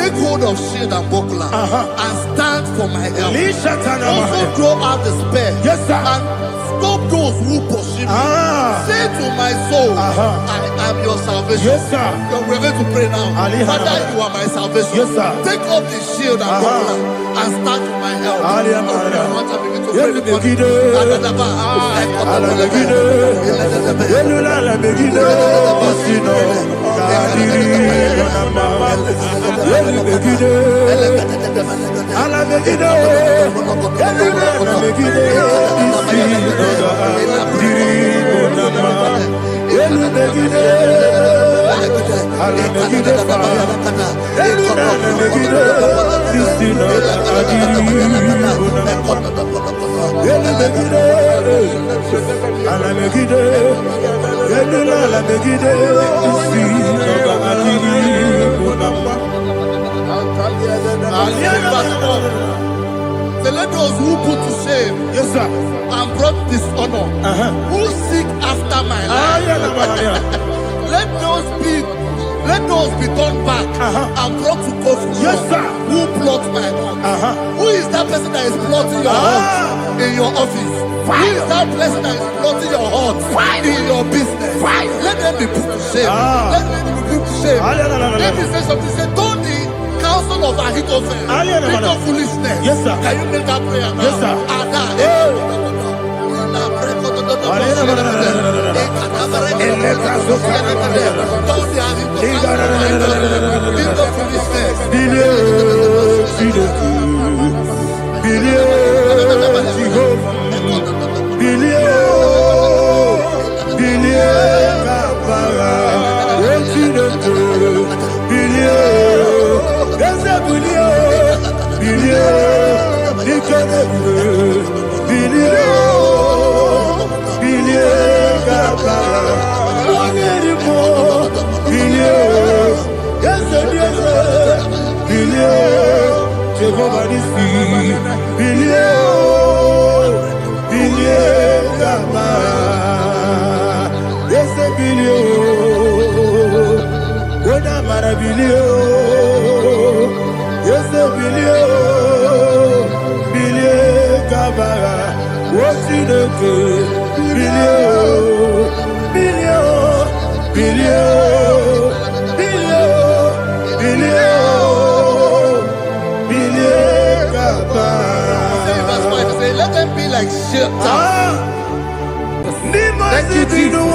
take hold of shield and buckler and stand for my help. Also throw out the spear and stop those who pursue me. Say to my soul, I am your salvation. We're going to pray now. Father, you are my salvation. Take up the shield and buckler and stand for my help. Let those who put to shame and brought dishonor, who seek after my life, let those be turned back and brought to confusion. Who plot my heart? Who is that person that is plotting your heart in your office? Who is that person that is plotting your heart in your business? Let them be put to shame. Let them be put to shame. Let me say something. Say, don't the counsel of Ahithophel think of foolishness. Can you make that prayer now? Let them be like shelter. Thank you, Jesus.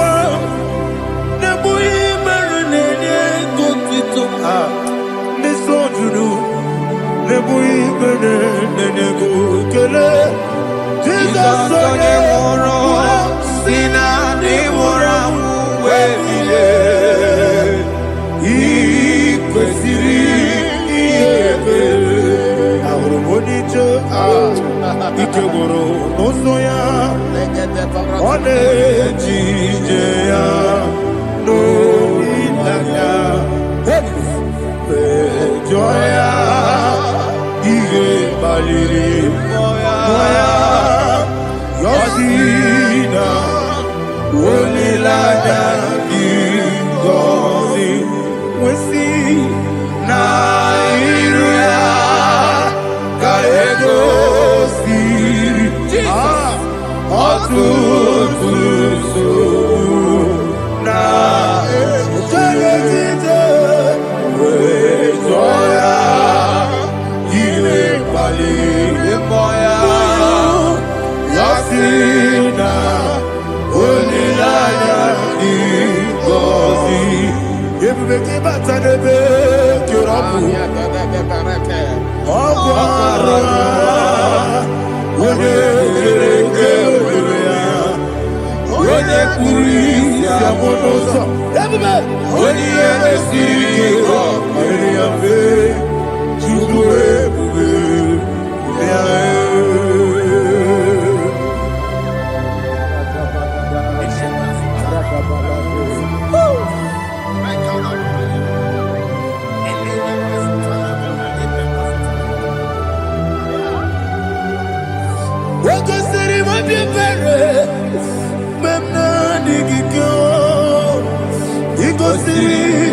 City,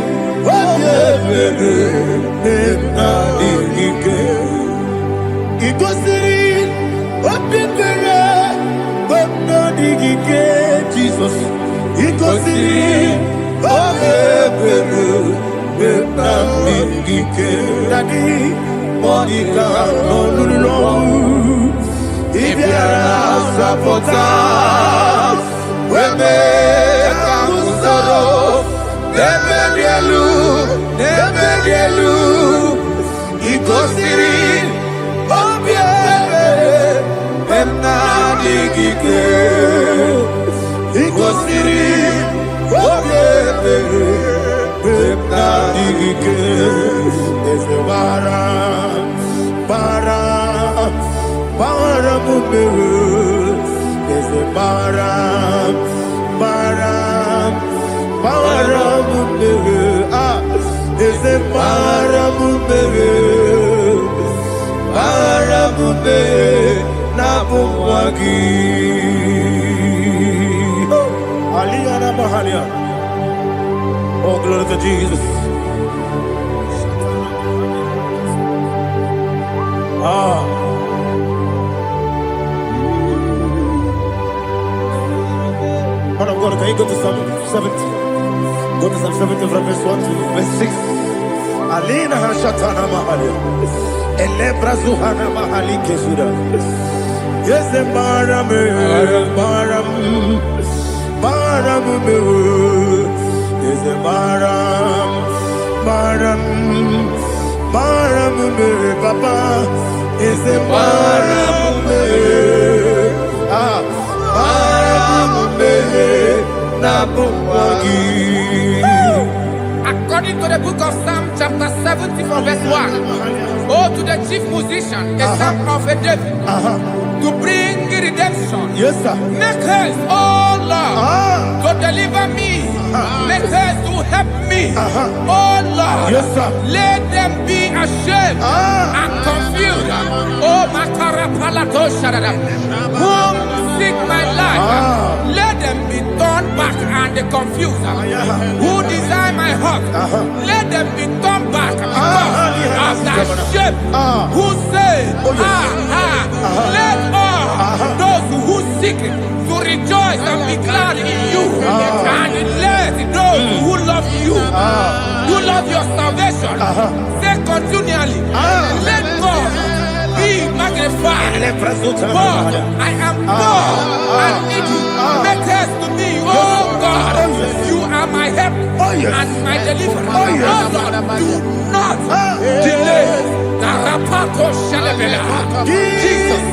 Igosiri Obebelu Benamigike Dadi Monica Nolulu Ibiara Sapota Weme Kamusoro Nebedielu Igosiri Obebelu Benamigike Igosiri Obebelu Benamigike Ezebara Muberu Ezebara Muberu Ezebara Muberu Nabumwagi Aliyah Mahalia. Oh, glory to Jesus. Man of God, can you go to Psalm 70? Go to Psalm 70 from verse 1 to verse 6. Alina Hashatana Mahalia. Elebra Zuhana Mahali Kesuda. Yes, the Baram. Yes, the Baram. Papa. Yes, the Baram. According to the book of Psalm chapter 70 from verse 1, oh, to the chief musician, a son of a David, to bring redemption. Yes, sir. Make haste, oh Lord, to deliver me. Make haste to help me. Oh Lord, yes, sir. Let them be ashamed and confused. Oh, whom seek my life, let them be turned back and confused. Who desire my heart, let them be turned back because of that shame. Who say, let all those who seek to rejoice and be glad in you, and let those who love you, who love your salvation, say continually, let God be magnified. God, I am poor and needy. Make haste to me, oh God. You are my help and my deliverer. Oh Lord, do not delay. Jesus.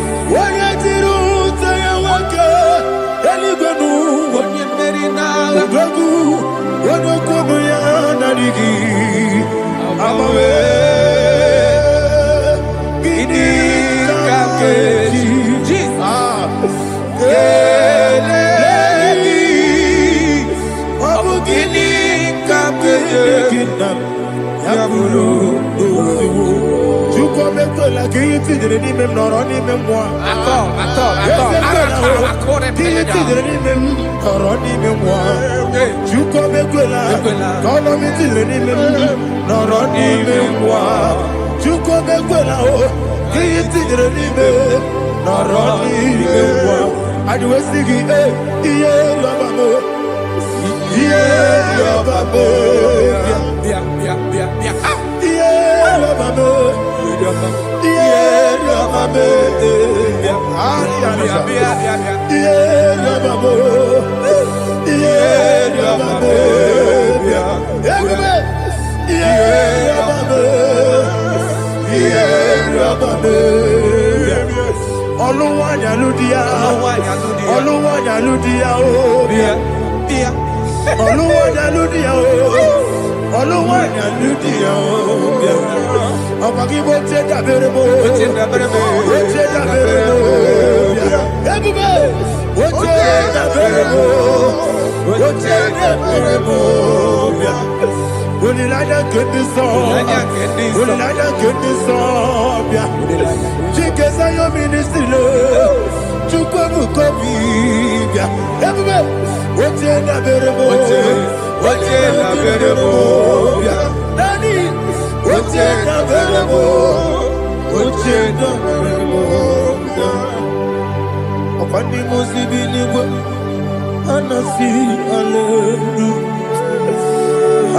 Anasi, hallelujah.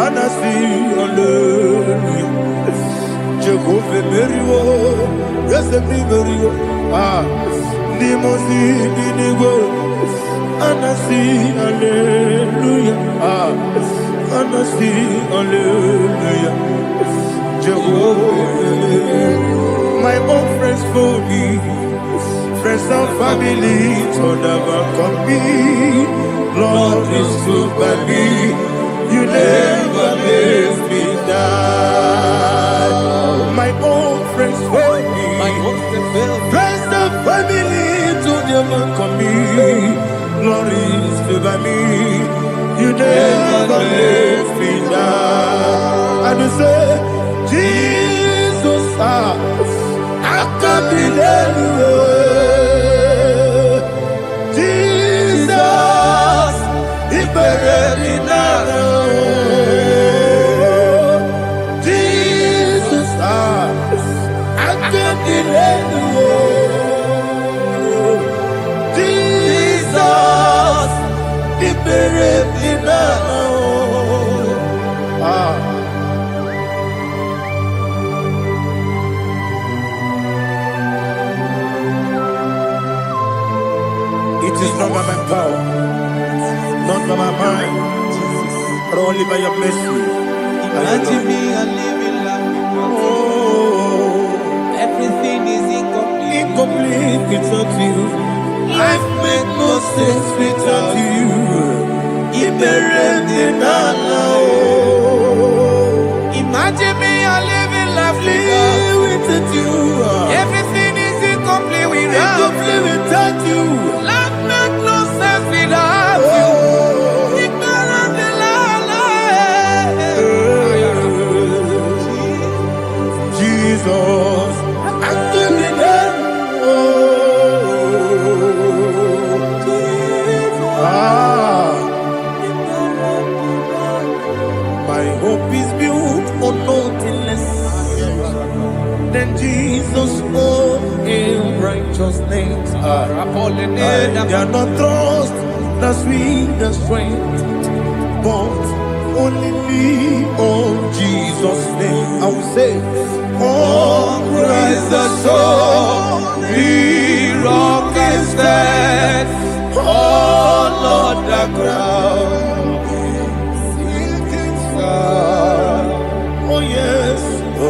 Anasi, hallelujah. Jehovah Meriwo, yes, Meriwo. Ah, Nimosi, Binigo. Anasi, hallelujah. Ah, Anasi, hallelujah. Jehovah, my own friends for me, friends and family, told never come me. Lord is stood by me, you never let me die. My own friends for me, friends and family, told never come me. Lord is stood by me, you never let me die. And you say, Jesus, I can't believe you. Jesus, if I really know. Jesus, I can't believe you. Jesus, if I really know. It is not by my power, not by my mind, but only by your mercy. Imagine me and living life without you. Oh, Everything is incomplete. incomplete without you. Life makes no sense without you. Imagine me and living life without you. Everything is incomplete without you. Life makes no sense without you. Jesus, I give it my hope is built on nothing less than Jesus' own in righteousness. I cannot trust the sweetest strength, but only lean on Jesus' name. I will say, oh, Christ the soul, the rock is dead. Oh, Lord, the ground is sinking sun. Oh, yes, oh,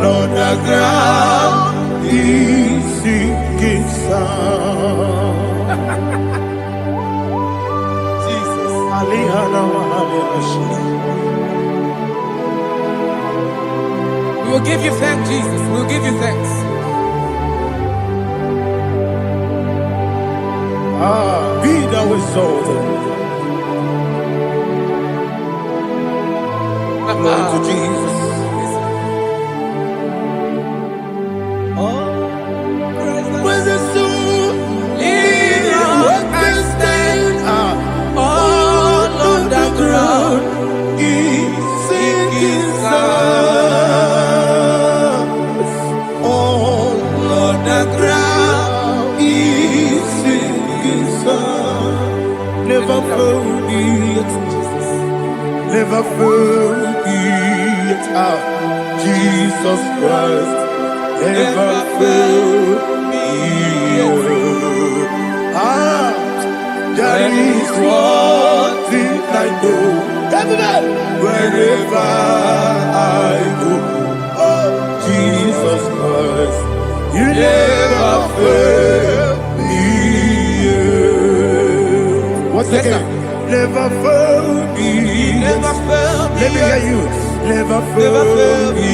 Lord, the ground is sinking sun. Jesus, We will give you thanks, Jesus. We will give you thanks. Be thou exalted. Glory to Jesus. Where's the soul? Lean on and stand. All on the ground is sinking sun. All on the ground is sinking sun. Never forget, never forget, Jesus Christ. Never fail me. There is one thing I know. Wherever I go, oh, Jesus Christ, you never fail me. What's Yes, again? Never fail me. Never fail me. Let me hear you. Never fail me.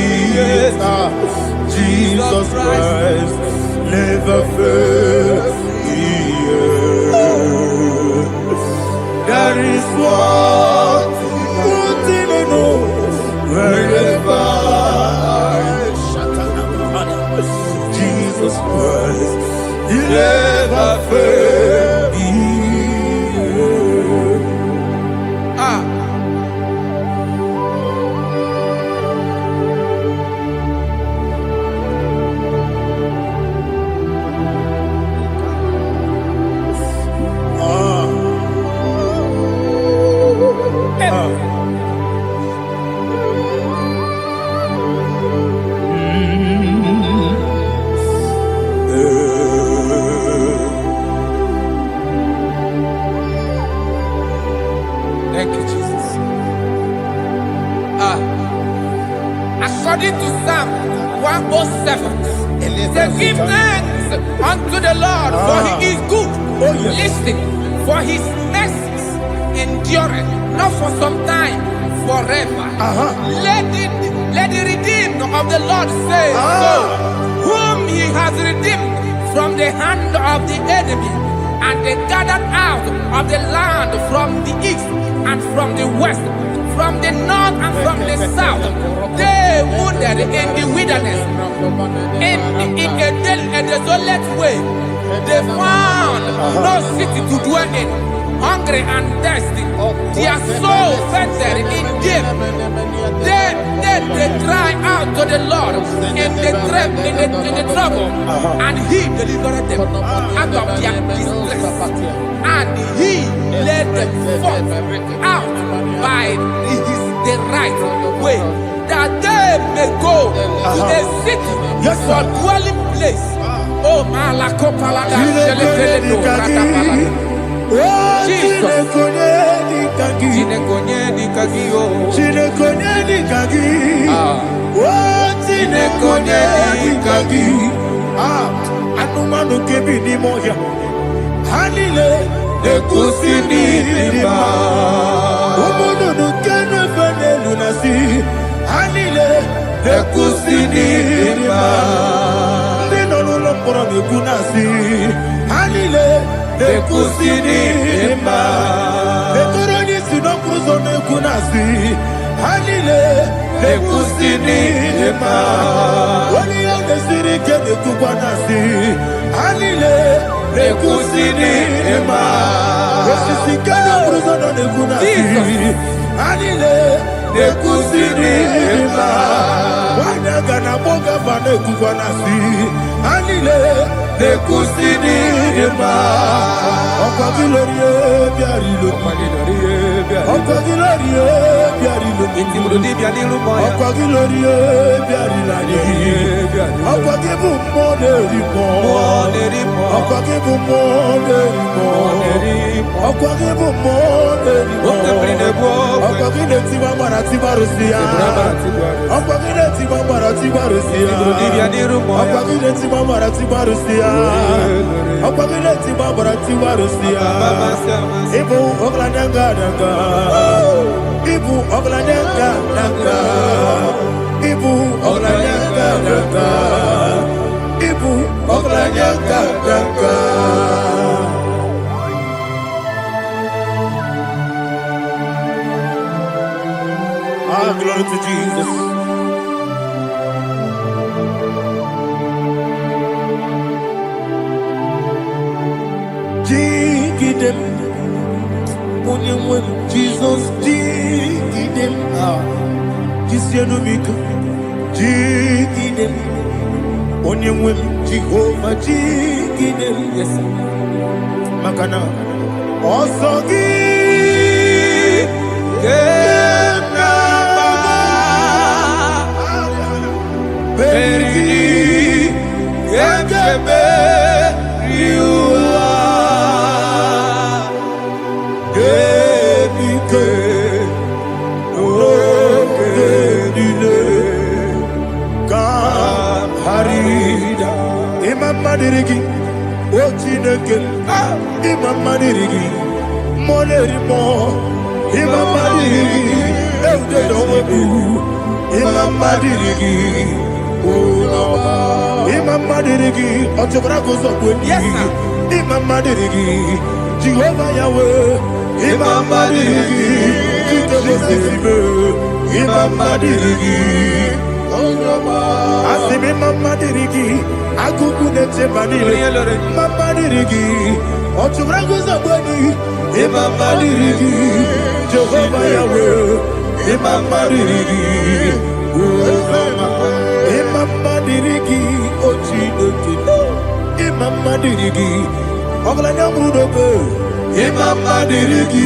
Jesus Christ, never fail me. There is one thing I know. Wherever I Jesus Christ, you never fail me. According to Psalm 107, say, give thanks unto the Lord, for he is good. Oh, yes. Listen, for his mercies endureth, not for some time, forever. Let the redeemed of the Lord say so, whom he has redeemed from the hand of the enemy, and they gathered out of the land from the east and from the west, from the north and from the south. They wandered in the wilderness, in a desolate way. They found no city to dwell in, hungry and thirsty. Their soul fainted in deep. They cry out to the Lord in the trouble, and he delivered them out of their distress, and he led them forth out by the right way, that they may go to a city for dwelling place. Oh, Malakopalada, Jesus. Anumanu kebi ni moya Hanile Ekusini lima Umudu nukene fene lunasi Hanile Ekusini lima Nino luloporo nikunasi Hanile Ekusini lima Ekoroni sinokruzo nikunasi Hanile Ekusini lima Wani yone sirike nikubanasi Hanile Ekusini lima Esisikana bruzono nikunasi Hanile Ekusini lima Wanaga na boga vane kubanasi Hanile Ekusini lima Okwa gilorie biarilo Okwa gilorie biarilo Okwa gilorie biarilani Okwa gibu monerimo Okwa gibu monerimo Okwa gibu monerimo Okwa gileti mambara tibarusia Okwa gileti mambara tibarusia Okwa gileti mambara tibarusia Okwa gileti mambara tibarusia Ibu oglananga nanga Ibu oglananga nanga Ibu oglananga nanga Ibu oglananga nanga Ah, glory to Jesus. Jigidem, Onyemwe, Jesus, Jigidem, Jisianomika, Jigidem, Onyemwe, Jehovah, Jigidem, yes, Makana, Osogi, Peri, Yakebe, Riua, Gebike, Okedile, Harida, Imam Madirigi, Ochineke, Imam Madirigi, Molerimo, Imam Madirigi, Eudedowebu, Imam Madirigi, Imam Madirigi, Ochobrago Zogweni, Imam Madirigi, Jehovah Yahweh, Imam Madirigi, Imam Madirigi, Asim Imam Madirigi, Akuku Nete Manile, Imam Madirigi, Ochobrago Zogweni, Imam Madirigi, Jehovah Yahweh, Imam Madirigi, Imam Madirigi, Ochineke, Imam Madirigi, Oglanya Brudobe, Imam Madirigi,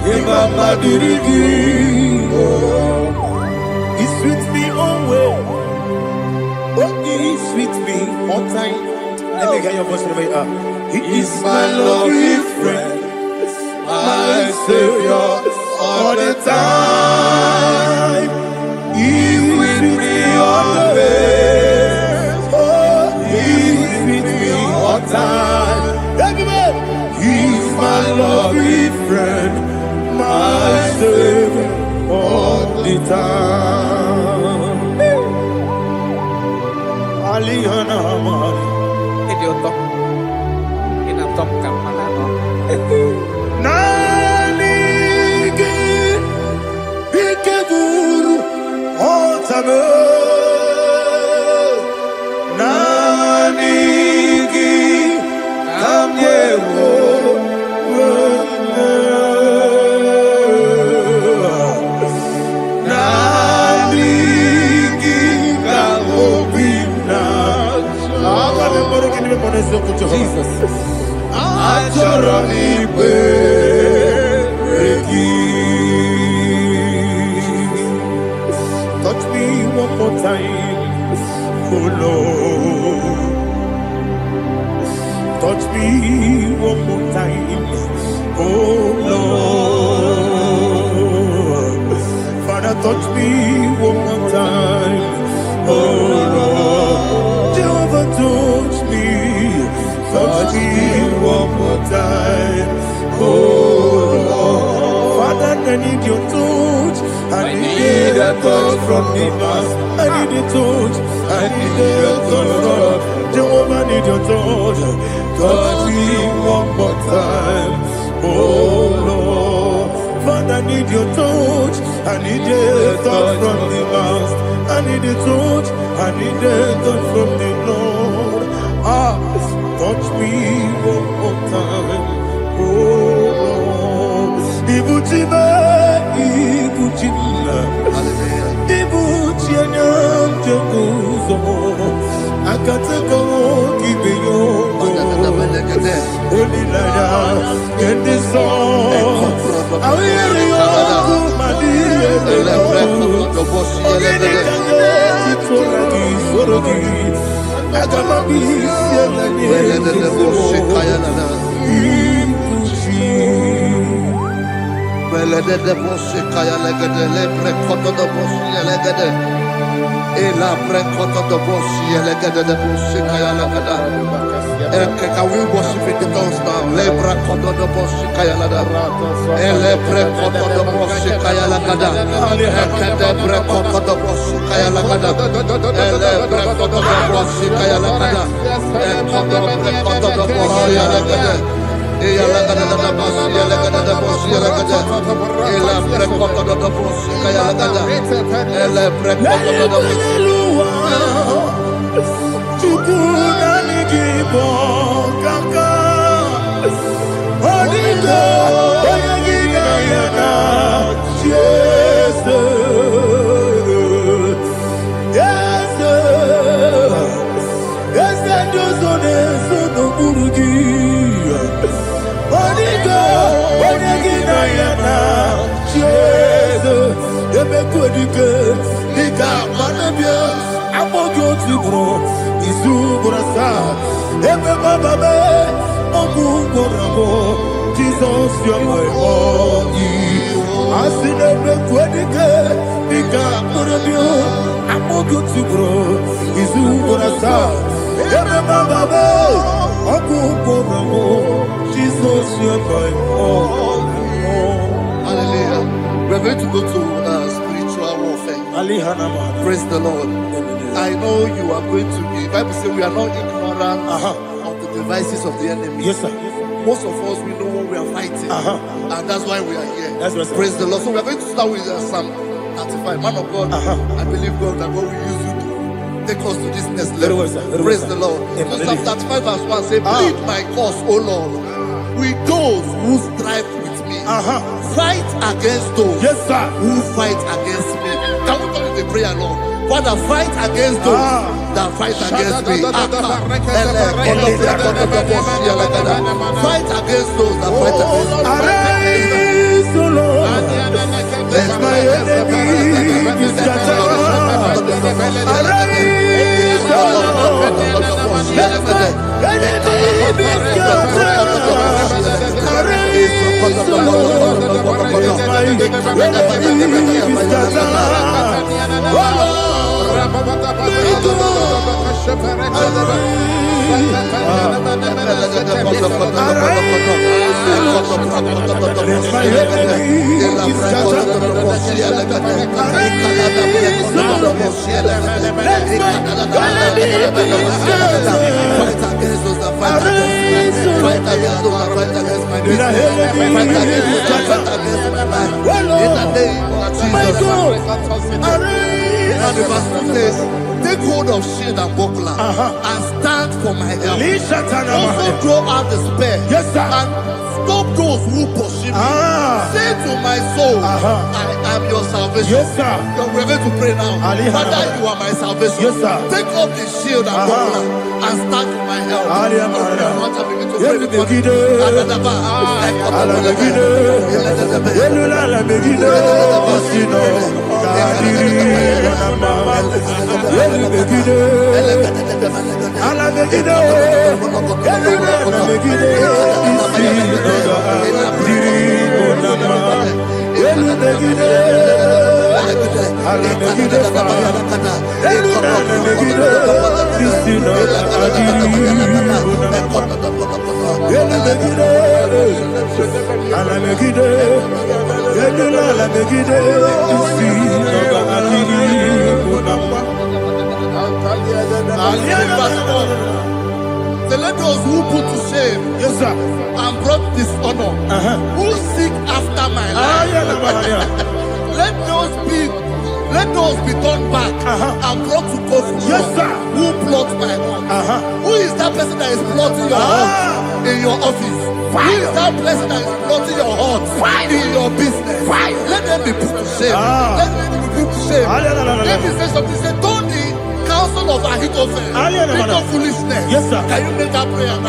Imam Madirigi, He's with me always. Oh, He's with me on time. Let me get your voice wherever you are. He is my loving friend, my Savior all the time. Nanigi ikeburu otame. Nanigi kamyewo. Jesus. Touch me one more time, oh Lord. Touch me one more time, oh Lord. Father, touch me one more time, oh Lord. Jehovah, touch me. Touch me one more time, oh Lord. Father, I need your touch. I need a touch from the Master. I need a touch. I need a touch from Jehovah. I need your touch. Touch me one more time, oh Lord. Father, I need your touch. I need a touch from the Master. I need a touch. I need a touch from the Lord. Touch me one more time, oh Lord. Ibuchima, Ibuchianyam Jeguzo, Akateko Kibiyongo, Olilaya, get this song. I hear you, Madia, Can we worship in the tongues now? Lebra koto do boshi kaya lada. Elebre koto do boshi kaya lada. Elebre koto do boshi kaya lada. Elebre koto do boshi kaya lada. Elebre koto do boshi lada. Eya lada da boshi lada da boshi lada. Elebre koto do boshi kaya lada. Elebre koto do boshi. Chukunanigibo kaka Onigo Oyagina yana Jesus Yes Josone Sono Burugi Onigo Oyagina yana Jesus Ebekodike Nika manabia Amogo Tibro Izubrasa, Ebe Bababe, Ogungorabo, Jesus, you're my body. I see the Quedike, Nika Murabio, Amogutubro, Izubrasa, Ebe Bababe, Ogungorabo, Jesus, you're my body. Hallelujah. We're going to go to spiritual warfare. Praise the Lord. I know you are going to be. Bible says we are not ignorant of the devices of the enemy. Yes, sir. Most of us, we know what we are fighting, and that's why we are here. That's right, sir. Praise the Lord. So we are going to start with Psalm 35. Man of God, I believe God that God will use you to take us to this next level. Very well, sir. Praise the Lord. So Psalm 35 verse 1 says, plead my cause, O Lord, with those who strive with me. Fight against those who fight against me. Can we turn to the prayer, Lord? Father, fight against those that fight against me. Fight against those that fight against me. Arise, O Lord, let my enemy be scattered. Arise, O Lord, let my enemy be scattered. Arise, O Lord, let my enemy be scattered. fight against my business, fight against my life. In the name of Jesus. And the verse says, take hold of shield and buckler and stand for my help. Also draw out the spear and stop those who pursue me. Say to my soul, I am your salvation. We're going to pray now. Father, you are my salvation. Take up the shield and buckler and stand for my help. So let those who put to shame and brought dishonor, who seek after my life, let those be turned back and brought to confusion. Who plot my heart? Who is that person that is plotting your heart in your office? Who is that person that is plotting your heart in your business? Let them be put to shame. Let them be put to shame. Let me say something. Say, don't the counsel of Ahithophel think of foolishness. Can you make that prayer now?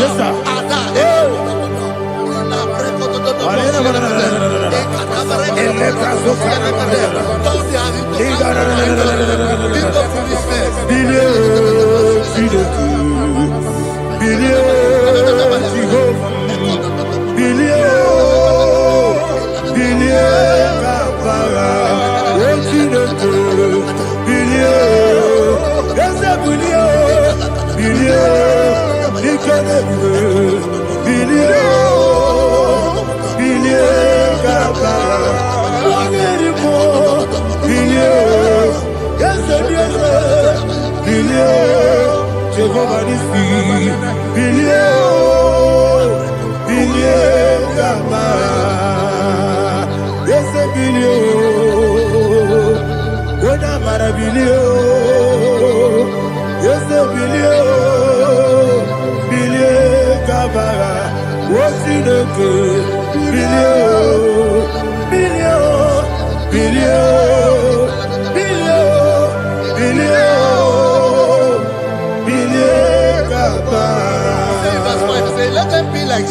Let them be like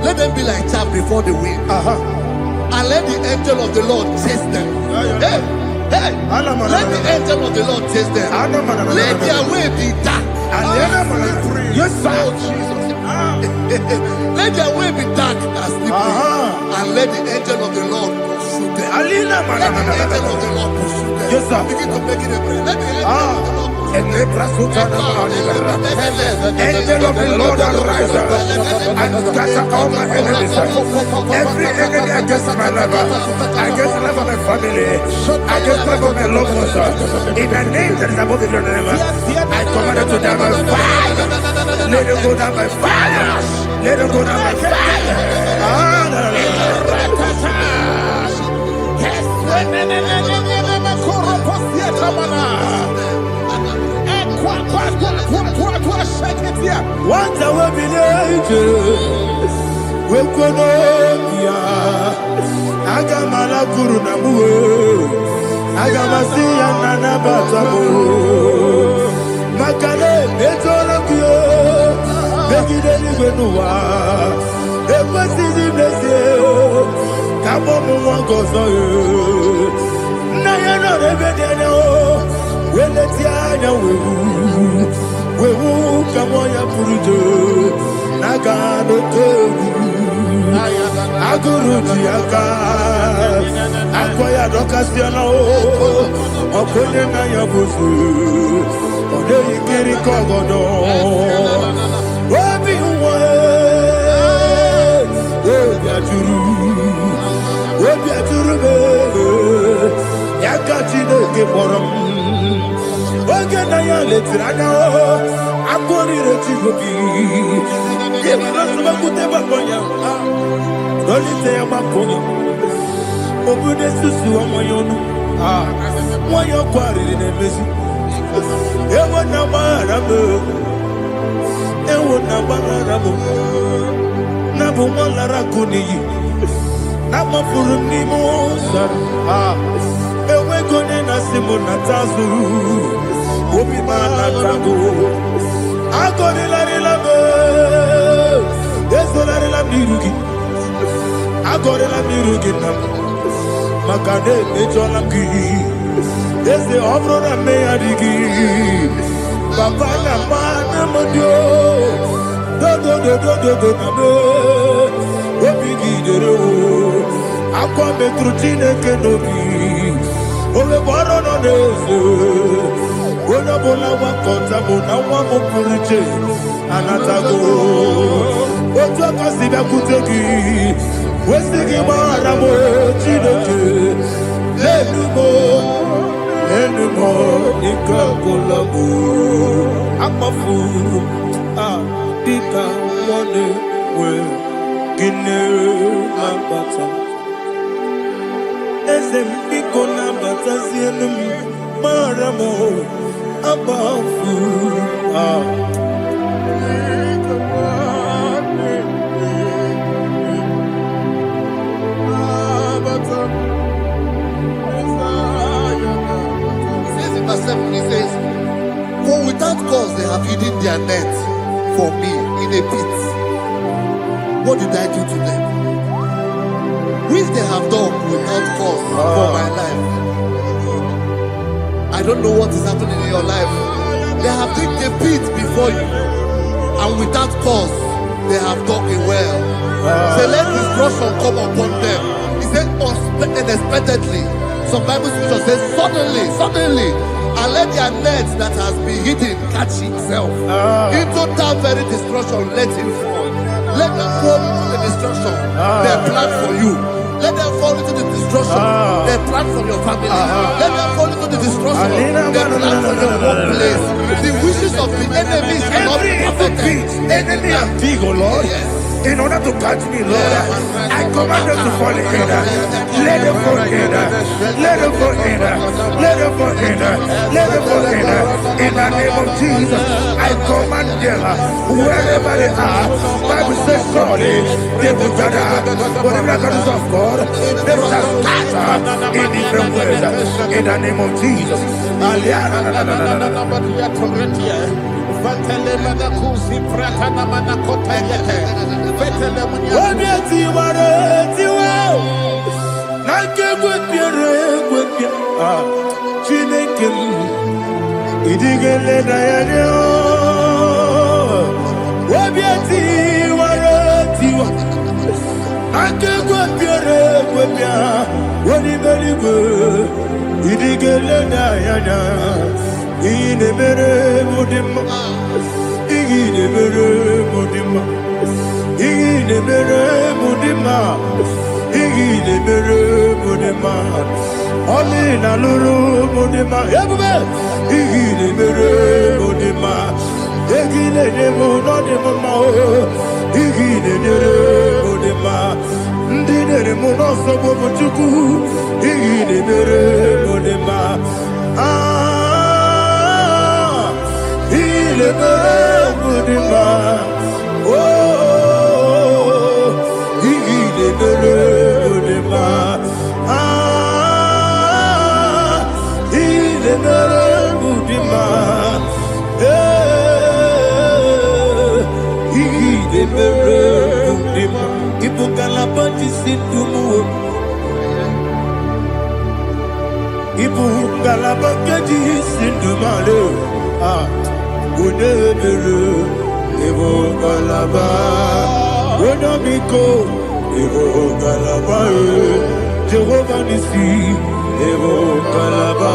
let them be like chaff before the wind, and let the angel of the Lord chase them. Let the angel of the Lord chase them. Let their way be dark. Let their way be dark and slippery, and let the angel of the Lord pursue them. Let the angel of the Lord pursue them. Begin to make it a prayer. Let the angel of the Lord Angel of the Lord arise and scatter all my enemies. Every enemy against my life, against the life of my family, against the life of my loved ones. In the name that is above the name, I command it to them by fire. Let it go down by fire. Let it go down by fire. Once I will be ages, we could Agamala Kurunamu, Agamasi and Anabatamu, Makale, Betonakio, Begideli Benua, Equasi Blessio, Kabomu Wankoso, Nayana Rebedeno, when the Tiana we will come on your Purujo, Nagano Togu, Agurujiaka, Akoya Docasiano, Okonena Yabusu, Odei Kiri Kogodo, Wabi Wabiaturu, Yakati de Gemorum. Ogena ya letranya o. Akori rechigobi. Yebra suba kuteba konya. Dolite ya makonya. Obude susu amoyonu. Moyo kwari nemezi. Ewo na marabu. Ewo na marabu. Nabu malara kuniyi. Nama furum ni moza. Ewe gone na simu na tazu. Obi mana tango. Agore la relabe. Ezo la relabe nirugi. Agore la nirugi nam. Makane ejo la ki. Eze obro na me adigi. Papa na mana modio. Do na me. Obi gidero. Akwa metrutine kenobi. Ole baro no neze. Ona bola wakota bona wamo puriche. Anatago. Ojo kasibe kutegi. Wesigi maramo chineke. Lenumo ikakolabu. Amafu. Dika one we. Gine mabata. Ezembiko na batazi enumi maramo abafu He says, for without cause they have hidden their net for me in a pit. What did I do to them? Which they have done without cause for my life. I don't know what is happening in your life. They have digged a pit before you, and without cause they have dug a well. Say, let destruction come upon them. He said, unexpectedly. Some Bible scripture says, suddenly, and let their net that has been hidden catch itself. Into that very destruction, let it fall. Let them fall into the destruction they plan for you. Let them fall into the destruction they plan for your family. Let them fall into the destruction they plan for your workplace. The wishes of the enemies will not be perfected. Enemy and big, oh Lord. Yes. In order to catch me, Lord, I command them to fall in. Let them fall in. Let them fall in. Let them fall in. Let them fall in. In the name of Jesus, I command them wherever they are. Bible says, surely they will gather. But the miracles of God, they shall scatter in different ways. In the name of Jesus. Olina lulu mudima, everywhere. Igile mere mudima, igile nemo no nemo mao. Igile mere mudima, ndine nemo no sobo muchuku. Igile mere mudima, igile mere mudima. Oh, igile mere mudima. Ibu galabakaji sindumale udebere ibu galaba udamiko ibu galaba Jehovah nisi ibu galaba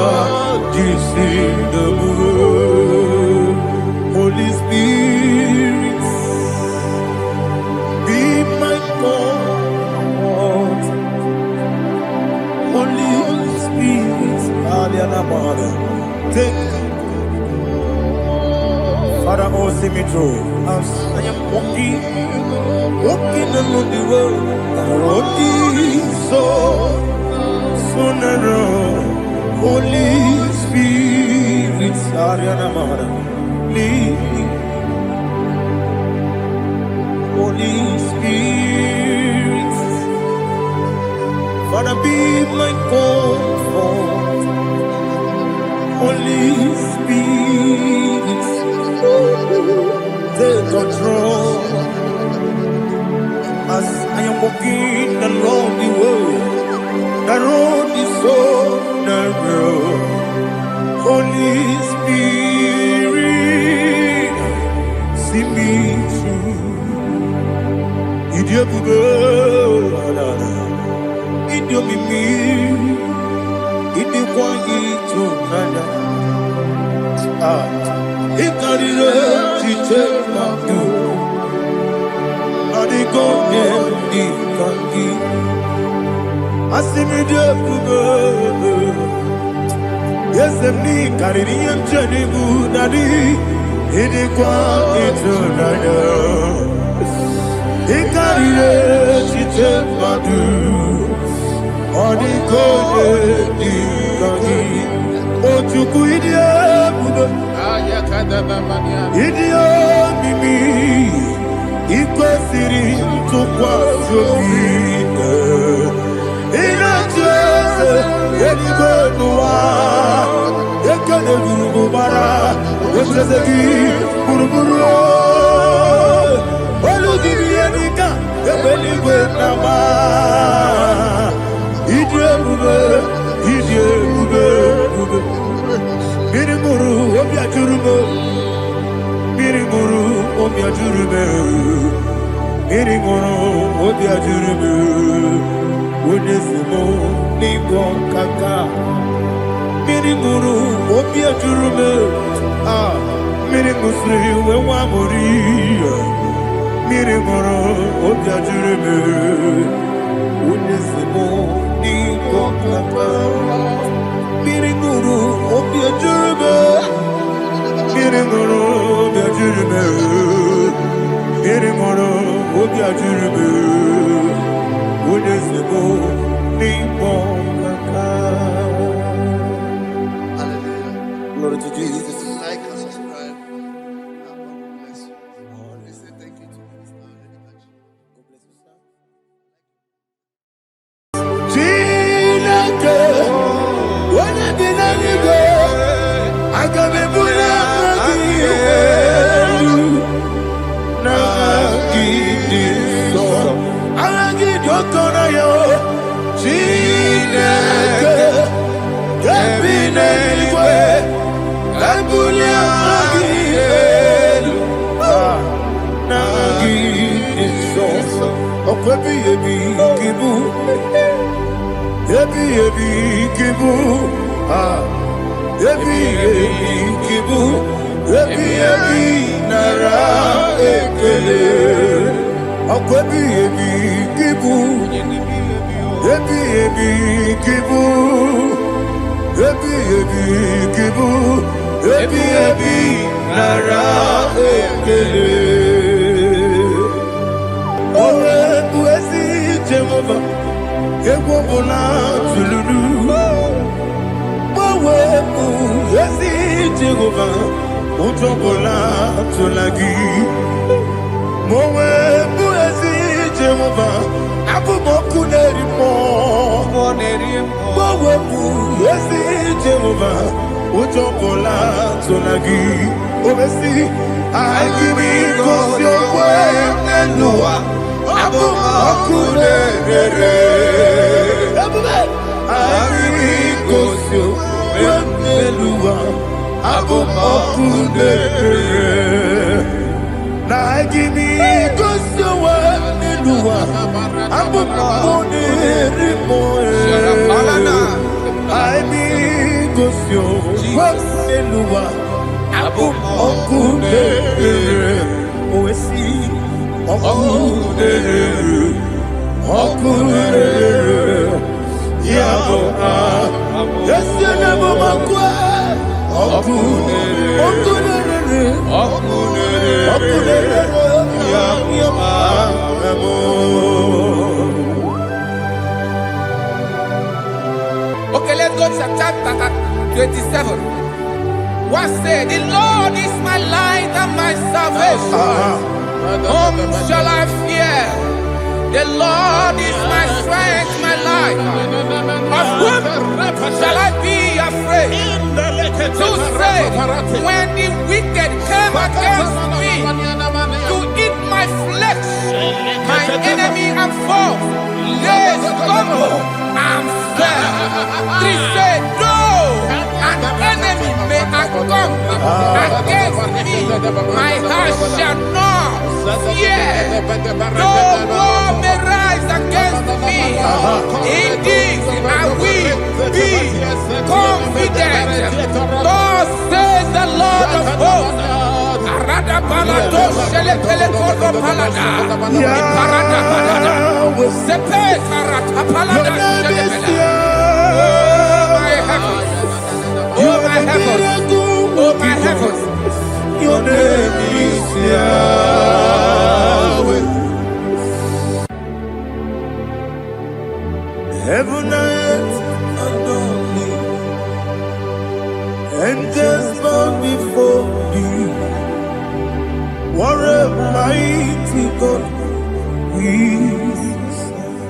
disi demu Holy Spirit be my God. Holy Spirit, take Father, oh, see me through. As I am walking along the road. The road is so narrow. Holy Spirit, Ariana Mara, lead me. Holy Spirit, Father, be my comfort. Holy Spirit, take control. As I am walking along the road is so narrow. Holy Spirit, see me through. Idiobube, Idiomimi, Idikwa Itunanya. Ikarire Chichemadu, Adigonye Ikangi. Asimidobube, yes, me Karirian Jenibu Nadi, Idikwa Itunanya. Ikarire Chichemadu, Adigonye Ikangi. Ojuku Idiobube, Idiomimi, Ikwesiri Tukwa Zobine. Inacheze, Yenigonua, Yekane Gurubara, Yechezegi, Guruburu. Olugiri Yenika, Yebeligwe Nama. Idiobube, Mirimuru, Obiajurume, Mirimuru, Obiajurume, Mirimuru, Obiajurume, Unesimo, Nigo Kaka, Mirimuru, Obiajurume, Mirimusri, Wewamuri, Mirimuru, Obiajurume, Unesimo, Nigo Kaka. Miringuru, Obiajurume, Miringuru, Obiajurume, Miringuru, Obiajurume, Unesimo, Nigo Kaka. Hallelujah. Glory to Jesus. Like and subscribe. God bless you. We say thank you to Mr. Edekachi. God bless you, sir. I can be put nara ekele akwebi ebi kibu ebi kibu ebi nara ekele owe buesi Jehova egwobula tululu owe buesi Jehova utobola tulagi mowe buesi Jehova abumoku nerimo mowe buesi Jehova utobola tulagi obesi agimi kosyo kwe nenuwa abumoku nerere agimi kosyo kwe nenuwa Abumokunde na gimi kosowa niluwa abumokunde rimoe aibi kosyo niluwa abumokunde oesi okunde yabo yes you never makwa Okunere Okay, let's go to chapter 27. What said? The Lord is my light and my salvation. Whom shall I fear? The Lord is my strength, my life. Of whom shall I be afraid? To say, when the wicked came against me to eat my flesh, my enemy and foe, they stumble and fell. Three said, no, an enemy may have come against me, my heart shall not fear. No war may rise against me. Indeed, I will be confident. Thus says the Lord of hosts. Arada balado shelepele kodo palada. Iparada palada. Sepe karata palada shelepele. Oh my heavens. Oh my heavens. Oh my heavens. Your name is Yahweh. Heaven and earth adore me, angels bow before you. What a mighty God we serve.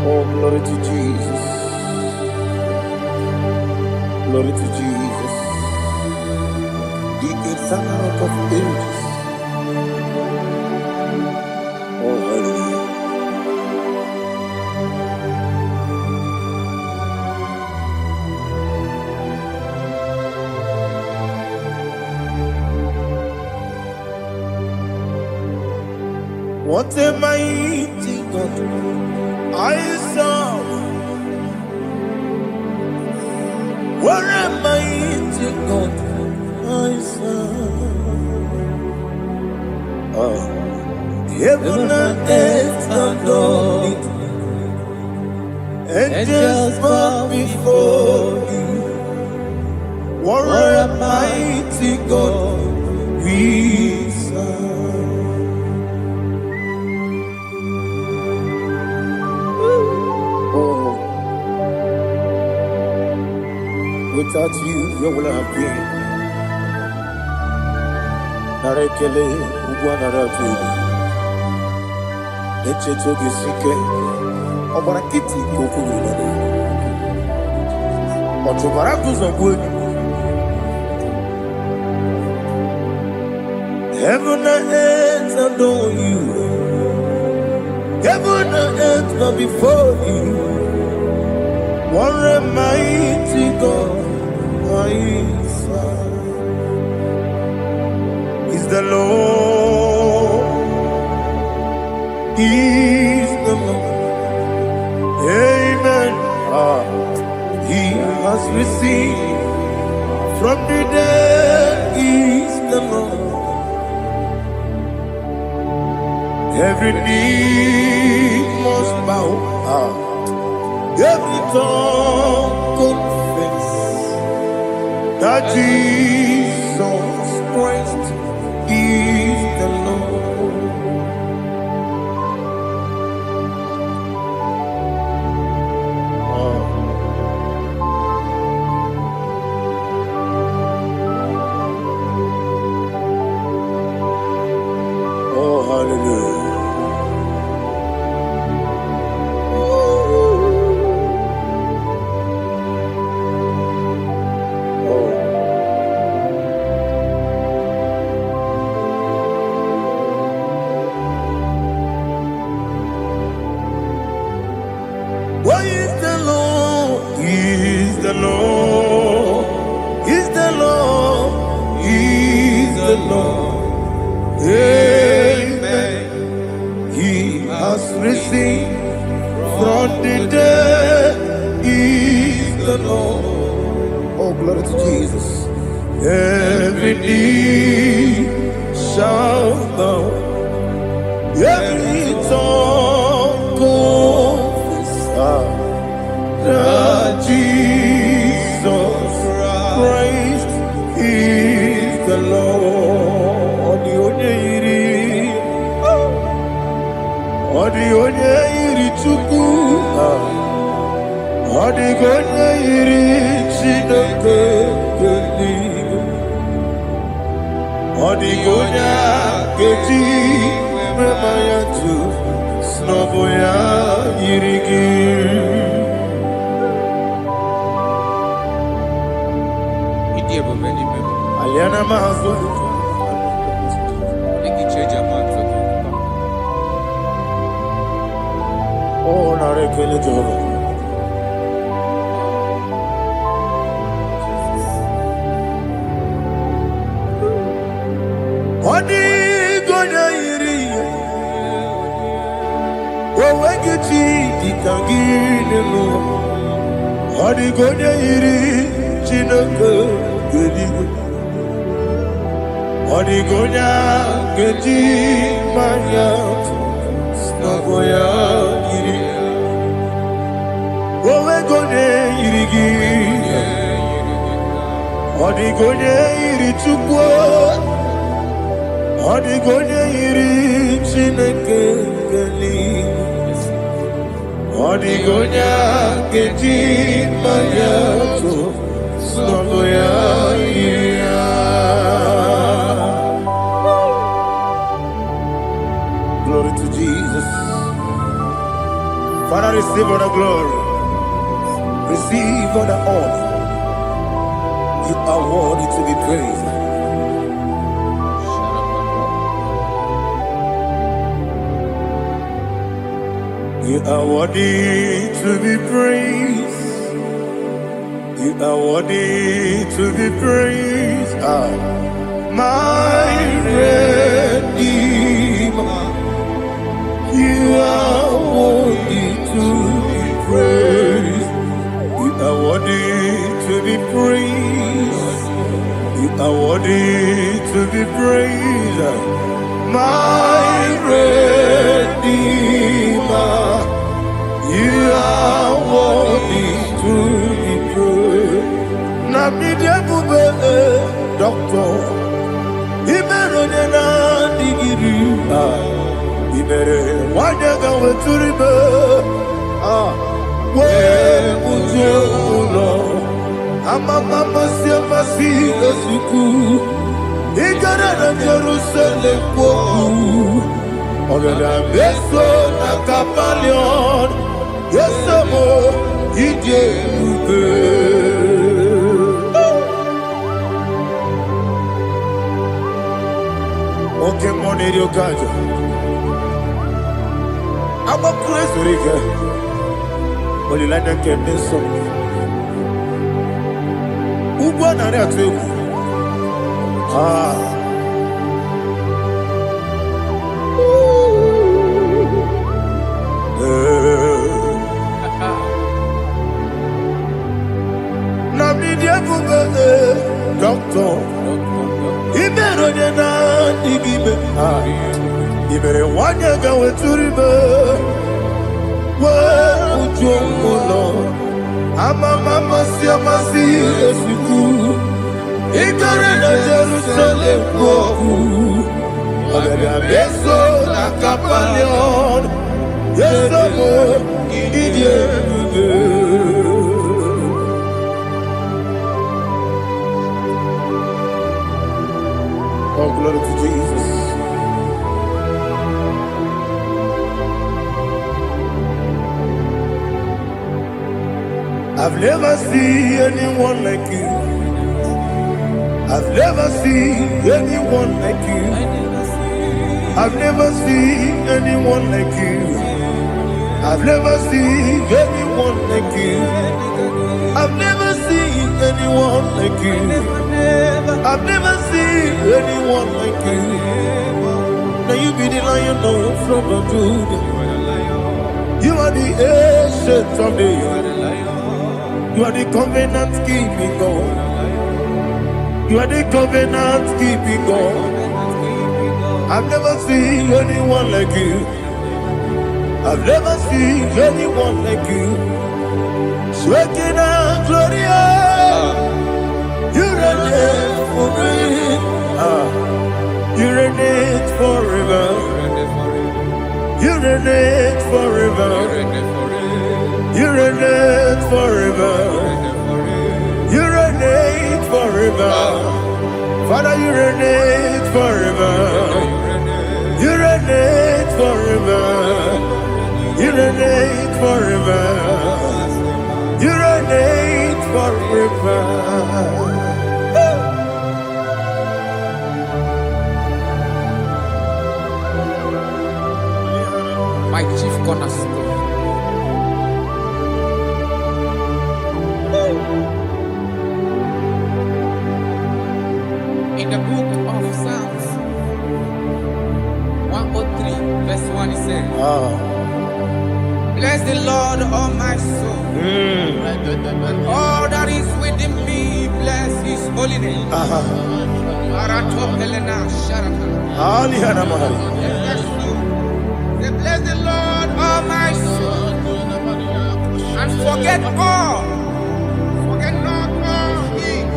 Oh, glory to Jesus. Glory to Jesus, the eternal Rock of Ages. Oh, hallelujah. What a mighty God I serve. What a mighty God I serve. Oh, heaven and earth adore it. Angels bow before you. What a mighty God we serve. Oh. Without you, where will I have been? Narekele, Ugwanaratu. Echetoge Sike, Obarakiti, Kokuru. Otobarakus of wood. Heaven and earth adore you. Heaven and earth bow before you. What a mighty God I serve. Is the Lord. Is the Lord. Amen. He has received from the dead. Is the Lord. Every knee must bow. Every tongue confess that Jesus Christ is the Lord. Oh, hallelujah. What is the Lord? He is the Lord. He's the Lord. He's the Lord. Amen. He has risen from the dead. He's the Lord. Oh, glory to Jesus. Every knee shall bow. Every tongue confess that Jesus Odigonya iri Chineke geligo. Odigonya keji memaya tu snoboya irigi. Aliana mazo. Oh, narekele jolo. Odigonya iri. Owegiti ditangile mo. Odigonya iri Chineke geligo. Odigonya keji maya snagoya iri. Owegone irigi. Odigonya iri chukwu. Odigonya iri Chineke geligo. Odigonya keji maya snagoya iri. Glory to Jesus. Father, receive all the glory. Receive all the honor. You are worthy to be praised. You are worthy to be praised. You are worthy to be praised. My Redeemer. You are worthy to be praised. You are worthy to be praised. You are worthy to be praised. My Redeemer. You are worthy to be praised. Nabidebube doctor. Imeronena digiri. Ibere wanyaga weturibe we ujo ulo amama siamasi esuku igara na Jerusalem kwoku ogada beso na kapalion yesemo ije ube oke moneri okajo. I'm a crazy rigger. Only like that can be so. Who won at that table? Nabidia doctor. He better than I give it. You better want to go to river. Where would you go, Lord? I'm a mama, see a massy, as you do. Ignorant of Jerusalem, go. Beso na kapalion. Yes, oh, glory to Jesus. I've never seen anyone like you. I've never seen anyone like you. I've never seen anyone like you. I've never seen anyone like you. I've never seen anyone like you. I've never seen anyone like you. Now you be the lion from the Judah. You are the ancient of days. You are the covenant keeping God. You are the covenant keeping God. I've never seen anyone like you. I've never seen anyone like you. Shaking and glorious. You reign forever. You reign forever. You reign forever. You reign forever. forever. You reign forever. Father, you reign forever. You reign forever. You reign forever. You reign forever. My chief cornerstone. In the book of Psalms 103, verse 1, it says, bless the Lord, all my soul, and all that is within me, bless his holy name. Bless the Lord, all my soul, and forget not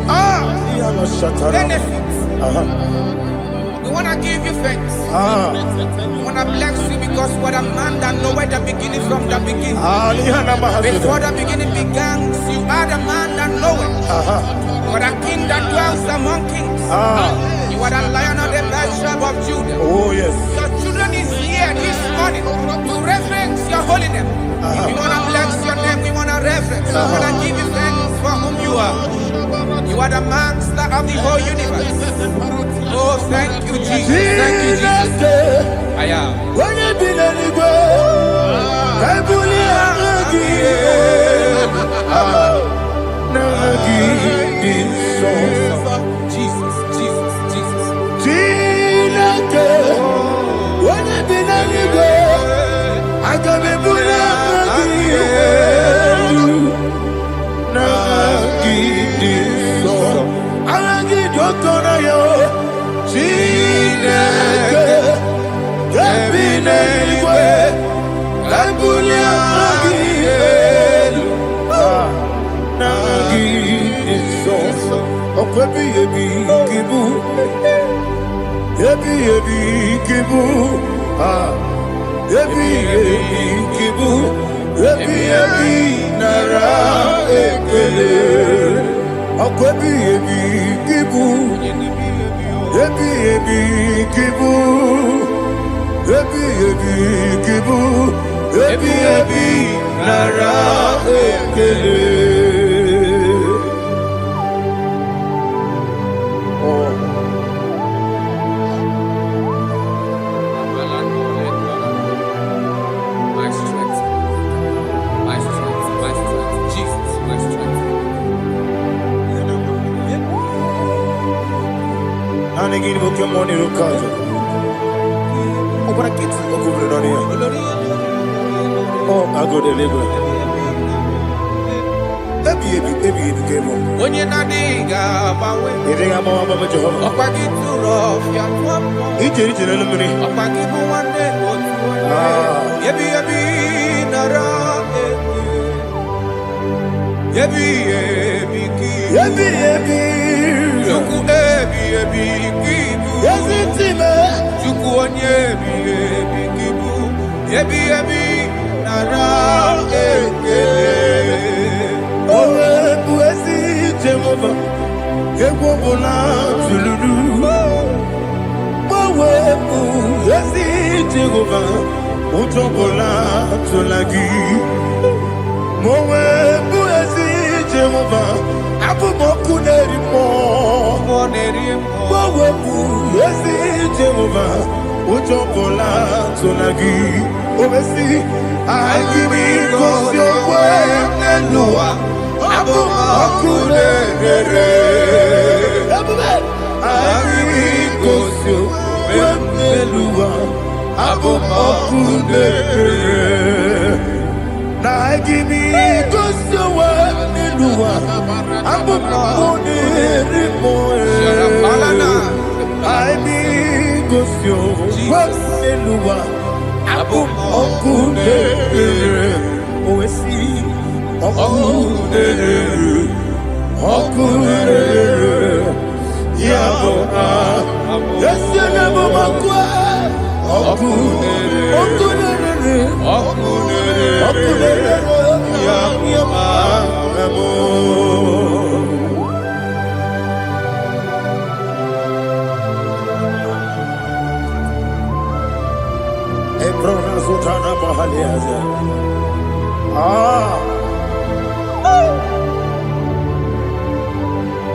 all his benefits. We want to give you thanks. We want to bless you because what a man that know where the beginning from the beginning. Before the beginning began, you are the man that know it. You are the king that dwells among kings. You are the lion of the tribe of Judah. Oh yes. Your children is here this morning to reverence your holy name. We want to bless your name. We want to reverence. We want to give you thanks for whom you are. You are the master of the whole universe. Oh, thank you, Jesus. Thank you, Jesus. I am. Jesus, Jesus, Jesus. My strength, my strength, my strength, Jesus, my strength. Oh, I go to live. When you're not digging, I'm over Jehovah. Up I get too rough, young. Each eliminate. Up I give one day. Yebi, Nara. Yebi, Yuku, Kibu. Yes, it's him. Yuku, Yebi, Kibu. Yebi, Nara. Oh, Buesi, Jehovah. Equobola, Zulu. Oh, Buesi, Jehovah. Utobola, Tolagi. Mowe, Buesi, Jehovah. Abu Boku Nerimo. Mowe, Buesi, Jehovah. Utobola, Tolagi. Obesi, I give you cause your way, Nelua. Abu Makunere. I give you cause your way, Nelua. Abu Makunere. I give you cause your way, Nelua. Abu Makunere. I give cause your way, Nelua. Abu Makunere. Oesi. Okunere, Yabona, Yesenemo Makwa, Okunere, Yabona,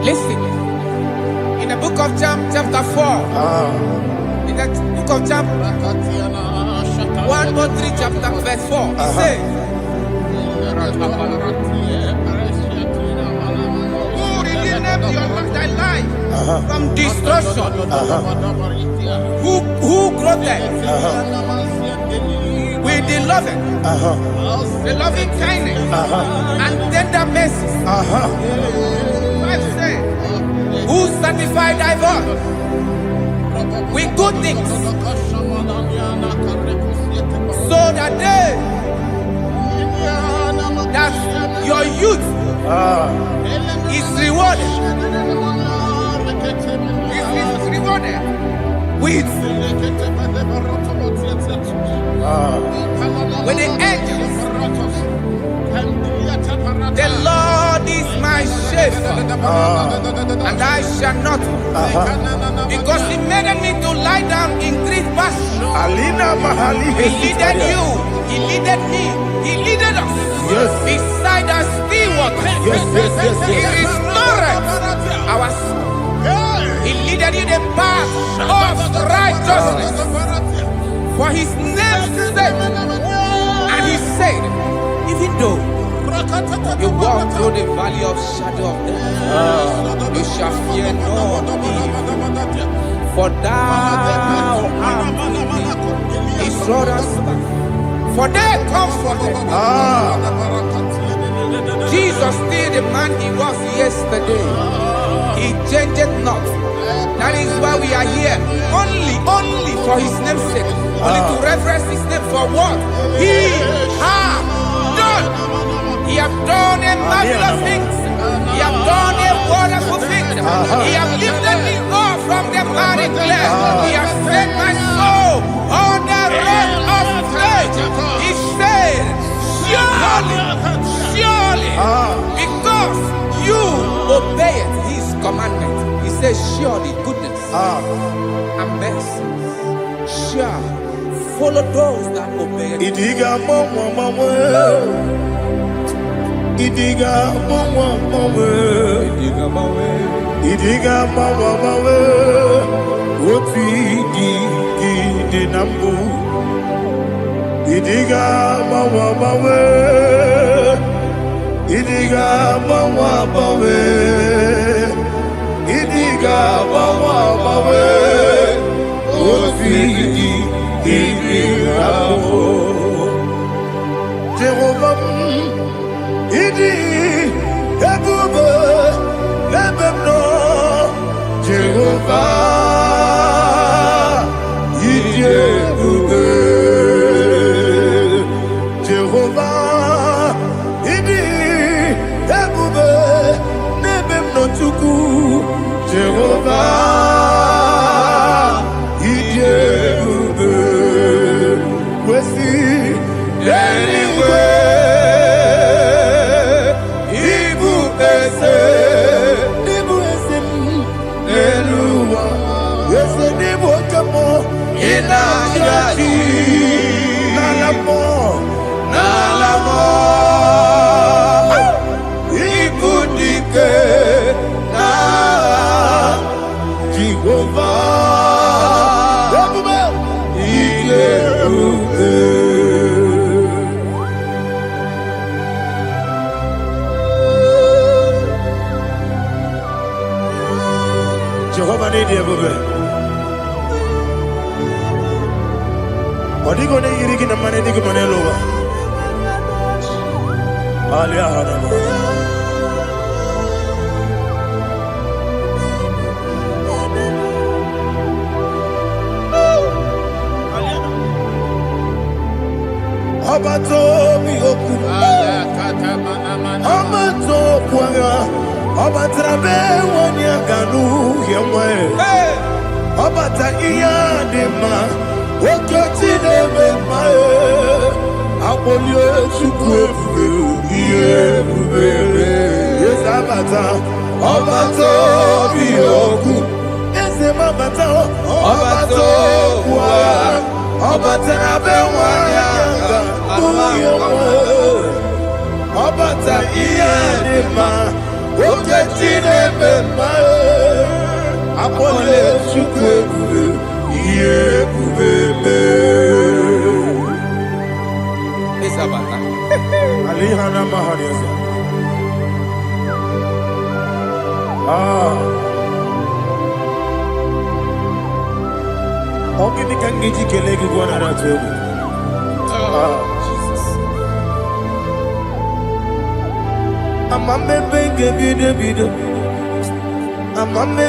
Listen, in the book of chapter 4, in the book of chapter 103, chapter verse 4, it says, who redeemed thy life from destruction? Who clothed with the loving kindness and tender mercies? Who sanctified thy body with good things, so that your youth is rewarded. Is rewarded with the angels. The Lord is my shepherd, and I shall not, because He made me to lie down in green pastures. He leaded you, He leaded me, He leaded us beside the still waters. He restored our soul. He leaded you the path of righteousness for His name's sake. And He said, even though you walk through the valley of shadow of death, you shall fear no evil, for thou art with me. His rod and staff, for they comforted me. Jesus still the man He was yesterday. He changed not. That is why we are here. Only for His name's sake. Only to reverence His name for what He has done. He has done a marvelous things. He has done a wonderful thing. He has lifted me up from the miry clay. He has set my soul on the rock of faith. He said, surely, because you obeyed His commandment. He says, surely goodness and mercy shall follow those that obey. Idiga mama, Idiga mama, Idiga mama, what we did nambu. Idiga mama, Idiga mama, Idiga mama, what we did Jehovah, Idi, Ebube, Ebebno, Jehovah, Idi, Ebube, Jehovah, Idi, Ebube, Nebebno Tuku, Jehovah, Idi, Ebube, Wesi, anyway. Jehovah need you, baby. What are you going to eat in the money? Dig money lower. Alia Hadama. Abato Mioku. Abato Puanga. Abatrabe wanya ganu yemwe. Abata iya dema. Okoti deme mae. Abolio chukwe iye bubere. mabata, obato bioku. Ese mabata, obato kwa, obata na bewanya, obata iya nima, oketine bema, apole chukwe iye kubebe. Isabata. Alihana mahariasa. Ogini kangiji kelegi gwana ratubu. Jesus. Amambe gebide bide. Amambe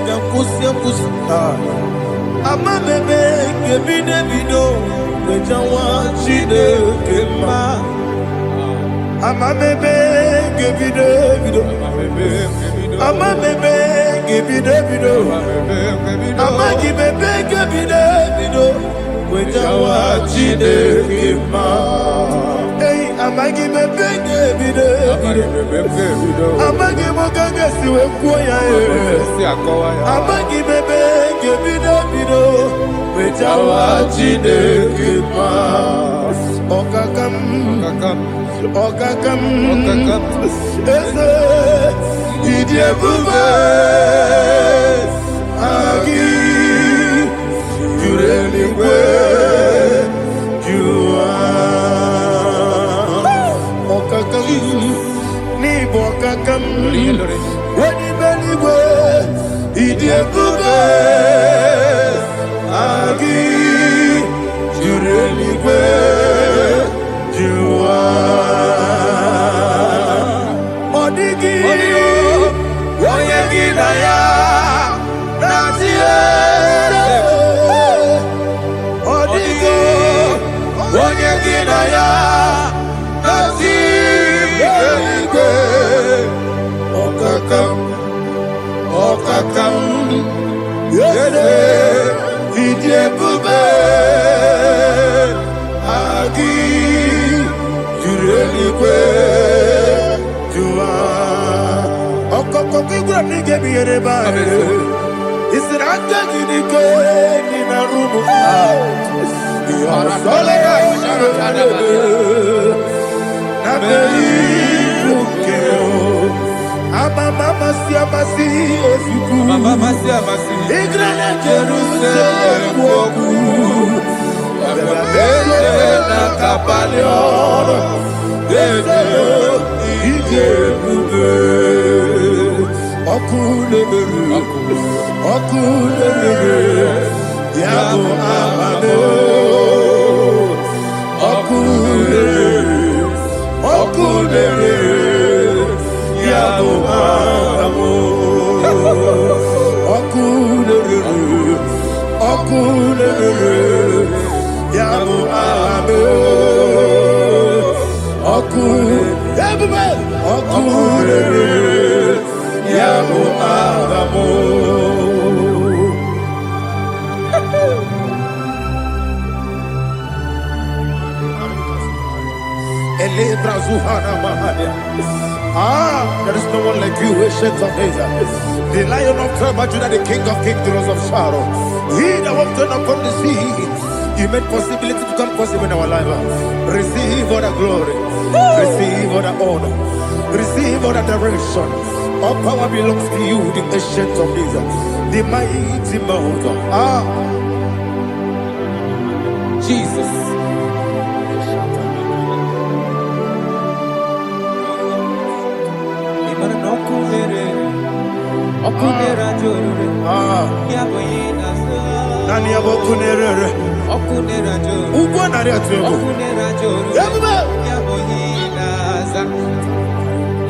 gakusia kusa. Amambe gebide bido. Bejawa chide kema. Amambe gebide bido. Amambe gebide bido. Amagi bebe gebide bido. Bejawa chide kema. Hey, amagi bebe gebide bido. Amagi mogaga siwe kuya e. Amagi bebe gebide bido. Bejawa chide kema. Okakam. Ese idiebube agi jureligwe jua okakam ni bokakam wani beligwe idiebube agi jureligwe jua odigi oyegi na ya natie odigi oyegi na ya natie okakam yese idiebube agi jureligwe jua okoko kigura nige biyere ba isiranga gidike nina rumu ya sole na beyi ukeo mama siamasi osuku igrana Jerusalem woku bebe na kapaleon dede idiebube okulele yabo amado okulele yabo amado okulele yabo amado okulele yabo amado. There is no one like you, ancient of days. The Lion of tribe of Judah, the King of kings, the Rose of Sharon. He that walked upon the sea, He made possibility to come possible in our life. Receive all the glory, receive all the honor, receive all the direction. All power belongs to you, the ancient of days, the mighty mountain. Jesus. Nani abokunere ugwo nari atuego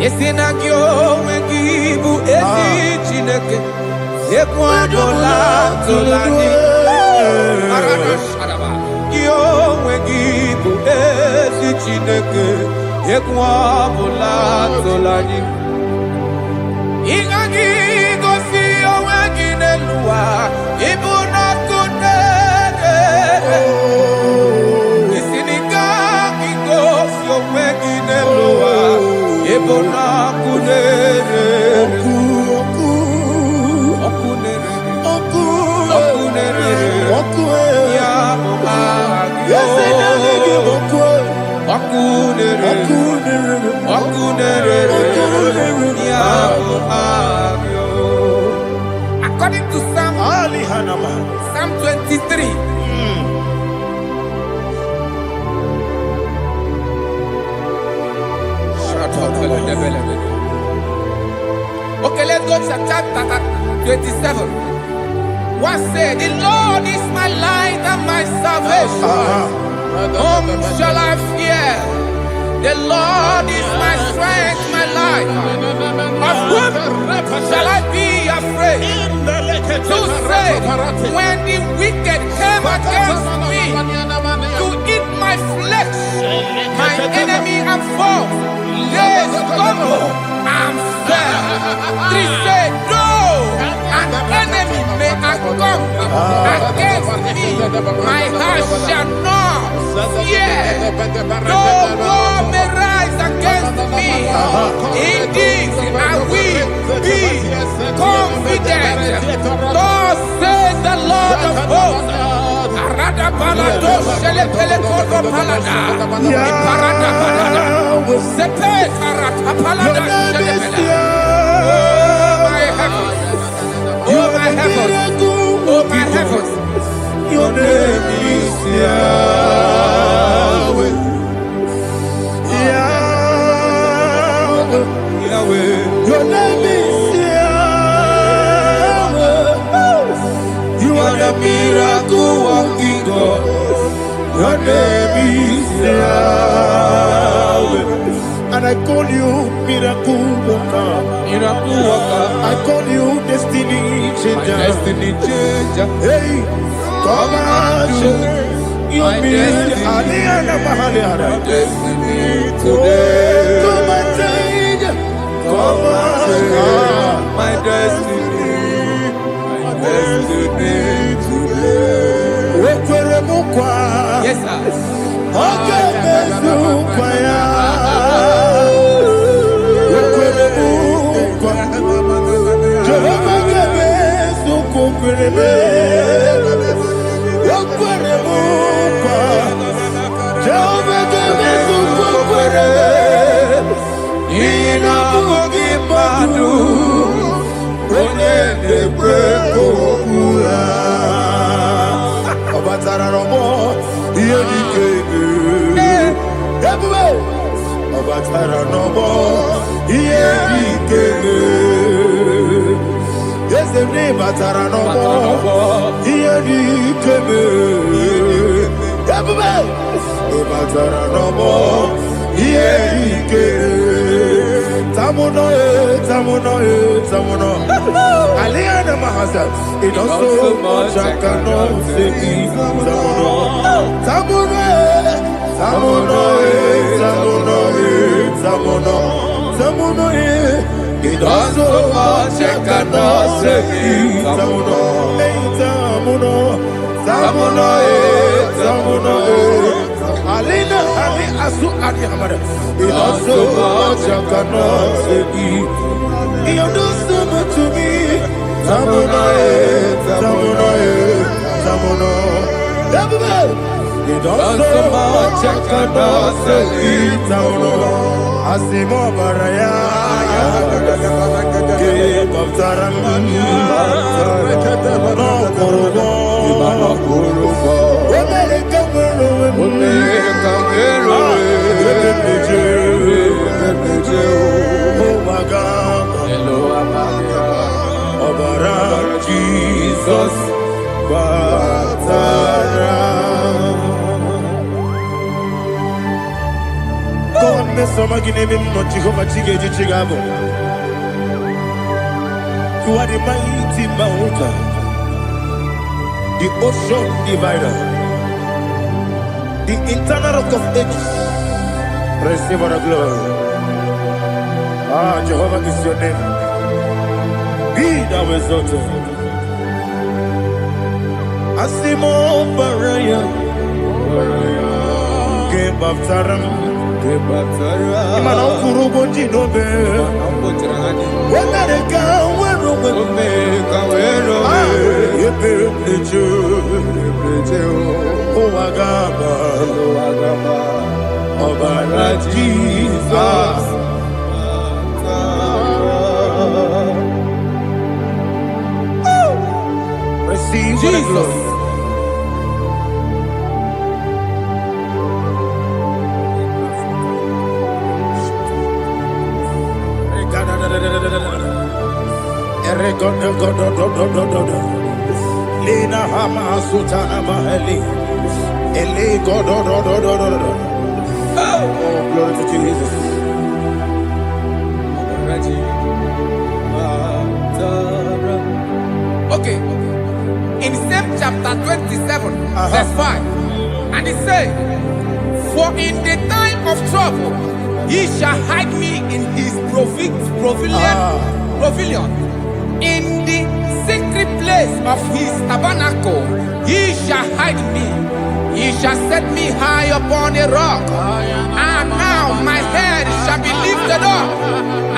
Esina kyo wengibu esi chineke Ekwadola tolani Kyo wengibu esi chineke Ekwadola tolani Ingagi gosi owegine luwa Ibuna kunere Isinika gosi owegine luwa Ibuna kunere According to Psalm 23. Okay, let's go to chapter 27. What said? The Lord is my light and my salvation. Whom shall I fear? The Lord is my strength, my life. Of whom shall I be afraid? To say, when the wicked came against me to eat my flesh, my enemy and foe, they stumble and fell. 3 said, though an enemy may come against me, my heart shall not fear. No war may rise against me. Indeed, I will be confident. Thus says the Lord of hosts. Arada balado shele pele kodo palada. Iparada balada. Sepe karata palada shele pele. Oh my heavens. Oh my heavens. Oh my heavens. Your name is Yahweh. Yahweh. Yahweh. Your name is Yahweh. You are the miracle working God. Your name is Yahweh. And I call you miracle worker. Miracle worker. I call you destiny changer. My destiny changer. Hey, come on, your destiny. My destiny today. Come on, change. Come on, my destiny. My destiny today. Yes, sir. Yes, the name Batara no more. Here he came. Batara no more. Here he came. Tamuno, Tamuno, Tamuno. Aliana Mahasa. It also much I cannot say. Tamuno, Tamuno, Tamuno, Tamuno, Tamuno, Tamuno. It also much I cannot say. Tamuno, Tamuno, Tamuno, Tamuno. Alina, Ali, Asu, Ali, Hamada. It also much I cannot say. You do so much to me. Tamuno, Tamuno, Tamuno. It also much I cannot say. Tamuno. Asimo Baraya. Give up Taramani. No Kurubo. Oh my God. Obara Jesus. Batara. God me some gine me no Jehovah Chigeji Chigabo. You are the mighty mountain, the ocean divider, the internal rock of ages. Receive the glory. Ah, Jehovah is your name. Be thou exalted. Asimo Baraya, Give up Taram, Imano Kurubo Jinobe. When I come, oh, Agaba, Ọbara Jesus. Receive the glory. Lena Hama Sutana Mahali. Ele God. Oh, glory to Jesus. Okay. In same chapter 27, verse 5, and it says, "For in the time of trouble, he shall hide me in his pavilion. In the secret place of his tabernacle, he shall hide me. He shall set me high upon a rock. And now my head shall be lifted up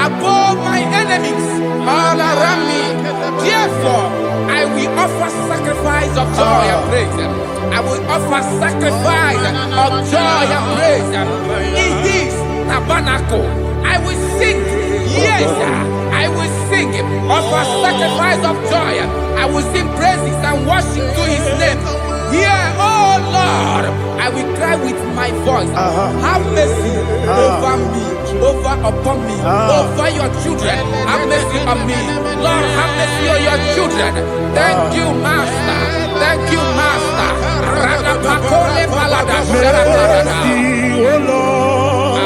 above my enemies all around me. Therefore, I will offer sacrifice of joy and praise. I will offer sacrifice of joy and praise. In his tabernacle, I will sing. Yes, I will sing. Offer sacrifice of joy. I will sing praises and worship to his name. Here, oh Lord, I will cry with my voice. Have mercy over me, upon me, over your children. Have mercy on me. Lord, have mercy on your children. Thank you, Master. Thank you, Master. Mercy, oh Lord.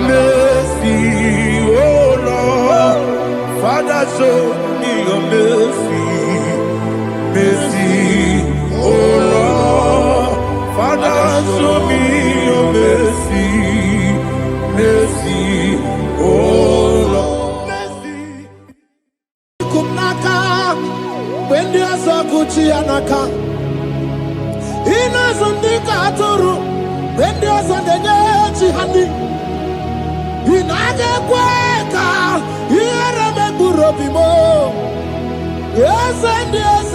Mercy, oh Lord. Father, show me your mercy. Mercy, oh Lord. Father, show me your mercy. Mercy, oh Lord. Mercy. Kumnaka, when you are so Gucci anaka. Ina zundika aturu, when you are so the honey. Inage kweka, ira me burobimo. Yes, and yes,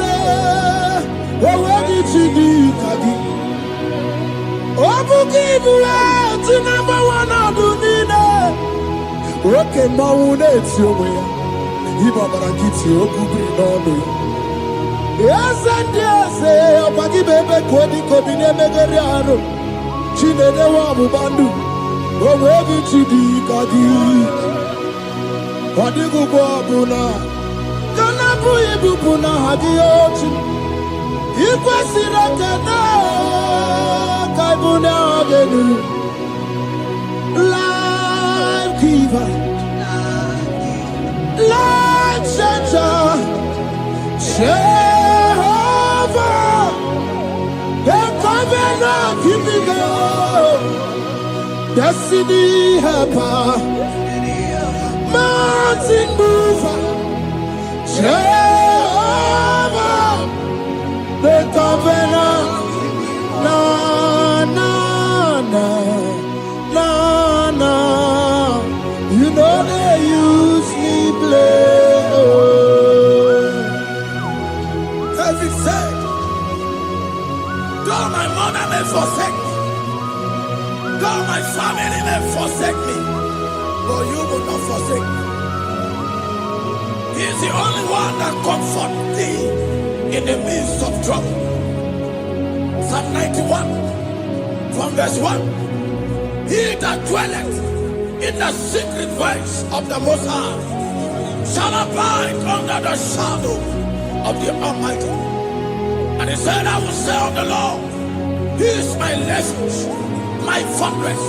wawagi chidi kadi. Obukibula, number one adunina. Oke maune tiyowe. Iba barakiti okubi nono. Yes, and yes, obagi bebe kodi kobine megeriano. Chinene wa mubandu. Wawagi chidi kadi. Wadigu bwabuna. Kanabu ibubuna hadiyochi. Ikwesira kena. Kaibuna agenu. Life giver. Life changer. Jehovah. The covenant keeping God. Destiny helper. Mountain mover. Jehovah, the covenant, na na na na na. You know they use me play. David said, though my mother may forsake me, though my family may forsake me, but you will not forsake me. He is the only one that comforts thee in the midst of trouble. Psalm 91, from verse 1. He that dwelleth in the secret place of the Most High shall abide under the shadow of the Almighty. And he said, I will say of the Lord, He is my refuge, my fortress.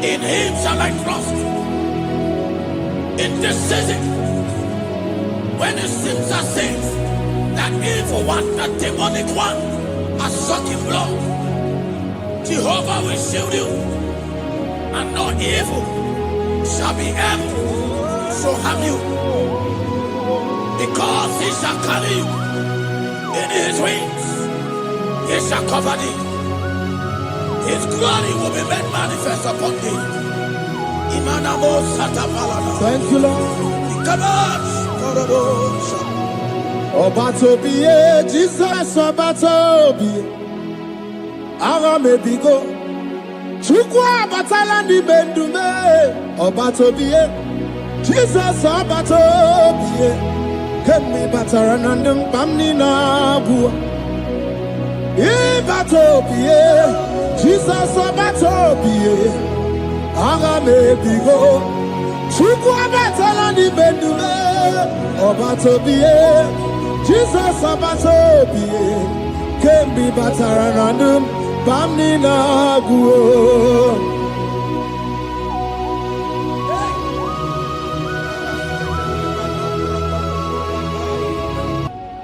In Him shall I trust. In this season, when it seems as if that evil one, that demonic one, has sucking blood, Jehovah will shield you, and no evil shall be able to harm you, because He shall carry you in His wings. He shall cover thee. His glory will be made manifest upon thee. Thank you, Lord. Obatobiye, Jesus Obatobiye. Ara mebigo, Chukwa batala ni bendume obatobie Jesus obatobie kemi batara nandum pamni na bua ibatobie Jesus obatobie aga me bigo Chukwa batala ni bendume obatobie Jesus obatobie kemi batara nandum pamni na guo.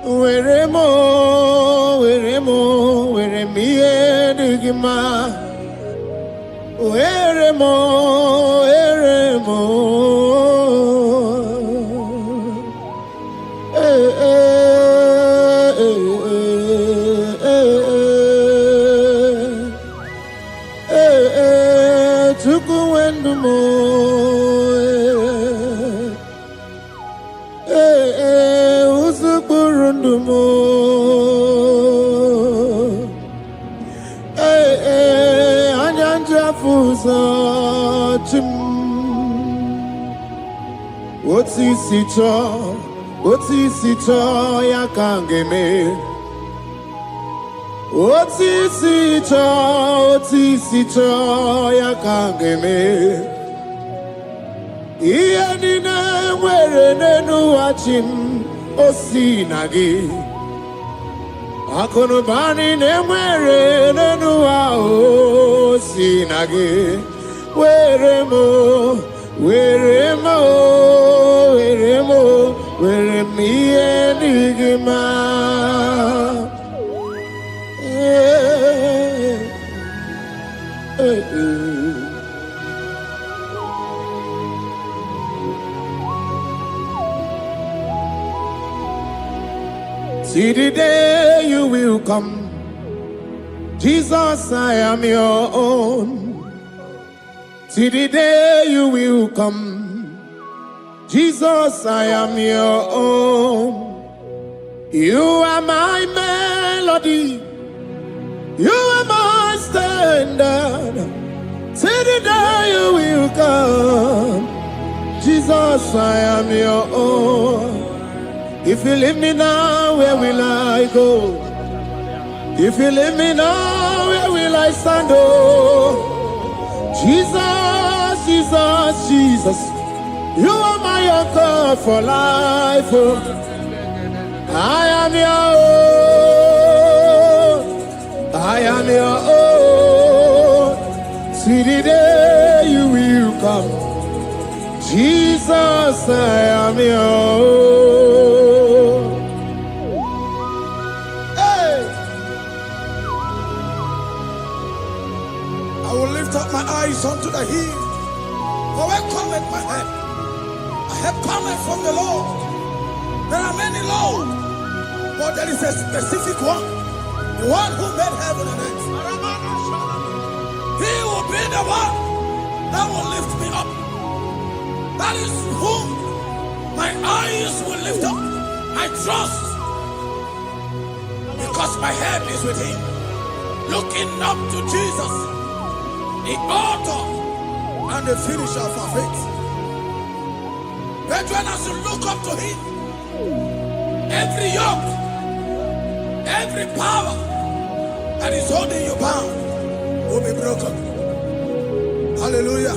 Where me digima. Where mo. Otisicho ya kangeme. Otisicho ya kangeme. Iye nine were nenu achim osinagi. Akono bani ne were nenu osinagi. Were me enigma. See the day you will come, Jesus, I am your own. See the day you will come, Jesus, I am your own. You are my melody, you are my standard. Till the day you will come, Jesus, I am your own. If you leave me now, where will I go? If you leave me now, where will I stand? Oh, Jesus, Jesus, Jesus. You are my anchor for life. Oh. I am your own. I am your own. See the day you will come. Jesus, I am your own. Hey. I will lift up my eyes unto the hill. For where cometh my help? Help cometh from the Lord. There are many Lord, but there is a specific one, the one who made heaven and earth. He will be the one that will lift me up. That is whom my eyes will lift up. I trust, because my help is with him. Looking up to Jesus, the author and the finisher of our faith. Brethren, as you look up to him, every yoke, every power that is holding you bound will be broken. Hallelujah.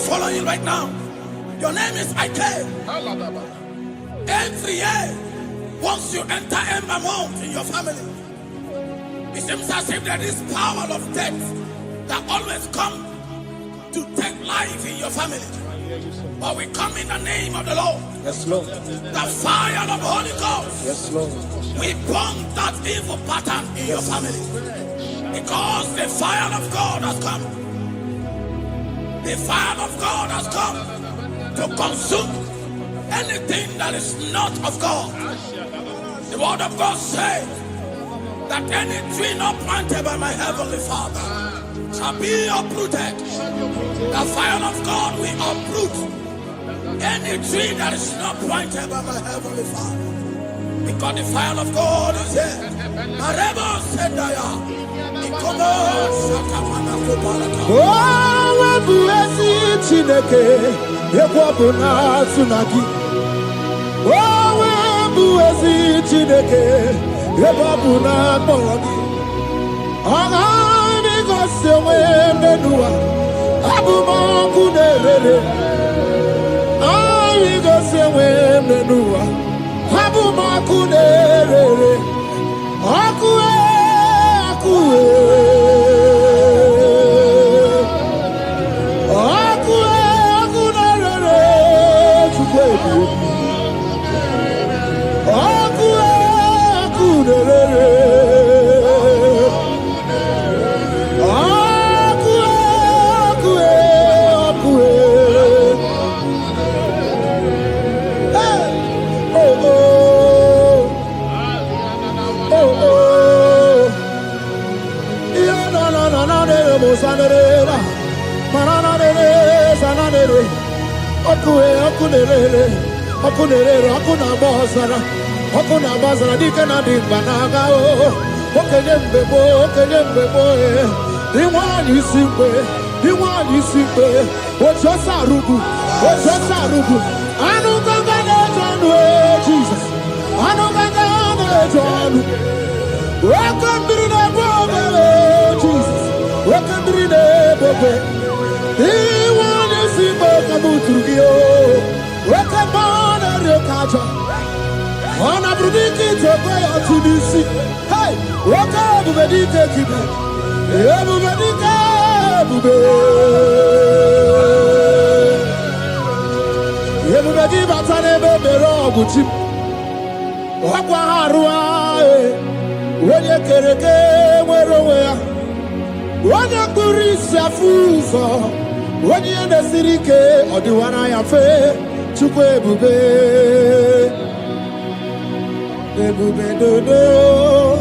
following right now. Your name is Ike. Every year, once you enter Ember Mount in your family, it seems as if there is power of death that always come to take life in your family. But we come in the name of the Lord. Yes, Lord. The fire of the Holy Ghost. Yes, Lord. We burn that evil pattern in your family. Because the fire of God has come. The fire of God has come to consume anything that is not of God. The word of God says that any tree not planted by my heavenly Father shall be uprooted. The fire of God will uproot any tree that is not planted by my heavenly Father. Because the fire of God is here. Marebo Sendaya. Oh, buesi Chineke, ekwabuna tsunagi. Oh, buesi Chineke, ekwabuna kpọrọgi. Ọ̀gá gosi onwe menua, abụmọkụ na-erere. Anyị gosi onwe menua, abụmọkụ na-erere. Ọkụ Ọkụ dike na dị mkpa n'agha okenye mgbegbo dị nwanyị isi mgbe otu ọsọ arụgbu anụ gaga na-eju ọnụ Jizọs anụ gaga na-eju ọnụ oke mmiri na-egbu obere Jizọs oke mmiri na-egbu obe dị nwanyị isi mgbe ka m tụrụ gị oke mma na-eri oke aja Ona brudiki toko ya tunisi. Hey, waka bubedike kibu. Bubedike bube. Bubedi batane bebero buchim. Wakwa harua. Wenye kereke werowe ya. Wenye kurisi afuzo. Wenye nesirike odiwana ya fe. Chukwe bube. Ebube dodo,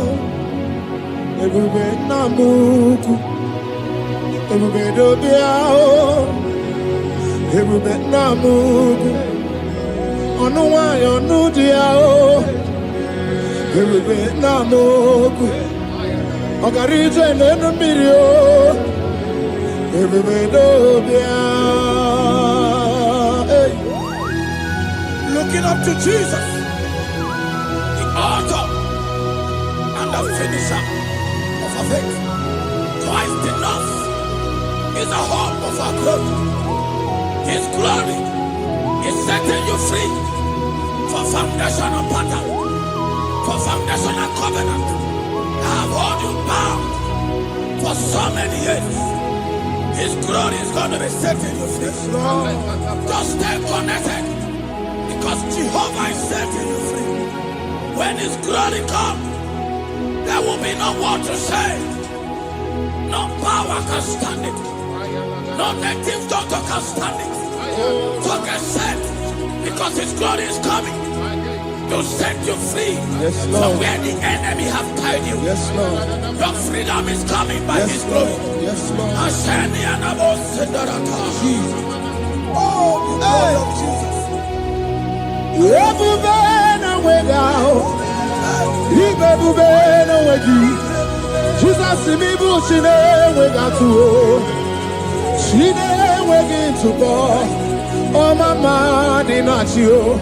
ebube namuku, ebube dobiao, ebube namuku, onuwa yonudiao, ebube namuku, ogarije nenu mirio, ebube dobia. Looking up to Jesus, author and the finisher of our faith. Christ in us is the hope of our glory. His glory is setting you free for foundational pattern, for foundational covenant. I have held you bound for so many years. His glory is going to be setting you free. Just stay connected because Jehovah is setting you free. When His glory comes, there will be no word to say. No power can stand it. No native doctor can stand it. So get set, because His glory is coming to set you free. Yes, Lord. From where the enemy have tied you. Yes, Lord. Your freedom is coming by His glory. Yes, Lord. Asheni anabo sendarata. Oh, the glory of Jesus. Jesus imibu chine wegatu chine wegintu bo o mama dinachi o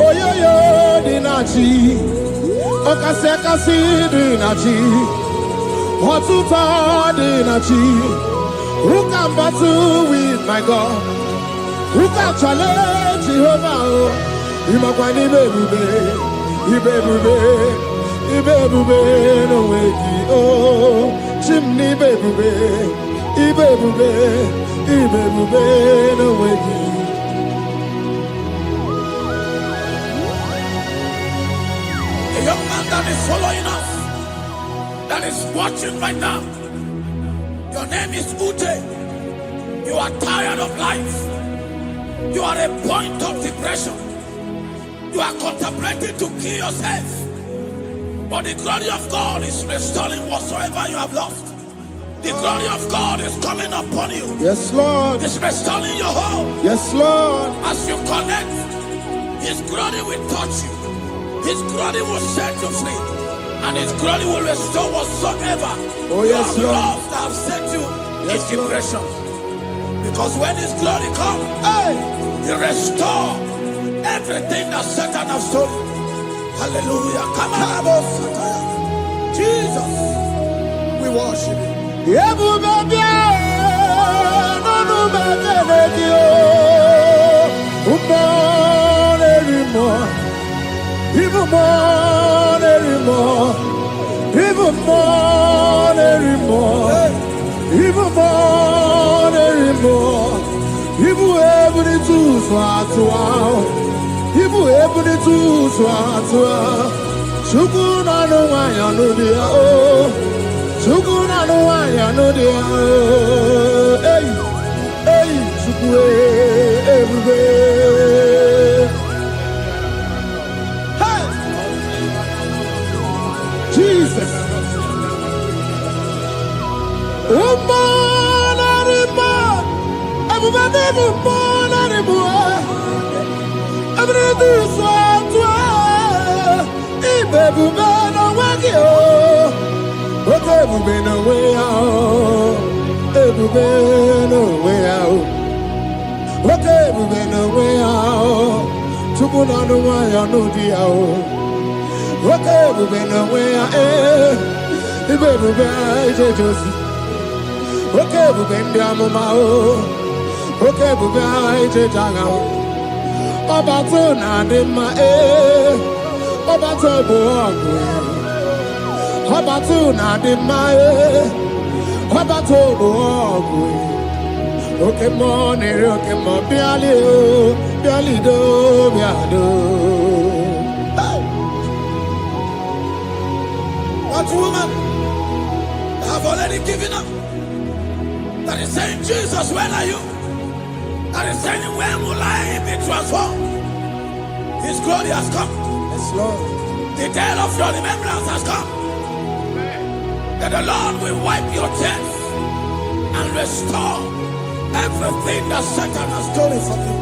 oyoyo dinachi o kase dinachi otuta dinachi Who can battle with my God? Who can challenge Jehovah? Imakwani bebube, ibebube, ibebube no wegi oh, chimney bebube, ibebube, ibebube no wegi. A young man that is following us, that is watching right now. Your name is Ute. You are tired of life. You are a point of depression. You are contemplating to kill yourself. But the glory of God is restoring whatsoever you have lost. The glory of God is coming upon you. Yes, Lord. It's restoring your home. Yes, Lord. As you connect, His glory will touch you. His glory will set you free. And His glory will restore whatsoever yes, you have Lord. lost that have set you Yes, in depression. Because when His glory comes, He restore everything that Satan has stolen. Hallelujah. Come on, Jesus, we worship you. Even more, even more, even more, even more, even more, even more. Even every two swat, even every two swat. Shukuna no wanya no dia oh, shukuna no wanya no dia oh. Hey, hey, shukwe everywhere. Jesus. Oh, man, everybody, everybody, so baby, man, I'm working. Okay, we've no way out. Everybody, no way out. Okay, we've no way out. To go on the way, I know the out. Okay, we've been away, the baby, Josie. Okay, we've been down on my own. Okay, we've been down. About to not in my air. About to walk away. About to not in my air. About to walk away. Okay, morning, okay, my Bialy, Bialy do, Biado. What woman have already given up? That is saying, Jesus, where are you? That is saying, when will I be transformed? His glory has come. Yes, Lord. The day of your remembrance has come. That the Lord will wipe your tears and restore everything that Satan has stolen from you.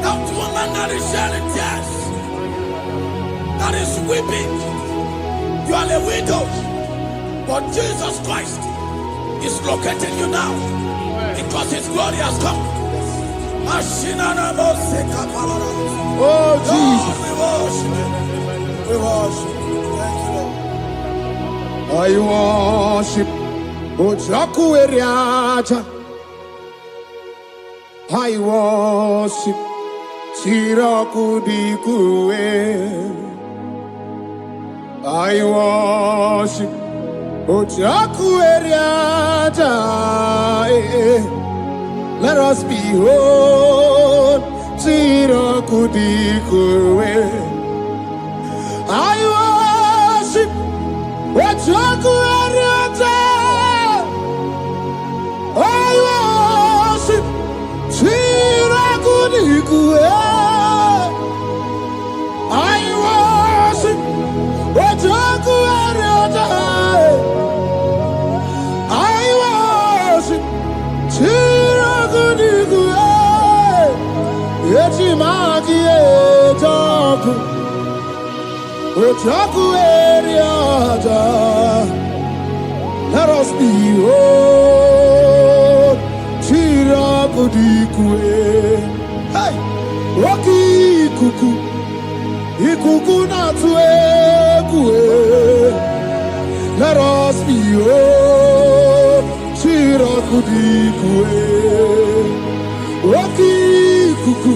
That woman that is shedding tears, that is weeping. You are a widow, but Jesus Christ is locating you now because His glory has come. Oh, Jesus. We worship. Thank you, Lord. I worship Ojaku Eriaja. I worship Siraku Dikue. I worship Ojaku Eriaja. Let us behold Siraku Dikue. I worship Ojaku Eriaja. I worship Siraku Dikue. I worship Ojaku Eriaja. I worship Siraku Dikue. Yechimaki Ejaku Ojaku Eriaja. Let us behold Siraku Dikue. Hey, Rocky Kuku. Ikuku na tuekue. Let us be oh Shiraku kudikue. Oki kuku.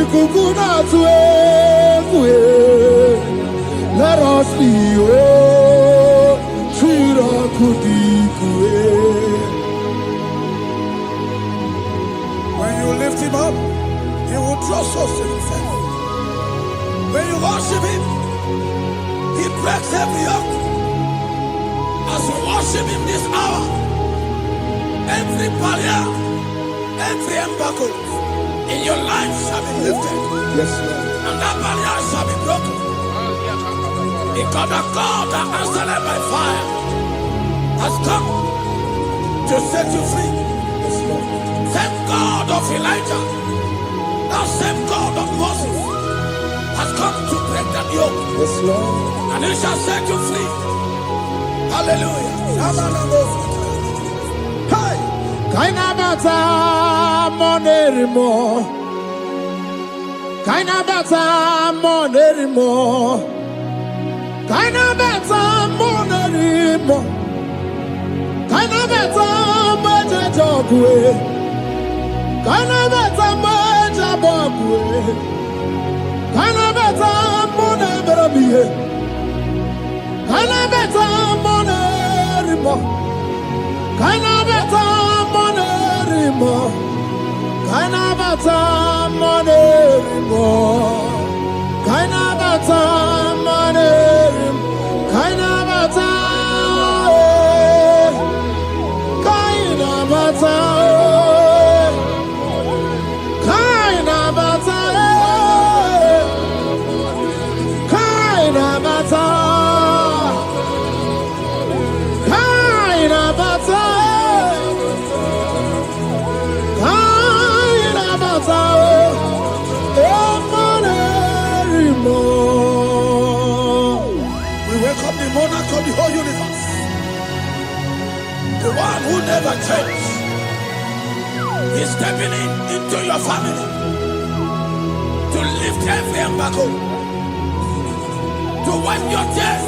Ikuku na tuekue. Let us be Shira kudikue. When you lift him up, he will draw souls to himself. When you worship him, he breaks every yoke. As you worship him this hour, every barrier, every embargo in your life shall be lifted. Yes, Lord. And that barrier shall be broken. Because the God that answered by fire has come to set you free. Yes, Lord. Same God of Elijah, that same God of Moses has come to break that yoke. Yes, Lord. And he shall set you free. Hallelujah. Hey! Kainabata monerimo. Kainabata monerimo. Kainabata monerimo. Kainabata majajogwe. Kainabata majabogwe. Kainabata moneberabie. Kainabata monerimo. Kainabata monerimo. Kainabata monerimo. Kainabata monerimo. Kainabata. Kainabata. Kainabata. Kainabata. Kainabata. Kainabata. We welcome the monarch of the whole universe, the one who never changes. He's stepping into your family to lift every embargo, to wipe your tears.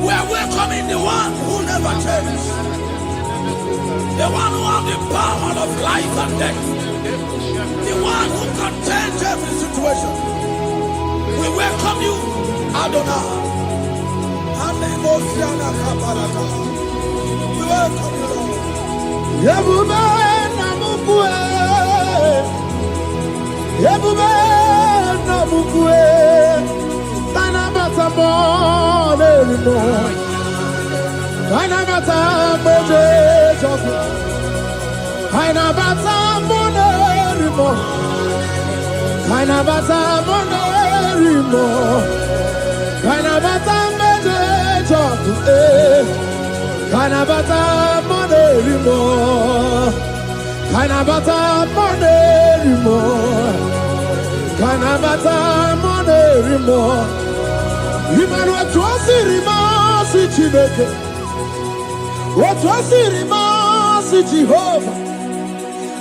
We are welcoming the one who never changes, the one who has the power of life and death, the one who can change every situation. We welcome you, Adonai. We welcome you, Lord. Yebube namukwe. Yebube namukwe. Kainabata monerimo. Kainabata monerimo. Kainabata monerimo. Kainabata monerimo. Kainabata monerimo. Kainabata monerimo. Kainabata monerimo. Kainabata monerimo. Imanu atwasirima si Chineke. Atwasirima si Jehovah.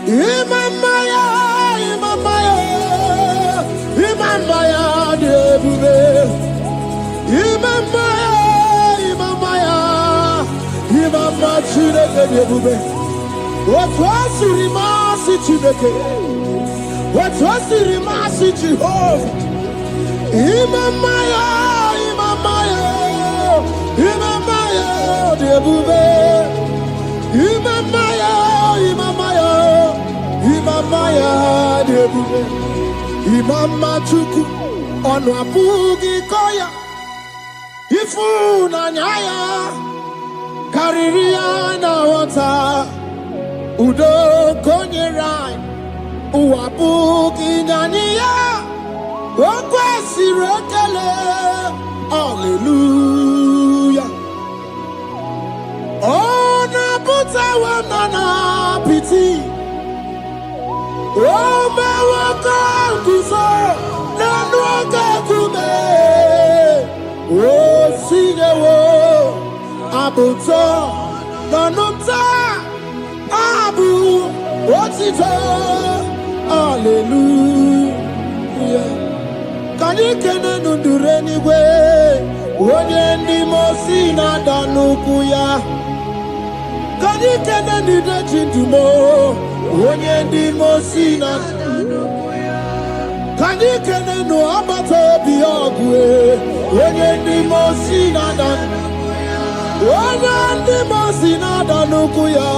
Imamaya, imamaya, imamaya debube. Imamaya, imamaya, imamaya Chineke debube. Atwasirima si Chineke. Atwasirima si Jehovah. Imamaya, imamaya, imamaya debube. Imamaya, imamaya, imamaya debube. Imama chuku onu abugi koya. Ifu na nyaya kariria na wata. Udo konye rai uwabugi nyaniya. Okwesi rekele. Hallelujah. Ona puta wanana piti. Oma waka kuzo nanu waka kume. O sinye wo abuto nanumta abu otito. Hallelujah. Kani kene nundureni we. Onye ndi mosi na danuku ya. Kanikene ni dejindumo, onye ndi mosina. Kanikene no abato biogwe, onye ndi mosina dan. Onye ndi mosina danukuya,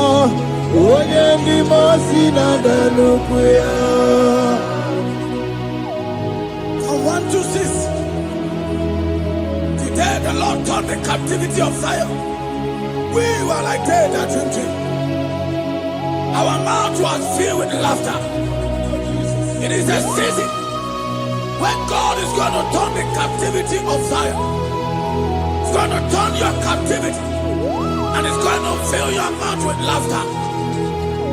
onye ndi mosina danukuya. From 1 to 6. Today the Lord turned the captivity of Zion. We were like they that dream. Our mouth was filled with laughter. It is a season when God is going to turn the captivity of Zion. He's going to turn your captivity, and it's going to fill your mouth with laughter.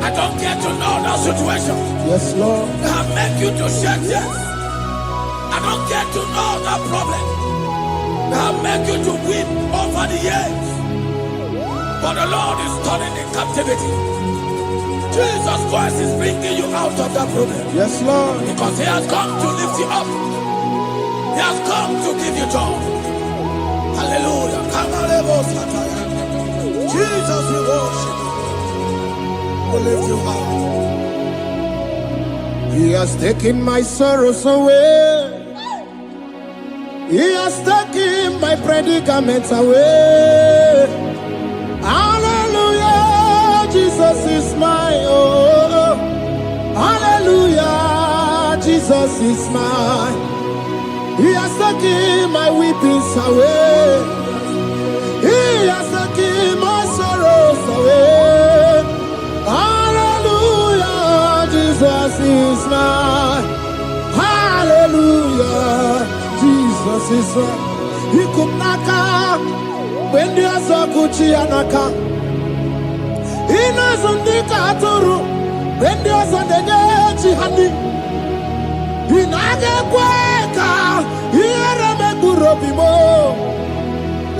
I don't get to know that situation. Yes, Lord. That make you to shed tears. I don't get to know that problem. That make you to weep over the years. But the Lord is turning the captivity. Jesus Christ is bringing you out of that problem. Yes, Lord. Because He has come to lift you up. He has come to give you joy. Hallelujah. Jesus, we worship you. We lift you up. He has taken my sorrows away. He has taken my predicaments away. Hallelujah, Jesus is my oh. Hallelujah, Jesus is mine. He has taken my weepings away. He has taken my sorrows away. Hallelujah, Jesus is mine. Hallelujah, Jesus is mine. He could knock out when there's a Gucci anaka. He knows on the Katuru when there's a Neji honey. He naga kweka. He era me burobimo.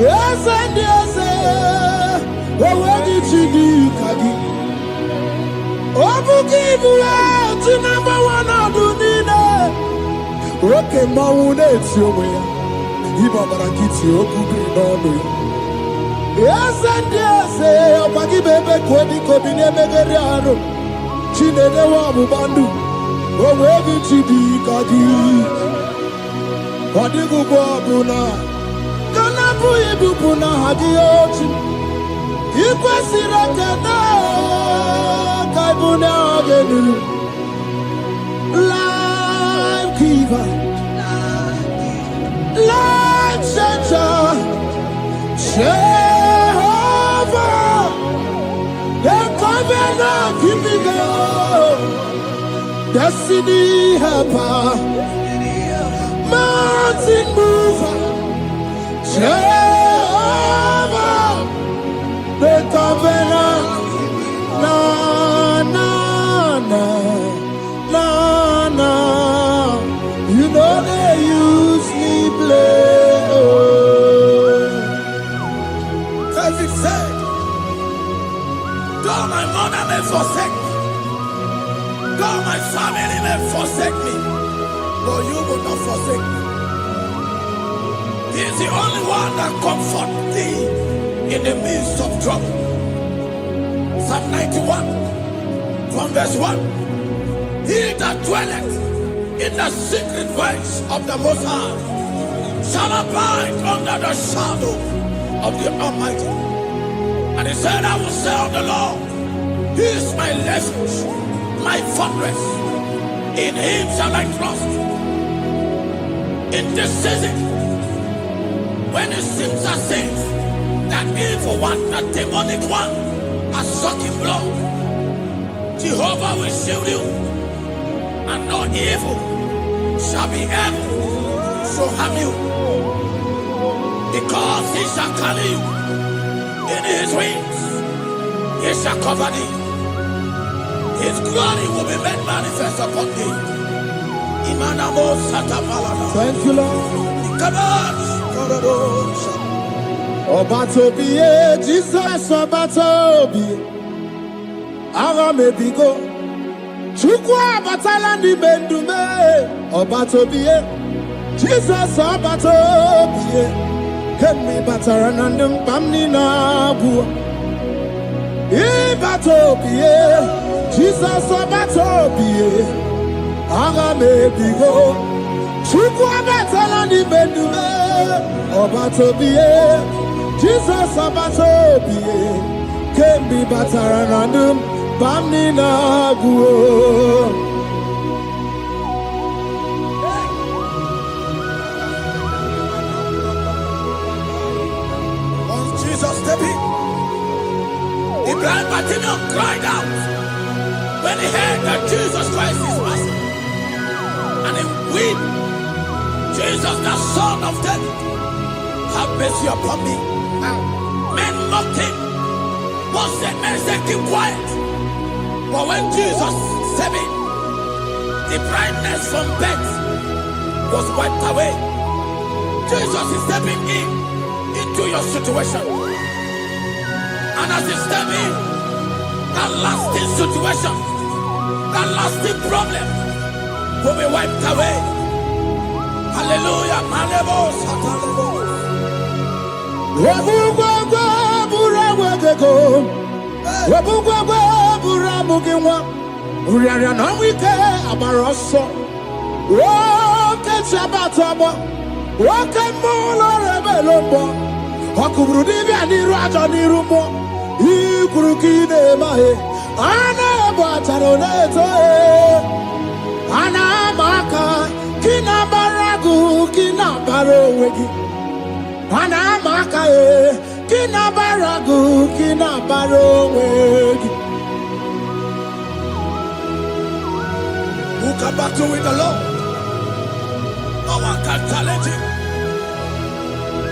Yes and yes. What did you do, Kagi? Obukibu to number one adunina. Okay, Maune, Tiomea. Ibabarakiti, Okubi, Nono. Yes, and yes, Opagi Bebe, Kodi, Kobine, Megariano. Chinene Wabubandu. Owegi Chidi, Kadi. Kodigu Bobuna. Kanabu Ibupuna, Hadiochi. Ikwesirakana. Kaibuna, Agenu. Life giver. Life changer, Jehovah, the covenant keeping God, destiny helper, mountain mover, Jehovah, the covenant, na na na na na, you know they use me play. David said, though my mother may forsake me, though my family may forsake me, but you will not forsake me. He is the only one that comforts thee in the midst of trouble. Psalm 91, from verse 1. He that dwelleth in the secret place of the Most High shall abide under the shadow of the Almighty. And he said, I will say of the Lord, He is my refuge, my fortress. In Him shall I trust. In this season, when it seems as if that evil one, that demonic one, are sucking blood, Jehovah will shield you, and no evil shall be able to harm you, because He shall carry you in His wings. He shall cover thee. His glory will be made manifest upon thee. Thank you, Lord. Obatobiye, Jesus Obatobiye. Aramebigo. Chukwa batala ni bendume. Obatobiye. Jesus Obatobiye. Kemi bataranandum pamni na buwa. Ibatopie, Jesus Abatopie, Agamebigo, Chukwabatelani Benume, Obatopie, Jesus Abatopie, Kembi Bataranandum, Bamnina Guo. Jesus stepped in. The blind Bartimaeus cried out when he heard that Jesus Christ is Master. And he wept, Jesus, the Son of David, have mercy upon me. Men mocked him. One said, men said, keep quiet. But when Jesus stepped in, the blindness from birth was wiped away. Jesus is stepping in into your situation. And as he step in, that lasting situation, that lasting problem will be wiped away. Hallelujah. Anamaka kinabaragu kinabarowegi. Anamaka kinabaragu kinabarowegi. Who can battle with the Lord? No one can challenge him.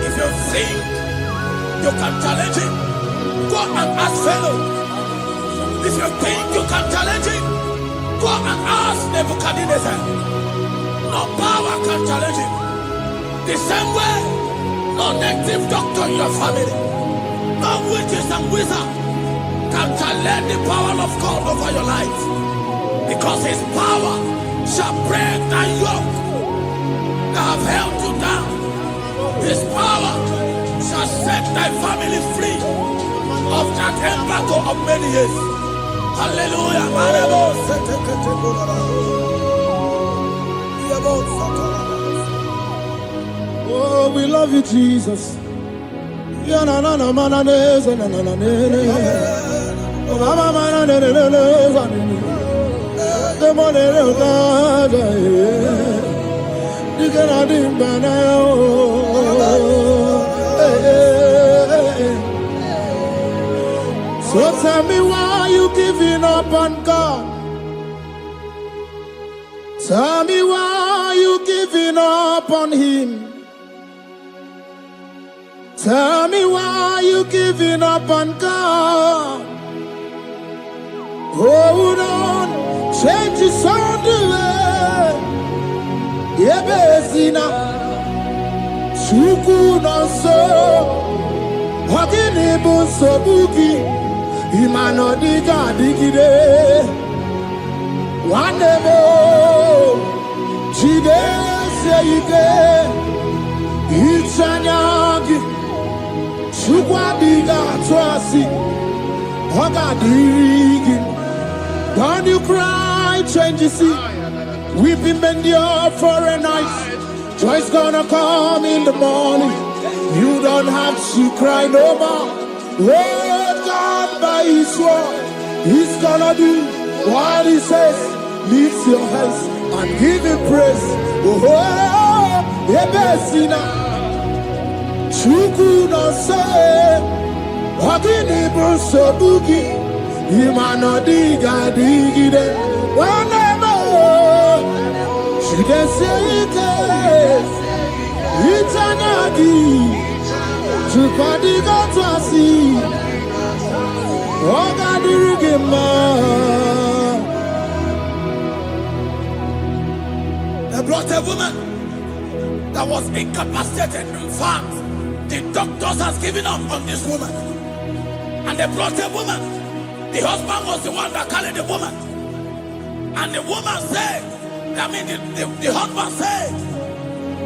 If you think you can challenge him, go and ask fellow. If you think you can challenge him, go and ask Nebuchadnezzar. No power can challenge him. The same way, no native doctor in your family, no witches and wizards can challenge the power of God over your life. Because his power shall break that yoke that have held you down. His power shall set thy family free of that embargo of many years. Hallelujah. Oh, we love you, Jesus. So tell me why you giving up on God. Tell me why you giving up on Him. Tell me why you giving up on God. Hold on, change is on the way. Yebezina, Chuku no so, Hakini bunso buki, Imano diga digide. One more, Chide seike, Ichanyagi, Chukwa diga twasi, Hoga digi. Don't you cry, change you see. Weeping endure for a night. Joy's gonna come in the morning. You don't have to cry no more. Wait God by His word. He's gonna do what He says. Lift your hands and give Him praise. Oh, Ebesina. Chuku no say. Wakini bruso bugi. Imano diga digide. Whenever she can say it, it's anagi. Chupadiga twasi. Oga dirigima. They brought a woman that was incapacitated in fact. The doctors has given up on this woman. And they brought a woman. The husband was the one that carried the woman. And the woman said, the husband said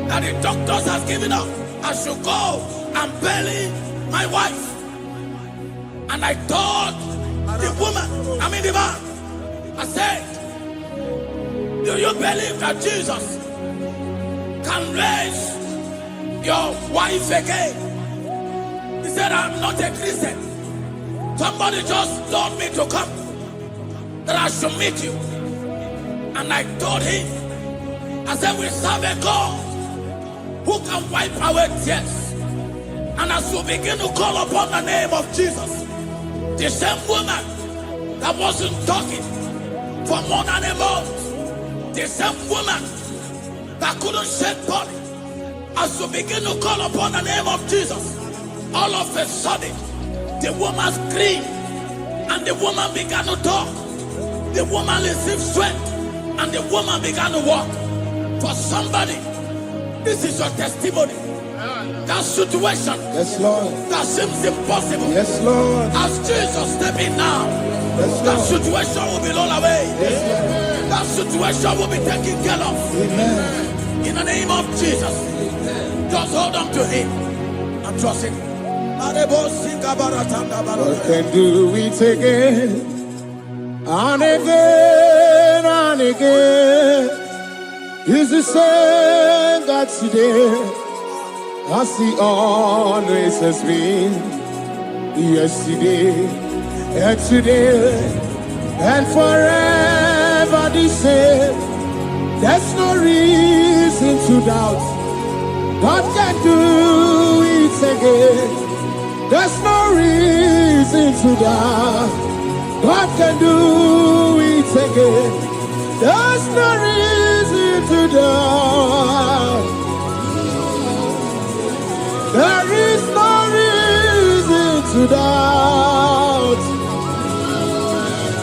that the doctors has given up. I should go and bury my wife. And I thought the woman, the man. I said, do you believe that Jesus can raise your wife again? He said, I'm not a Christian. Somebody just told me to come, that I should meet you. And I told him, I said, we serve a God who can wipe away tears. And as we begin to call upon the name of Jesus, the same woman that wasn't talking for more than a month, the same woman that couldn't shed blood, as we begin to call upon the name of Jesus, all of a sudden, the woman screamed and the woman began to talk. The woman received strength and the woman began to walk. For somebody, this is your testimony. That situation, Yes, Lord. that seems impossible, Yes, Lord. as Jesus step in now, Yes, that Lord. situation will be rolled away. Yes, That situation will be taken care of. Lord. Amen. In the name of Jesus, just hold on to him and trust him. God can do it again and again and again. He's the same God today as he always has been. Yesterday and today and forever the same. There's no reason to doubt. God can do it again. There's no reason to doubt. God can do it again. There's no reason to doubt. There is no reason to doubt.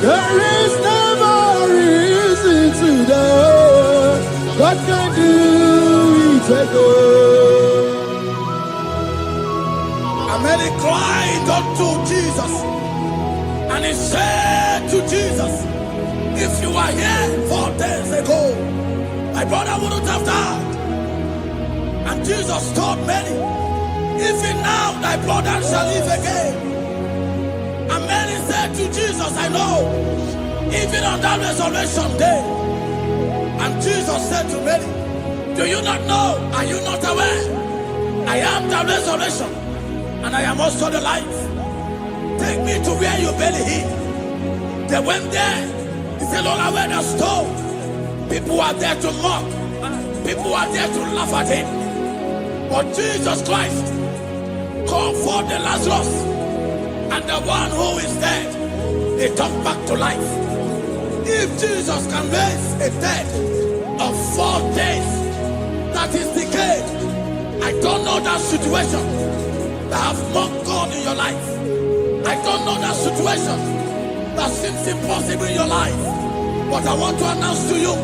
There is never reason to doubt. God can do it again. And Mary cried unto Jesus, and he said to Jesus, if you were here 4 days ago, my brother wouldn't have died. And Jesus told Mary, even now thy brother shall live again. And Mary said to Jesus, I know, even on that resurrection day. And Jesus said to Mary, do you not know? Are you not aware? I am the resurrection, and I am also the life. Take me to where you bury him. They went there. He said, all aware the stone. People are there to mock. People are there to laugh at him. But Jesus Christ called for the Lazarus, and the one who is dead, they come back to life. If Jesus can raise a dead of 4 days that is decayed, I don't know that situation that have mocked God in your life. I don't know that situation that seems impossible in your life. But I want to announce to you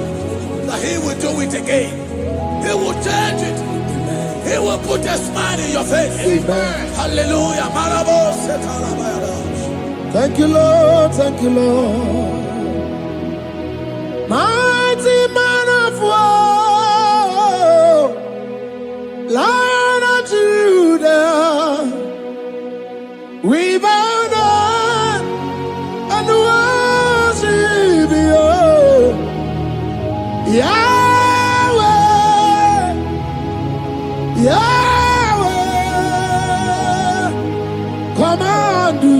that he will do it again. He will change it. He will put a smile in your face. Amen. Hallelujah. Thank you, Lord. Thank you, Lord. Mighty man of war, Lion of Judah, we bow down and worship you, Yahweh, Yahweh. Come and do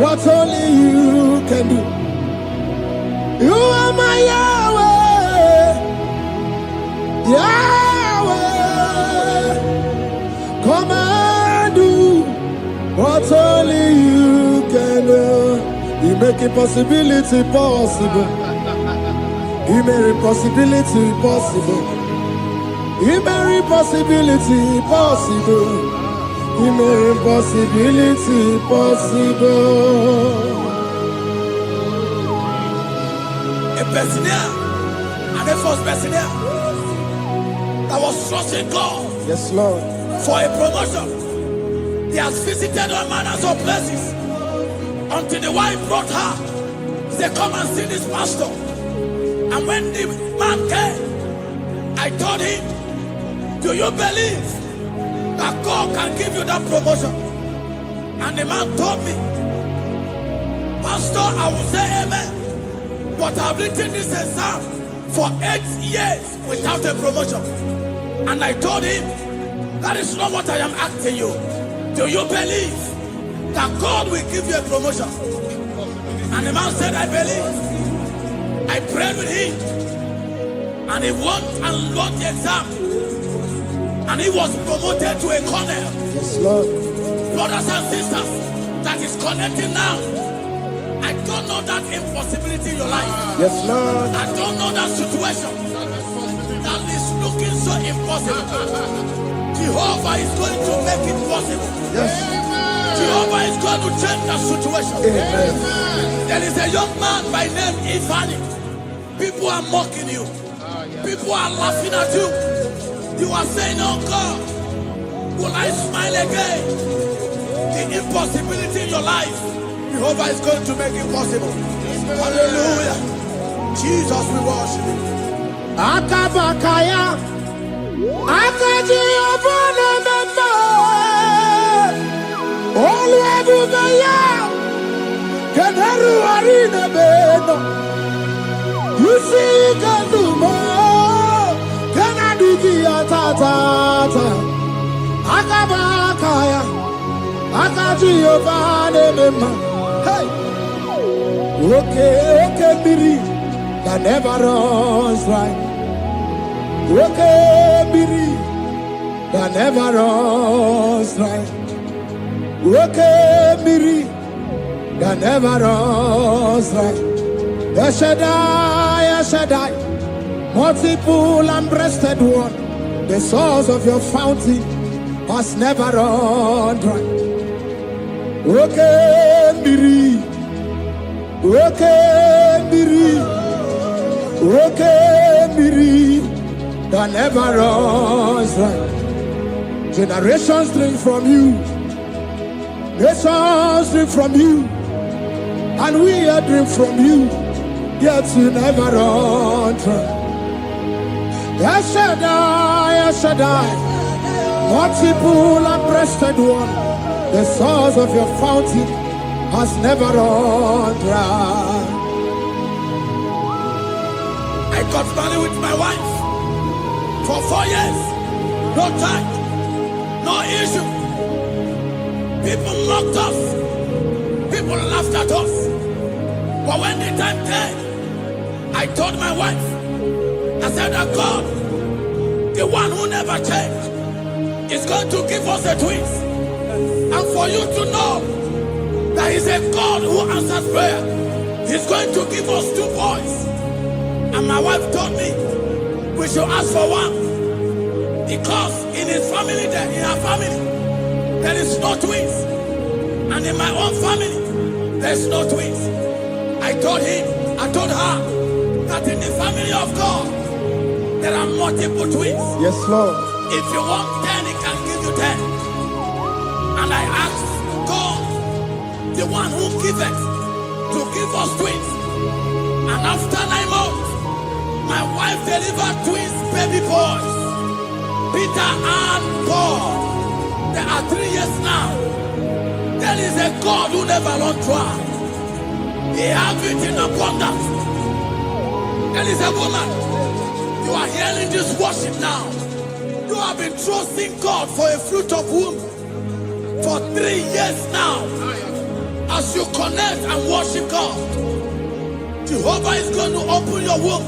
what only you can do. You are my Yahweh, Yahweh. Come and do what only you can do. You make impossibility possible. You make impossibility possible. You make impossibility possible. You make impossibility possible. A Bethlehem, and the first Bethlehem that was trusting God Yes, Lord. for a promotion. He has visited all manners of places until the wife brought her. He said, come and see this pastor. And when the man came, I told him, do you believe that God can give you that promotion? And the man told me Pastor, I will say amen. But I've written this exam for 8 years without a promotion. And I told him, that is not what I am asking you. Do you believe that God will give you a promotion? And the man said, I believe. I prayed with him. And he won and wrote the exam. And he was promoted to a colonel. Yes, Lord. Brothers and sisters, that is connecting now. I don't know that impossibility in your life. Yes, Lord. I don't know that situation that is looking so impossible. Jehovah is going to make it possible. Yes. Jehovah is going to change that situation. Amen. There is a young man by name Ifani. People are mocking you. People are laughing at you. You are saying, oh God, will I smile again? The impossibility in your life, Jehovah is going to make it possible. Hallelujah. Jesus, we worship you. Akabakaya, Akaji Obana Mama, Oluwabubaya, Kanaru Arina Beno, you see Kandumo, Kanadiki Atata, Akabakaya, Akaji Obana Mama, hey, okay, Biri. That never runs dry. Okay, Biri, that never runs dry. Okay, Biri, that never runs dry. Shaddai, multiple and breasted one, the source of your fountain has never run dry. Okay, Biri, okay, Biri. Okay, Miri, that never runs dry. Generations drink from you, nations drink from you, and we are drink from you, yet you never run dry. Shaddai, multiple and breasted one, the source of your fountain has never run dry. I got married with my wife for 4 years. No time, no issue. People mocked us. People laughed at us. But when the time came, I told my wife, I said that God, the one who never changed, is going to give us a twins. And for you to know that He's a God who answers prayer, He's going to give us 2 boys. And my wife told me we should ask for one, because in his family, in her family, there is no twins, and in my own family, there is no twins. I told her that in the family of God, there are multiple twins. Yes, Lord. If you want 10, He can give you 10. And I asked God, the one who giveth, to give us twins. And after 9 months, my wife delivered twins, baby boys, Peter and Paul. There are 3 years now. There is a God who never runs dry. He has it in abundance. There is a woman. You are hearing this worship now. You have been trusting God for a fruit of womb for 3 years now. As you connect and worship God, Jehovah is going to open your womb.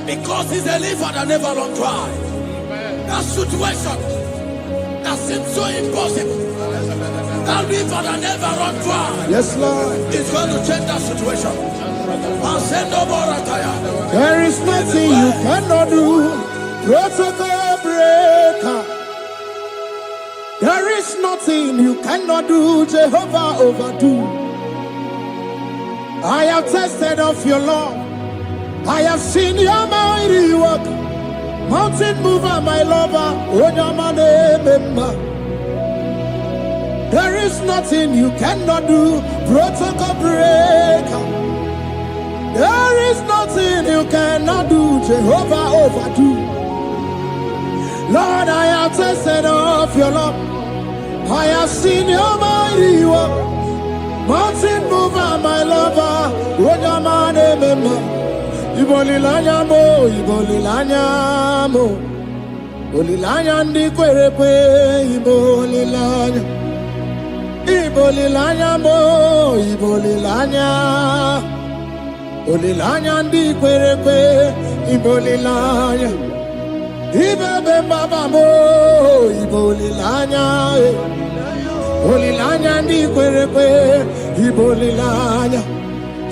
Because He's a river that never runs dry. That situation that seems so impossible, that river that never runs dry, Yes, Lord. is going to change that situation. And send over a tire. There is nothing you cannot do. Protocol breaker. There is nothing you cannot do. Jehovah overdo. I have tasted of your love. I have seen your mighty work. Mountain mover, my lover. Remember. There is nothing you cannot do. Protocol breaker. There is nothing you cannot do. Jehovah overdo. Lord, I have tasted of your love. I have seen your mighty work. Mountain mover, my lover, Rojamane Memo, Ibolilanya mo, Ibolilanya mo, Bolilanya ndi kwerepe, Ibolilanya, Ibolilanya mo, Ibolilanya, Bolilanya ndi kwerepe, Ibolilanya, Ibebe baba mo, Ibolilanya, Bolilanya ndi kwerepe, Ibolilanya,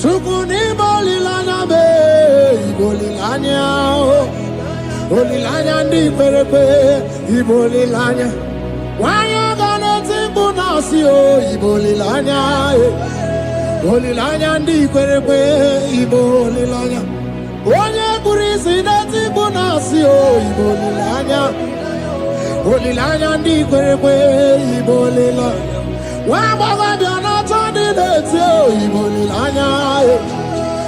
Chukuni bolilanya be, Ibolilanya, Bolilanya ndi kwerepe, Ibolilanya, Wanya gane timbu nasi o, Ibolilanya, Bolilanya ndi kwerepe, Ibolilanya, Wanya kurisi na timbu nasi o, Ibolilanya, Bolilanya ndi kwerepe, Ibolilanya, Wamba biana tani neti o, Ibolilanya,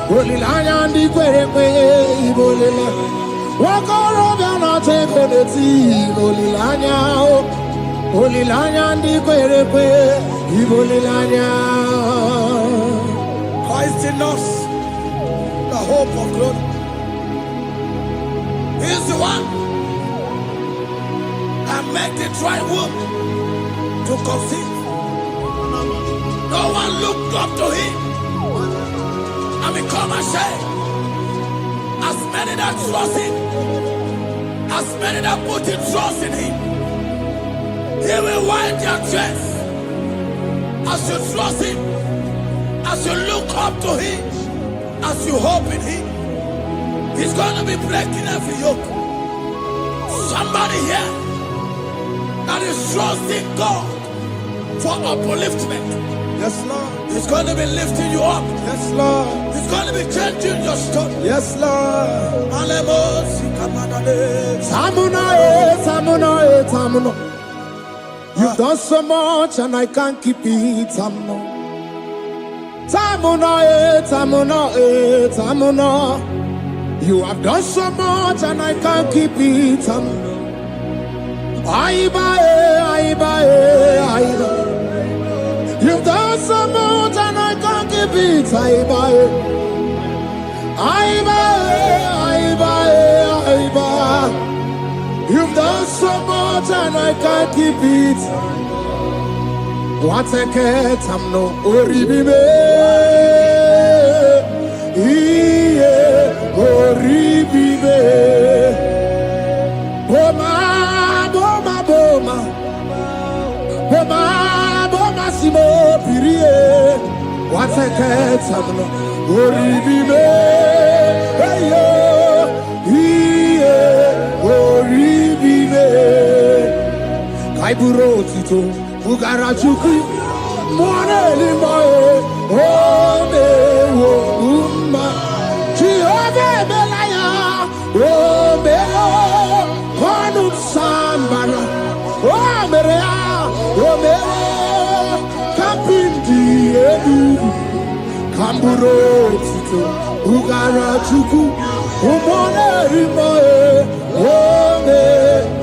Bolilanya ndi kwerepe, Ibolilanya, Wakoro biana teko neti, Ibolilanya, Bolilanya ndi kwerepe, Ibolilanya. Christ in us, the hope of glory. He is the one that made the dry womb to conceive. No one looked up to him and become ashamed. As many that trust him, as many that put in trust in him, he will wipe their tears. As you trust him, as you look up to him, as you hope in him, he's going to be breaking every yoke. Somebody here that is trusting God for upliftment. Yes, Lord. He's going to be lifting you up. Yes, Lord. He's going to be changing your story. Yes, Lord. Tamuna. You've done so much and I can't keep it. Tamuna. You have done so much and I can't keep it. Aiba. You've done so much and I can't keep it. Aiba. You've done so much and I can't keep it. What a cat, I'm no oribibe. Oribibe. Boma, simo pirie. What a cat, I'm no oribibe. Hey yo. Kaiburo tito, Bugara chuku, Mwane limae, Ome wo umma, Chiove belaya, Ome o, Konut sambana, Omerea, Ome o, Kapindi edu, Kamburo tito, Bugara chuku, Mwane limae, Ome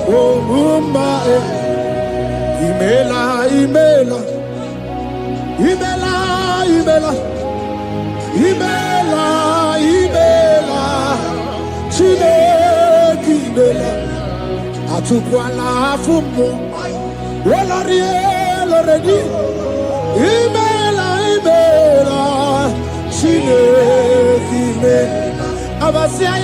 wo umma. Imela, Chineke imela, atukwala fumo, Loredi, imela, Chineke imela, Abasia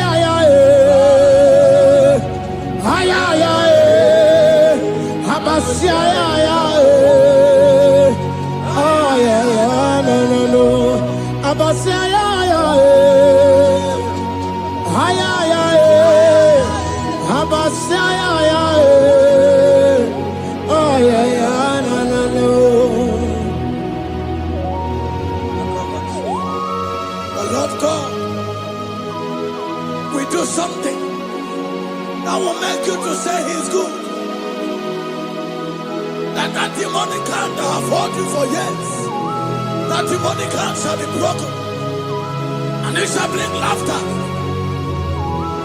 Lord God, we do something that will make you to say he's good. That demonic hand that have held you for years, that demonic hand shall be broken, and it shall bring laughter.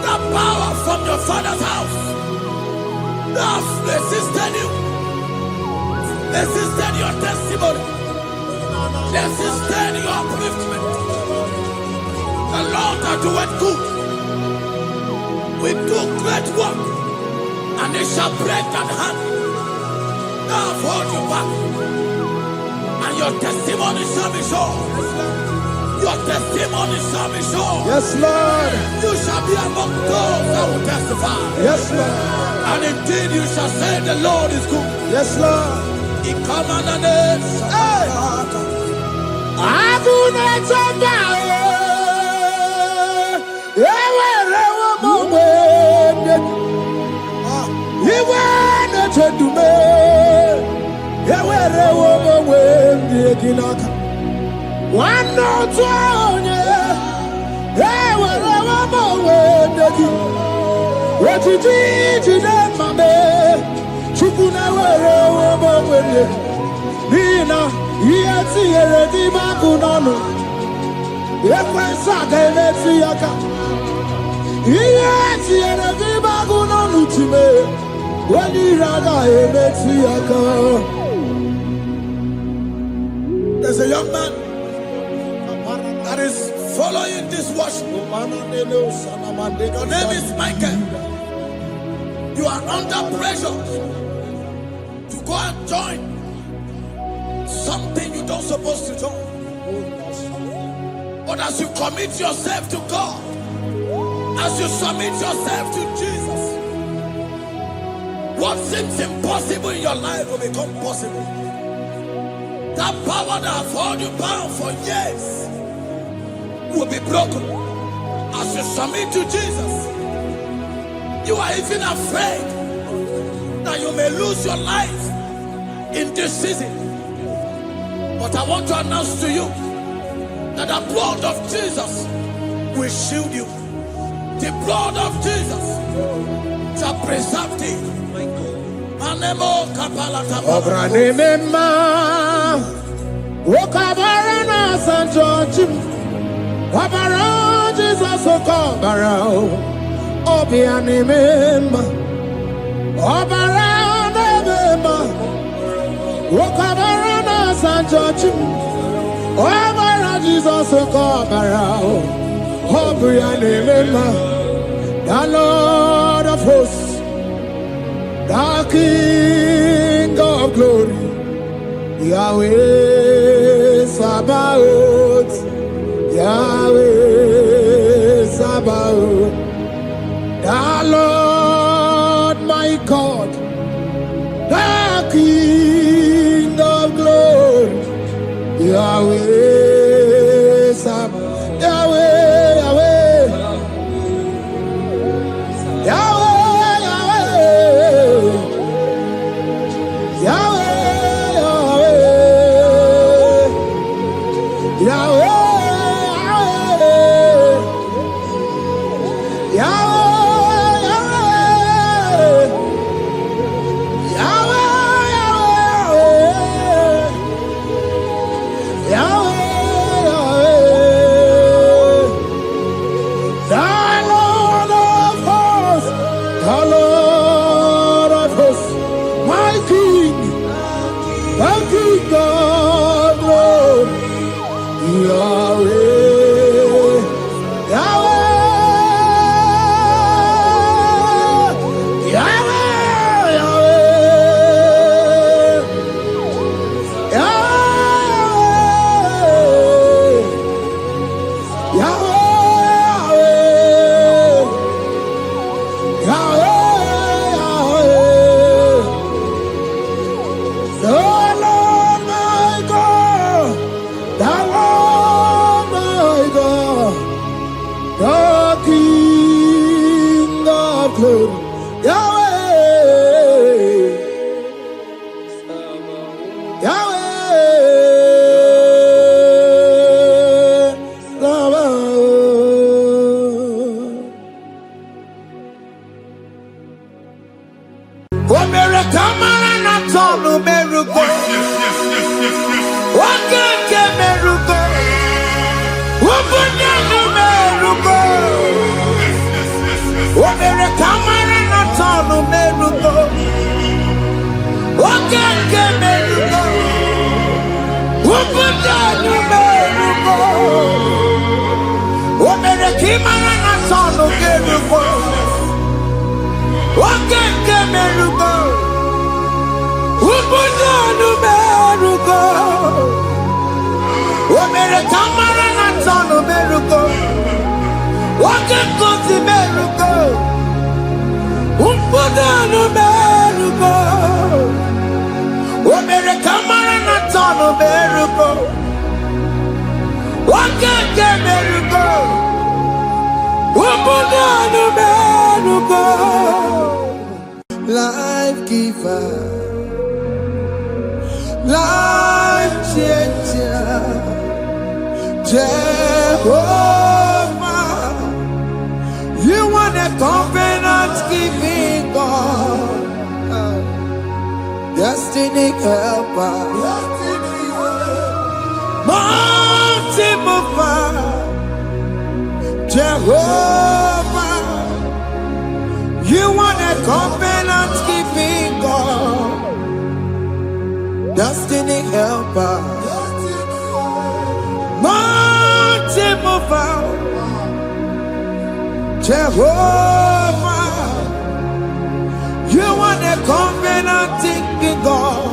That power from your father's house that have resisted you, resisted your testimony, They sustain your upliftment. The Lord that doeth good will do great work, and they shall break that hand. Now hold you back, and your testimony shall be sure. Your testimony shall be sure. Yes, Lord. You shall be among those that will testify. Yes, Lord. And indeed you shall say the Lord is good. Yes, Lord. He commanded us. Hey! There's a young man that is following this worship. Your name is Michael. You are under pressure to go and join something you don't supposed to join. But as you commit yourself to God, as you submit yourself to Jesus, what seems impossible in your life will become possible. That power that has held you bound for years will be broken as you submit to Jesus. You are even afraid that you may lose your life in this season. But I want to announce to you that the blood of Jesus will shield you. The blood of Jesus shall preserve thee. Manemo kapalata. Obranimema, Wokabarana San George, Wabara Jesus Okobara, Obianimema, Obara Nemema, Wokabarana San George, Wabara Jesus Okobara, Obianimema, the Lord of hosts, the King of glory, Yahweh Sabaoth, Yahweh Sabaoth, the Lord my God, the King of glory, Yahweh Sabaoth, Yahweh, Yahweh, Yahweh. Open Imana na tono kerugo. Okeke merugo. Ubudo nu merugo. Omere kamara na tono merugo. Okeke si merugo. Ubudo nu merugo. Omere kamara na tono merugo. Okeke merugo. Ubudo nu merugo. Life giver, life changer, Jehovah, you want a covenant keeping God, destiny helper, mountain mover, Jehovah, you want a covenant keeping God, destiny helper, mountain mover, Jehovah, you want a covenant keeping God.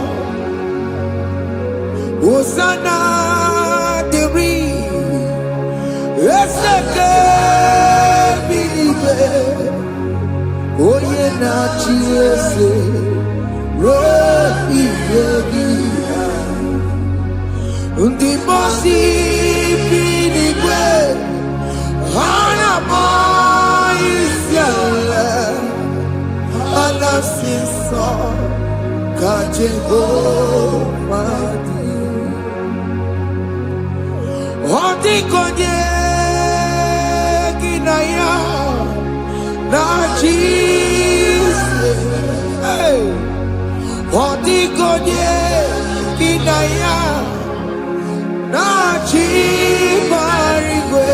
Hosanna diri, eseke bilibe. Oye na chiese, rohi yegia. Undi mosi binigwe, hana moisiale. Ana sinso, kaje madi. Odi konye kinaya. Na Jesus, hey, odi konye kinaya, na chibarigwe,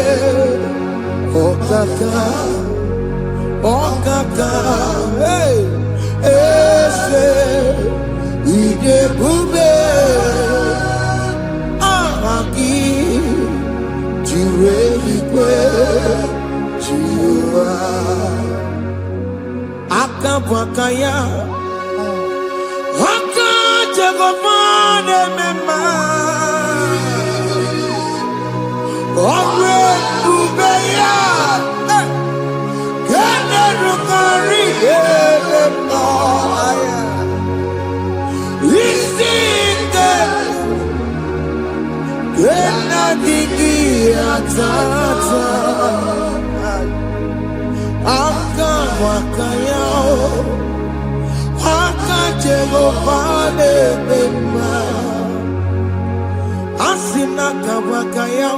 okaka, hey, ese, ide bube, ahaki, jireligwe, jiwa. Akabwakaya Akajagomane mema Omre Ubeya Kene Rukari Emaya Isike Kena Digi Atata Akabwakaya Akajagomane mema Asina kabwakaya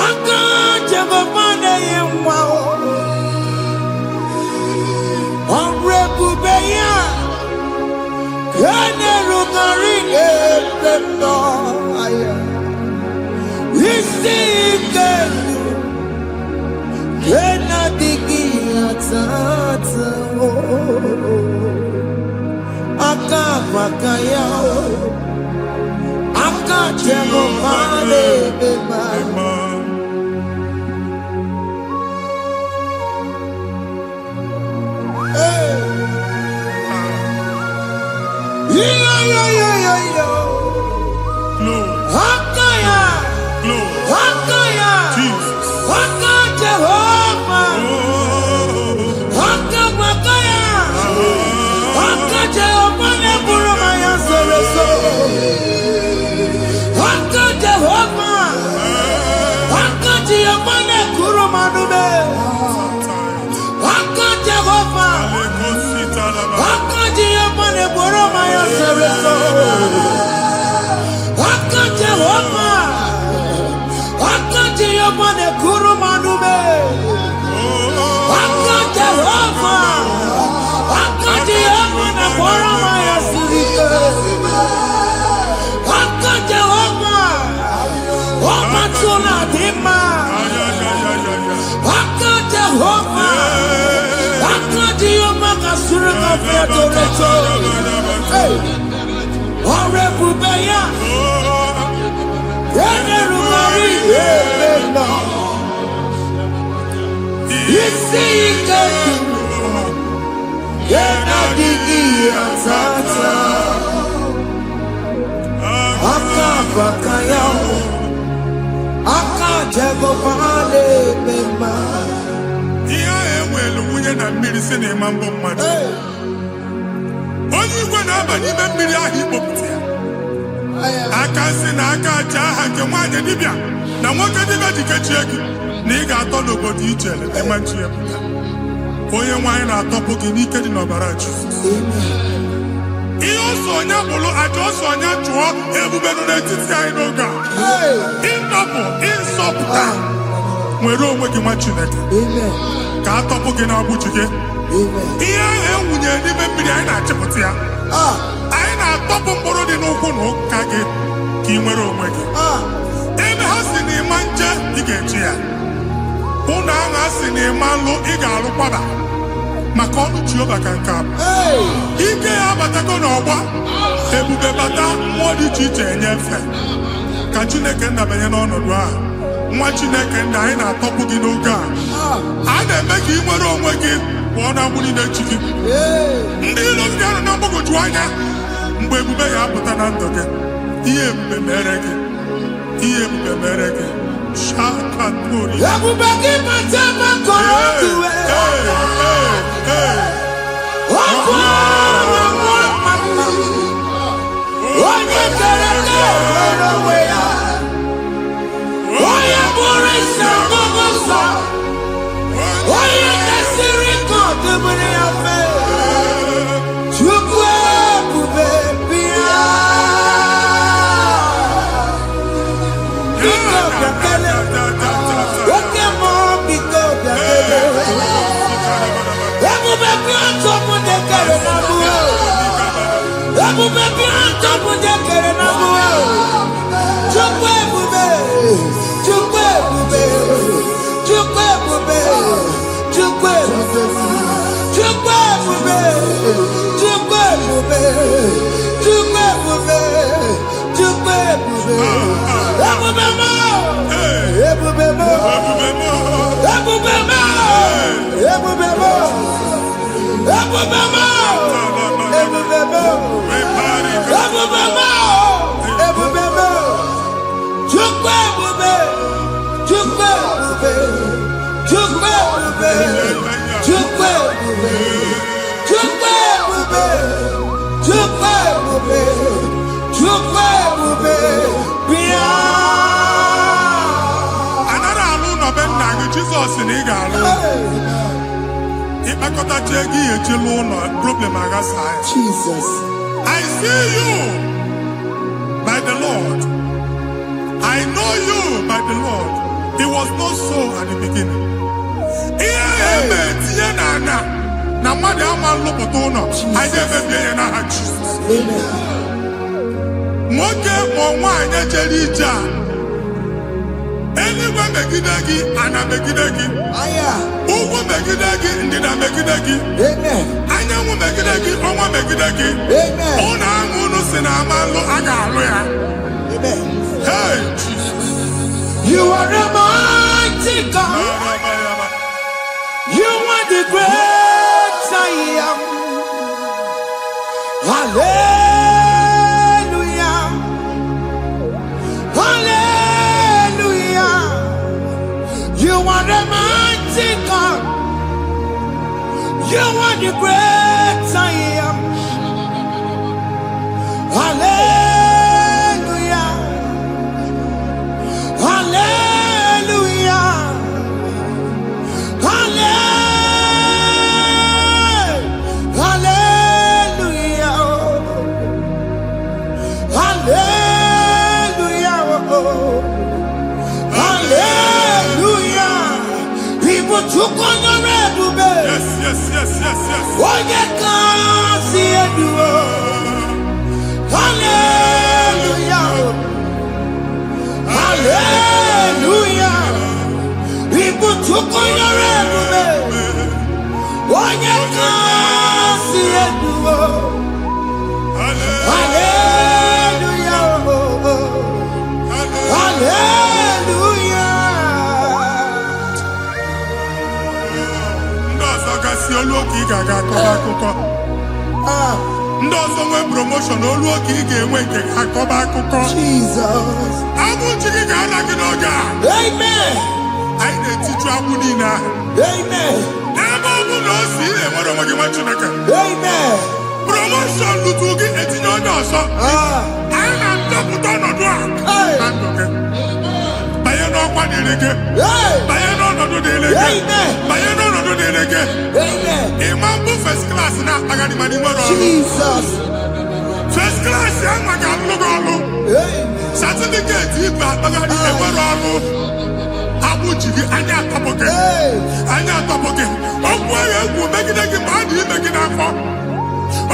Akajagomane yemwa Omrebubeya Kene Rugari Emema Isike Kena digi atata Akabwakaya Akajagomane mema Hakaya Hakaya Jesus Jehovah Hakabwakaya Jehovah Neburumaya Sereso Jehovah Jehovah Nekurumanume Jehovah Jehovah Neburumaya Sereso Jehovah Jehovah Nekurumanume Jehovah Jehovah Neburumaya Sereso Jehovah Omatula Dima Jehovah Jehovah Kasurika Fedoreto Orebubeya Yenerumari Yemena Isika Yena digi atata Aka bakaya Aka jego pale bema Iya enwelu nwunye na mmiri si na ịma mbọ mmadụ. Onye igwe na-aba n'ime mmiri ahụ ikpopụta ya. Aka si na aka aja aha nke nwaanyị dibịa na nwoke dibịa ji kechie gị na ị ga-atọ n'obodo ijele ịma nchi ya pụta. Onye nwaanyị na-atọpụ gị n'ike dị n'ọbara Jizọs. Ihe ọsọ onye bụrụ aja ọsọ onye chụọ ebube nọ n'etiti anyị n'oge a. Ịtọpụ ịsọpụta nwere onwe gị nwa Chineke ka atọpụ gị n'agbụji gị. Ihe ahụ ewunye n'ime mmiri anyị na-achịpụta ya. Anyị na-atọpụ mkpụrụ dị n'ụkwụ na ụka gị ka ị nwere onwe gị. Ebe ha si na ịma nje ị ga-eji ya. Ụlọ ahụ ha si na ịma nlụ ị ga-alụkwaba maka ọnụ Jehova ka nke a bụ. Ike ya abatago n'ọgba ebube bata mmụọ dị iche iche enyefe ka Chineke ndabanye n'ọnọdụ ahụ. Nwa Chineke nna anyị na-atọpụ gị n'oge a. A na-eme ka ị nwere onwe gị pụọ na mgbuli na-echi gị. Ndị ilo gị ahụ na mgbagwoju anya mgbe ebube ya apụta na ndụ gị. Ihe ebube mere gị. Ihe ebube mere gị. Shakatori. Ebube gị bata makọrọ ọdụwe Ọkụ onye kere na-enwere onwe ya onye bụrụ isi ọgụgụ nsọ onye kesịrị ka ọdụmiri ya fe Chukwu ebube bịa biko bịakele oke mmụọ biko bịakele ebube bịa ntọpụ dekere na mbuo ebube bịa ntọpụ dekere na mbuo Chukwu ebube Chukwu ebube Chukwu ebube Chukwu ebube Chukwu ebube Chukwu ebube Chukwu ebube Chukwu ebube ebube mo ebube mo ebube mo ebube mo ebube mo ebube mo ebube mo ebube mo Chukwu ebube Chukwu ebube Chukwu ebube Chukwu ebube Chukwu ebube Chukwu ebube Chukwu ebube bịa Anara alụ nọ be nna gị Jizọs na ị ga-alụ. Ịkpakọtacha ego ihe eji lụọ ụlọ problem aghasa ya. Jesus I see you by the Lord. I know you by the Lord. It was not so at the beginning. Ihe eme tinye n'anya na mmadụ ama nlụpụta ụlọ anyị emebie ya n'aha Jizọs. Nwoke ma nwaanyị jere ije a eluigwe megide gị ana megide gị ugwu megide gị ndịda megide gị anyanwụ megide gị ọnwa megide gị ụlọ ahụ unu si na ama nlụ a ga-alụ ya. Hey, Jesus. You are a mighty God. You are the great I am. Hallelujah. Hallelujah. You are a mighty God. You are the great I am. Hallelujah. Hallelujah. Hallelujah. Hallelujah. Hallelujah. People took on your red bed. Yes, yes, yes, yes, yes. Oh, you can't see it. Hallelujah. Hallelujah. People took on your red bed. Oh, you can't see it. Hallelujah. Hallelujah. olu oke ị ga-aga akọba akụkọ. Ndị ọzọ nwee promotion olu oke ị ga-enwe nke akọba akụkọ. Jesus. Agbụ chi gị ga-ana gị n'oge a. Amen. Anyị na-etiju agbụ niile ahụ. Amen. Ebe ọ bụ na o si ị na-enwere onwe gị nwa Chineke. Amen. Promotion lutu gị etinye onye ọzọ. Anyị na-ndọpụta ọnọdụ a na ndụ gị. Banye n'ọkwa dịrị gị. Banye n'ọnọdụ dịrị gị. Banye n'ọnọdụ dịrị gị. Ịma mbụ first class na-akpagharị ma n'ime ọrụ. Jesus. First class ya nwa ga-alụ gị ọrụ. Certificate ibe akpagharị enwere ọrụ. Agbụ ji gị anya atọpụ gị. Anya atọpụ gị. Okwu agha egwu megide gị mgbe a dị ime gị n'afọ.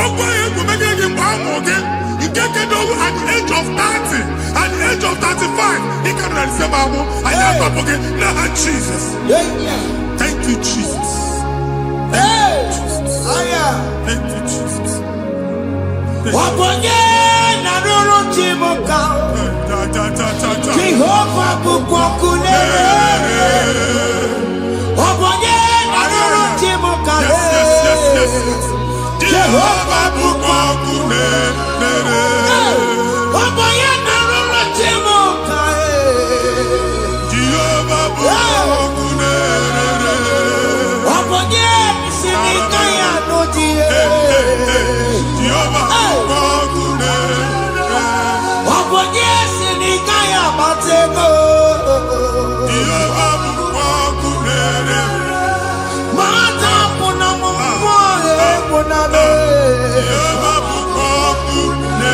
Okwu agha egwu megide gị mgbe a mụ gị. Nke kedowu at the age of 30, at the age of 35, ị ka nọ n'ise ma abụ anya atọpụ gị n'aha Jesus. Thank you, Jesus. Thank you, Jesus. Thank you, Jesus. Wabonye na ruru chimuka. Jehovah bukwakune. Wabonye na ruru chimuka. Jehovah bukwakune. Wabonye na ruru chimuka. Jehovah bukwakune. Wabonye sinika ya nodie. Jehovah bukwakune. Wabonye sinika ya batego. Jehovah bukwakune. Mata puna mumwe punane. Jehovah bukwakune.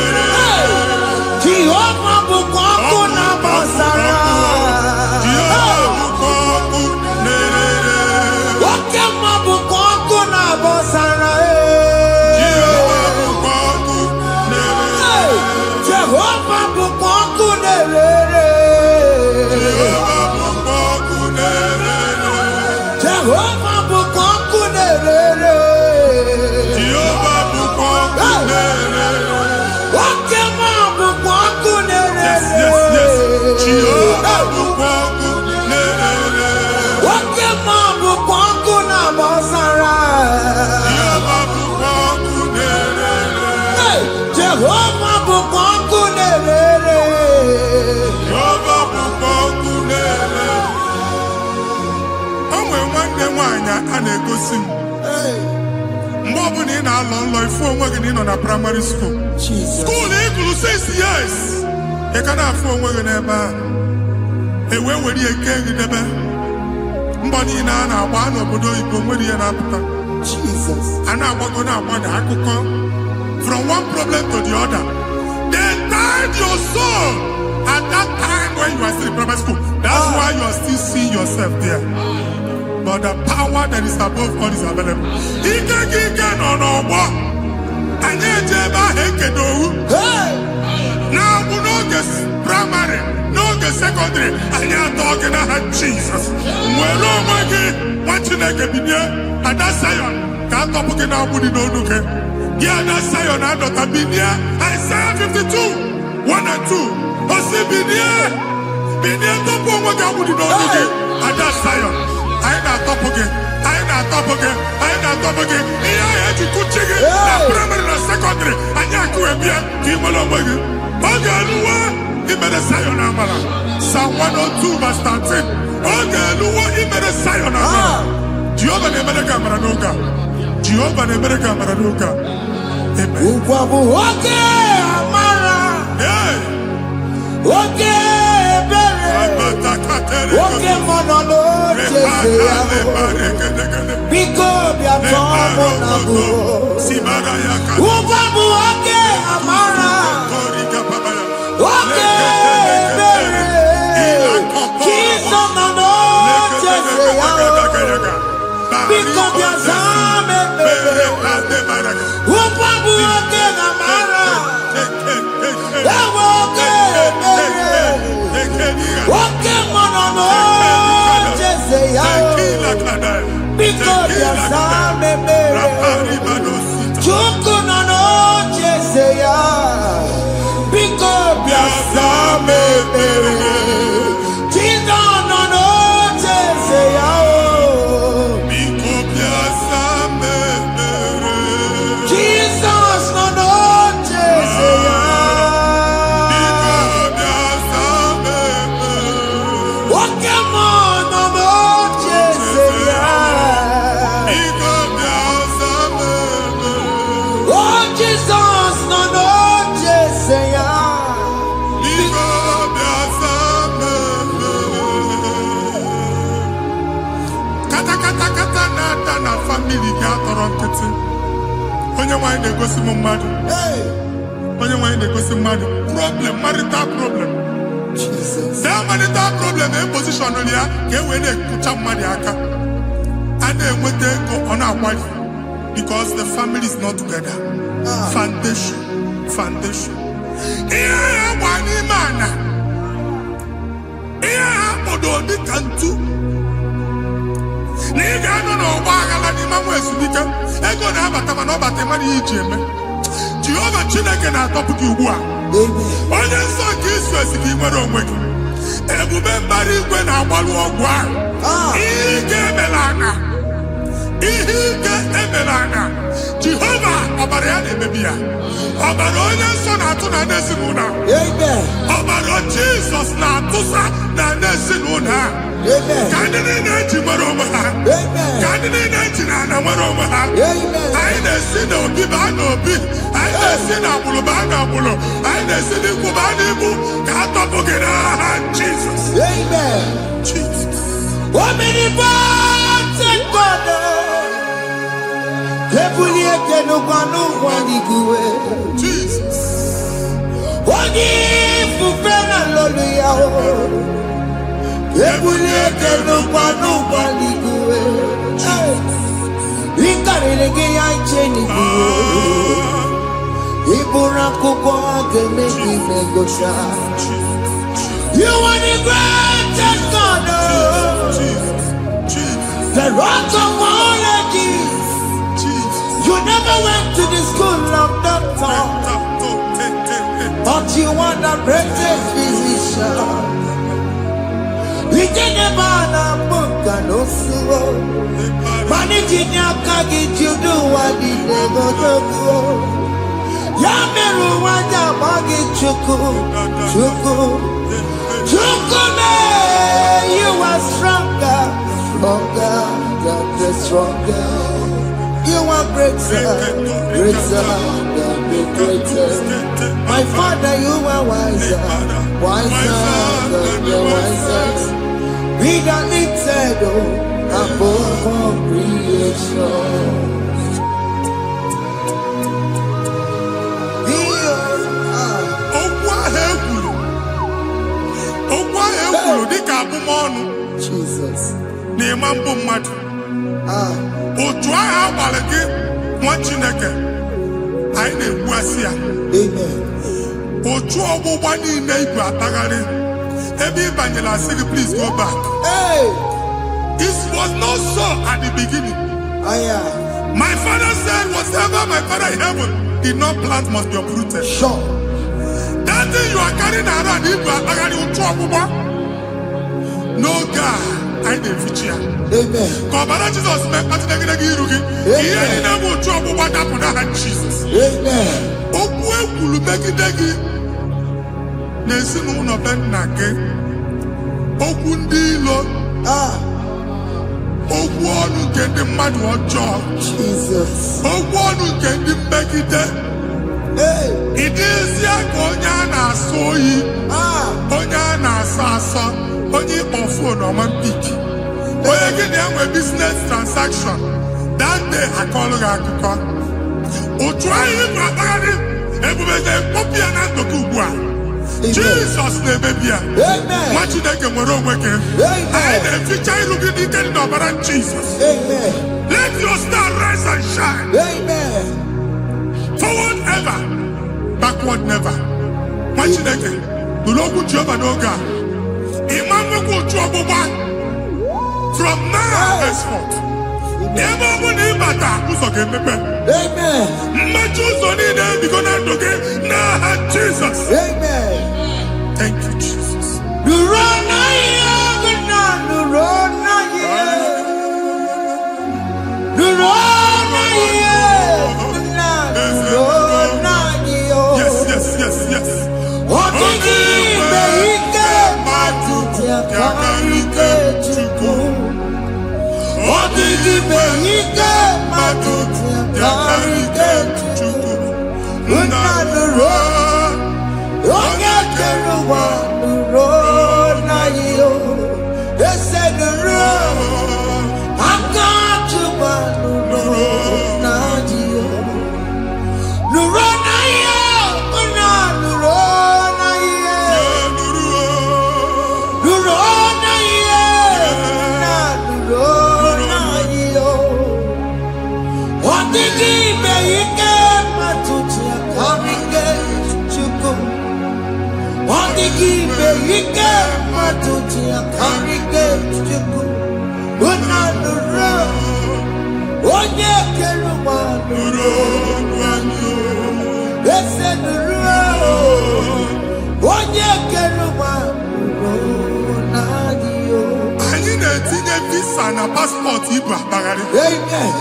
Jehovah bukwakuna basara. Jehovah bukwakune. Wakema bukwakuna basara. Jehovah bukwakune. Jehovah bukwakune. Jehovah bukwakune. Jehovah bukwakune. Jehovah bukwakune. Wakema bukwakune. Yes, yes, yes. Jehovah bukwakune. Wakema bukwakuna basara. Jehovah bukwakune. Jehovah bukwakune. Jehovah bukwakune. O nwere nwanne nwaanyị a na-egosi m mgbe ọbụla ị na-alọ nlọ ifu onwe gị na ị nọ na praịmarị skuul skuul ị gụrụ 6 years ị ka na-afụ onwe gị n'ebe ahụ ewee were ihe kee gị debe mbọ niile a na-agba n'obodo oyibo nwere ihe na-apụta a na-agbago na-agbada akụkọ from one problem to the other. They tied your soul at that time when you are still in primary school. That's why you are still seeing yourself there. But the power that is above all is available. Ike no n'ọgbọ. Anyị eje ebe ahụ ekedowu. Na-abụ n'oge praịmarị, n'oge sekọndịrị, anyị atọ gị n'aha Jizọs. Nwere onwe gị, nwa Chineke binye, Ada Sayọn ka atọpụ gị na-agbụ dị n'onu gị. Gị Ada Sayọn adọta binye, Isaiah 52, 1 and 2. O si binye tọpụ onwe gị agbụ dị n'onu gị, Ada Sayọn. Anyị na-atọpụ gị, anyị na-atọpụ gị, anyị na-atọpụ gị. Ihe ahụ eji kụchi gị na praịmarị na sekọndịrị, anyị akụwe bịa ka ị nwere onwe gị. Oge eluwa imere Sayọn amara. Psalm 102 verse 13. Oge eluwa imere Sayọn amara. Jehova na-emere gị amara n'oge a. Jehova na-emere gị amara n'oge a. Amen. Ugwa bụ oge amara. Oge ebere. Oge mọnọ n'oche ya. Biko bịa tọọ mụ na bụ. Ugwa bụ oge amara. Oge ebere. Jizọs nọ n'oche ya. Biko bịa zaa m ekpere. Ugwa bụ oge amara. Ewe oge ebere. Oge mọnọ n'oche ya. Biko bịa zaa m ekpere. Chukwu nọ n'oche ya. Biko bịa zaa m ekpere. Jizọs nọ n'oche ya. Biko bịa zaa m nkịtị. Onye nwanyị na-egosi m mmadụ. Onye nwanyị na-egosi mmadụ. Problem, marital problem. That marital problem in position ya ka e wee na-ekụcha mmadụ aka. A na-enweta ego ọ na-akwali because the family is not together. Foundation. Ihe ya gba n'ime ana. Ihe ha kpọdo dị ka ntu. Na ị ga-anọ n'ọgba aghara n'ime nwa ezumike. Ego na-abata mana ọ bata mmadụ ihe iji eme. Jehova Chineke na-atọpụ gị ugbu a. Onye nsọ nke isu esi ka ị nwere onwe gị. Ebube mbara igwe na-agbalụ ọgwụ ahụ. Ihe ike emela aka. Jehova ọbara ya na-emebi ya. Ọbara onye nsọ na-atụ na ndị ezinụlọ. Ọbara Jizọs na-atụsa na ndị ezinụlọ. Ka ndị niile eji nwere onwe ha. Ka ndị niile eji na ana nwere onwe ha. Anyị na-esi n'obi baa n'obi. Anyị na-esi n'agbụrụ baa n'agbụrụ. Anyị na-esi n'ikwu baa n'ikwu. Ka a tọpụ gị n'aha Jizọs. Jesus. You are the greatest God, the rock of all ages. You never went to the school of doctor, but you are the greatest physician. We didn't ban a book and also managing your kagi to do what did they go to do. Yameru wanja magi chuku. You are stronger than the stronger. You are greater than the greatest. My Father, you are wiser than the wisest. Be the lifted above all creation. Jesus. Otu ahụ agbalị gị nwa Chineke anyị na-egbu asị ya. Otu ọgbụgba niile ibu atagharị ebe ị banyere asị gị please go back. This was not so at the beginning. My father said whatever my father in heaven did not plant must be uprooted. Sure. That thing you are carrying around ibu atagharị otu ọgbụgba. No God. Amen. Ọbara Jizọs mekpatụ negidegi iru gị. Ihe niile bụ otu ọgbụgba dapụ n'aha Jizọs. Okwu ekwuru megide gị n'ezinụlọ be nna gị. Okwu ndị ilo. Okwu ọnụ nke ndị mmadụ ọjọọ. Okwu ọnụ nke ndị mmegide. Ị dịzie ka onye a na-asọ oyi. Onye a na-asọ asọ. Onye ịkpọ fon ọma mpiki. Onye gị na-enwe business transaction. That day akọlụ gị akụkọ. Otu anyị bụ akpagharị ebube ga-ekpọpụ ya na ndụ gị ugbu a. Jizọs na-emebi ya. Nwa Chineke nwere onwe gị. Anyị na-eficha iru gị n'ike dị n'ọbara Jizọs. Let your star rise and shine. Forward ever, backward never. Nwa Chineke nụrụ okwu Jehova n'oge a. From now henceforth, ebe ọ bụ na ịbata ụzọ ga-emepe. Mmachi ụzọ niile ebigo na ndụ gị n'aha Jizọs. Thank you, Jesus. Yes. Ike matuti akarike chiku. Unanuro. Onye keruwa nuro. Ese nuro. Onye keruwa nuro nadio. Anyị na-etinye visa na passport Igbo akpagharị. Amen.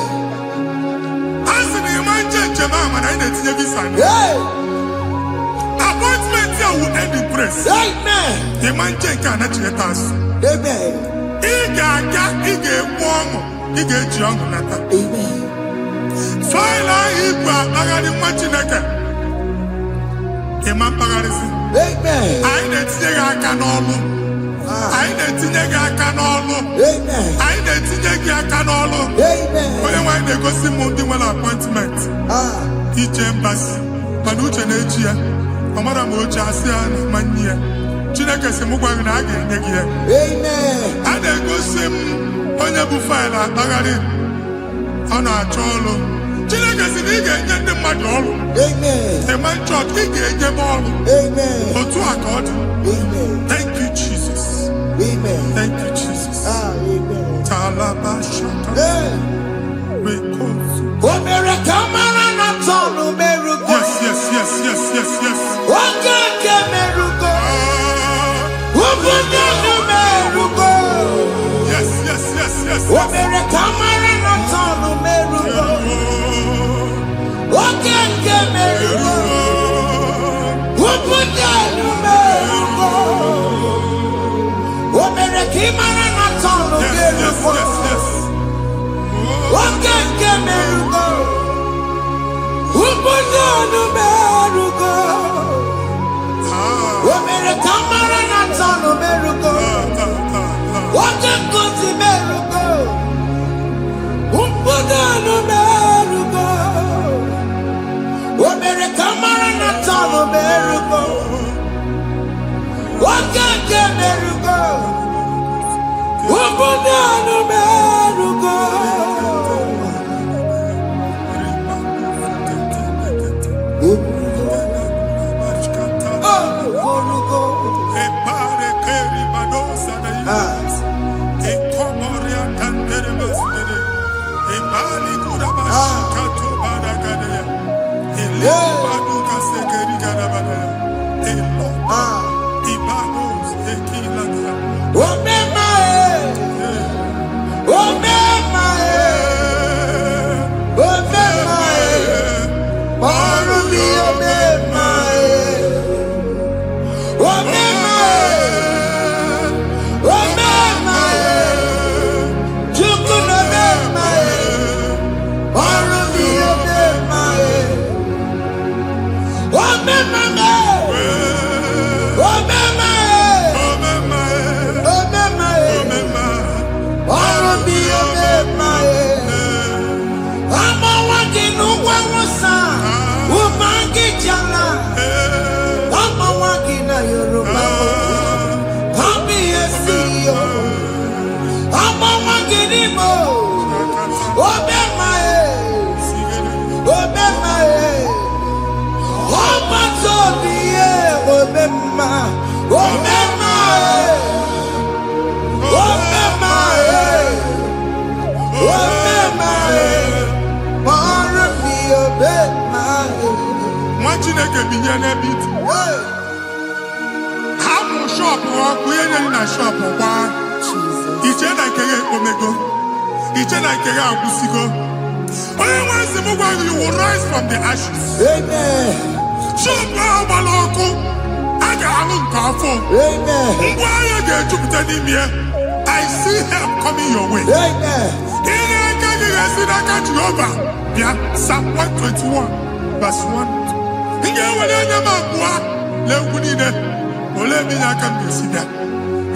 Asị na ịma njem ahụ na anyị na-etinye visa na. Appointment ya will end in praise. Amen. Ịma nke a na-echeta azụ. Amen. Ị ga-aga, ị ga-ekwu ọṅụ, ị ga-eji ọṅụ nata. Amen. Faịlụ ahụ Igbo akpagharị nwa Chineke. Ịma mkpagharịsị. Amen. Anyị na-etinye gị aka n'ọlụ. Anyị na-etinye gị aka n'ọlụ. Amen. Anyị na-etinye gị aka n'ọlụ. Amen. Onye nwaanyị na-egosi m ndị nwere appointment ije mbasi mana uche na-eji ya ọ mara ma oche asị ya na manye ya. Chineke sị m gwa gị na a ga-enye gị ya. Amen. A na-egosi m onye bụ faịlụ akpagharị ọ na-achọ ọrụ. Chineke sị na ị ga-enye ndị mmadụ ọrụ. Amen. Ịma chọọchị ị ga-enye m ọrụ. Amen. Otu a ka ọ dị. Amen. Thank you Jesus. Amen. Thank you Jesus. Amen. Talabashata. Rekosu. Omere kamara na tonu merugo. Yes. Oge ke merugo. Ubunye no merugo. Yes. Omere kamara na tonu merugo. Oge ke merugo. Ubunye no merugo. Omere kamara na tonu merugo. Oge ke merugo. Ubunye no merugo. Omere kamara na tonu merugo. Oge kozi merugo. Ubunye no merugo. Omere kamara na tonu merugo. Oge ke merugo. Ubunye no merugo. Chineke binye n'ebe iti. Hapụ shọpụ ọkụ ihe nyere na shọpụ gbaa. Iche na nke ya ekpomego. Iche na nke ya agwụsigo. Onye nwe nsị m gwa gị, you will rise from the ashes. Amen. Shọpụ ahụ gbara ọkụ, a ga-alụ nke afọ. Amen. Ngwa ahịa ga-ejupụta n'ime ya. I see help coming your way. Amen. Ihe aka gị ga-esi n'aka Jehova bịa. Psalm 121 verse 1. Ị ga-ewere anya m abụọ n'egwu niile. Olee ebe inye aka m ga-esi bịa?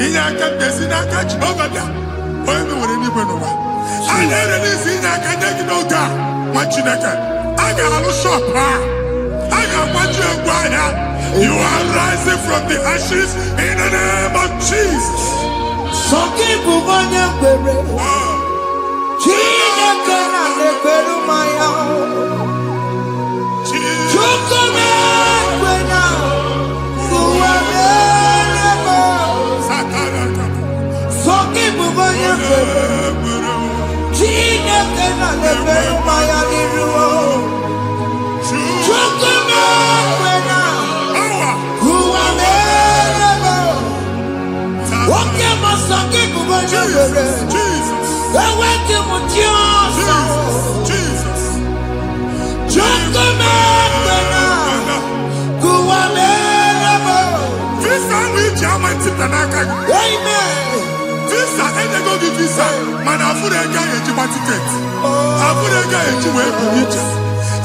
Inye aka m ga-esi n'aka Jehova bịa. Onye mewere n'igwe n'ụwa. A na-ere n'isi inye aka nye gị n'oge a, nwa Chineke. A ga-alụ shọpụ a. A ga-agbaji egwu ahịa. You are rising from the ashes in the name of Jesus. Sọgị bụ onye kwere. Chineke na na-ekwere mmanya. Chukwu na-ekwe na ụwa na-ere Visa, and they go to visa. Man, I put a guy at your ticket. I put a guy at your way for each.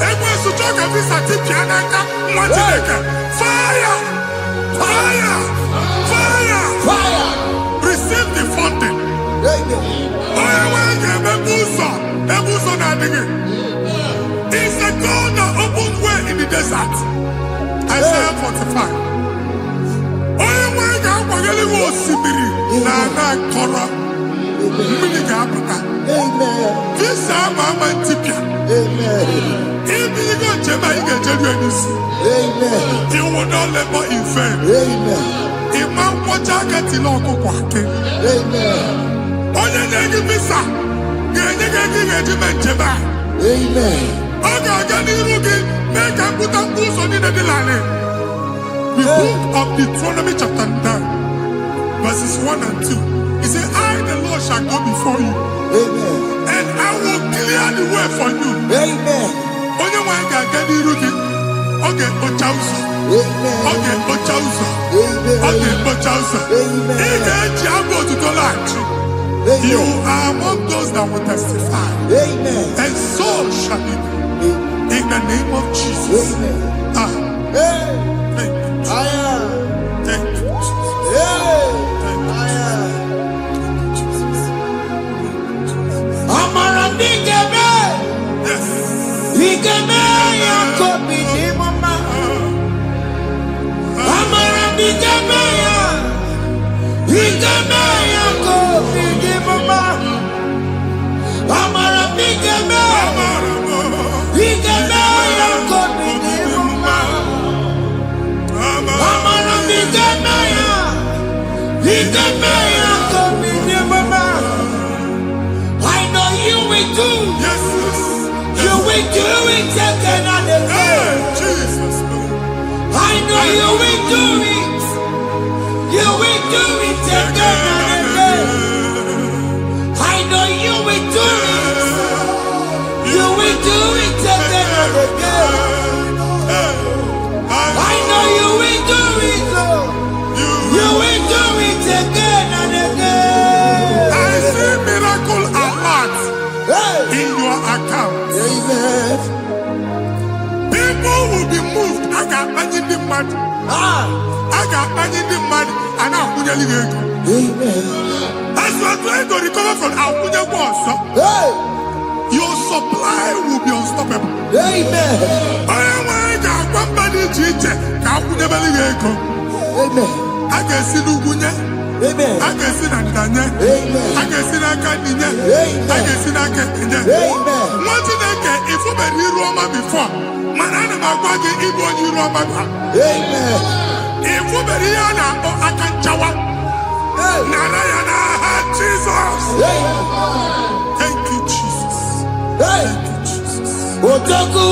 And when you talk a visa, tip Yanaka, fire! Fire! Fire! Fire! Receive the funding. It's a God that opens way in the desert. Isaiah 45. This is Mama Tipia. If you go to Jamaica, you will not labor in vain. If man watch out at the local quarter. Only the visa. The book of Deuteronomy chapter 9, verses 1 and 2. He said, I, the Lord, shall go before you. Amen. And I will clear the way for you. Amen. Only one can get the rookie. Okay, Ochausa. Okay, Ochausa. Okay, Ochausa. You are among those that will testify. Amen. And so shall it be. In the name of Jesus. Amen. Thank you. Thank you, Jesus. Amara bigeme, Yes. bigeme ya kobi di mama. Amara bigeme ya kobi di mama. Amara bigeme ya kobi di mama. Amara bigeme ya kobi di mama. I know you will do. Yes. You will do it again and again. Jesus. I know you will do it. You will do it again and again. I know you will do it. You will do it again and again. I know you will do it, Lord. You will do it again and again. I see miracle alert in your account. Amen. People will be moved. I got money the money. I got money the money. And I'm going to leave. Amen. As you are trying to recover from Abuja Boss, your supply will be unstoppable. Amen. I got one body teacher. Abuja Beliego. Amen. I can see Lugunya. Amen. I can see Nandanya. Amen. I can see Nakaninya. Amen. I can see Nakaninya. Amen. What did I get? If you were in Roma before, Manana Magwagi, Igbo, you Roma. Amen. If you were here now, I can chawa. Narayana, Jesus. Thank you, Jesus. Thank you, Jesus. Otaku.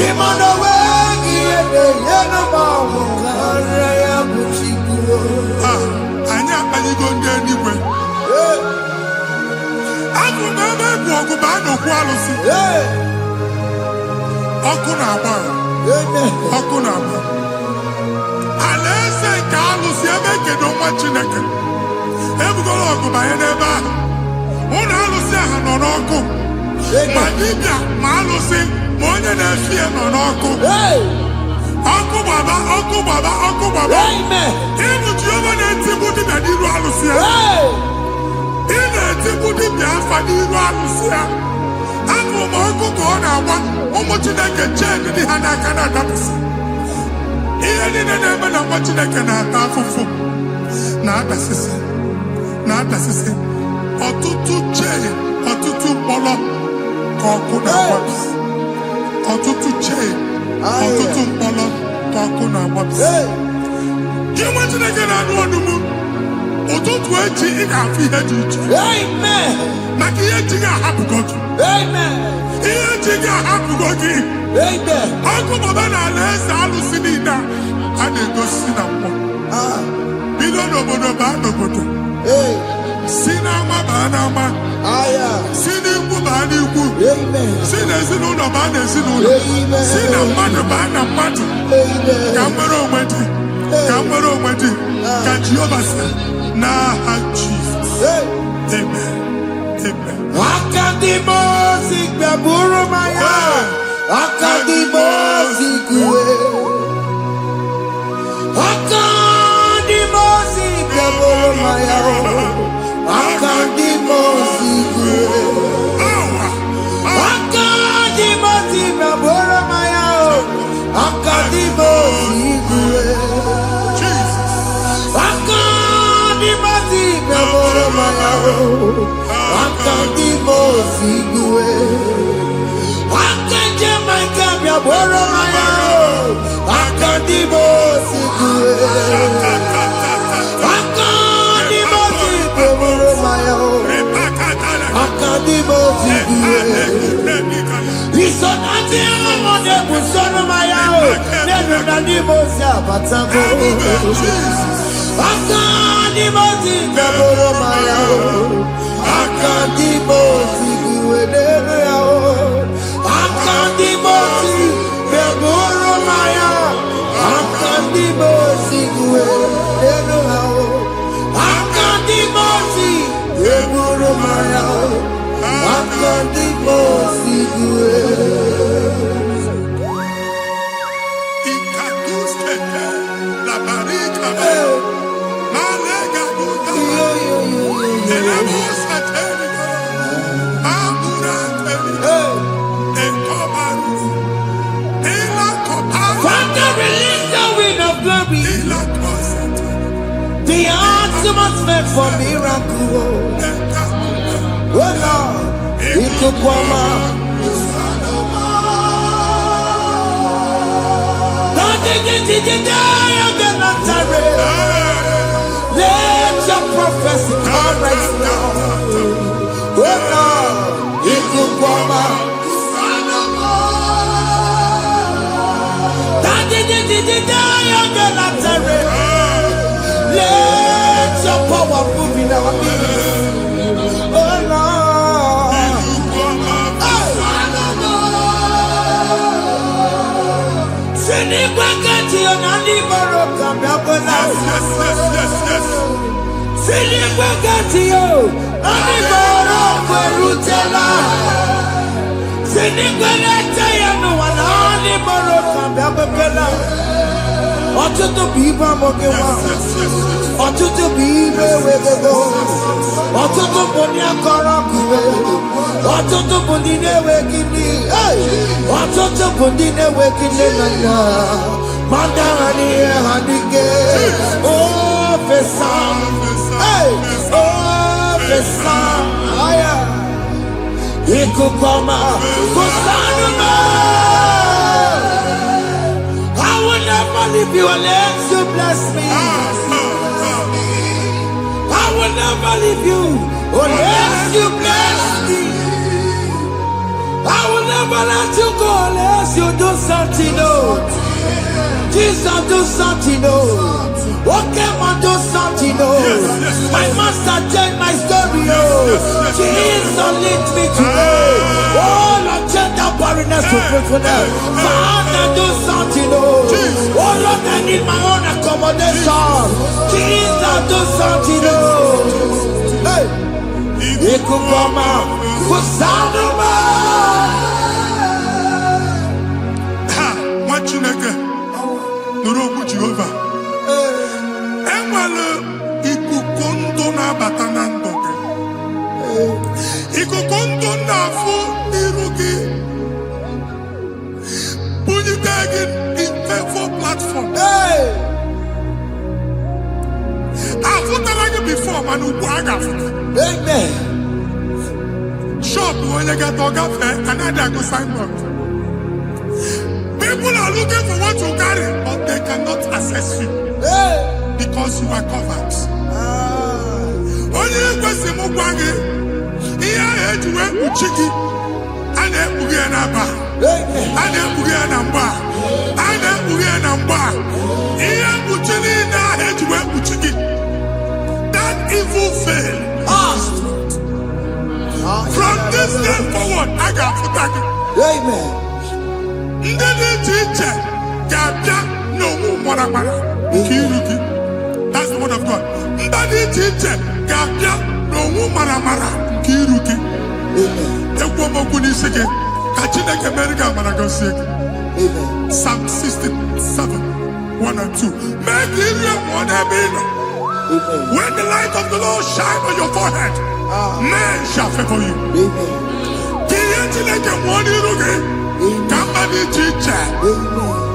Imana wegi ene yena mawu kare ya buchikuo. Anya akpaligo ndị eluigwe. Abụ m ebe bụ ọgụ bụ anọkwu alụsị. Ọkụ na-agba. Ọkụ na-agba. Alaeze nke alụsị ebe ekedo nwa Chineke. Ebugoro ọgụ banye n'ebe ahụ. Ụlọ alụsị ahụ nọ n'ọkụ. Ma dibịa ma alụsị ma onye na-efi ya nọ n'ọkụ. Ọkụ gbaba, ọkụ gbaba, ọkụ gbaba. Ịbụ Jehova na-etigbu dibịa n'iru alụsị ya. Ị na-etigbu dibịa afa n'iru alụsị ya. Abụ m ọkụ ka ọ na-agba ụmụ Chineke chen dị ha n'aka na-adapụsị. Ihe niile na-eme na nwa Chineke na-ata afụfụ na-adasịsị ọtụtụ chen, ọtụtụ mkpọrọ ka ọkụ na-agbapụsị. Ọtụtụ chen, ọtụtụ mkpọrọ ka ọkụ na-agbapụsị. Gị nwa Chineke na-anụ ọnụ m, ụtụtụ echi ị ga-afụ ihe dị iche. Maka ihe ji gị ahapụgo gị. Ihe ji gị ahapụgo gị. Ọkụ baba na alaeze alụsị niile a na-egosi na mmụọ. Bido n'obodo baa n'obodo. Si n'ama baa n'ama. Si n'ikwu baa n'ikwu. Si n'ezinụlọ baa n'ezinụlọ. Si na mmadụ baa na mmadụ. Ka nwere onwe dị. Ka nwere onwe dị. Ka Jehova sị n'aha Jizọs. Amen. Amen. Akadimosi gbaburu maya. Akadimosi kuwe. Akadimosi gbaburu maya. Akadimosi kuwe. Akadimosi gbaburu maya. Akadimosi kuwe. Akadimosi gbaburu maya. Akadimosi kuwe. Akadimosi gbaburu maya. Akadimosi kuwe. Akadimosi gbaburu maya. Akadimosi kuwe. Isonati amode busono maya. Nenu nadimosi abatango. Akadimosi gbaburu maya. Akadimosi kuwe nenu yao. Akadimosi gbaburu maya. Akadimosi kuwe nenu yao. Akadimosi gbaburu maya. Akadimosi kuwe. Ikaduskete la barika. Malega buta. Elemosa telika. Amura telika. Enkobaru. Ela koparu. Father, release the wind of glory. Ela kosete. The atmosphere for miracle. Oh Lord, Ikukwama. Let your prophecy come right now. Oh Lord, Ikukwama. Let your power move in our midst. Oh Lord. Sinibagati onani baroka biabola. Yes. Sinibagati yo ani baroka rutela. Sinibagati yo wala ani baroka biabola. Ọtụtụ bụ ibe amụghị nwa. Ọtụtụ bụ ibe ewegego. Ọtụtụ bụ ndị akọrọ kụwe. Ọtụtụ bụ ndị na-enweghị nne. Ọtụtụ bụ ndị na-enweghị nne na nna. Ma ndị agha n'ihe ha n'ike. Ofesa. Ofesa. Ikuku ọma. Kusanụ m. I will never leave you unless you bless me. I will never leave you unless you bless me. I will never don't let you go unless you do something, no. Jesus, do something, no. Okay, man, do something, no. My master changed my story, oh. Jesus, lead me today. Oh, Lord, change that barrenness to fruitfulness. Father, do something, oh. Oh, Lord, I need my own accommodation. Jesus, do something, oh. Hey. Ikukoma, kusanuma. Ha, Machineke, Nurobu Jehovah. Enwale ikuku ndụ na-abata na ndụ gị. Ikuku ndụ na-afụ n'iru gị. Bunyite gị in favor platform. Afụtara gị before mana ugbu a ga-afụta. Amen. Shop onye ga to gafee another go signboard. People are looking for what you carry, but they cannot access you because you are covered. Onye kwesị m gwa gị ihe ahụ eji wee kpuchi gị a na-ekpughe ya n'aba, a na-ekpughe ya na mgba, a na-ekpughe ya na mgba. Ihe mkpuchi niile ahụ eji wee kpuchi gị, that evil veil. From this day forward, I got put Amen. Ndị dị iche iche ga-abịa n'onwe mara nke iru gị. That's the word of God. Ndị dị iche iche ga-abịa n'onwe mara nke iru gị. Ekwu m okwu n'isi gị ka Chineke mere gị amara gozie gị. Psalm 67, 1 and 2. Mee ka iru enwe n'ebe ị nọ. When the light of the Lord shine on your forehead, men shall favor you. Kiye Chineke nwụọ n'iru gị ka mba dị iche iche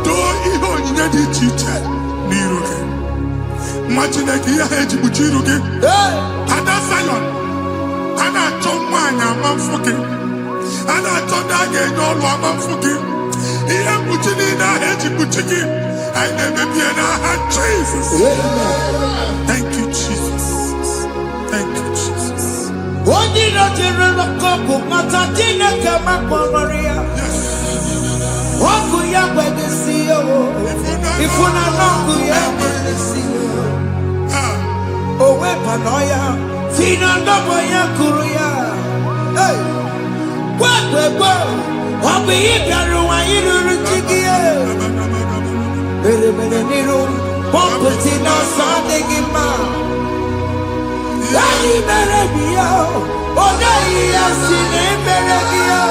too ihe onyinye dị iche iche n'iru gị. Nwa Chineke ihe ha eji kpuchi iru gị. Ada Zion, a na-achọ nwaanyị ama mfụ gị, a na-achọ ndị a ga-enye ọlụ ama mfụ gị. Ihe mkpuchi niile ahụ eji kpuchi gị anyị na-emebi ya n'aha Jesus. Thank you, Jesus. Thank you, Jesus. Only not a couple, Mata Chineke Maria. Oku ya wede si yo. Ifuna noku ya wede si yo. Owe panoya, fina ndobo ya kuruya. Hey, wekwe, obi ibiaru wa iruru chigiye. Bere niru, pomputi no sandegi ma. Yari bere biyo, oda iya sine bere biyo.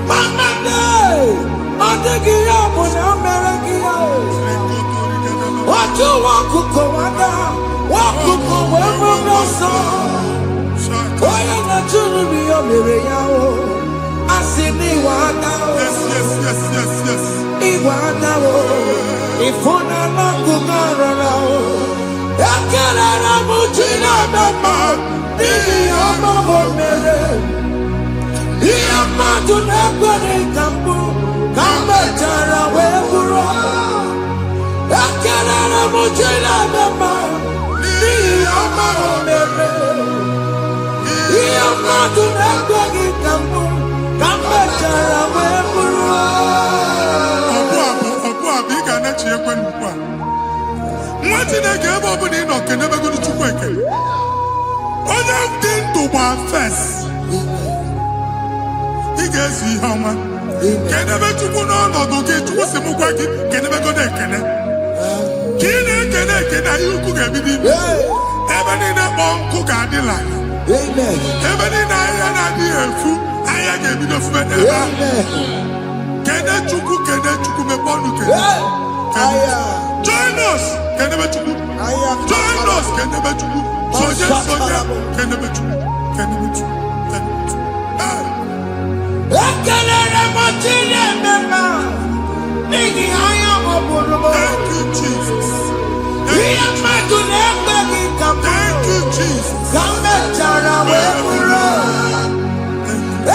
Mama day, odegi ya muna bere biyo. Watu wakuko wada, wakuko wewe noso. Oya na churu biyo bere yao, asini wada. Yes. Iwada wo, ifuna na kumarana wo. Ekele na mujina mama, ni amamo mere. Iyama tunekwane kambu, kambe chara weburo. Ekele na mujina mama, ni amamo mere. Iyama tunekwane kambu, kambe chara weburo. Nwa Chineke ebe ọ bụla ị nọ kenebegoro Chukwu ekele. Onye dị ndụ gba fes, ị ga-ezi ihe ọma. Kenebe Chukwu n'ọnọdụ gị, Chukwu si m gwa gị kenebegoro ekele. Ka ị na-ekele ekele ihe ukwu ga-ebido ime. Ebe niile kpọọ nkụ ga-adị larịị. Ebe niile ahịhịa na-adịghị efu, ahịhịa ga-ebido fube n'ebe ahụ. Kene Chukwu mepe ọnụ kene. Join us, kenebe Chukwu. Join us, kenebe Chukwu. Soja, kenebe Chukwu. Ekelere mọchiri emema, n'ihi anya ọbụrụ. Thank you, Jesus. Ihe mmadụ na-ekpe gị ka mbụ. Thank you, Jesus. Ka mmechara wee bụrụ.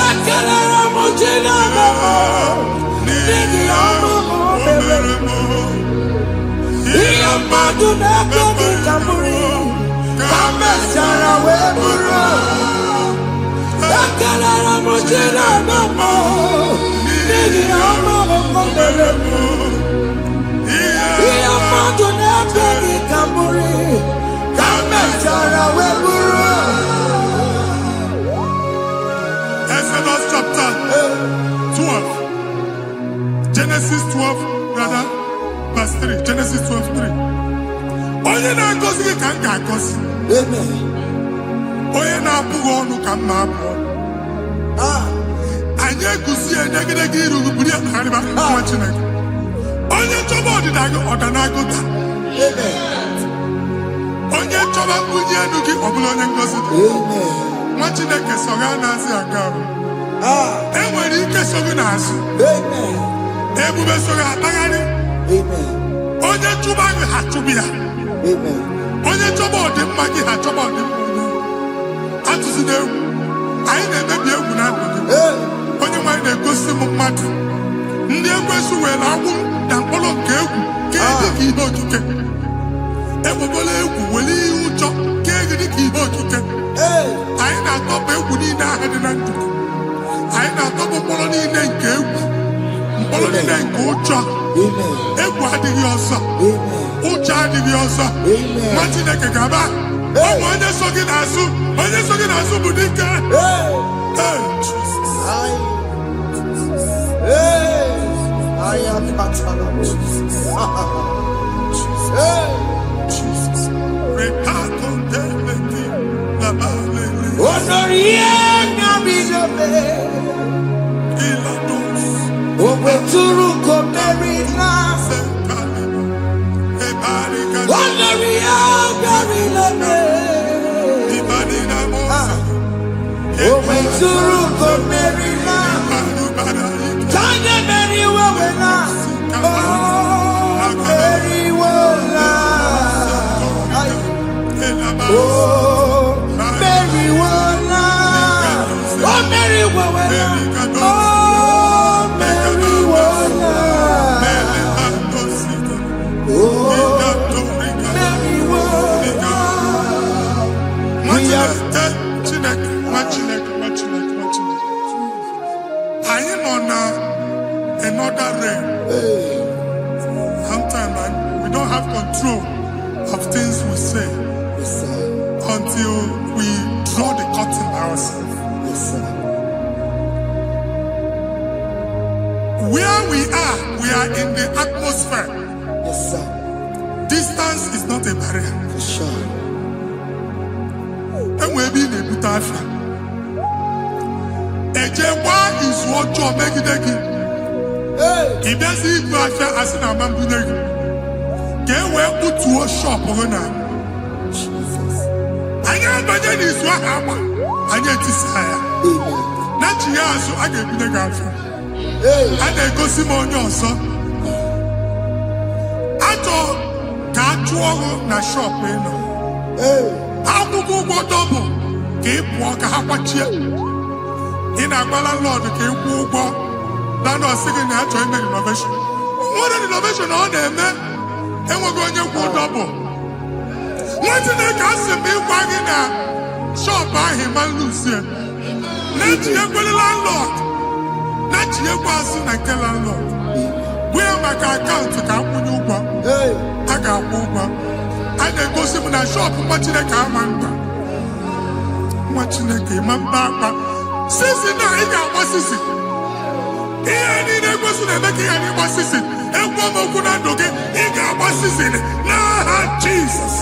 Ekelere mọchiri emema, n'ihi ọmụmụ mere. Ihe mmadụ na-ekpe gị ka mbụrụ. Ka mmechara wee bụrụ. Ekelere mọchiri emema. ka m ga-agọzi. Amen. Onye na-apụghị ọnụ ka m na-apụ. Anyị egusi edegedege iru buru ya narịba nwa Chineke. Onye chọba ọdịda gị ọdanagụta. Onye chọba mbunye elu gị ọ bụla onye ngozi. Nwa Chineke so ga na-azị aga arụ. Enwere ike so gị n'azụ. Ebube so gị akpagharị. Onye chụba gị ha chụbụ ya. Onye chọba ọdịmma gị ha chọba ọdịmma onye. Atụzina egwu. Anyị na-emebi egwu na ndụ gị. Onye nwanyị na-egosi m mmadụ. Ndị ekwensu were agwụ na mkpọrọ nke egwu kee dị ka ihe okike. Ekwebola egwu were ihe ụjọ kee gị dị ka ihe okike. Anyị na-atọpụ egwu niile ahụ dị na ndụ. Anyị na-atọpụ mkpọrọ niile nke egwu. Mkpọrọ niile nke ụjọ. Egwu adịghị ọzọ. Ụjọ adịghị ọzọ. Nwa Chineke ga-aba. Ọ bụ onye so gị n'azụ. Onye so gị n'azụ bụ dike. Another realm. Sometimes we don't have control of things we say until we draw the curtain ourselves. Where we are in the atmosphere. Distance is not a barrier. And we'll be in a butafia. Ejekwa is what you make it. If there's a question, I said, I'm going to get where put to a shop over now. I got my name is what happened. I get this higher. Not you, so I get the girlfriend. And then go see my own son. I told God, na shop, you know. How to go double? Keep walk a half a in a Lord, keep walk. That was singing that to make innovation. What an innovation on them, man. And we're going to go double. What's in the castle be wagging a shop by him and Lucia? Not your landlord. Not your person like the landlord. We are my account to come with you. I got over. And then go see in a shop, watching the car man. Watching the game and back. Sissy, now he got what sissy. Ihe niile kwesị na-eme ka anyị gbasisi egwu ọmokwu na ndụ gị ị ga-agbasisi n'aha Jizọs.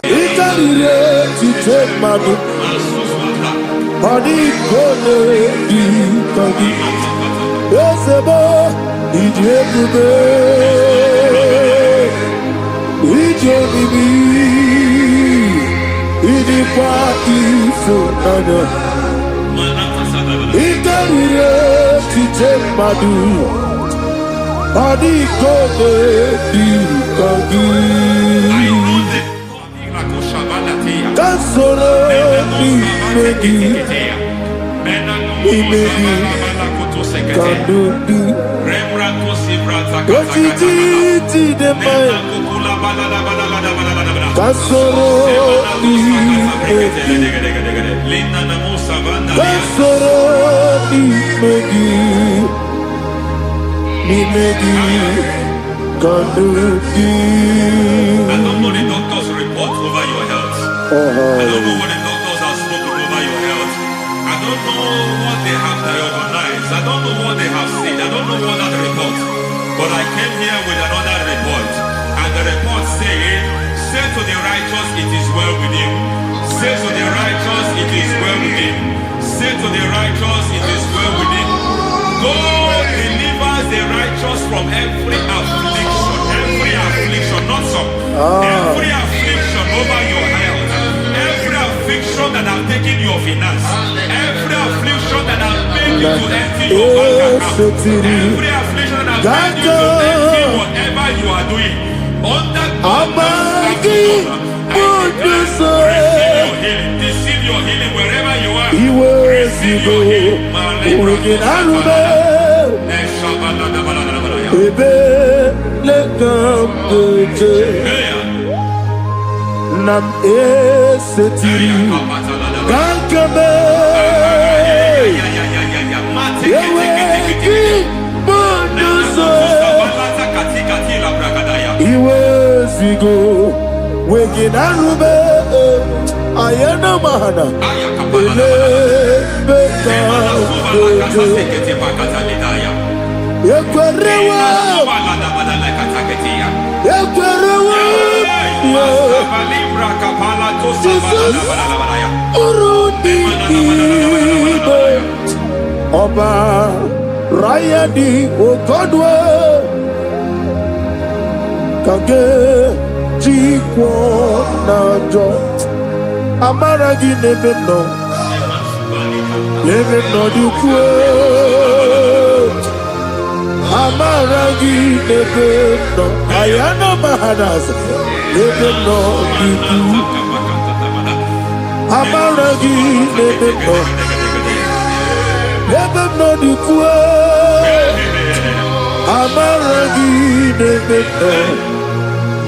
Ịkarịrị echiche mmadụ ọ dịghị onye dị ka gị ezebo iji ebube iji obibi ijikwa ịfụnanya ịkarịrị echiche mmadụ ọ dịghị onye dị ka gị ka soro n'ime gị ka n'obi ojiji dị mma ka soro n'ime gị ka soro n'ime gị ka n'obi. I don't know the doctor's report over your health. I don't know what the doctors have spoken over your health. I don't know what they have diagnosed. I don't know what they have said. I don't know what that report. But I came here with another report. righteous, it is well with him. Say to the righteous, it is well with him. Say to the righteous, it is well with him. God delivers the righteous from every affliction, not some. Every affliction over your health, every affliction that have taken your finance, every affliction that has made you to empty your bank account, every affliction that has made you to empty whatever you are doing. Under receive your healing wherever you are. Receive your healing. Nam esetiri kankame yeweki bonuso iwezigo weginarube ayana mahana ele beka yekwerewa Ọba Rayadi Okodwe Kage Jikwo Najo Amaragi Nebeno Nebeno Dukwe Amaragi Nebeno Ayana Mahadas Nebeno Dukwe Amaragi Nebeno Nebeno Dukwe Amaragi Nebeno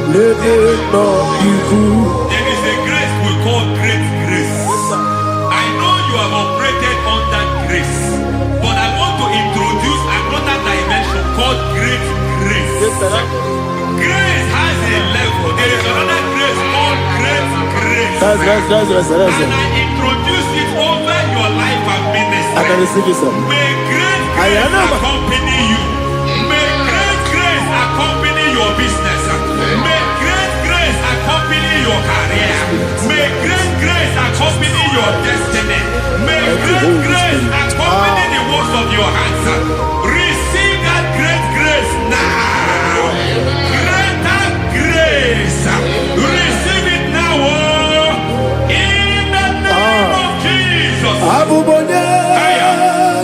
Nebeno Dukwe. There is a grace we call great grace. I know you have operated under grace, but I want to introduce another dimension called great grace. Grace has a level. There is another grace called great grace. That's And I introduce it over your life and ministry. I can receive it, sir. May great grace accompany you. May great grace accompany your business. May great grace accompany your career. May great grace accompany your destiny. May great grace accompany the works of your hands. Receive that great grace now. Greater grace. Receive it now. In the name of Jesus. Abubonye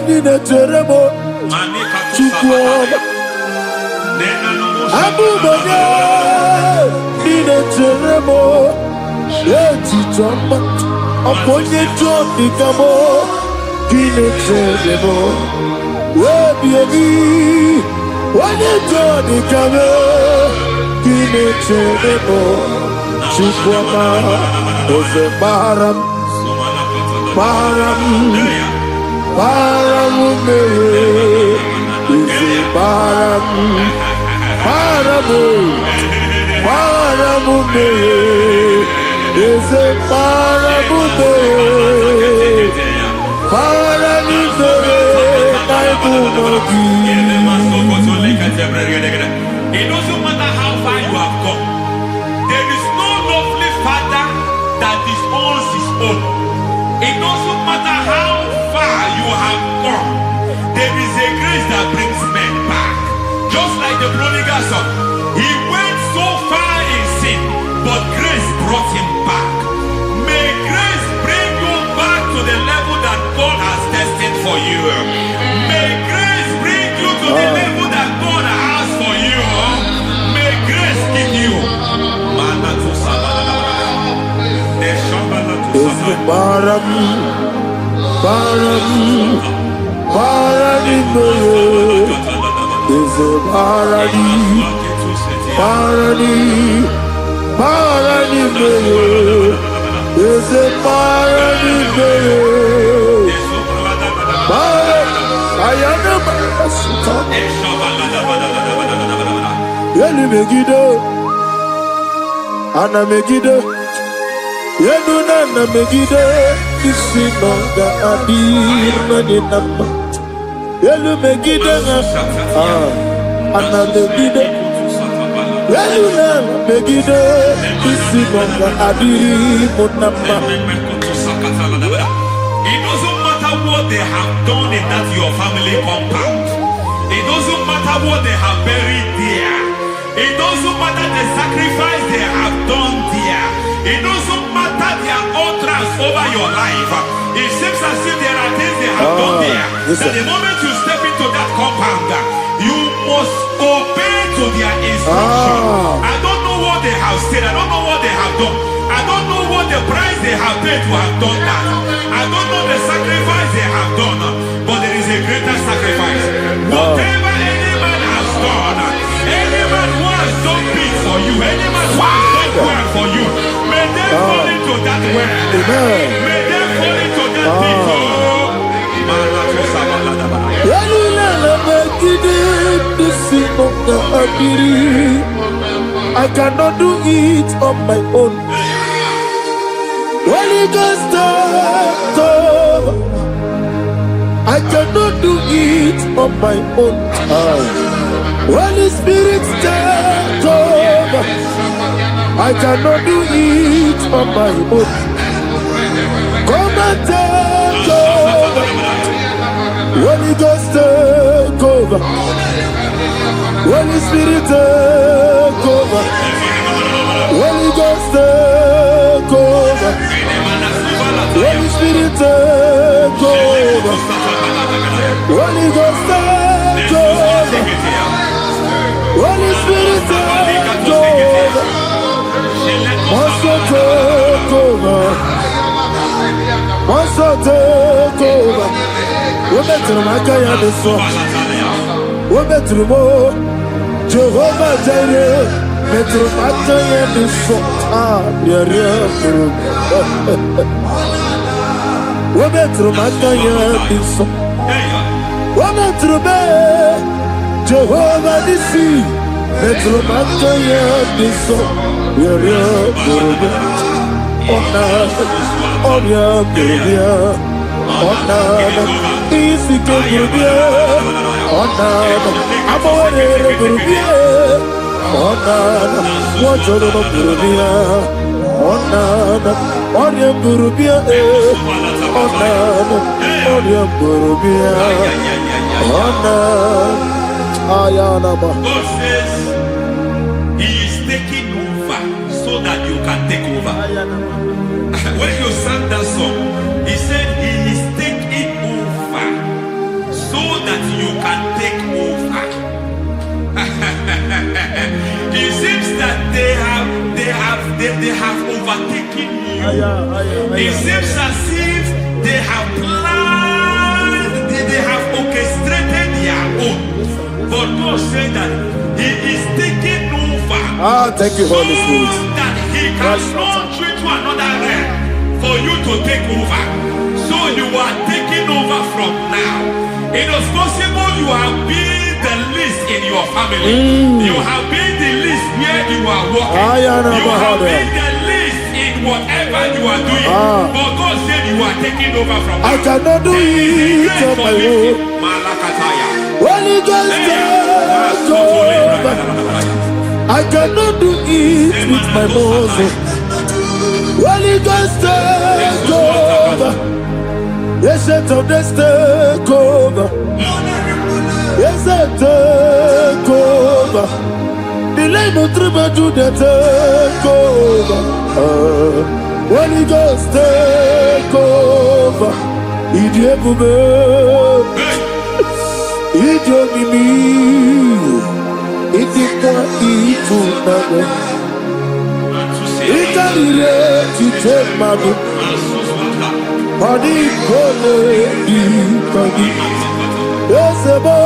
Nina Teremo Chukwoba Abubonye Nina Teremo Yeti Jomba Aponye Jomi Kamo Kine Teremo Webi Wanye Jomi Kamo Kine Teremo Chukwoba Ose Baram Baram Paramume Ise Paramume Ise Paramume It doesn't matter how far you have come. There is no lovely father that disowns his own. It doesn't matter how far you have gone. There is a grace that brings men back. Just like the prodigal son. He went so far in sin, but grace brought him back. May grace bring you back to the level that God has destined for you. May grace bring you to the level that God has for you. May grace give you. Baram Parani Is a Parani Is a Parani Ayana Basuta Yeli Megido Ana Megido Yenuna na Megide Isinonga Adirna ni Nama Yelu Megide Ana Megide Yenuna na Megide Simonga Adiri Munamba. It doesn't matter what they have done in that your family compound. It doesn't matter what they have buried there. It doesn't matter the sacrifice they have done there. It doesn't matter their utterance over your life. It seems as if there are things they have done there. That the moment you step into that compound, you must obey to their instruction. I don't know what they have said. I don't know what they have done. I don't know what the price they have paid to have done that. I don't know the sacrifice they have done. But there is a greater sacrifice. Whatever any man has done, any man who has done big for you, any man who has done well for you, may they fall into that well. May they fall into that pit. I cannot do it on my own. Holy Ghost, I cannot do it on my own. Holy Spirit, take over. I cannot do it on my own. Come and take over. Holy Ghost, take over. Holy Spirit, take over. Holy Ghost, take over. Holy Spirit, take over. Holy Ghost, take over. Holy Spirit, take over. Master, take over. Master, take over. Women to my kaya the song. Women to more. Jehovah Jireh. Metro my kaya the song. Women to my kaya the song. Women to me. Jehovah the sea. Metro my kaya the song. God says He is taking over so that you can take over. When you sang that song, He said He is taking over so that you can take over. It seems that they have overtaken you. It seems as if they have planned, they have orchestrated their own. But God said that He is taking over. Thank you, Holy Spirit. So that He can launch you to another realm for you to take over. So you are taking over from now. It is possible you have been the least in your family. You have been the least where you are working. You have been the least in whatever you are doing. But God said you are taking over from now. I cannot do it on my own. Holy Ghost, take over. I cannot do it with my muscle. Holy Ghost, take over. Yes, take over. Yes, take over. The line of tribe do the take over. Holy Ghost, take over. Idiomimi, idikwa ifunabo. Ikarire titemado. Madi kole ikagi. Yesebo,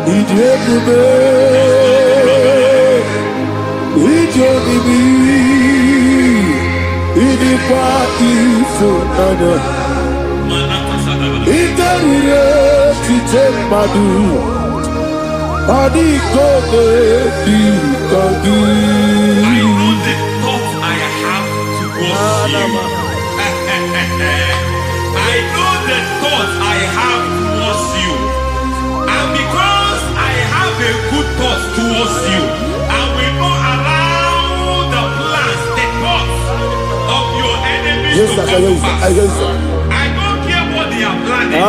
idiomimi, idiomimi, idikwa ifunabo. Ikarire titemado. Madi kole ikagi. I know the thoughts I have towards you. I know the thoughts I have towards you. And because I have a good thought towards you, I will not allow the plans, the thoughts Yes, to sir. come to Yes, sir. pass. Yes, sir. I don't care what they are planning,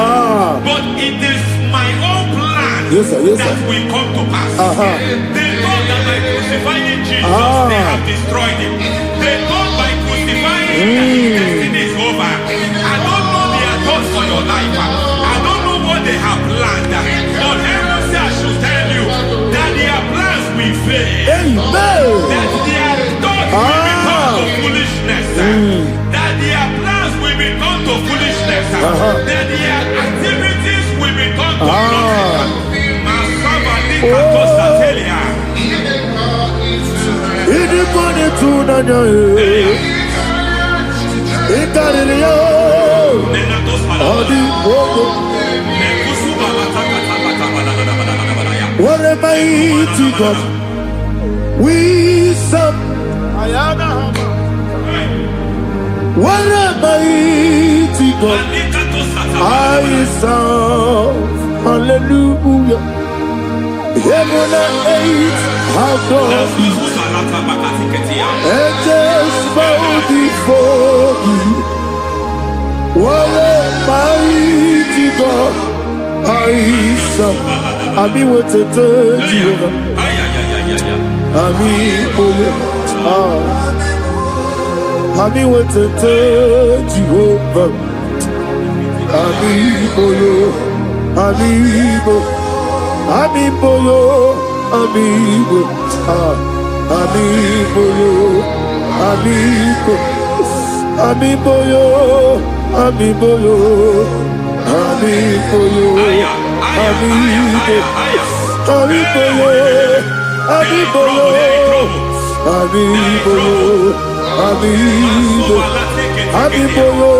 but it is my own plan Yes, sir. Yes, that sir. will come to pass. They thought that by crucifying Jesus, they have destroyed him. They thought by crucifying him, that his destiny is over. I don't know their thoughts for your life. I don't know what they have planned. But heaven says I should tell you that their plans will fail. Amen. That their thoughts will be turned to foolishness. That their plans will be turned to foolishness. That their activities will be turned to nothing. Idikone tunanya ikaririyo adi ogo. What a mighty God we serve. What a mighty God I serve. Hallelujah. Heaven and earth have done it. Angels bow before you. What a mighty God I serve. Ami wetete Jehovah. Ami oye. Ami wetete Jehovah. Ami oye. Ami oye. Amibo yo, amibo, amibo yo, amibo, amibo yo, amibo yo, amibo yo, amibo, amibo yo, amibo yo, amibo yo, amibo, amibo yo,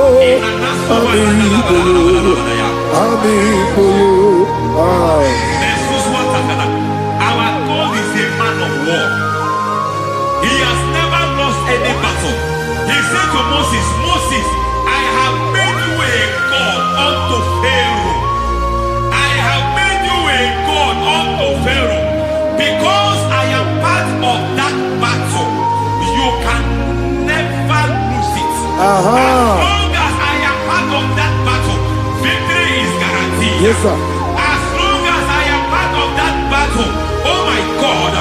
amibo yo, amibo yo. Our God is a man of war. He has never lost any battle. He said to Moses, Moses, I have made you a God unto Pharaoh. I have made you a God unto Pharaoh. Because I am part of that battle, you can never lose it. As long as I am part of that battle, victory is guaranteed. Yes, sir. Oh my God,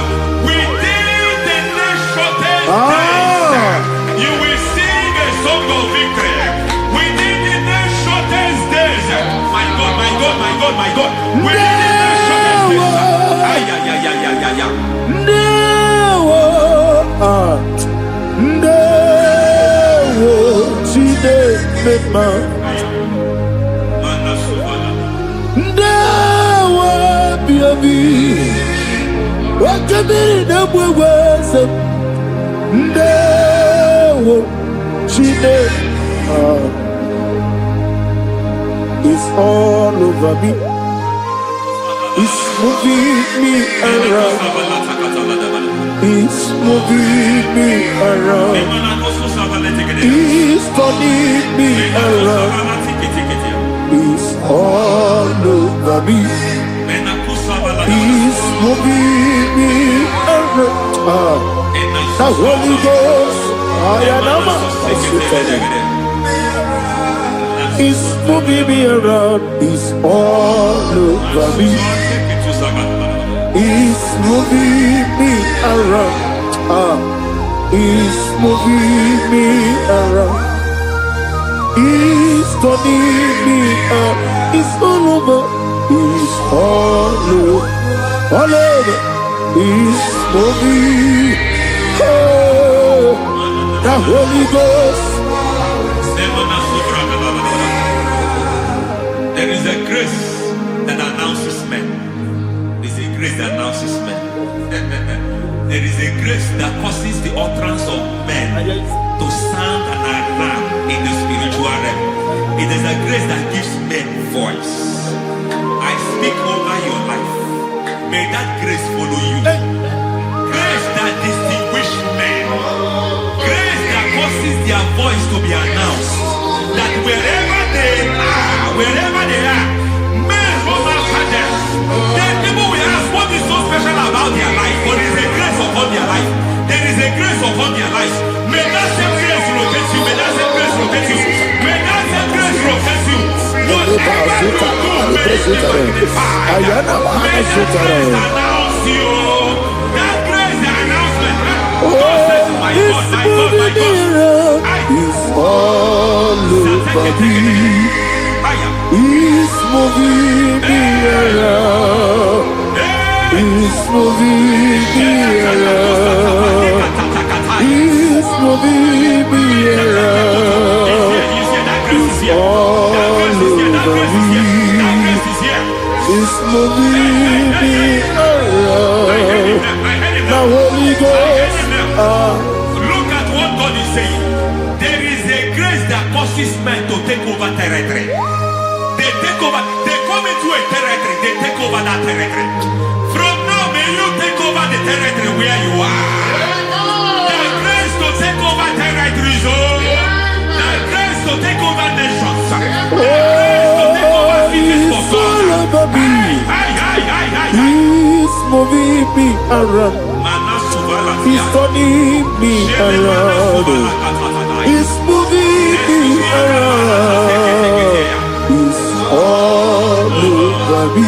within the next shortest days, you will sing a song of victory. Within the next shortest days, my God, my God, my God, my God, within the next shortest days, wakabiri na bweweza ndewo chine. It's all over me. It's moving me around. It's moving me around. It's turning me around. It's all over me. He's moving me around. The Holy Ghost, He's moving me around. He's all over me. He's moving me around. He's moving me around. He's turning me up. He's all over. He's all over. All over. He's moving. Oh, the Holy Ghost. There is a grace that announces men. There is a grace that announces men. There is a grace that causes the utterance of men to sound an alarm in the spiritual realm. It is a grace that gives men voice. I speak over your life. May that grace follow you. Grace that distinguishes men. Grace that causes their voice to be announced. That wherever they are, men will after them. Then people will ask what is so special about their life. But there is a grace upon their life. There is a grace upon their life. May that same grace He's moving me around. He's moving me around. He's moving me around. He's all over me. He's moving me around. Now Holy Ghost. Look at what God is saying. There is a grace that causes men to take over territory. They take over, they come into a territory, they take over that territory. From now, may you take over the territory where you are. The grace to take over territories, the grace to take over nations. The grace to take over cities for God. He's moving me around. He's turning me around. He's moving me around. He's all over me.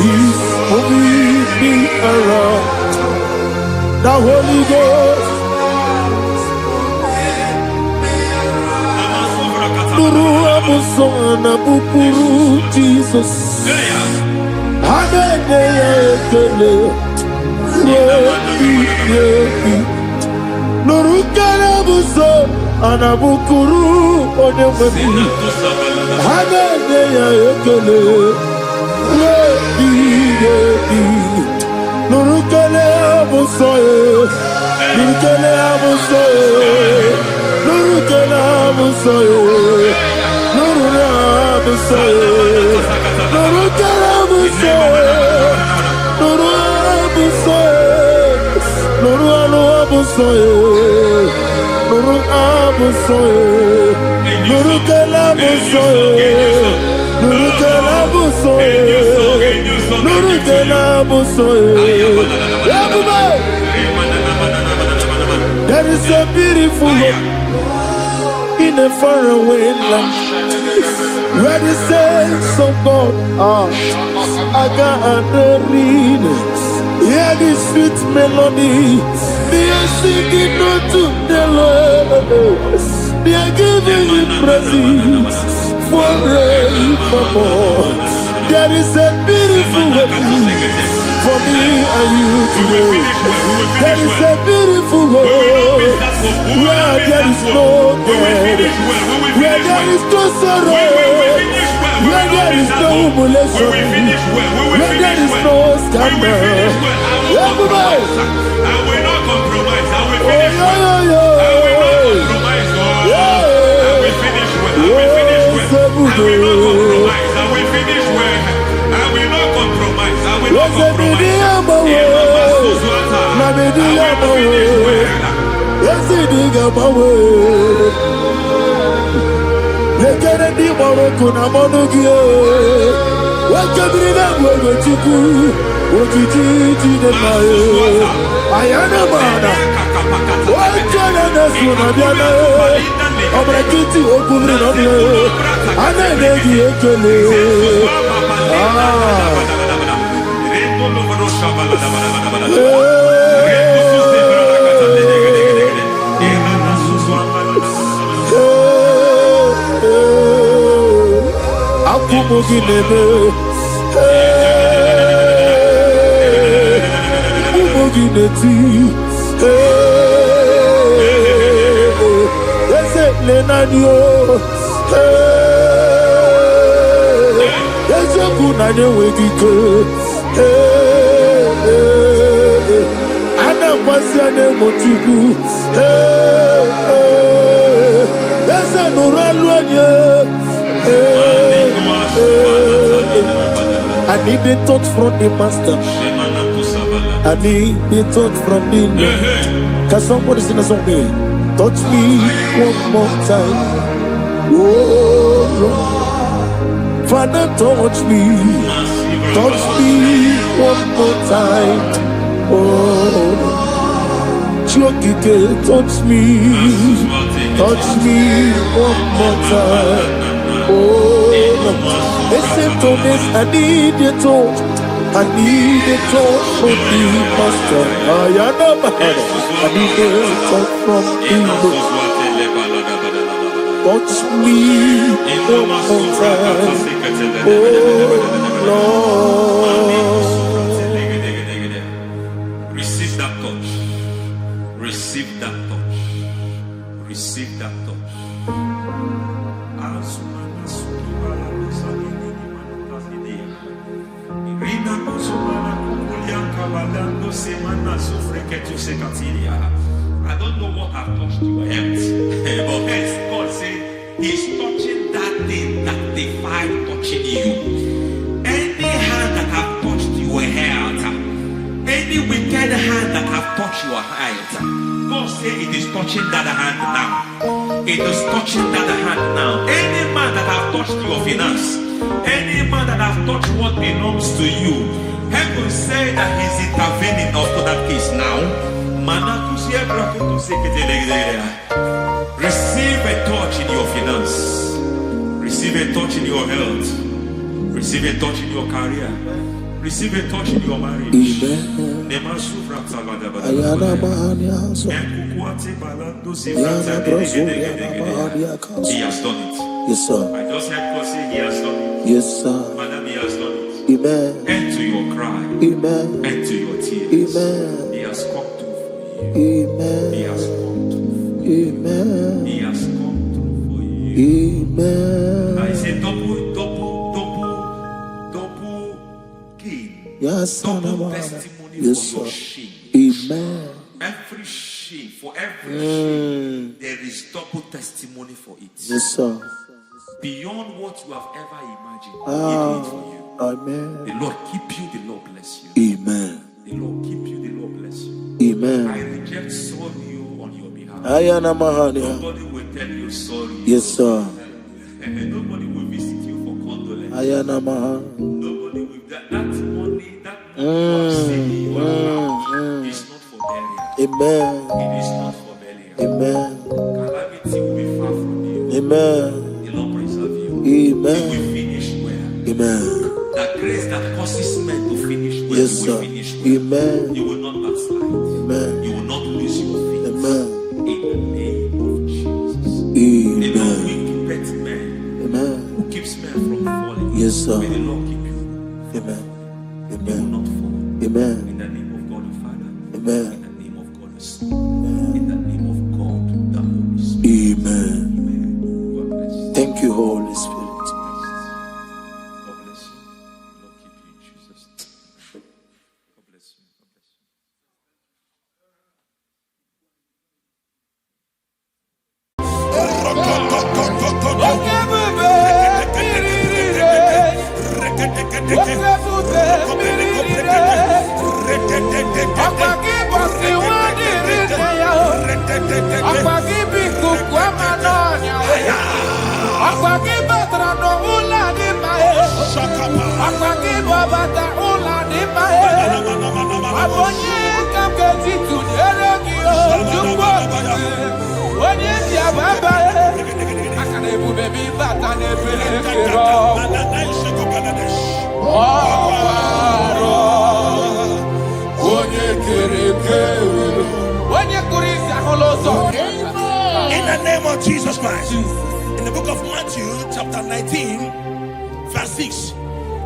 He's moving me around. The Holy Ghost. Nuru amusona bupuru Jesus. Hanene ekele. Nuru karabuso anabukuru onememi. Hanene ekele. Nuru kele abuso. Nuru kele abuso. Nuru kele abuso. Nuru abuso. Nuru kele abuso. Nuru abuso. Nuru abuso. Nuru abuso. Nuru kele abuso. Nuru kele abuso. Nuru kele abuso. There is a beautiful hope in a faraway land where the saints of God are. I got the readings. Hear the sweet melody. They are singing unto the Lord. They are giving you praise forevermore. There is a beautiful hope for me and you today. There is a beautiful hope where there is no death, where there is no sorrow, where there is no humiliation, where there is no scandal. Everybody, I will not compromise. I will oh, finish well. I will not compromise. I will finish well. I will finish well. I will not compromise. I will finish well. I will not compromise. I will not compromise. I need the touch from the master. I need the touch from the Lord. Can somebody sing a song me? Touch me one more time. Oh Lord. Father, touch me. Touch me one more time. Oh Chokike, touch me. Touch me one more time. Oh Listen to this, I need you to. I need a touch from the master. I need a touch from you. Touch me one more time, oh Lord. Receive that touch. Receive that touch. Receive that touch. I don't know what I've touched your health, but hence God said He's touching that thing that defied touching you. Any hand that have touched your health, any wicked hand that have touched your health, God said it is touching that hand now. It is touching that hand now. Any man that have touched your finance, any man that have touched what belongs to you, heaven say that He's intervening after that case now. Receive a touch in your finance. Receive a touch in your health. Receive a touch in your career. Receive a touch in your marriage. He has done it. Yes, sir. I just heard God say He has done it. Yes, sir. Madam, He has done it. Amen. End to your cry. Amen. End to your tears. Amen. He has come through for you. Amen. He has come through for you. Amen. He has come through for you. Amen. I say double gain. Yes, Double sir. testimony Yes, for your sir. shame. Amen. Every shame, for every shame, there is double testimony for it. Yes, sir. Beyond what you have ever imagined. He did it for you. Amen. The Lord keep you, the Lord bless you. Amen. The Lord keep you, the Lord bless you. Amen. I reject sorrow on your behalf. Ayana Mahania. Nobody will tell you sorry. Yes, sir. And nobody will visit you for condolence. Ayana Mahania. Nobody will. That money you have saved, you have found, is not for burial. Amen. It is not for burial. Amen. Calamity will be far from you. Amen. The Lord preserve you. Amen. You will finish well. Amen. That grace that causes men to finish well, Yes, you will sir. finish well. Amen. You will not backslide. Amen. You will not lose your faith. Amen. In the name of Jesus. The Lord Amen. will keep men Amen. who keeps men from falling. Yes, sir. May the Lord keep you. Amen. You will Amen. not fall. Amen. In the name of God the Father. Amen. In the name of God the Son. In the name of God the Holy Spirit. Amen. Amen. God bless you. Thank you, Holy Spirit. God bless you. The Lord keep you in Jesus' name. God bless you. God bless you. In the name of Jesus Christ. In the book of Matthew, chapter 19, verse 6,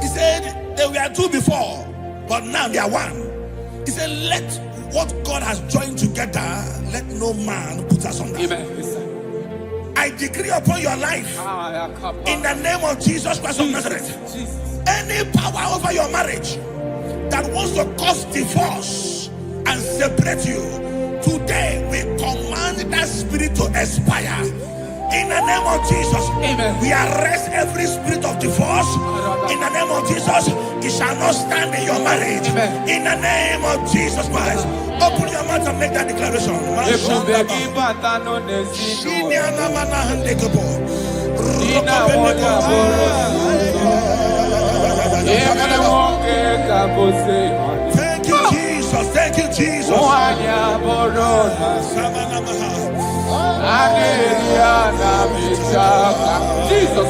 he said, they were two before, but now they are one. He said, let what God has joined together, let no man put us asunder. I decree upon your life, in the name of Jesus Christ of Nazareth, any power over your marriage that wants to cause divorce and separate you, today we command that spirit to expire. In the name of Jesus, amen. We arrest every spirit of divorce. In the name of Jesus, it shall not stand in your marriage. Amen. In the name of Jesus Christ, open your mouth and make that declaration. Thank you, Jesus. Thank you, Jesus. Jesus.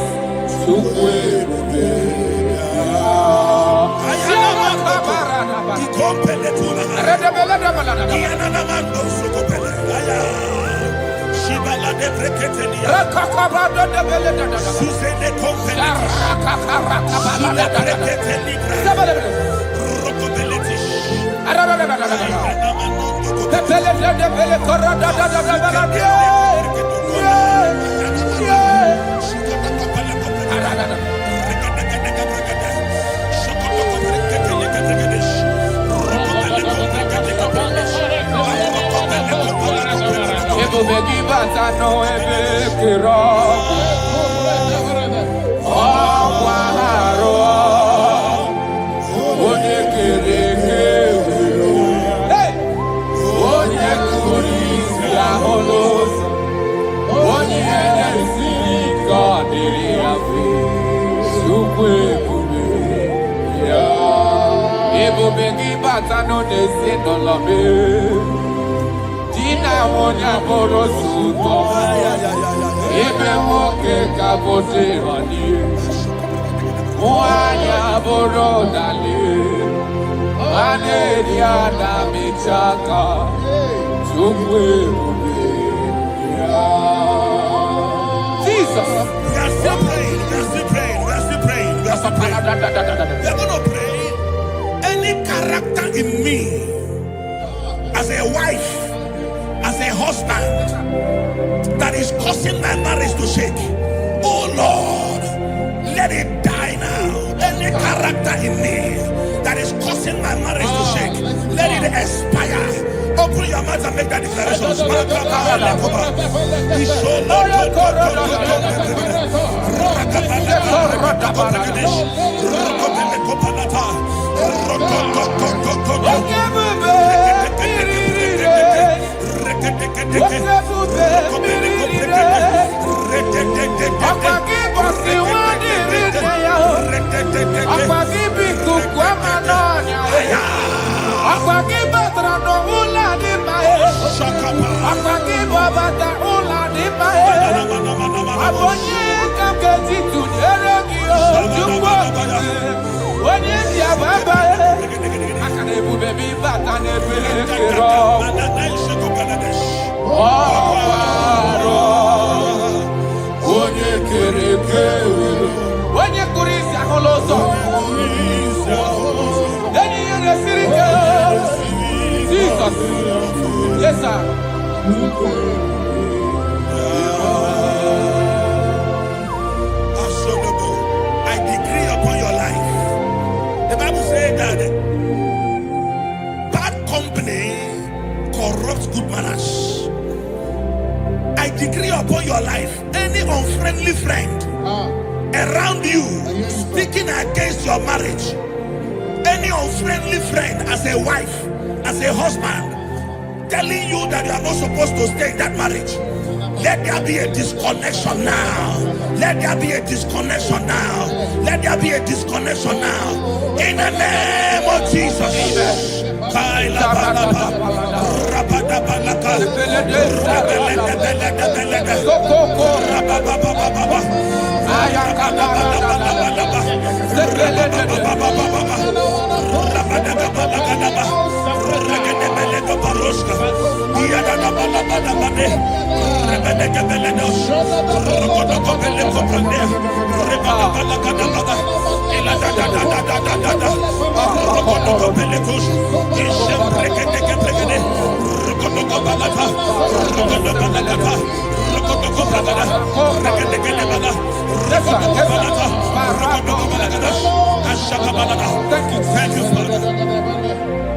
Thank you, Father.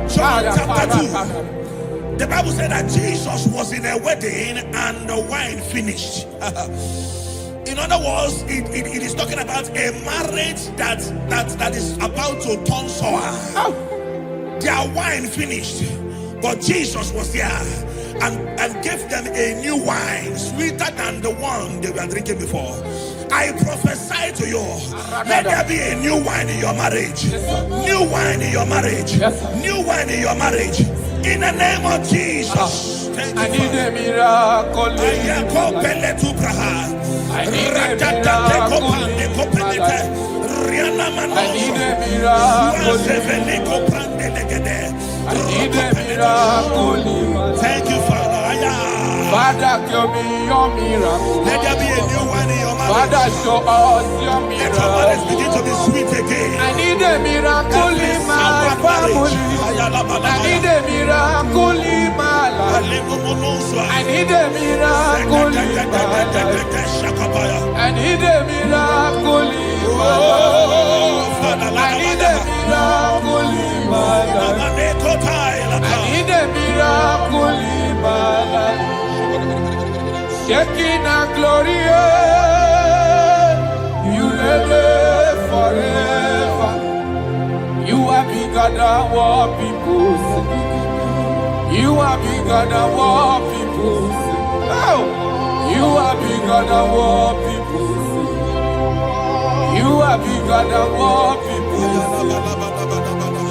John chapter 2. The Bible said that Jesus was in a wedding and the wine finished. In other words, it is talking about a marriage that is about to turn sour. Their wine finished, but Jesus was there and gave them a new wine, sweeter than the one they were drinking before. I prophesy to you, let there be a new wine in your marriage. New wine in your marriage. New wine in your marriage. In the name of Jesus. I need a miracle. I need a miracle. need a miracle. I need a miracle. Thank you, Father. Father, give me your miracle. Let there be a new one in your marriage. Father, show us your Let your marriage miracle. begin to be sweet again. I need a miracle in my family. I need a miracle in my life. I need a miracle in my life. I need a miracle in my life. I need a miracle in my life. I need a miracle in my life. Shaking our glory, you live forever. You are bigger than what people see. You are bigger than what people see. Oh, you are bigger than what people see. You are bigger than what people see.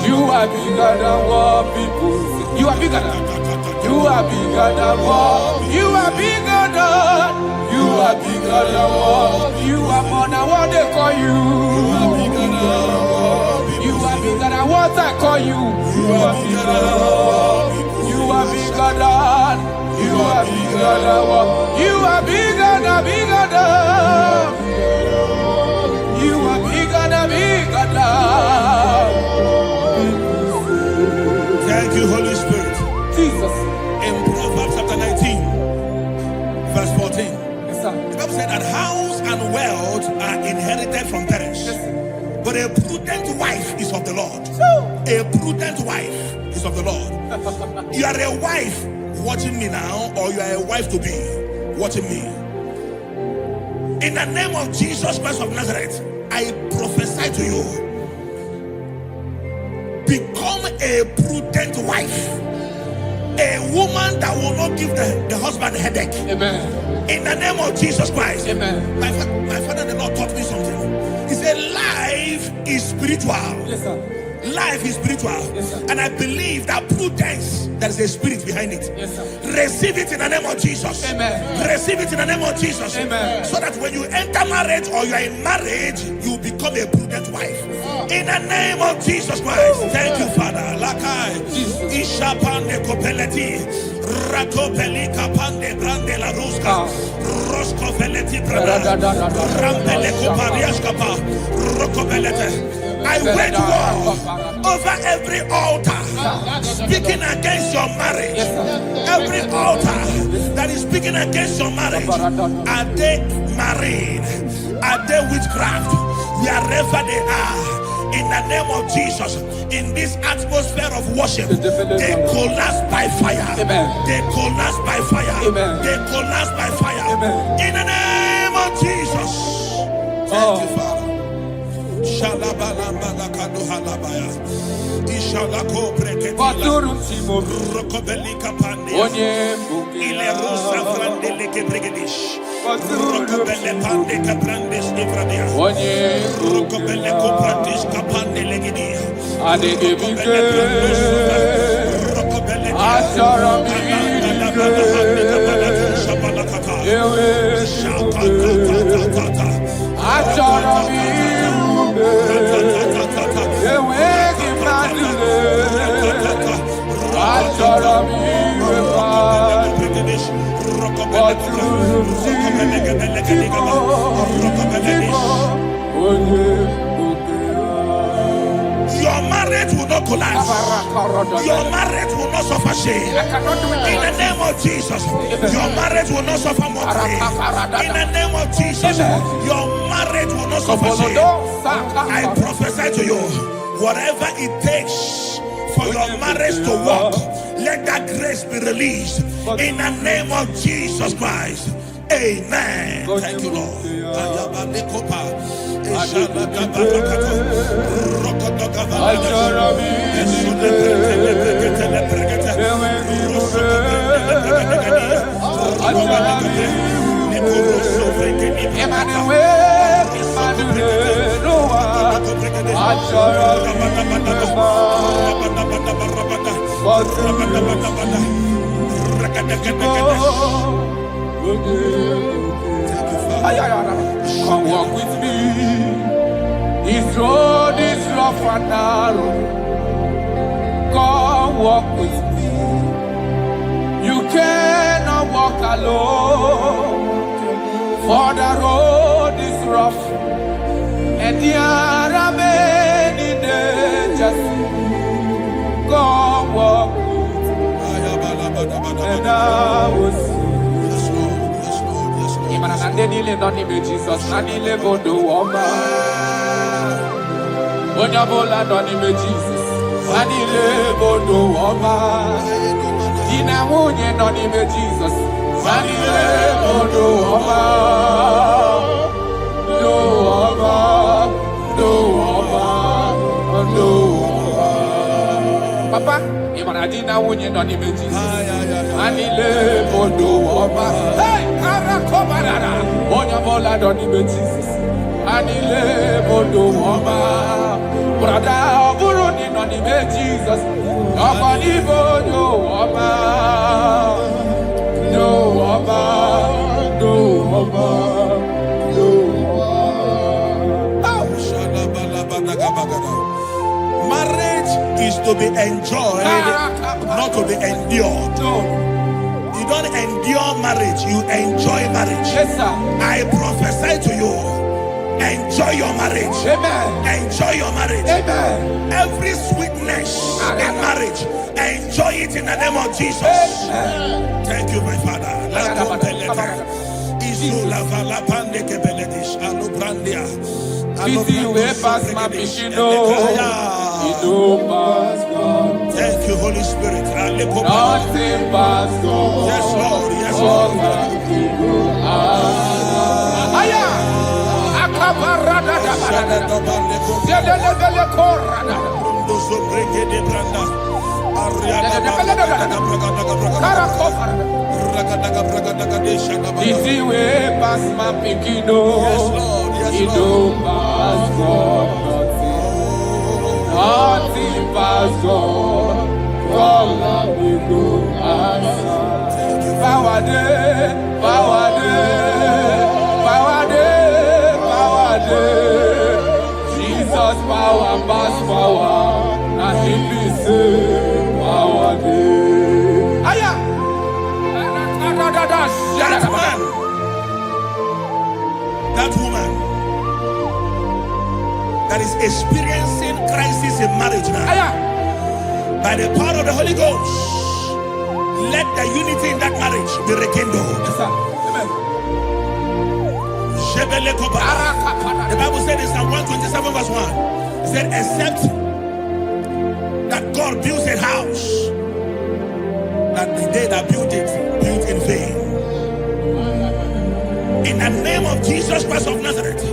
You are bigger than what people see. You are bigger than. You are bigger than what. You are bigger than. You are bigger than what. You are more than what they call you. You are bigger than what. You are bigger than what I call you. You are bigger than what. You are bigger than. You are bigger than what. You are bigger than bigger than. You are bigger than bigger than. Thank you, Holy Spirit. Jesus. In Proverbs chapter 19, verse 14, Yes, sir. the Bible said that house and wealth are inherited from parents, but a prudent wife is of the Lord. A prudent wife is of the Lord. You are a wife watching me now, or you are a wife to be watching me. In the name of Jesus Christ of Nazareth, I prophesy to you, become a prudent wife. A woman that will not give the husband a headache. Amen. In the name of Jesus Christ. Amen. My father, the Lord taught me something. He said, life is spiritual. Yes, sir. Life is spiritual. Yes, sir. And I believe that prudence, there is a spirit behind it. Yes, sir. Receive it in the name of Jesus. Amen. Receive it in the name of Jesus. Amen. So that when you enter marriage or you are in marriage, you become a prudent wife. In the name of Jesus Christ. Thank you, Father. Lakai. Ishapande kopeleti. Rakopeli kapande brande la ruska. Rosko veleti brada. Rampele koparias kapa. Rokobelete. I wage war over every altar speaking against your marriage. Every altar that is speaking against your marriage. Are they married? Are they witchcraft? Wherever they are, in the name of Jesus, in this atmosphere of worship, they collapse by fire. They collapse by fire. They collapse by fire. In the name of Jesus. Thank you, Father. Shalabalambala halabaya. Ishalako breketila. Rokobelika pandia. Ile rusa frandele kebrigedish. Rokobele pande kabrandes evradia. Rokobele koprandish kapande legidia. Rokobele brandos. Rokobele Your marriage will not collapse. Your marriage will not suffer shame. In the name of Jesus, your marriage will not suffer mockery. In the name of Jesus, your marriage will not suffer shame. I prophesy to you, whatever it takes for your marriage to work, let that grace be released. In the name of Jesus Christ. Amen. Thank you, Lord. Come walk with me. This road is rough and narrow. Come walk with me. You cannot walk alone. For the road is rough and there are many dangers. Come walk with me. And I will see. Jesus, Nanile Bodo Woma. Onyabola Donime Jesus, Nanile Bodo Woma. Dina Munye Donime Jesus, Nanile Bodo Woma. Do Woma, do Woma, do Woma. Papa, Imanadina Munye Donime Jesus, Nanile Bodo Woma. Hey! Onyabola Donime Jesus, Anile Bodo Woma. Brother Buruni Donime Jesus, Nobody Bodo Woma. No Woma, no Woma, no Woma. Marriage is to be enjoyed, not to be endured. You don't endure marriage, you enjoy marriage. Yes, sir. I prophesy to you, enjoy your marriage. Amen. Enjoy your marriage. Amen. Every sweetness in marriage, enjoy it in the name of Jesus. Amen. Thank you, my Father. Thank you, Holy Spirit. Nothing but God. Yes, Lord. Yes, Lord. Easy way past my pikino. Yes, Lord. Yes, Lord. Nothing past God. All of me go answer. Power day, power day, power day, power day. Jesus power pass power, and He be say power day. Aya, that man, that woman that is experiencing crisis in marriage now. Aya. By the power of the Holy Ghost, let the unity in that marriage be rekindled. Yes, sir. Amen. The Bible said in Psalm 127 verse 1, it said, except that God builds a house, that they that built it, built in vain. In the name of Jesus Christ of Nazareth,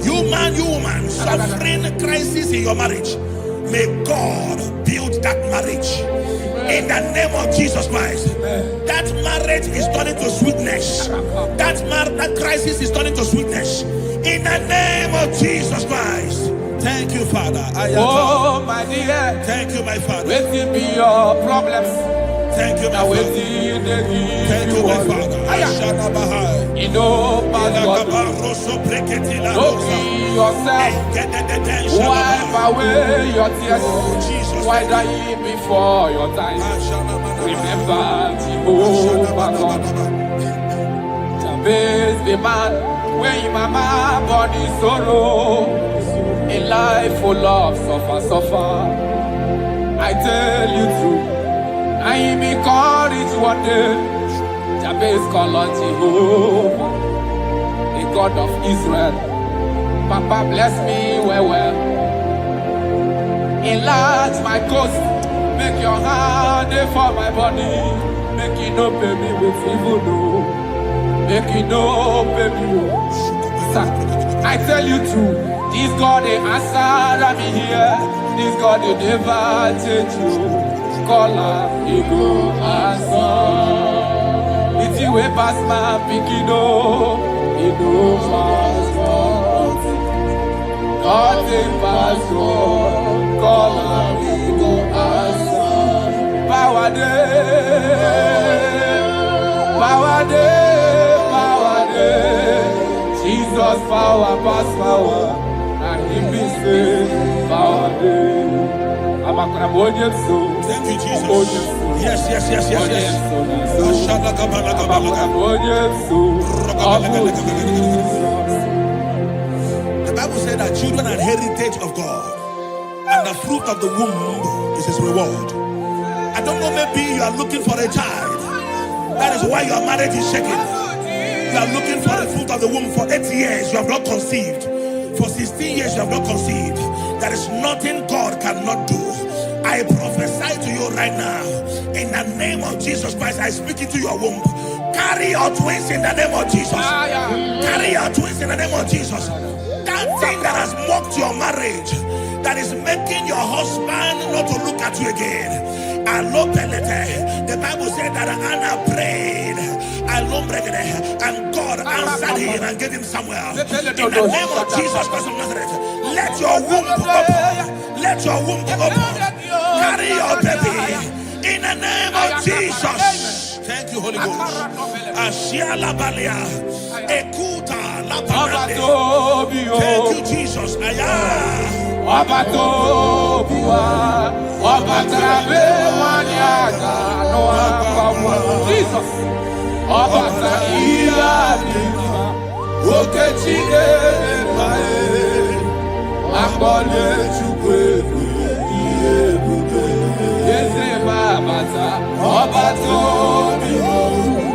you man, you woman, suffering crisis in your marriage, may God build that marriage. In the name of Jesus Christ. That marriage is turning to sweetness. That crisis is turning to sweetness. In the name of Jesus Christ. Thank you, Father. Oh, my dear. Thank you, my Father. Waiting be your problems. Thank you, my Father. Thank you, my Father. You know, don't kill yourself. Wipe away your tears. Why die before your time? Remember Jehovah God. Jabez the man, when mama body sorrow, a life full of suffer. I tell you true, I am encouraged one day. Jabez call on Jehovah, the God of Israel. Papa bless me well. Enlarge my coast, make your hand for my body. Make it no pay me with evil, no. Make it no pay me. I tell you true, this God they answer me here. This God they never change you. Call her, he go answer. It's you way past my pikino, he go pass God. Nothing pass God. Call her, he go answer. Power day, power day, power day. Jesus power pass power, and He be Thank you, Jesus. Yes. The Bible said that children are heritage of God, and the fruit of the womb is his reward. I don't know, maybe you are looking for a child. That is why your marriage is shaking. You are looking for the fruit of the womb. For 8 years you have not conceived. For 16 years you have not conceived. There is nothing God cannot do. I prophesy to you right now, in the name of Jesus Christ. I speak into your womb. Carry your twins in the name of Jesus. Carry your twins in the name of Jesus. That thing that has mocked your marriage, that is making your husband not to look at you again. The Bible said that Anna prayed, and God answered him and gave him Samuel. In the name of Jesus Christ of Nazareth, let your womb open. Let your womb open. Carry your baby in the name of Jesus. Thank you, Holy Ghost. Ashiala Balia, Ekuta Lapagande. Thank you, Jesus.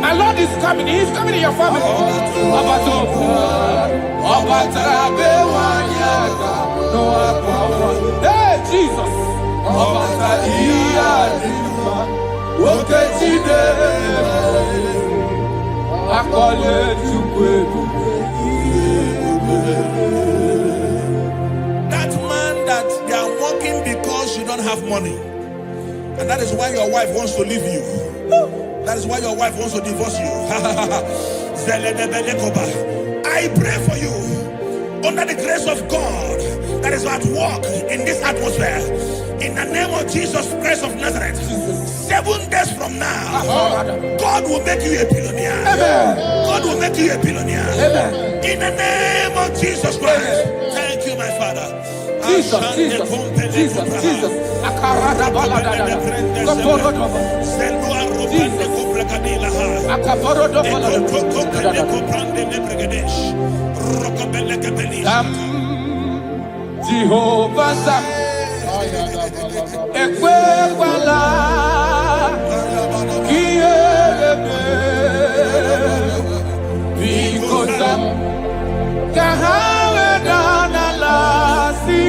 My Lord is coming. He's coming in your family. Hey, Jesus. That man that they are working because you don't have money, and that is why your wife wants to leave you. That is why your wife wants to divorce you. I pray for you, under the grace of God that is at work in this atmosphere, in the name of Jesus Christ of Nazareth. 7 days from now, God will make you a billionaire. God will make you a billionaire. In the name of Jesus Christ. Thank you, my Father. Jesus. Jehovah Ekwewala Kiyebe Bikosa Kahawe Danalasi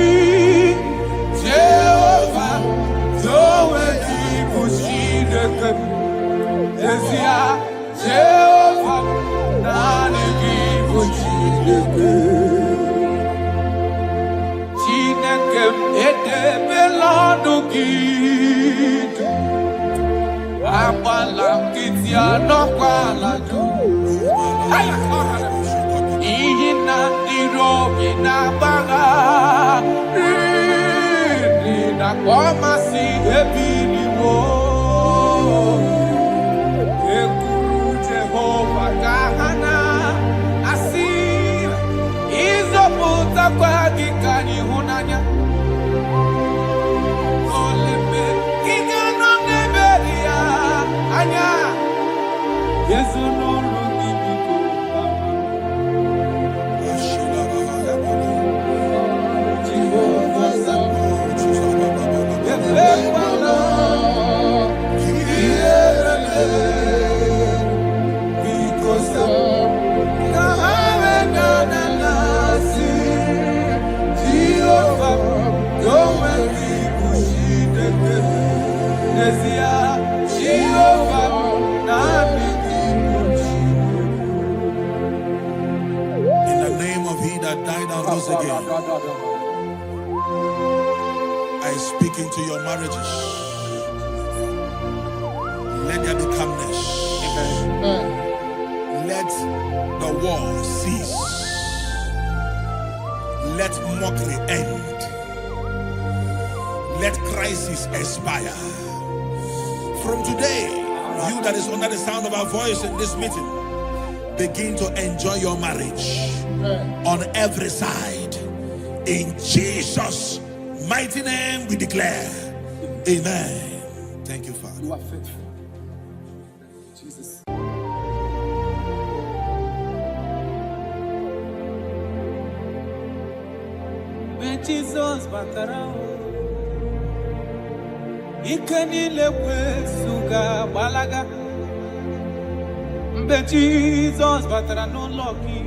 Jehovah Zoe Kibushideke Ezia Jehovah Nani Kibushideke I speak into your marriages. Let there be calmness. Let the war cease. Let mockery end. Let crisis expire. From today, you that is under the sound of our voice in this meeting, begin to enjoy your marriage on every side. In Jesus' mighty name we declare. Amen. Thank you, Father. You are faithful. Jesus. When Jesus batara, ikanile kwesuga balaga. When Jesus batara no lucky,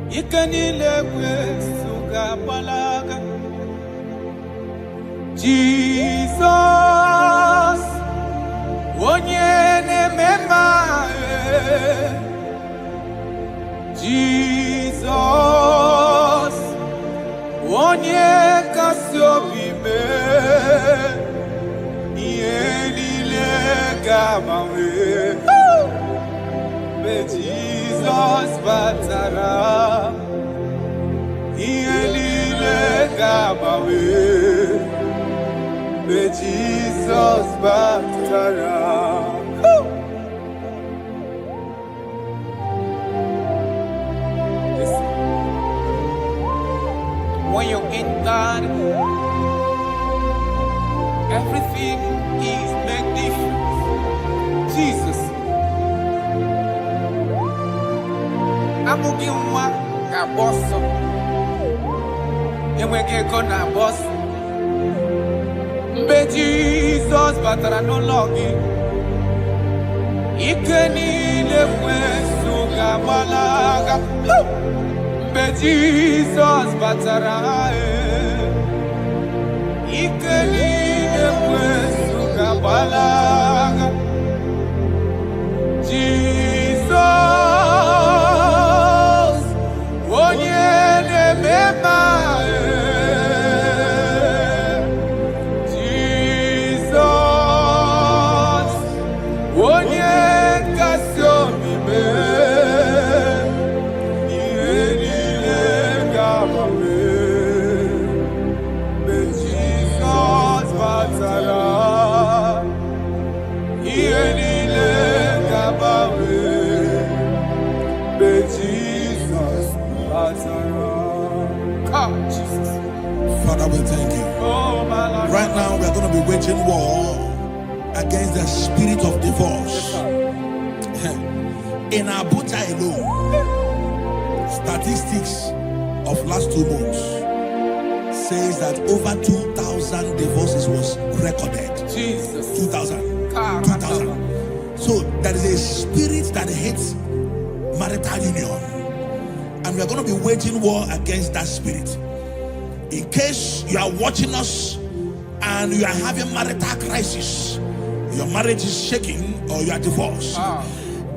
ikanile kwesuga balaga. Jesus, onyene mema. Jesus, onye kasi obi me, ihe niile ga-agbanwe. Mgbe Jesus batara, ihe niile ga-agbanwe. Mgbe Jesus batara. When you in God, everything is made different. Jesus. Amugi nwa ka boss. Enwege go na boss. Mgbe Jesus batara n'ụlọ gị, ike niile kwesuga gbalaga. Mgbe Jesus batara, ike niile kwesuga gbalaga. Jesus, onye na-eme mma. Jesus, onye kasị obi mee. Ihe niile ga-agbanwe. Mgbe Jesus batara, ihe niile ga-agbanwe. Mgbe Jesus batara. Come, Jesus. Father, we thank you. Oh, my Lord. Right now, we are going to be waging war against the spirit of divorce. In Abuja alone, statistics of last 2 months says that over 2,000 divorces was recorded. Jesus. 2,000. 2,000. So there is a spirit that hates marital union, and we are going to be waging war against that spirit. In case you are watching us and you are having marital crisis, your marriage is shaking or you are divorced,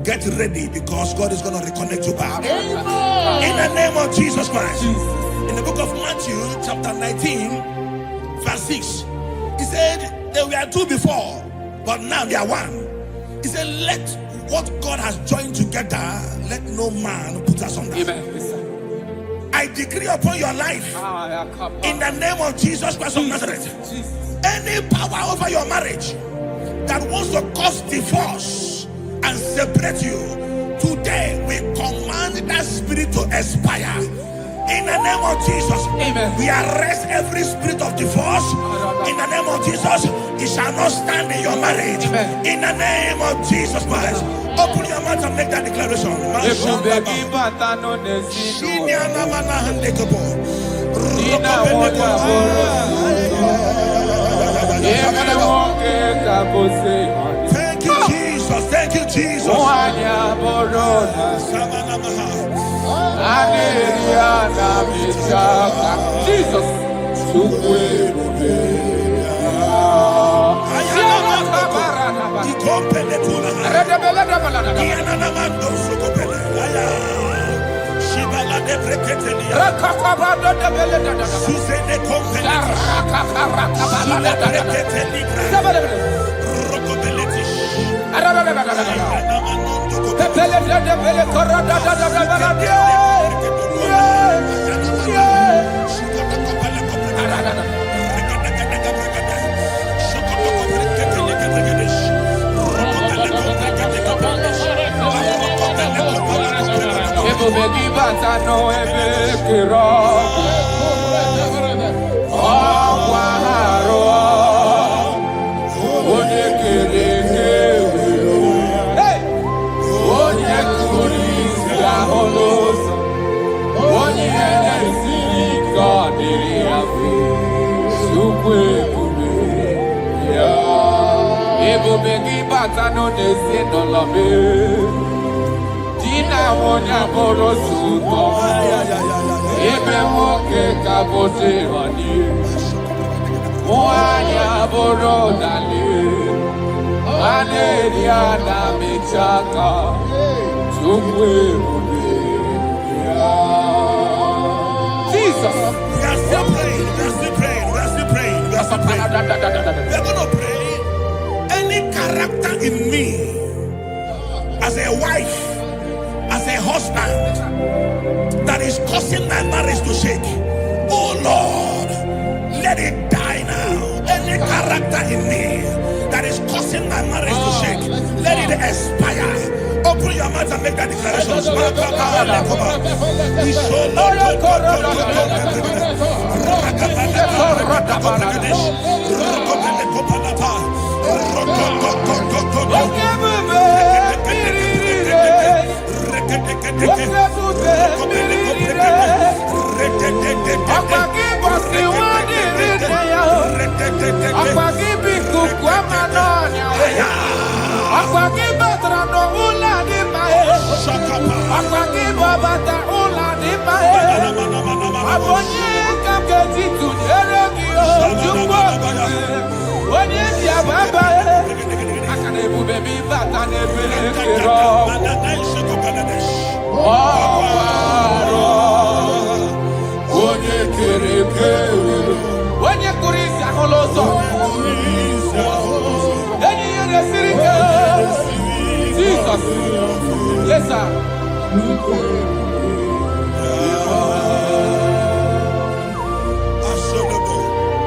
get ready, because God is going to reconnect you back. In the name of Jesus Christ. In the book of Matthew chapter 19 verse 6, he said there were 2 before, but now they are 1. He said, let what God has joined together, let no man put asunder. Amen. I decree upon your life, in the name of Jesus Christ of Nazareth, any power over your marriage that wants to cause divorce and separate you, today we command that spirit to expire. In the name of Jesus, Amen. We arrest every spirit of divorce. In the name of Jesus, it shall not stand in your marriage. Amen. In the name of Jesus Christ, open your mouth and make that declaration. Thank you, Jesus. Thank you, Jesus. Jesus. batano ebekiro. Okwaharo. Onekereke. Hey! Onyekurisi aholos. Onyenesi kadiri afi. Sukwe kube. Ya. Ebubegi batano nesi nolobe. Dina wonya borosuto. Ebe moke kabote wani. Mwanya borodali. Aneria na michaka. Sukwe kube. Jesus. We are still praying. We are still praying. We are still praying. We are still praying. We are going to pray. Any character in me, as a wife, as a husband, that is causing my marriage to shake. Oh Lord, let it die now. Any character in me that is causing my marriage to shake, let it expire. Open your mouth and make that declaration. Jesus. Yes, sir.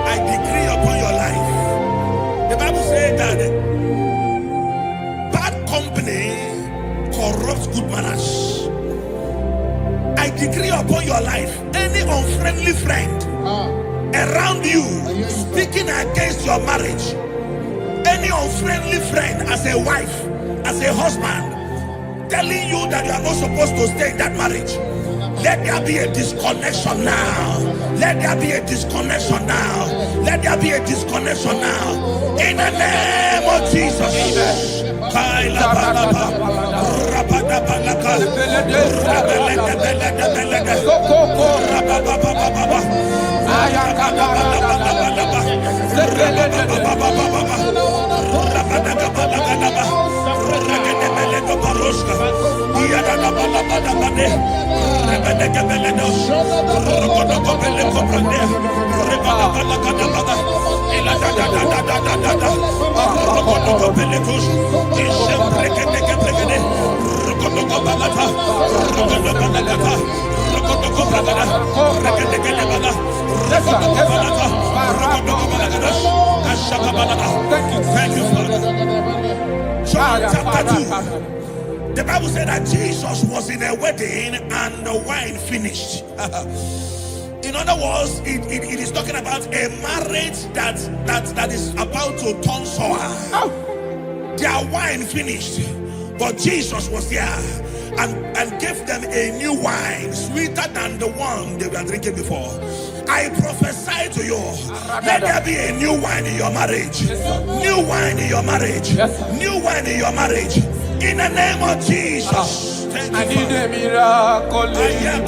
I decree upon your life. The Bible says that bad company corrupts good manners. I decree upon your life, any unfriendly friend around you speaking against your marriage, any unfriendly friend as a wife, as a husband, telling you that you are not supposed to stay in that marriage, let there be a disconnection now. Let there be a disconnection now. Let there be a disconnection now. In the name of Jesus. Thank you, Father. John chapter 2. The Bible said that Jesus was in a wedding and the wine finished. In other words, it is talking about a marriage that is about to turn sour. Their wine finished, but Jesus was there and gave them a new wine, sweeter than the one they were drinking before. I prophesy to you, let there be a new wine in your marriage. New wine in your marriage. New wine in your marriage. In the name of Jesus. I need a miracle. I need a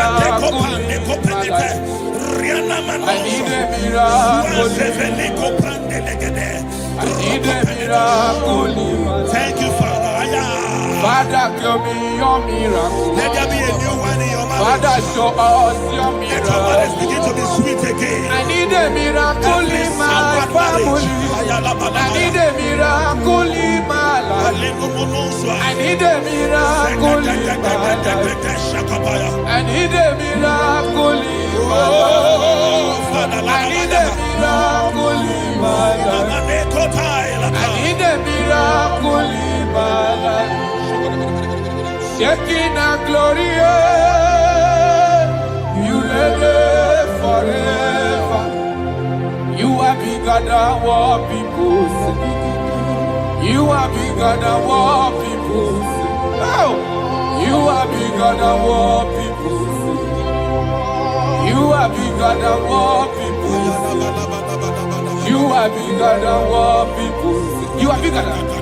miracle. I need a miracle. Thank you, Father. Father, give me your miracle. Let there be a new wine in your marriage. Father, show us your miracle. Let your marriage begin to be sweet again. I need a miracle in my family. I need a miracle in my life. I need a miracle in my life. I need a miracle in my life. I need a miracle in my life. I need a miracle in my life. Shekinah glory, you reign forever. You are bigger than what people say. You are bigger than what people say. Oh, you are bigger than what people say. You are bigger than what people say. You are bigger than what people say. You are bigger than.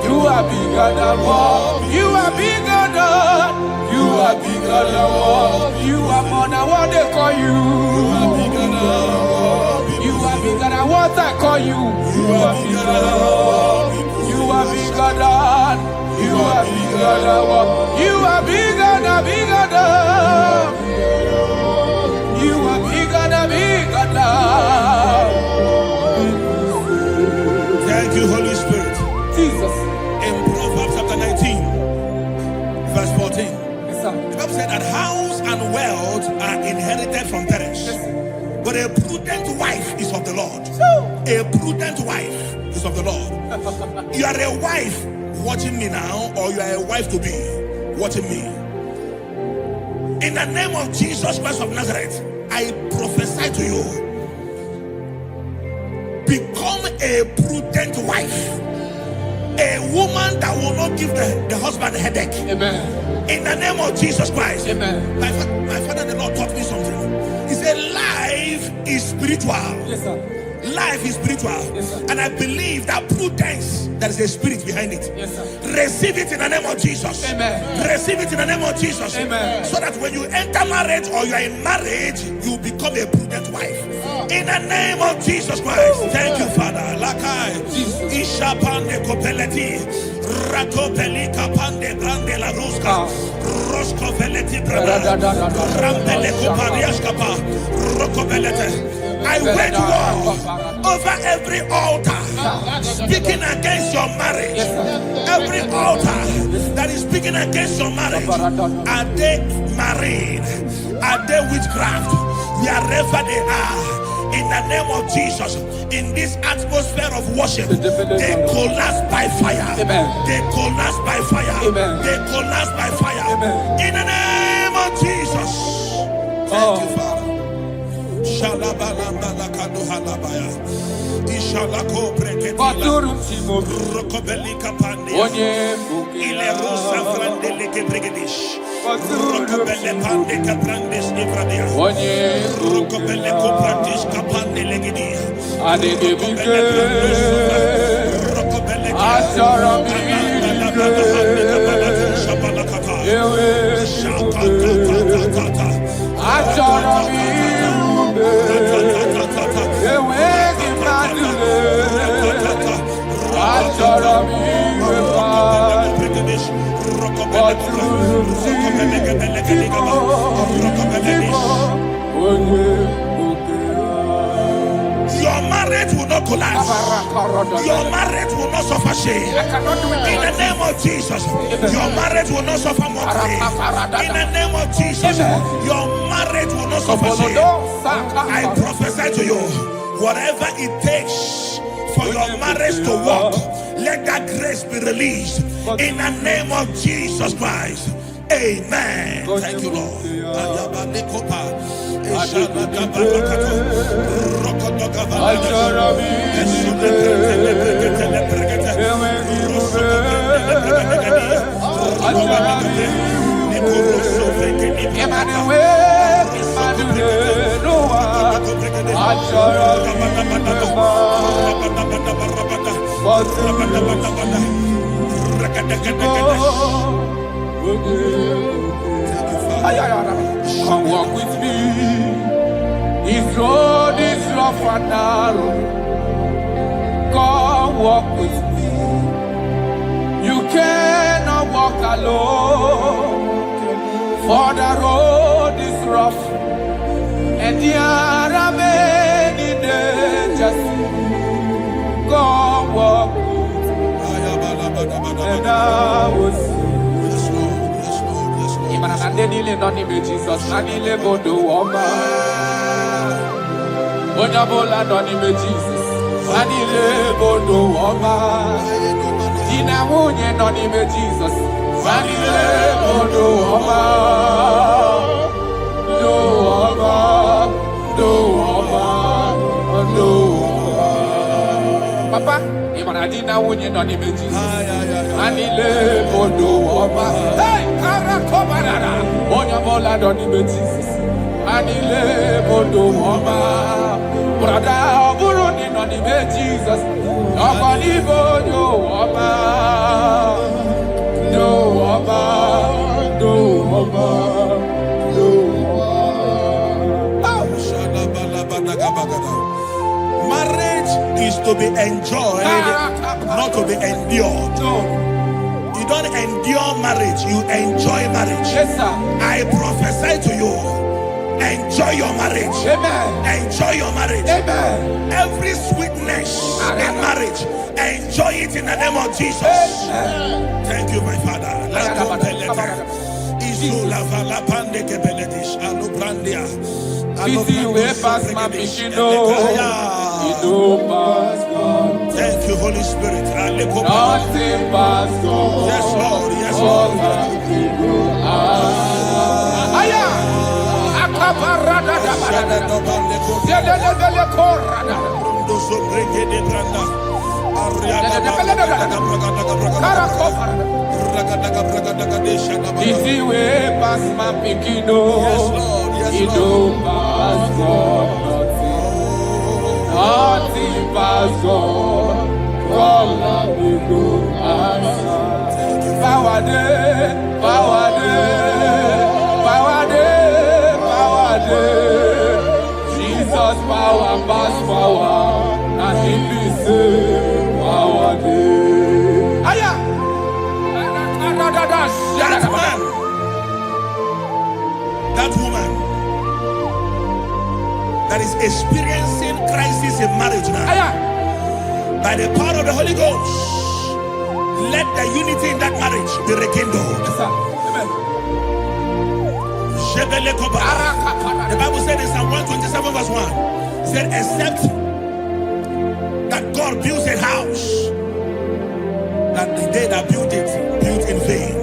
You are bigger than what. You are bigger than. You are bigger than what. You are more than what they call you. You are bigger than what. You are bigger than what I call you. You are bigger than what. You are bigger than. You are bigger than what. You are bigger than bigger than. You are bigger than bigger than. Thank you, Holy Spirit. Jesus. In Proverbs chapter 19, verse 14, Yes, sir. the Bible said that house and wealth are inherited from parents, but a prudent wife is of the Lord. A prudent wife is of the Lord. You are a wife watching me now, or you are a wife to be watching me. In the name of Jesus Christ of Nazareth, I prophesy to you, become a prudent wife. A woman that will not give the husband a headache. Amen. In the name of Jesus Christ. Amen. My father, the Lord, taught me something. He said, life is spiritual. Yes, sir. Life is spiritual. Yes, sir. And I believe that prudence, there is a spirit behind it. Yes, sir. Receive it in the name of Jesus. Amen. Receive it in the name of Jesus. Amen. So that when you enter marriage or you are in marriage, you become a prudent wife. In the name of Jesus Christ. Thank you, Father. Lakai. Ishapande kopeleti. Rakopeli kapande brande la ruska. Rosko veleti brada. Rampele koparias kapa. Rokobelete. I wage war over every altar speaking against your marriage. Every altar that is speaking against your marriage. Are they married? Are they witchcraft? Wherever they are, in the name of Jesus, in this atmosphere of worship, they collapse by fire. They collapse by fire. They collapse by fire. In the name of Jesus. Thank you, Father. Rokobelika pande ile rusa frandele ke brigadish rokobele pande ka brandes ifradia rokobele ko brandish ka pande legidi Ade rokobele Ashara Your marriage will not collapse. Your marriage will not suffer shame. In the name of Jesus, your marriage will not suffer mockery. In the name of Jesus, your marriage will not suffer shame. I prophesy to you, whatever it takes for your marriage to work, let that grace be released. In the name of Jesus Christ. Amen. Thank you, Lord. Come walk with me. This road is rough and narrow. Come walk with me. You cannot walk alone. For the road is rough and there are many dangers. Come walk with me. And I will see. Jesus, Nanile Bodo Woma. Onabola Donime Jesus, Nanile Bodo Woma. Inamunye Donime Jesus, Papa, Imanadina wouldn't on images. Anile Bodo Oba. Hey, Karakobarada. Onyabola on images. Anile Bodo Oba. Brother, Buruni on images. Nobody Bodo Oba. No Oba. No Oba. No Oba. Marriage is to be enjoyed, not to be endured. You don't endure marriage, you enjoy marriage. Yes, sir. I prophesy to you, enjoy your marriage. Amen. Enjoy your marriage. Amen. Every sweetness in marriage, enjoy it in the name of Jesus. Thank you, my Father. Thank you, Holy Spirit. Nothing pass God. Yes, Lord. Yes, Lord. Easy way pass my pikino. Yes, Lord. Yes, You Lord. don't pass God. Nothing pass God. All of you go answer. Power day, power day, power day, power day. Jesus power pass power, and He be say power day. Aya. That man, that woman that is experiencing crisis in marriage now, Aya. by the power of the Holy Ghost, let the unity in that marriage be rekindled. Yes, sir. Amen. The Bible said in Psalm 127 verse 1, it said, except that God builds a house, that the day that built it, built in vain.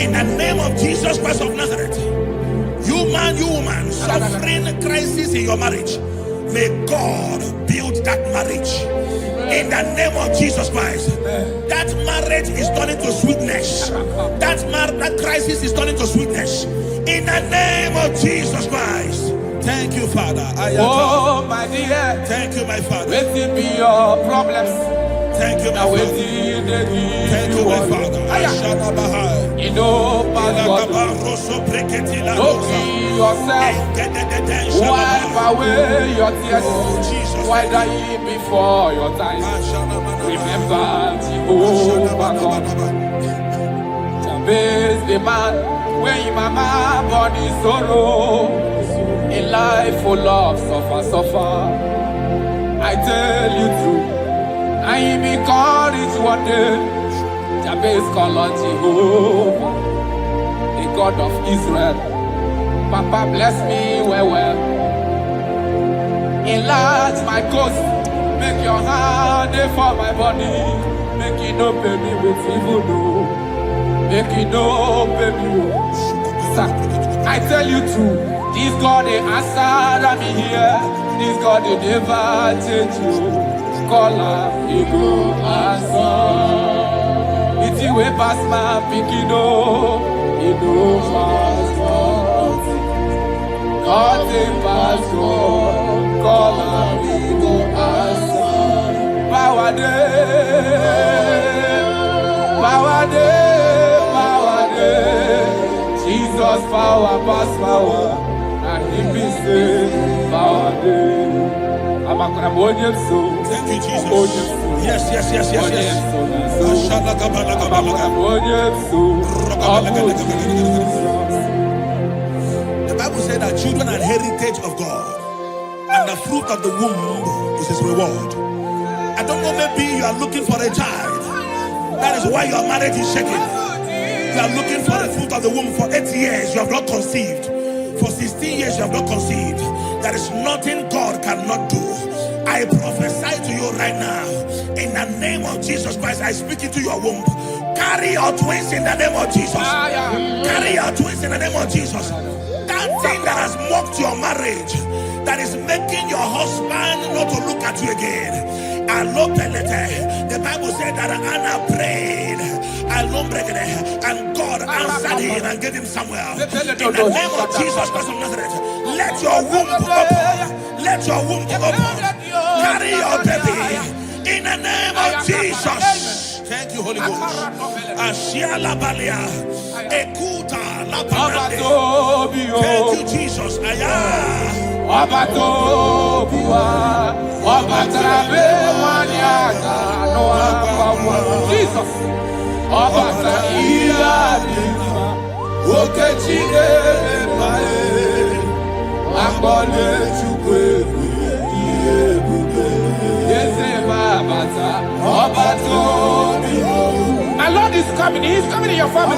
In the name of Jesus Christ of Nazareth, you man, you woman, suffering crisis in your marriage, may God build that marriage. In the name of Jesus Christ, that marriage is turning to sweetness. That crisis is turning to sweetness. In the name of Jesus Christ. Thank you, Father. Oh, my dear. Thank you, my Father. Let it be your problems. Thank you, my Now Father. Thank You, my Father. You know, Pastor, don't kill yourself. Wipe away your tears. Why die before your time? Remember Jehovah God. Jabez the man, when your mama body sorrow, a life full of suffer. I tell you true, I be called it one day. Jabez called on Jehovah, the God of Israel. Papa bless me well. Enlarge my coast, make your hand for my body. Make it no pay me with evil, no. Make it no pay me with. Sir, I tell you true, this God they answer me here. This God they never change you. Call her, he go answer. It's you way past my picking, no. He no pass God. Nothing pass God. Call her, he go answer. Power day, power day, power day. Jesus power pass power, and He be say power day. I'm a crabonian soul. Thank you, Jesus. Yes. The Bible said that children are heritage of God, and the fruit of the womb is His reward. I don't know, maybe you are looking for a child. That is why your marriage is shaking. You are looking for the fruit of the womb. For 8 years you have not conceived. For 16 years you have not conceived. There is nothing God cannot do. I prophesy to you right now. In the name of Jesus Christ, I speak into your womb. Carry your twins in the name of Jesus. Carry your twins in the name of Jesus. That thing that has mocked your marriage, that is making your husband not to look at you again. The Bible said that Anna prayed, and God answered him and gave him Samuel. In the name of Jesus Christ of Nazareth, let your womb open. Let your womb open. Carry your baby in the name of Jesus. Thank you, Holy Ghost. Ashiala Balia, Ekuta La Thank you, Jesus. Jesus. My Lord is coming. He's coming in your family.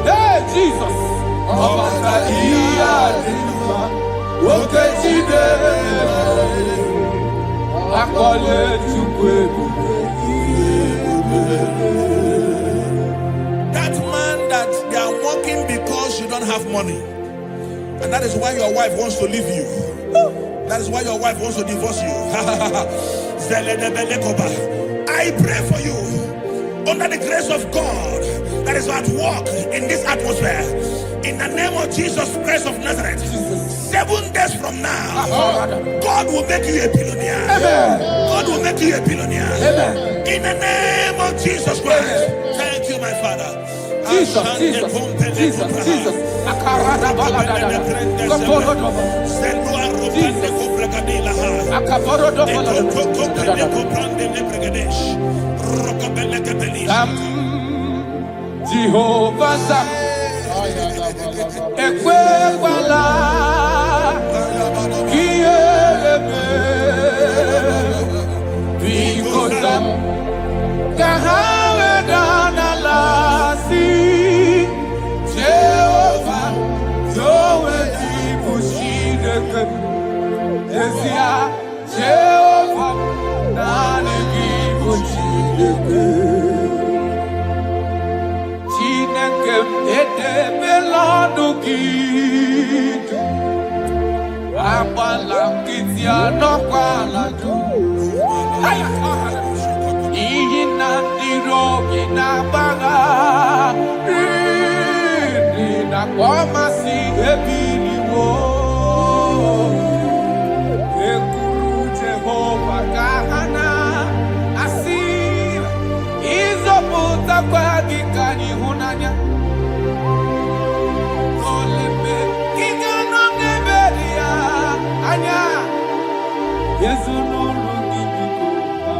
Hey, Jesus. That man that they are working because you don't have money, and that is why your wife wants to leave you. That is why your wife wants to divorce you. I pray for you under the grace of God that is at work in this atmosphere. In the name of Jesus Christ of Nazareth, 7 days from now, God will make you a billionaire. God will make you a billionaire. In the name of Jesus Christ. Thank you, my Father. Jesus, Jesus, Jesus, Jesus. Akarada balada. Kaporodo. Jesus. Akaporodo balada. Jehovah Sam. Ekwebala. Kielebe. Bikosam. Kahawedana lasi. Jehovah. Yowe dibushideke. Esia. Jehovah. Nani dibushideke. Chinekem edebelanduki. Abalankitia no kwaladu. Ina dirogi na baga. Ina kwamasi ebiriwo. Ekuru Jehovah kahana. Asira. Izoputa kwa gikani hunanya. Olebe. Kikano neberia. Anya. Yesu nuru gibiko.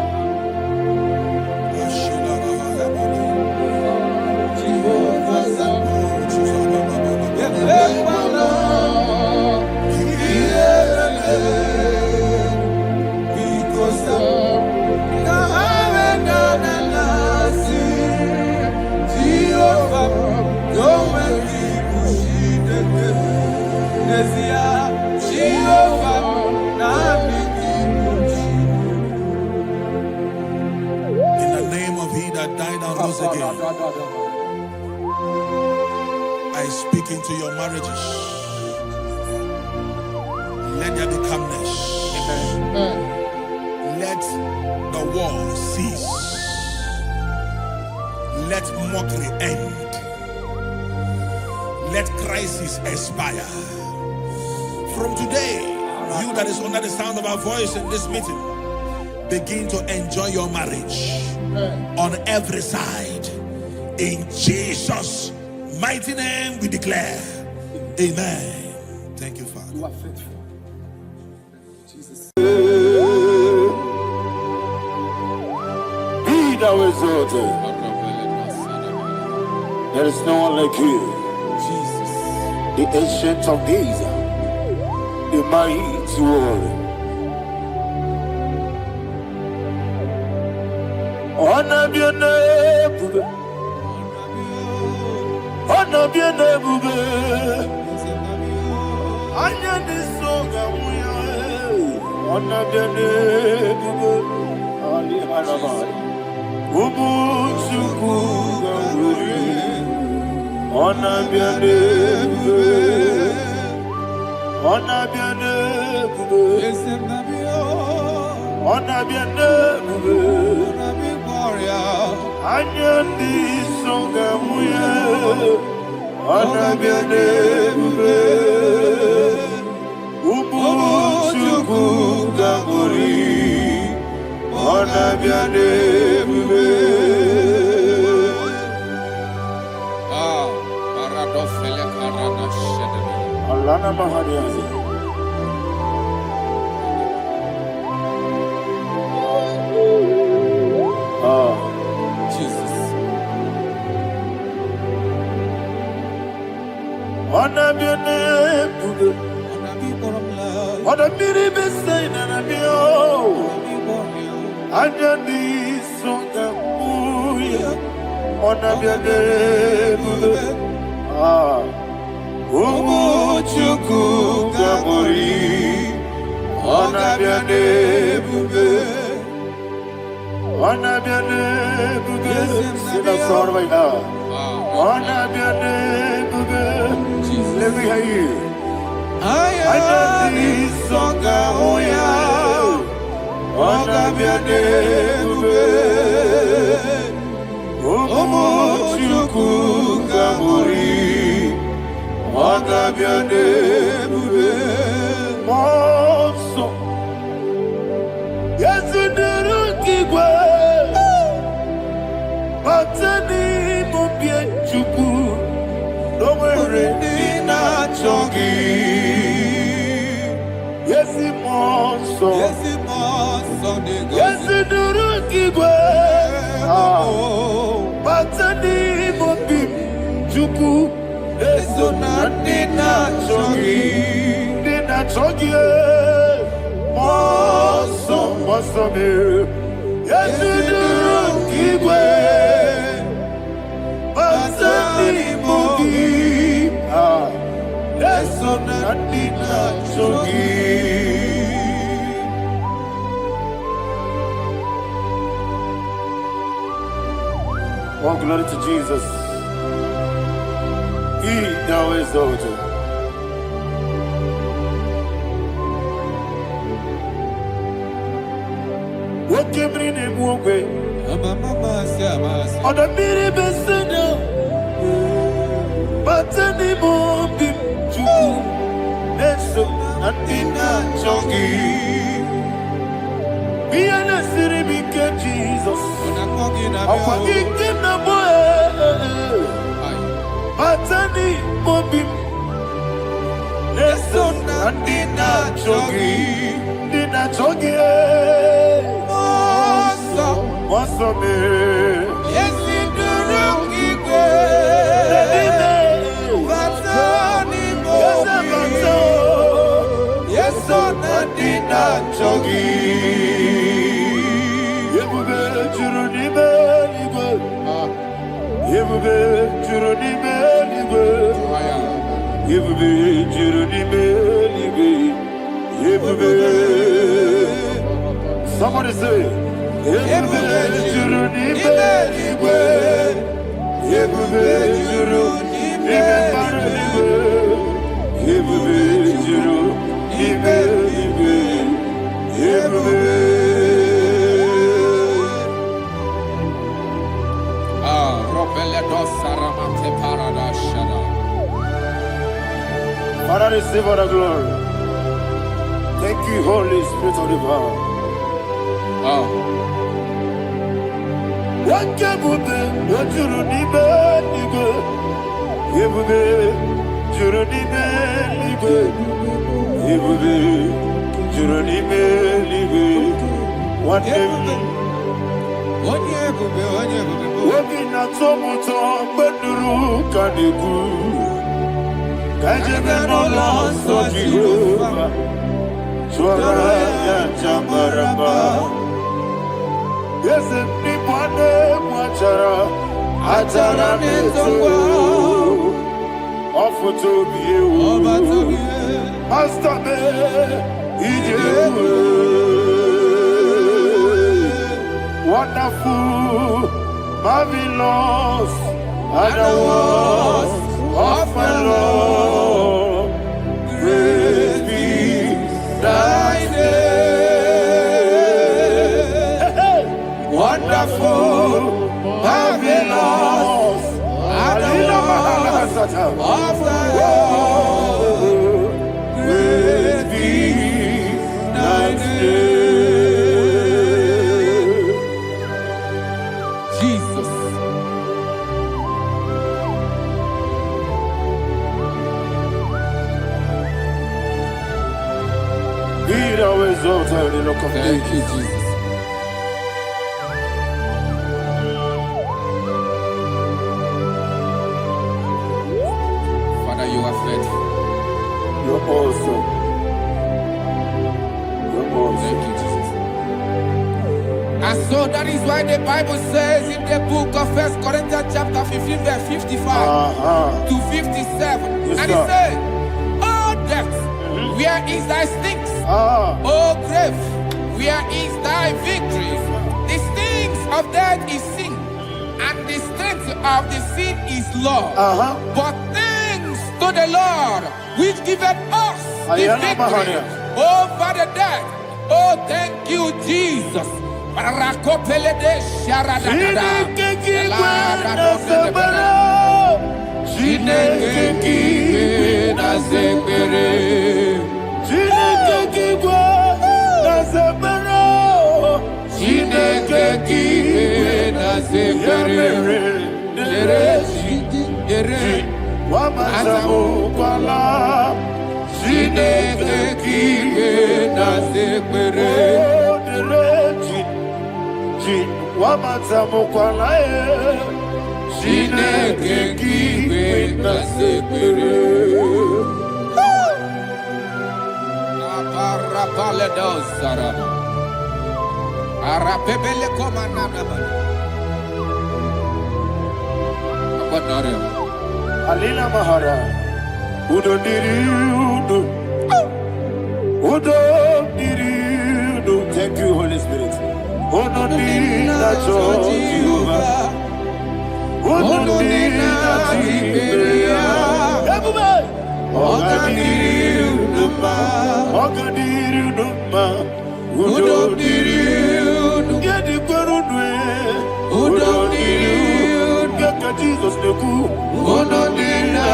Jehovah Sabaoth. In the name of He that died and rose again, I speak into your marriages. Let there be calmness. Let the war cease. Let mockery end. Let crisis expire. From today, you that is under the sound of our voice in this meeting, begin to enjoy your marriage on every side. In Jesus' mighty name we declare, amen. Thank you, Father. You are faithful. Jesus. Be thou exalted. There is no one like you. Jesus. The ancient of days, the mighty warrior. Honor be your name, honor be your name. anya n'iso ga-anwụ ya ọ na-abịa n'ebube ali harabari ụmụ Chukwu ga-anwụrị ọ na-abịa n'ebube ọ na-abịa n'ebube ọ na-abịa n'ebube anya ndị so ga-anwụ ya ọ na-abịa n'ebube ụmụ Chukwu ga-anwụrị ọ na-abịa n'ebube Allah na mahali yazi Jesus. Ona biene buge Ona biri besay na bio Anya di songa muya Ona biene buge Umu Chukwu ga-anwụrị ọ na-abịa n'ebube ọ na-abịa n'ebube si na sọrọ right now ọ na-abịa n'ebube let me hear you anya ndị nsọ ga-ahụ ya ọ na-abịa n'ebube ụmụ Chukwu ga-anwụrị ọ na-abịa n'ebube ọsọ ezinụlọ igwe bata n'ime obi Chukwu n'onwere ndị na-achọ gị ezi mmụọ nsọ ezinụlọ igwe bata n'ime obi Chukwu eso na ndị na-achọ gị ndị na-achọ gị ọsọ mere ezinụlọ nke igwe bata n'ime obi eso na ndị na-achọ gị Oh, glory to Jesus. He thou exalted. What came in a way? On the miri beseda, but any more to Neso and in a jogi. Be an city became Jesus. I'm forgetting the boy. Batani mobim Neso nandina chogi Moso me Yesi duruki kwe Batani mobim Yeso nandina chogi Yebube juruni belibe Yebube juruni belibe Yebube juruni belibe Yebube Somebody say Yebube juruni belibe Yebube juruni belibe Yebube juruni belibe Yebube Father, receive all the glory. Thank you, Holy Spirit of divine. What can you do? What you need, Offer to be you. Master me, wonderful, marvelous, are the words of my Lord. Praise be thy name. Wonderful, marvelous, are the words of thy Lord. Praise be thy name. Jesus. Be thou exalted in the rock of Thank ages. you, Jesus. Father, you are faithful. You're awesome. You're awesome. Thank you, Jesus. And so that is why the Bible says in the book of 1 Corinthians chapter 15 verse 55 to 57. Yes, And it sir. says, "Oh death, where is thy stings? O grave, where is thy victory? The stings of death is sin, and the strength of the sin is law. But thanks to the Lord, which giveth us the victory over the death. Oh, thank you, Jesus." Rakopelede sharadadada. Chineke kiwe na zebere. Chineke kiwe na zebere. Wamazamukwala. Chineke kiwe na zebere. Wamazamukwala. Chineke kiwe na zebere. Aparapale dosarama. Arapebele komanana bana. Apanare. Alina Mahara. Udo diriudo. Udo diriudo. Thank you, Holy Spirit. Udo diriudo. Jehovah. Udo diriudo. Everybody. Ogadiriudo. Ogadiriudo. Udo diriudo. Gedi kwerudwe. Udo diriudo. Geka Jesus neku. Udo diriudo.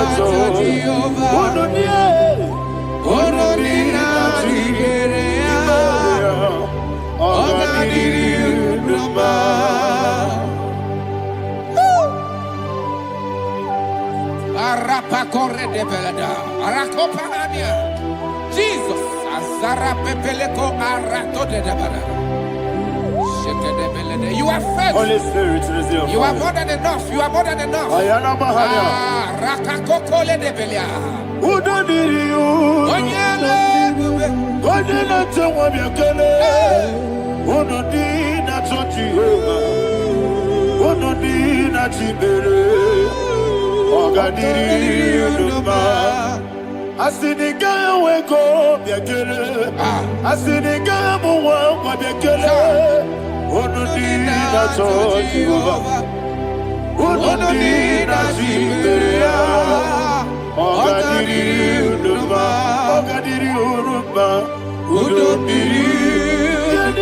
Jehovah. Udo diriudo. Udo diriudo. Ogadiriudo. Arapa corre de belada. Arakopa ania. Jesus. Azara pepeleko arato de belada. Sheke de belada. You are faithful. Holy Spirit, reserve. You are more than enough. You are more than enough. Ayana Mahaya. Rakakokole de belia. Udo diriudo. Onyele. Odina tewa biakele. Udo dina Jehovah. Udo dina Chibere. Ogadiriudo. Asiniga weko biakele. Asiniga muwa biakele. Udo dina Jehovah. Udo dina Chibere. Ogadiriudo. Ogadiriudo. Udo diriudo.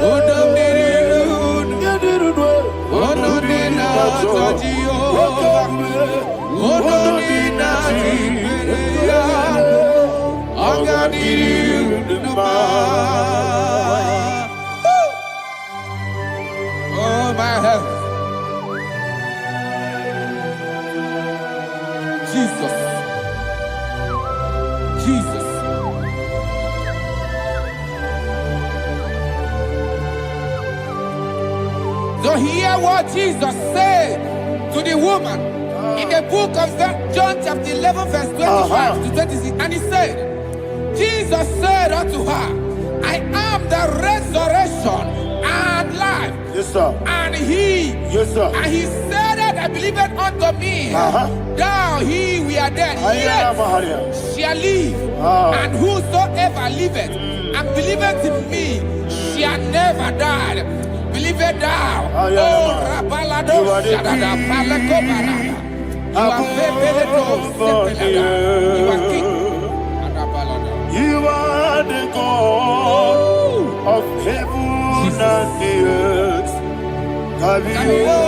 Udo diriudo. Yadirudwe. Udo dina Jehovah. Udo dina Jehovah. Ogadiriudo. Oh my heaven. Jesus. Jesus. So hear what Jesus said to the woman in the book of John chapter 11 verse 25 to 26. And he said, Jesus said unto her, I am the resurrection and life. Yes, sir. And he Yes, sir. and he said that that believeth unto me, thou he we are dead, yet shall live. And whosoever liveth and believeth in me shall never die. Believeth thou, oh Rabalado Shadada Palakobara. You are you are king. You are the God of heaven and the earth. Kabio,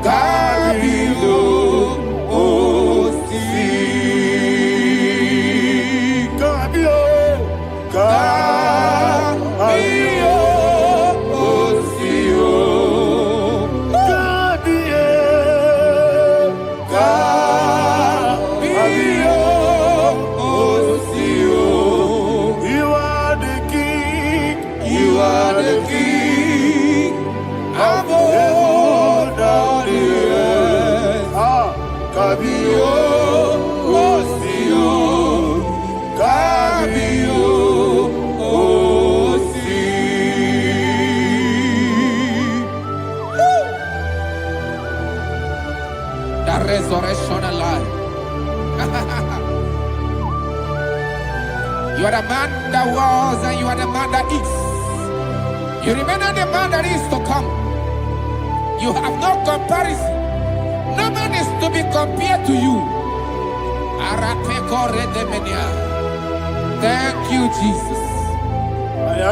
Kabio, Kabio, resurrection alive. You are the man that was and you are the man that is. You remember the man that is to come. You have no comparison. No man is to be compared to you. Thank you, Jesus. Thank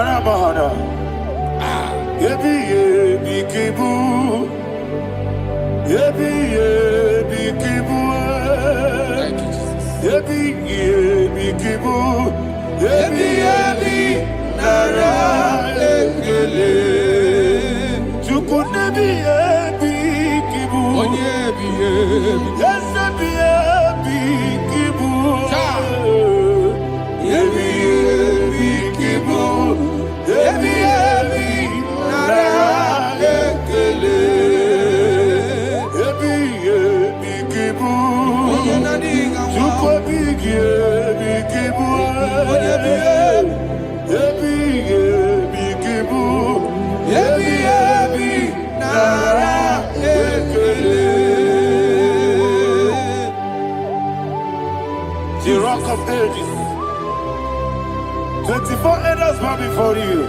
you, the Rock of Ages. 24 elders bow before you.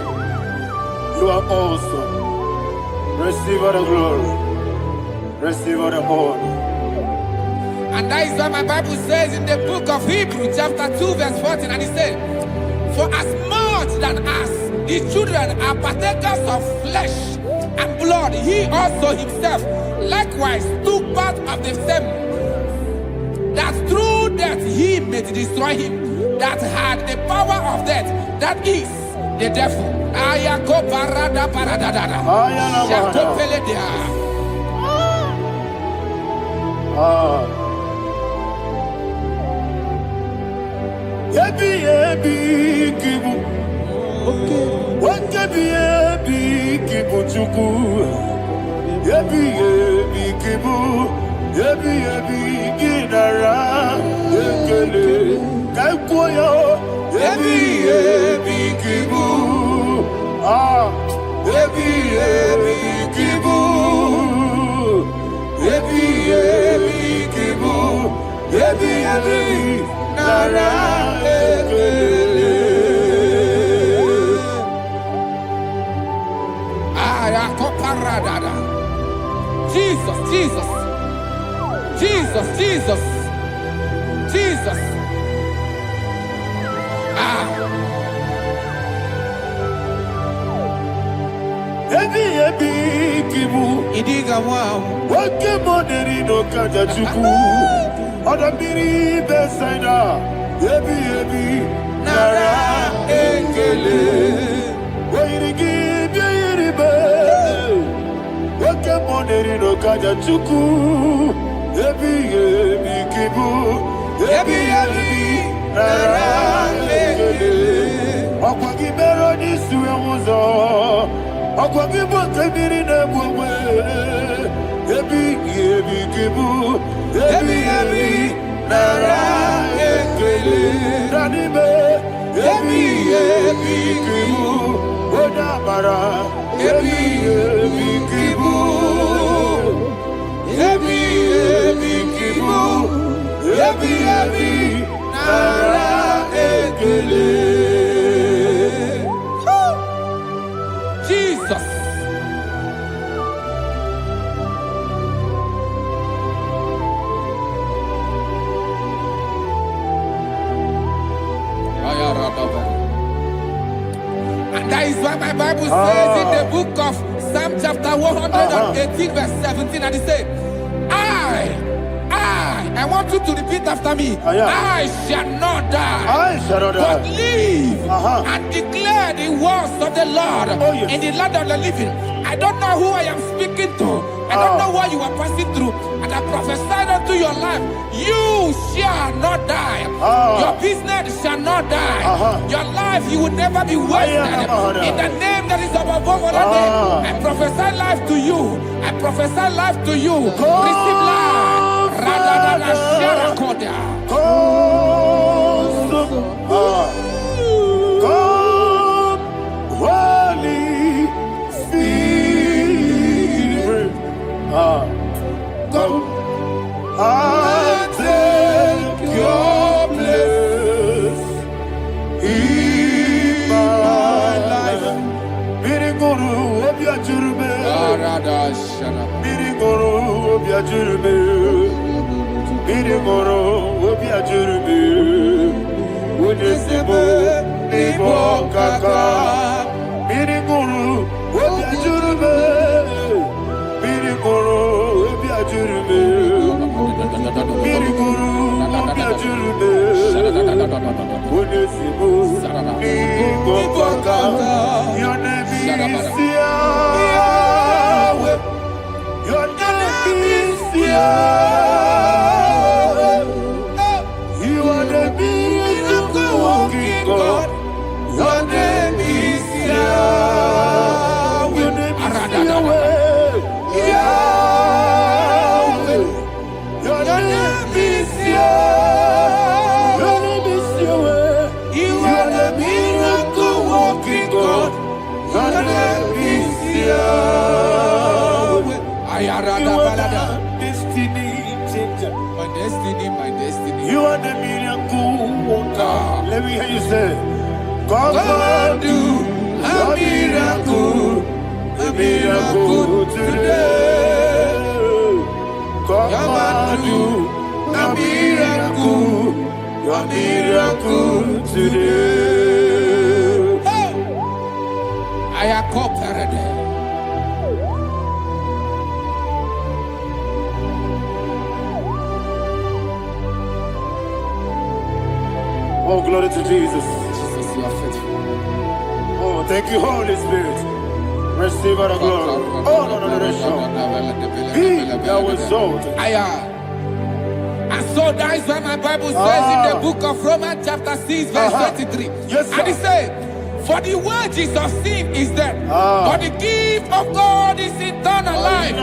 You are awesome. Receive all the glory. Receive all the honor. And that is what my Bible says in the book of Hebrews chapter 2 verse 14. And it said, for as much that as the children are partakers of flesh and blood, he also himself likewise took part of the same, that through death he may destroy him that had the power of death, that is the devil. Jesus, Jesus, Jesus, Jesus, Jesus. Idiga wow. Wake money no kaja chuku. Odabiri besaida. Ebi nara ekele. Wairigi biiribe. Wake money no kaja chuku. Ebi kibu. Ebi nara ekele. Okwagi bero ni suwe muzo. Okwagi botemiri na bwe. Ebi kibu. Ebi nara ekele. Danime. Ebi kibu. Ebi kibu, ebi kibu, ebi nara ekele. Jesus. And that is why my Bible says in the book of Psalm chapter 118 verse 17, and it says, I want you to repeat after me. I shall not die, but live and declare the words of the Lord in the land of the living. I don't know who I am speaking to. I don't know what you are passing through. And I prophesied unto your life, you shall not die. Your business shall not die. Your life, you will never be wasted. In the name that is above all other name, I prophesy life to you. I prophesy life to you. Receive life. Holy Spirit, come and take your place in my life. Miriguru obiajurube, miriguru obiajurube, miriguru obiajurube. Unisebo ibo kaka, miriguru obiajurube, miriguru obiajurube, miriguru obiajurube. Unisebo ibo kaka, your name is Yahweh, your name is Yahweh. You are the miracle working God. Your name is Yahweh. Your name is Yahweh. Yahweh. Your name is Yahweh. Your name is Yahweh. You are the miracle working God. Your name is Yahweh. You are the destiny changer. My destiny, my destiny. You are the miracle worker. Let me hear you say, come and do a miracle today. Come and do a miracle today. I am cooperative. Oh, glory to Jesus. Jesus, you are faithful. Oh, thank you, Holy Spirit. Receive our glory. Oh, no, Be thou exalted. And so that is why my Bible says in the book of Romans chapter 6 verse 23. Yes, sir. And it says, for the wages of sin is death, but the gift of God is eternal life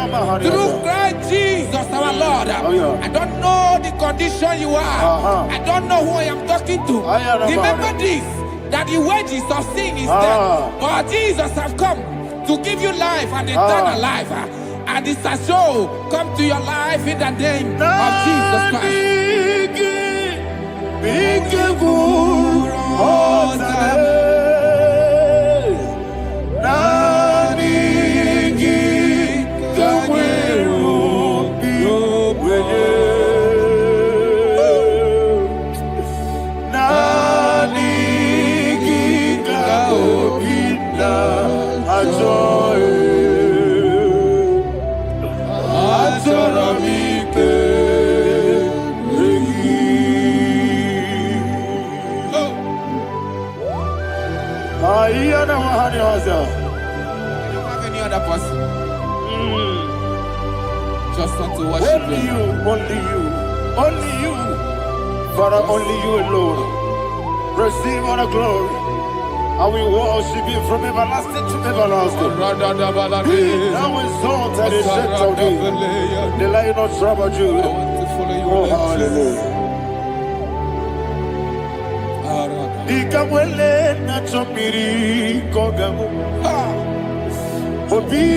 through Christ Jesus our Lord. I don't know the condition you are. I don't know who I am talking to. Remember this, that the wages of sin is death, but Jesus have come to give you life and eternal life. And this shall show come to your life in the name of Jesus Christ. You don't have any other person. Just want to worship only you, only you, only you. Father, only you alone. Receive all the glory. I will worship you from everlasting to everlasting. Be thou exalted and set of thee, the Lion of Tribe of Judah. Oh, hallelujah. kamwele na chomiri kogamu. Obi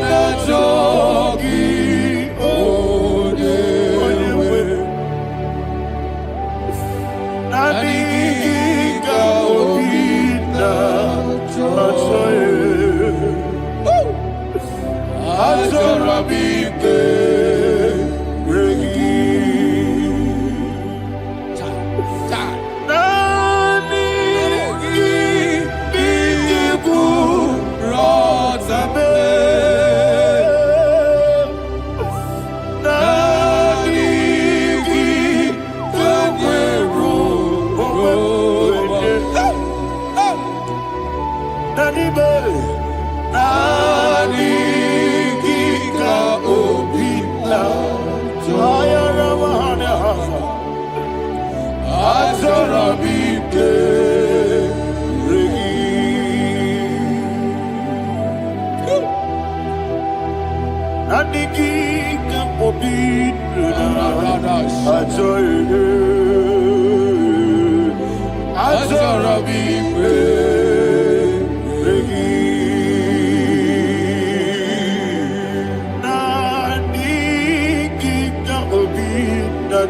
na jogi ode. Nani ka obi na jogi. Azorabike regi. Nani biku rozabe. Nani kweru Nani be. Nani ka obina ayara mahane hasa azorabike regi. Nani ka obina azorabike regi.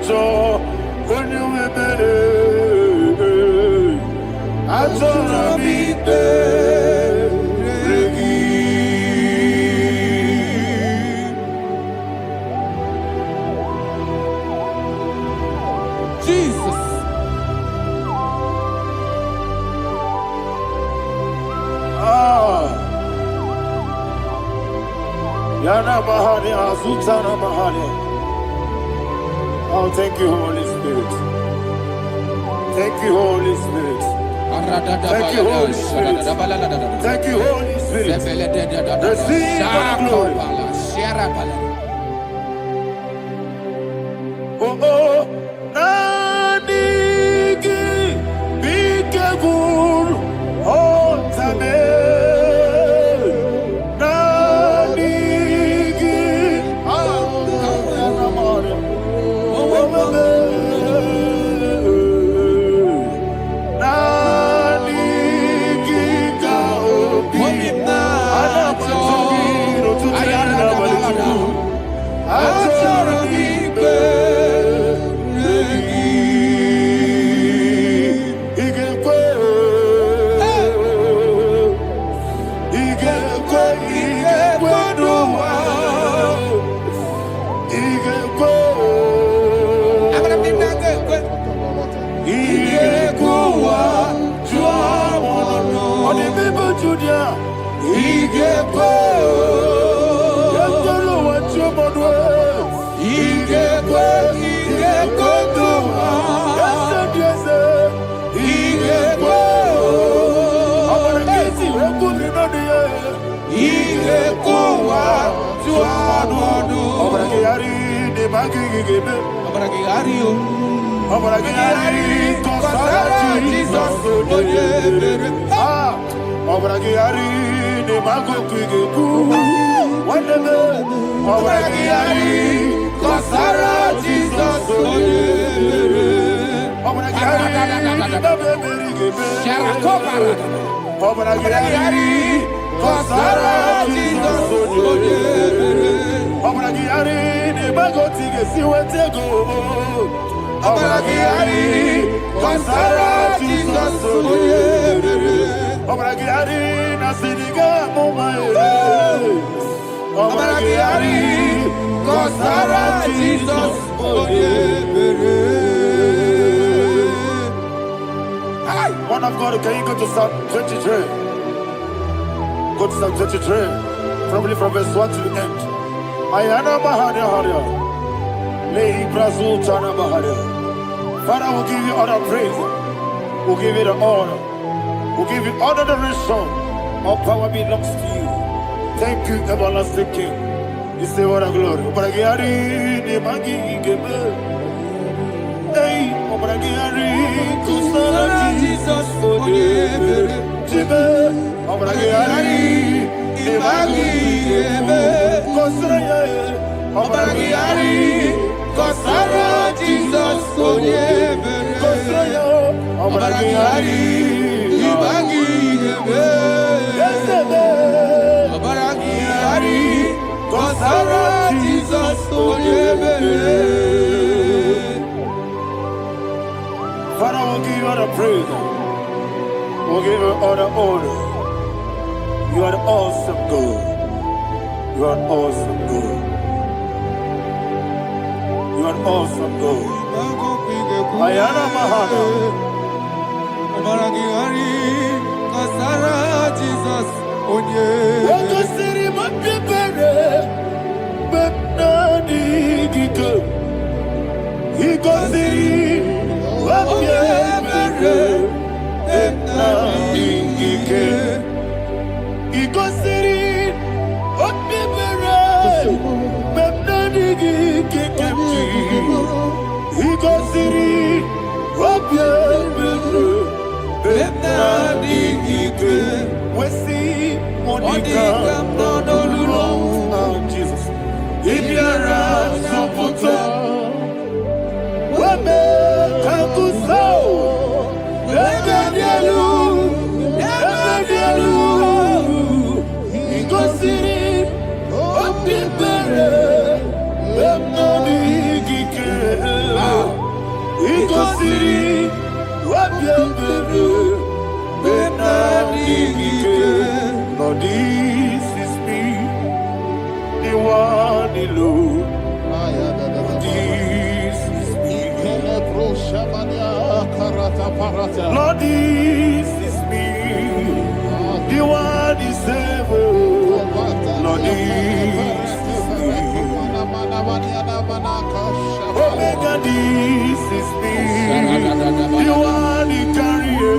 So when you were better, I told her be there. Jesus. Yana Mahani, Azutana Mahani. Oh, thank you, Holy Spirit. Thank you, Holy Spirit. Thank you, Holy Spirit. Thank you, Holy Spirit. Receive the glory. Oh, oh, Nanigi, Bigabur, oh, Tame. Nanigi, One of God, can you go to Psalm 23? Go to Psalm 23, probably from verse 1 to the end. Ayana Mahania Haria. Lei Brazil Chana Mahania. Father, we'll give you all the praise. We'll give you the honor. We'll give you all the adoration. All power belongs to you. Thank you, everlasting King. You say what a glory. Obragiari, the Magi, Gebe. Hey, Obragiari, Kusara, Jesus, forgive. Jibe, Obragiari, the Magi, Gebe. Kusara, Obragiari, Kusara, Jesus, forgive. Kusara, Abaragihari, Ibagi Gebe. Abaragihari, Kosara Jesus Onyebe. Father, we'll give you all the praise. We'll give you all the honor. You are the awesome God. You are an awesome God. You are an awesome God. Ayana Mahana. Abaragihari, Kosara Jesus Onyebe. Wakasiri mapipere, Bepnani Giko. Ikosiri mapipere, Bepnani Gike. Ikosiri mapipere, Bepnani Gike. Ikosiri mapipere, Bepnani Gike. We see Monica, oh Jesus. Ibiara Sopoto, Wame Kakuso, Ebedielu, Igosiri, Opipere, Bemnani Gike, Igosiri, Opipere, Bemnani Gike. Lord, this is me, the one, the Lord. This is me. Lord, this is me, the one, the Savior. Lord, this is me. Omega, this is me, the one, the carrier.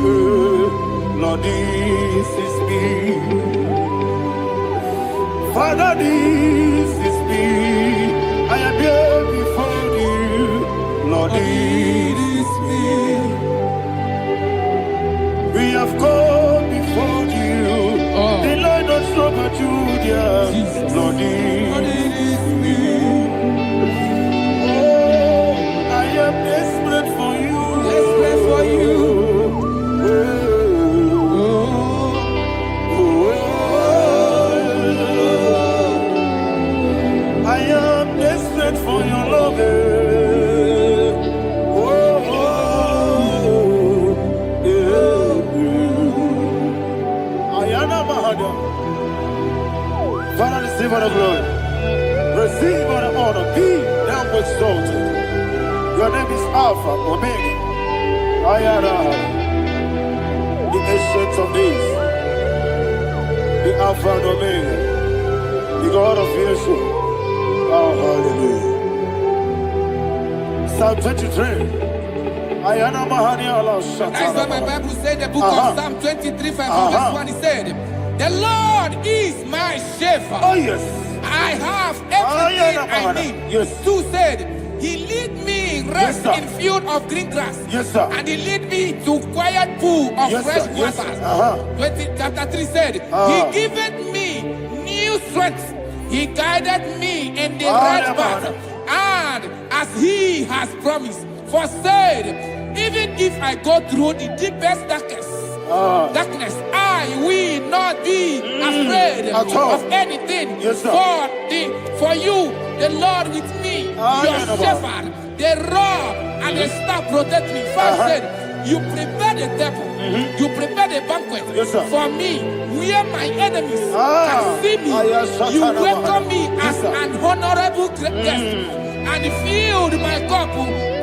Lord, this is me. Father, this is me. I am here before you. Lord, this is me. We have come before you. The Lord of Super Judah. Lord, this is me. Oh, I am desperate for you. Desperate for you. I am desperate for your love. Ayana Mahada. Father, receive all the glory. Receive all the honor. Be thou exalted. Your name is Alpha, Omega. Ayana. The ancient of days. The Alpha and Omega. The God of Yeshua. Oh, hallelujah. Psalm 23. Ayana Mahani Allah Shata. That's what my Bible said, the book of Psalm 23, verse 1, it said, the Lord is my shepherd. Oh, yes. I have everything I need. Yes. 2 said, he lead me rest Yes, in field of green grass. Yes, sir. And he lead me to quiet pool of Yes, fresh sir. Yes, waters. sir. 20, chapter 3 said, he giveth me new strength. He guided me in the right path. And as he has promised, for said, even if I go through the deepest darkness, I will not be afraid of anything. Yes, sir. For you, the Lord with me, your shepherd, the rod and the staff protect me. First said, you prepare the table, you prepare the banquet for me, where my enemies can see me. You welcome me as an honorable guest, and filled my cup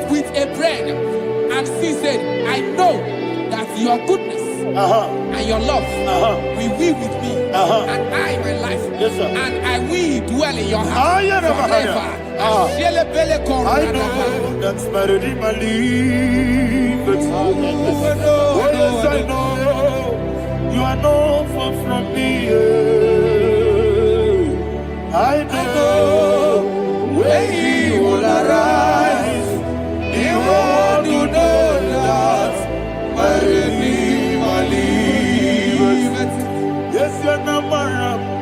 with a bread. And she said, I know that your goodness and your love will be with me, and I, my life, and I will dwell in your house forever. I know that's my Redeemer lives. Oh, yes, I know you are not far from me. I know when he will arise, he will do that my Redeemer lives. Yes, you're not my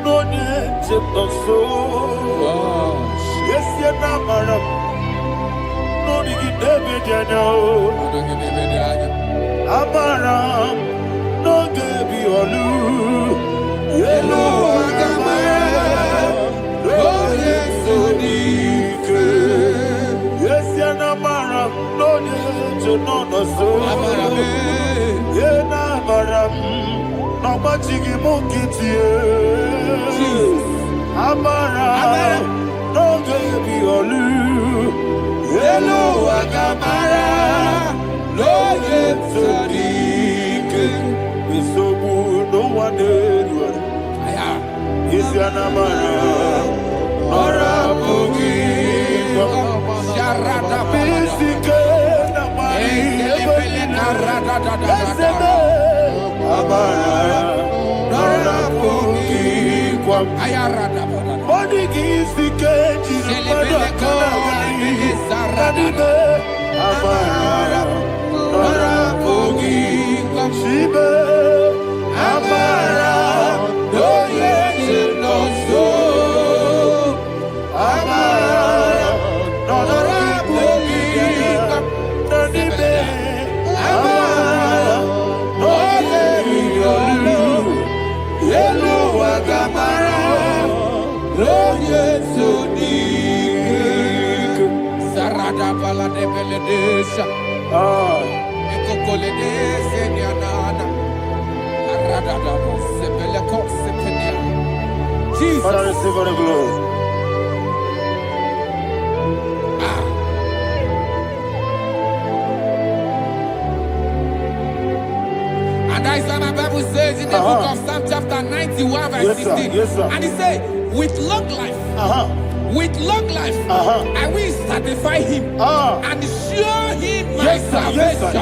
no need to so. Yes, you're not my no need to be Amara, no baby olu. Yelo agamara, no yesodike. Yes, yanamara, no yejo no no so. Amara me, yenamara, no machigi mukiti. Amara, no baby olu. Yelo agamara, no yesodike. We so good, no one did. Is yanamara, ora bugi, sharada bisike namari, amara, ora bugi, ayarada, body gisike, jilmada kanagani, saradibe, amara, ora bugi, shibe, amara, doye. Sarada bala de beledesha, ekokole de senyanana, arada da sebele kosepenia. Jesus, Father, receive all the glory. And that is what my Bible says in the book of Psalm chapter 91 verse 16. Yes, sir. And he said, with long life, with long life, I will satisfy him and show him my salvation.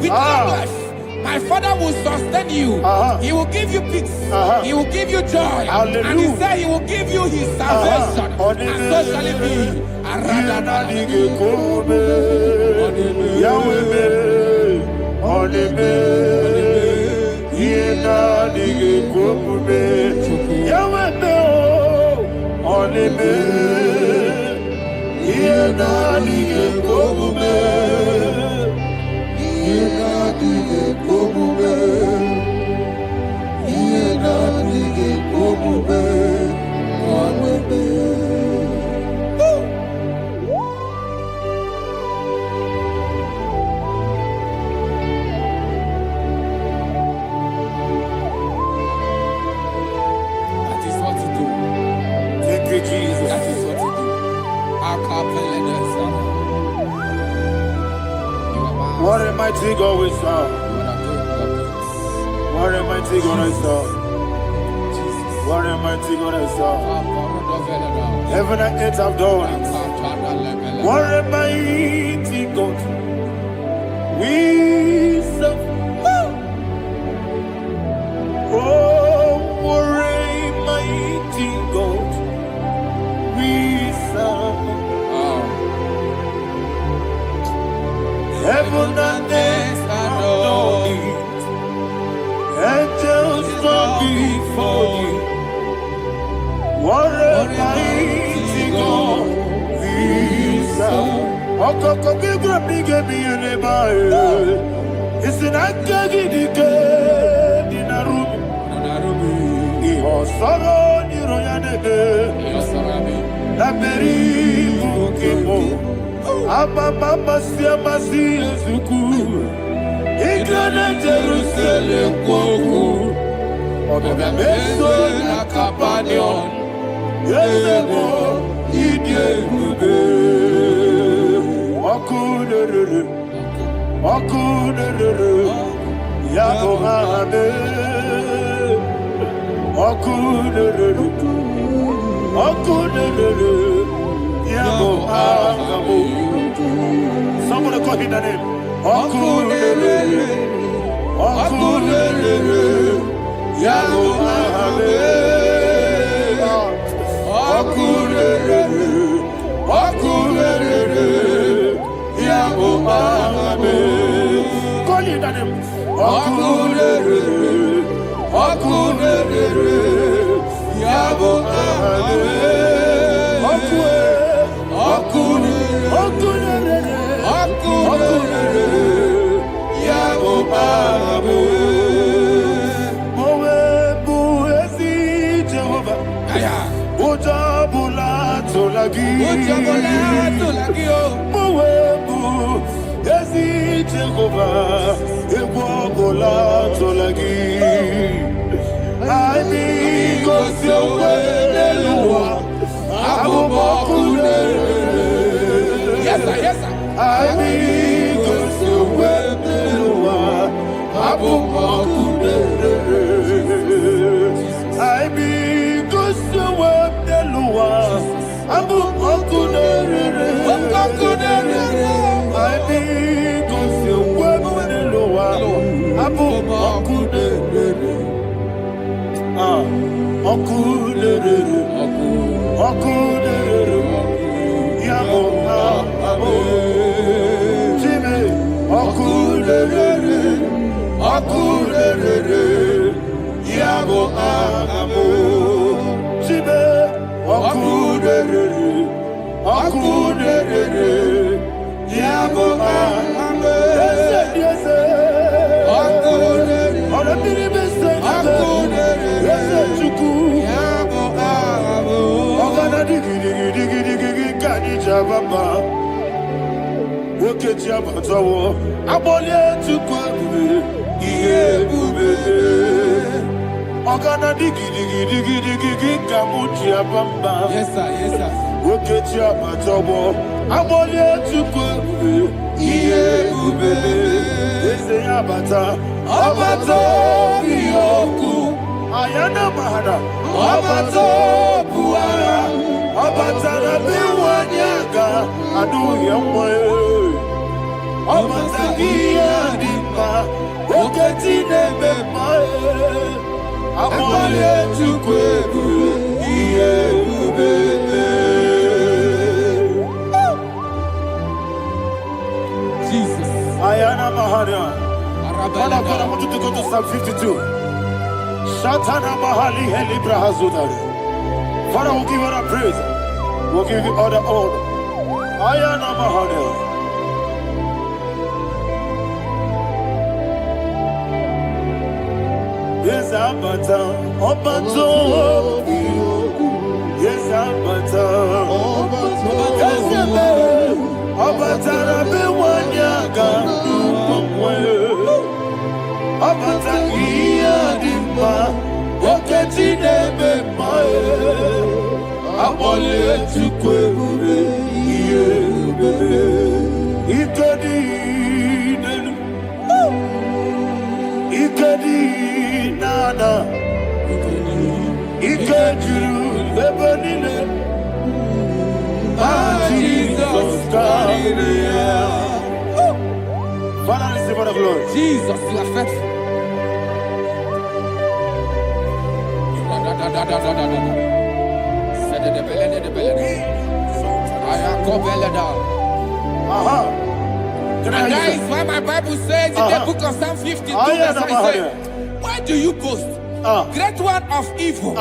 With long life, my Father will sustain you. He will give you peace. He will give you joy. Hallelujah. And he said he will give you his salvation. And so shall it be. What a mighty God we serve. What a mighty God I serve. What a mighty God I serve. Heaven and earth have done it. What a mighty God we serve. Oh, what a mighty God we serve. Heaven and earth adore it. Angels bow before you. What a mighty God we serve. Okoko kibra bige biene bae. Isinaka gidike dinarubi. Iho soro niroyanebe. Laberi bukimo. Ama mama siama si ezuku. Igrana Jerusalem kwoku. Oga meso na kapanion. Yesebo idie gube. Wakuderere. Yabo hame. Wakuderere. Yabo hame. Somebody call him the name. Wakuderere. Yabo hame. Wakuderere. Yabo hame. Call him the name. Wakuderere. Yabo hame. Wakuderere. tolagi. Mowebu, Ezi Jehovah, Ebola tolagi. I need go your way, Lord. Yes, sir, yes, sir. I need go your way, Lord. I need go your way, Lord. I need go your way, Lord. Yes, sir, yes, sir. Ayana mahana, abato buara, abatara biwanyaga, adu yamwe, abatagia dimba, oketi nebe mae, amale tukwebu, iye ubebe. Jesus. Ayana mahana. Father, I want you to go to Psalm 52. Shatana Mahali Heli Brahazudari. Father, we'll give you all the praise. We'll give you all the honor. Ayana Mahali. Yes, Abata. Obato. Yes, Abata. Yes, Abata. Rabe Wanyaga. Abata iya dimba, oketi nebe mae, abole tukwebu iye bebe, ikedi nana, ikediru bebenile, Jesus God. Father, receive all the glory. Jesus, you are faithful. And that is why my Bible says in the book of Psalm 52, verse 5, why do you boast? Great one of evil.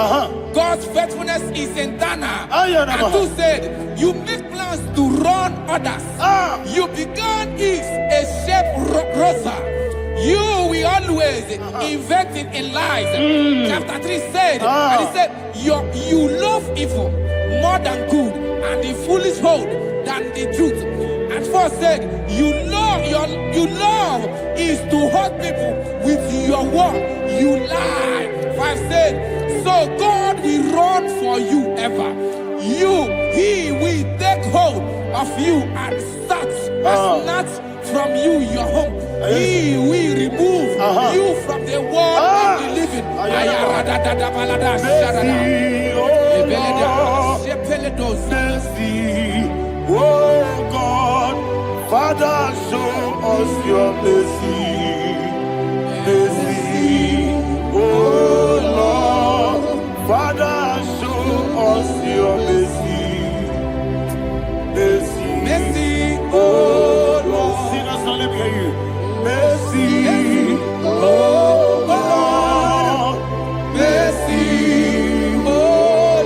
God's faithfulness is eternal. And two said, you make plans to run others. You began is a shape rosa. You will always inventing in lies. Chapter 3 said, and he said, you love evil more than good, and the foolish hold than the truth. And 4 said, you love is to hurt people with your word. You lie. 5 said, so God will run for you ever. He will take hold of you and snatch from you your home. He will remove you from the world of the living. Oh God, Father, show us your mercy. Oh Lord, Father, show us your mercy. Oh Lord, sinners only hear you. Mercy, oh Lord, mercy, oh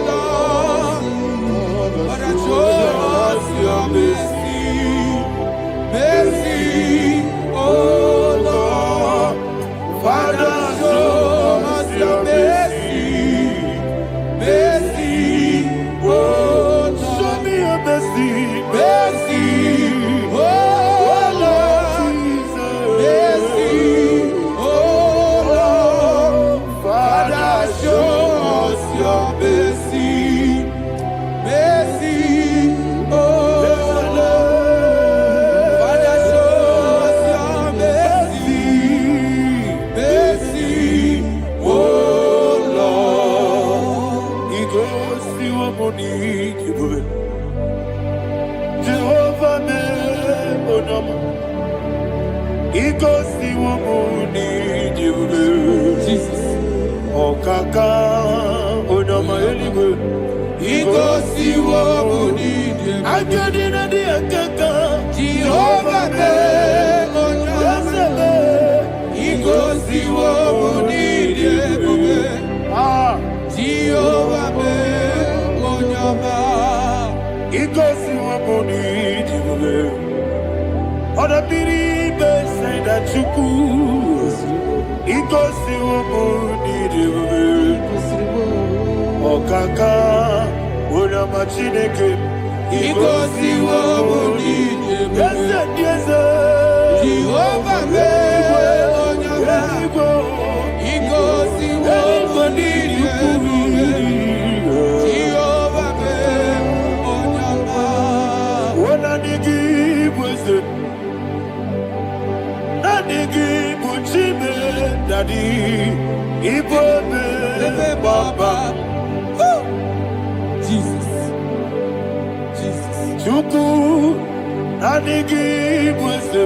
Lord, Father, show us your mercy, oh si wamuni jibube. Jesus. Okaka onama eligwe. Igosi wamuni jibube. Akadina di akaka. Jehovah be onyame. Igosi wamuni jibube. Jehovah be onyame. Igosi wamuni jibube. Oda biri be say that you could. Igosi wamuni jibube. Okaka onama chineke. Igosi wamuni jibube. Yes, Jehovah be onyame. Igosi wamuni jibube. Jehovah be onyame. Wana nigi bweze, na nigi buchime dadi, ibobe baba. Jesus. Jesus. Chuku, na nigi bweze,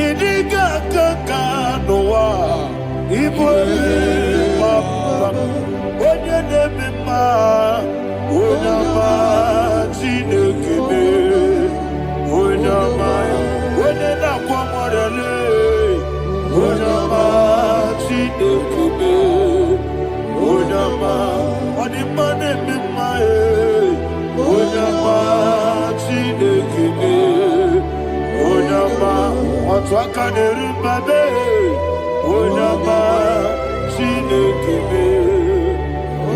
idiga kaka noa, ibobe baba. Onye nebe ma, onyama chinekebe, onyama, onye na kwa mwarele, onyama chinekebe, onyama, onima nebe ma onyama chinekebe, onyama, otwaka nerubabe, onyama chinekebe,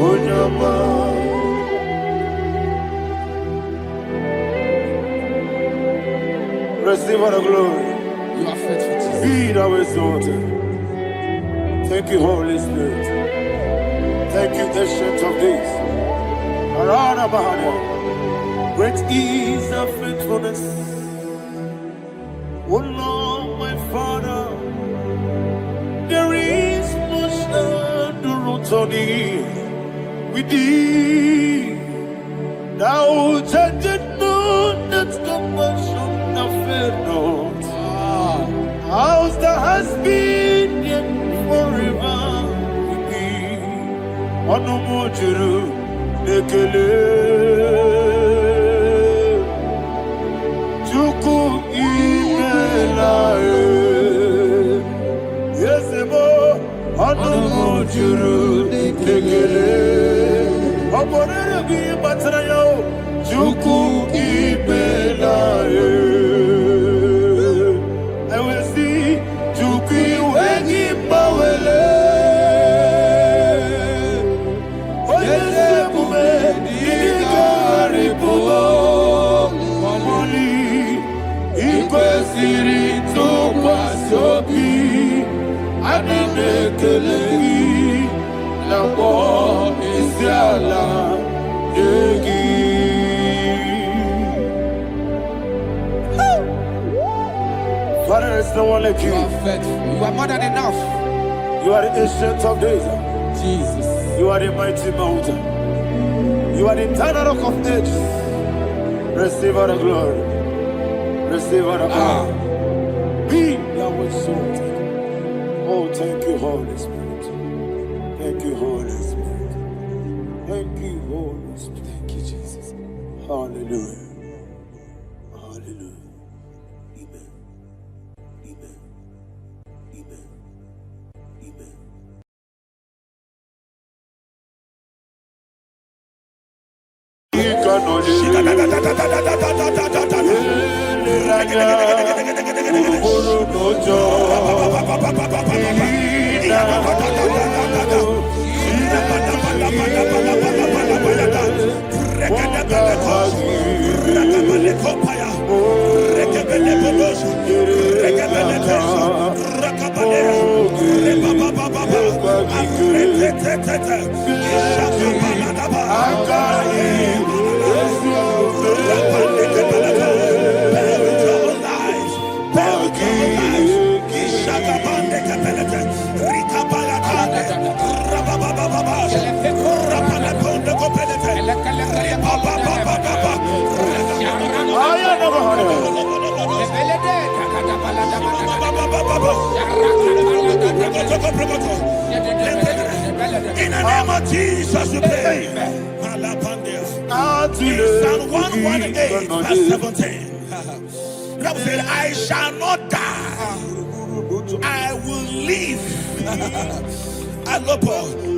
onyama. Receive all the glory. You are faithful, Jesus. Be thou exalted. Thank you, Holy Spirit. Thank you, Ancient of Days. Arana Bahania. Great is thy faithfulness. O Lord, my Father, there is much endurance on thee. With thee, thou judgest not that compassion of fair not. How's the has been yet forever with thee? Onomojuru nekele Chuku imelae Yesemo onomojuru nekele Oborere bi batrayo Chuku imelae Father, there's no one like you. You are faithful. You are more than enough. You are the ancient of days. Jesus. You are the mighty mountain. You are the eternal rock of ages. Receive all the glory. Receive all the power. Be thou exalted. Oh, thank you, Holy Spirit. Thank you, Holy Spirit. Thank you, Holy Spirit. Thank you, Jesus. Hallelujah. Hallelujah. Amen. Amen. Amen. Amen. of Jesus we pray. In Psalm 118 verse 17. The Bible said, I shall not die, I will live.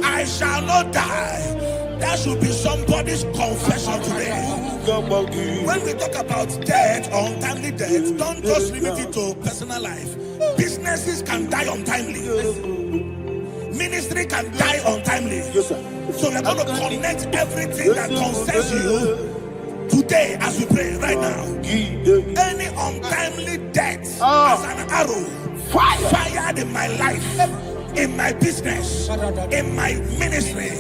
I shall not die. That should be somebody's confession today. When we talk about death or untimely death, don't just limit it to personal life. Businesses can die untimely. Ministry can die untimely. So we're going to connect everything that concerns you today as we pray right now. Any untimely death as an arrow fired in my life, in my business, in my ministry,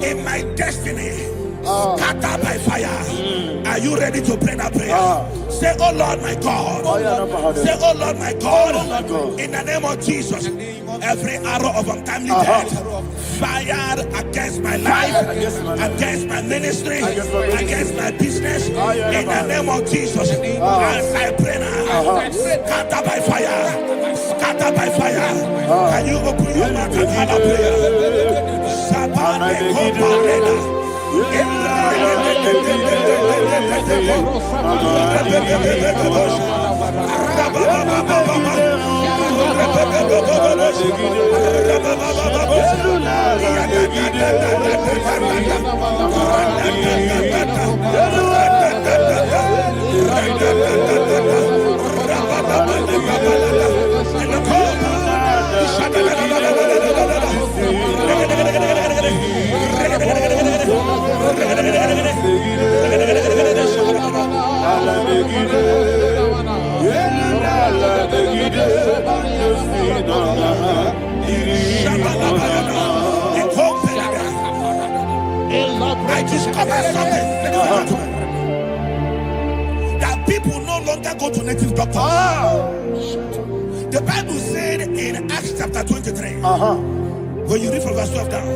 in my destiny, scattered by fire. Are you ready to pray that prayer? Say, oh Lord my God. Say, oh Lord my God. In the name of Jesus, every arrow of untimely death fired against my life, against my ministry, against my business, in the name of Jesus, as I pray now, scattered by fire, scattered by fire. Can you open your mouth and have a prayer? I discovered something that people no longer go to native doctors. The Bible said in Acts chapter 23, when you read from verse 12 down,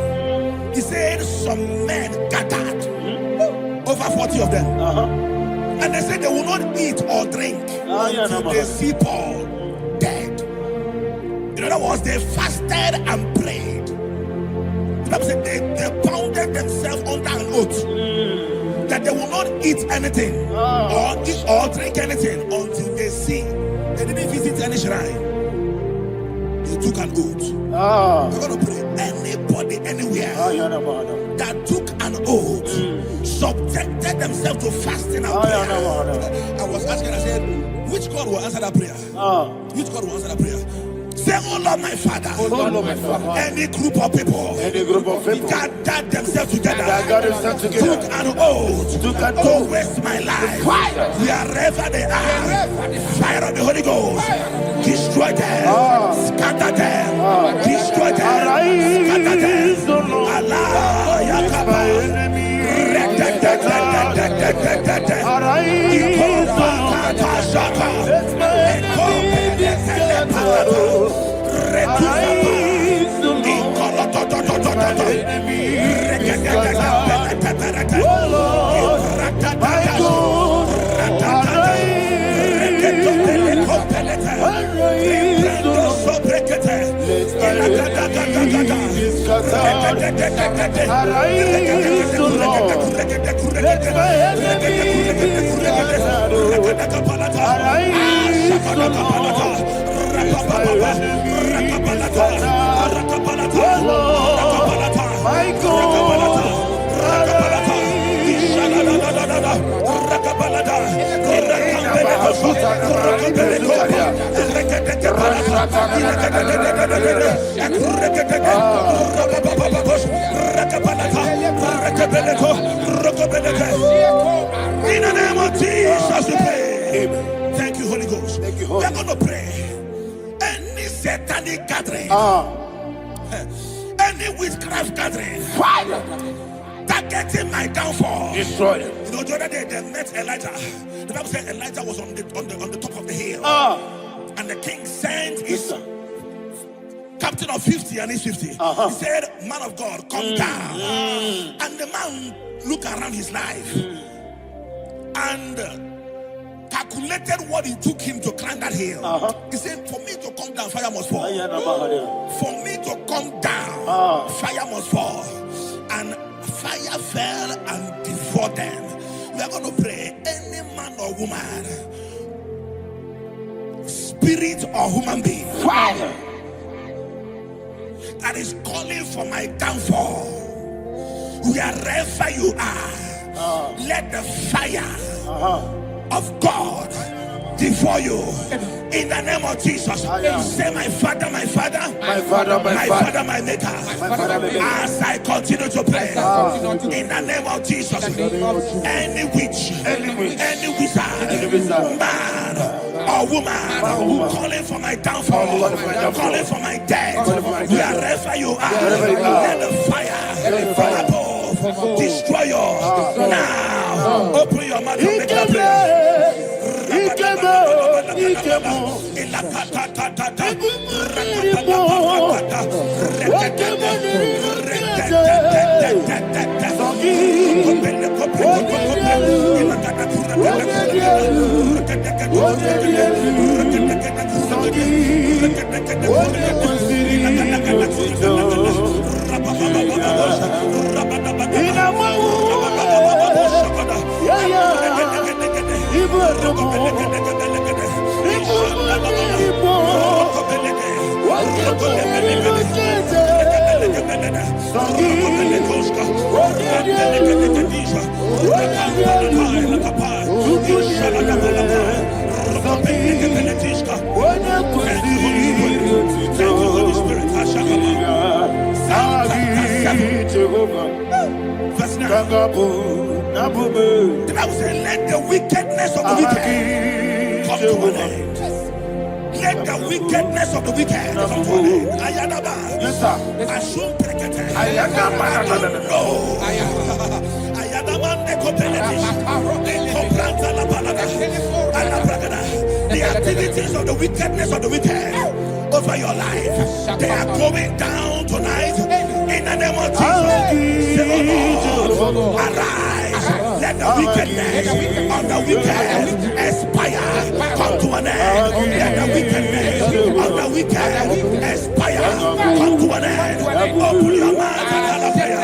it said some men gathered, over 40 of them, and they said they will not eat or drink until they see Paul dead. In other words, they fasted and prayed. The Bible said they bounded themselves under an oath that they will not eat anything or drink anything until they see. They didn't visit any shrine. They took an oath. We're going to pray. Anybody, anywhere that took an oath, subjected themselves to fasting and prayer. I was asking, I said, which God will answer that prayer? Which God will answer that prayer? Say, oh Lord my Father, any group of people gathered themselves together, took an oath to waste my life. Wherever they are, fire of the Holy Ghost, destroy them, scatter them, destroy them, scatter them. Allah, Yakaba, In the name of Jesus we pray. Thank you, Holy Ghost. We're going to pray. Any satanic gathering, any witchcraft gathering, targeting my downfall, destroy it. You know, the other day they met Elijah. The Bible said Elijah was on the top of the hill, and the king sent his captain of 50 and his 50. He said, man of God, come down. And the man looked around his life and calculated what it took him to climb that hill. He said, for me to come down, fire must fall. For me to come down, fire must fall. and fire fell and devoured them. We are going to pray. Any man or woman, spirit or human being, Fire. that is calling for my downfall, wherever you are, let the fire of God devour you. In the name of Jesus, say, my Father, my Father, My Father, my Father, my Maker. As I continue to pray, in the name of Jesus, any witch, any wizard, man or woman calling for my downfall, calling for my death, wherever you are, let the fire from above destroy you. Now, open your mouth and make that prayer. Verse 9. The Bible says, let the wickedness of the wicked come to an end. Let the wickedness of the wicked come to an end. Ayadaba. Yes, sir. Assume prekete. Ayadaba. No. Ayadaba ne kopeletis. Ne kopranta la palada. Ala bragada. The activities of the wickedness of the wicked over your life, they are going down tonight in the name of Jesus. Say, oh Lord, arise. Let the wickedness of the wicked expire, come to an end. Let the wickedness of the wicked expire, come to an end. Open your mouth and have a prayer.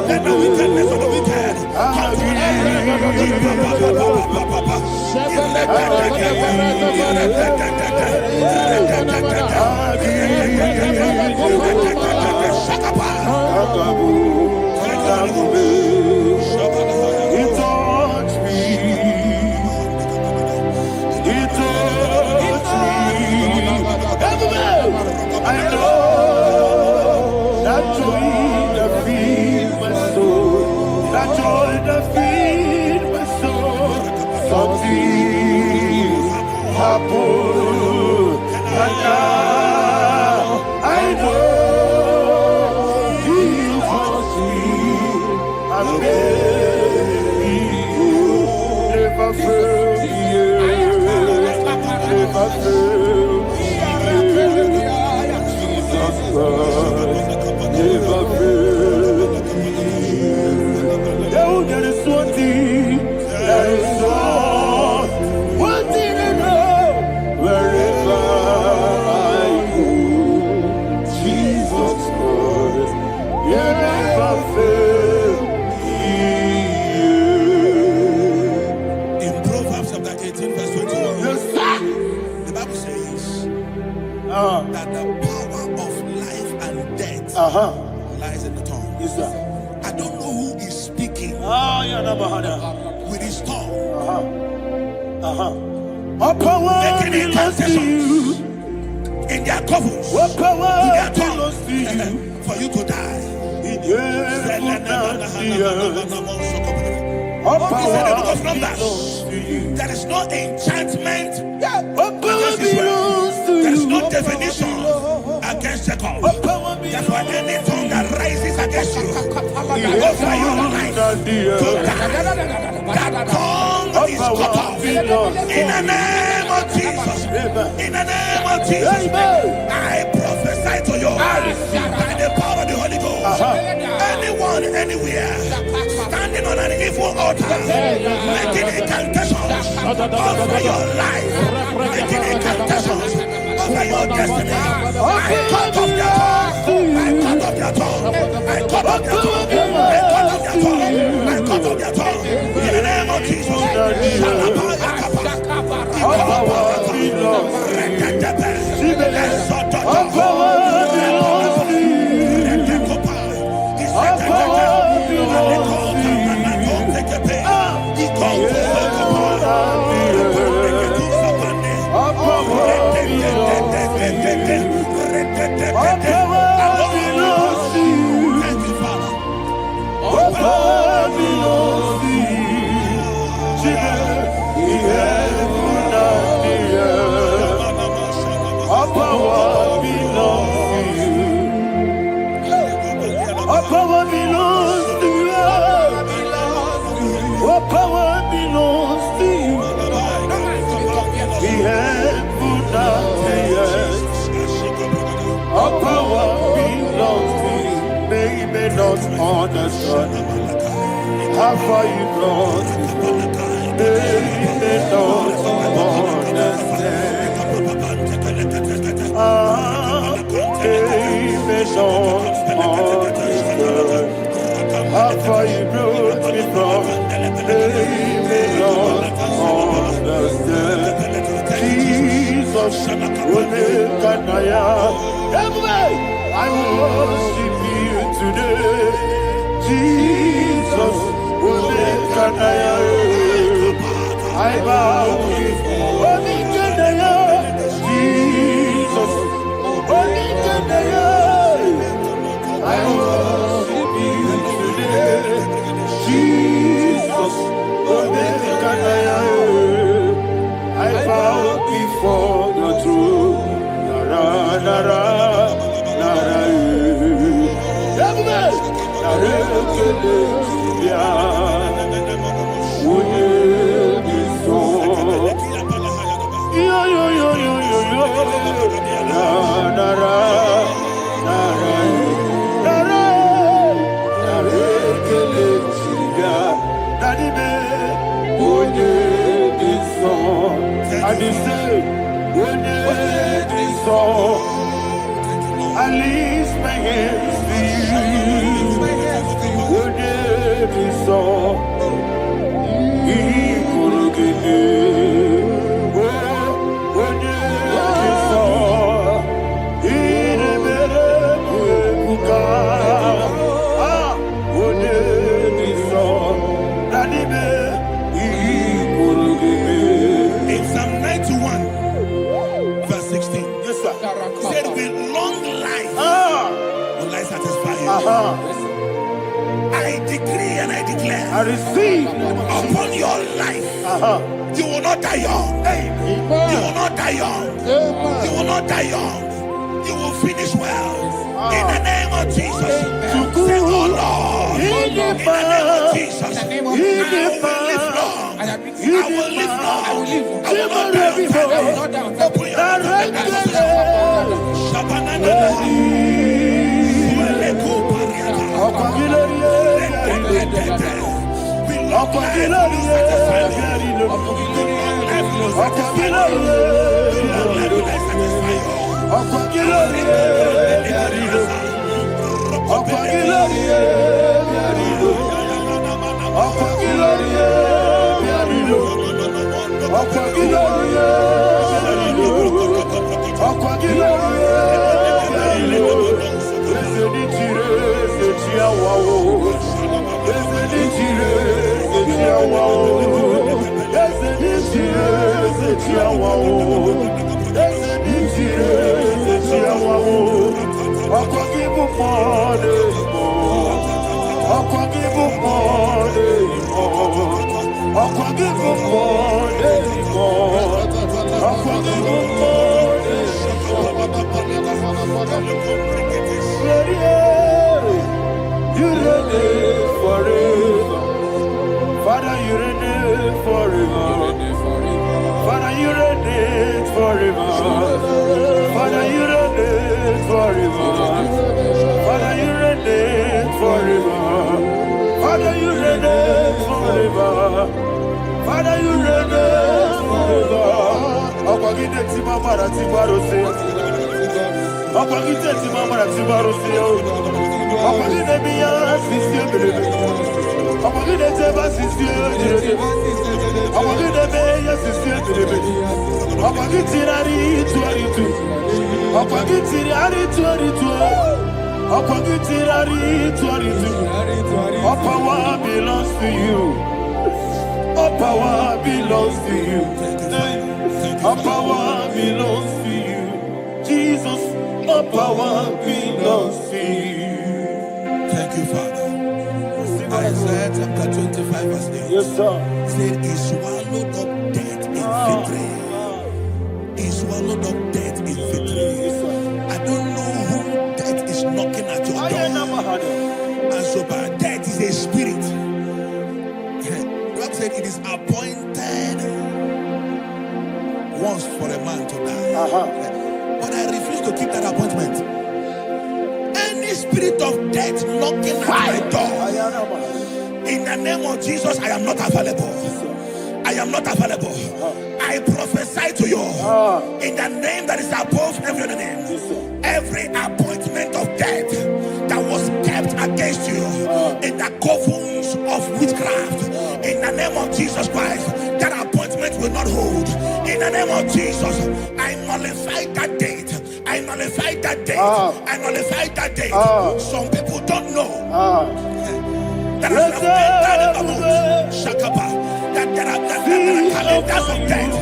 Let the wickedness of the wicked come to an end. I know that joy that feeds my soul, that joy that feeds my soul. Something happened, and now I know He wants me. I'm ready. Never fail me, never fail me. Never fail. Oh, there is one thing, there is one thing I know. Wherever I go, Jesus Christ, you never fail me. In Proverbs chapter 18, verse 21, Yes, sir. the Bible says that the power of life and death lies in the tongue. Yes, sir. I don't know who is speaking with his tongue, What power making belongs to you? in their covers What power with their belongs tongue to you? for you to die. In There is no enchantment against Israel. There is no definition against Jacob. Therefore, any tongue that rises against you over your life, that tongue is cut off. In the name of Jesus. In the name of Jesus. I prophesy to you by the power of the Holy Ghost. Anyone, anywhere, standing on an evil altar, making incantations over your life, making incantations over your destiny, I cut off their tongue. I cut off their tongue. I cut off their tongue. I cut off their tongue. In the name of Jesus. Understand how far you brought me. They don't understand. They don't understand how far you brought me from. They don't understand. Jesus, will make an I worship you today. Jesus, will make an I bow before Jesus, will make an I worship you today. Jesus, will make an I bow before the throne. Nara, nara. I lift my hands to you. Would it be so? He could get you. Would it be so? He never would it be so? He could get you. In Psalm 91, verse 16, yes, sir. Said with long life will I satisfy you. I decree and I declare, I receive upon your life, you will not die young. You will not die young. You will not die young. You will finish well. In the name of Jesus. Say, oh Lord, in the name of Jesus, I will live long. I will live long. I will not die before. Open your I'll You reign forever. Father, you reign forever. Father, you reign forever. Father, you reign forever. Father, you reign forever. Father, you reign forever. Father, you reign forever. Ọ̀pọ̀gídé tí máa mara tí bá ro sí. Ọ̀pọ̀gídé tí máa mara tí bá ro sí. Ọ̀pọ̀gídé bí yá sí sí ebèrè. Ọ̀pọ̀gídé tí bá sí sí ebèrè. Ọ̀pọ̀gídé bí yá sí sí ebèrè. Ọ̀pọ̀gídé rárí tú àrí tú. Ọ̀pọ̀gídé rárí tú àrí tú. Ọ̀pọ̀gídé rárí tú àrí tú. All power belongs to you. All power belongs to you. All power belongs to you. Jesus, all power belongs to you. Thank you, Father. Isaiah chapter 25 verse 8. Yes, sir. Said he swallowed up death in victory. He swallowed up death in victory. I don't know who death is knocking at your door. And so by death is a spirit. God said it is appointed once for a man to die. But I refuse to keep that appointment. Any spirit of death knocking at my door, in the name of Jesus, I am not available. I am not available. I prophesy to you in the name that is above every other name. Every appointment of death that was kept against you in the covens of witchcraft, in the name of Jesus Christ, that appointment will not hold. In the name of Jesus, I nullify that date. I nullify that date. I nullify that date. Some people don't know that there are calendars of death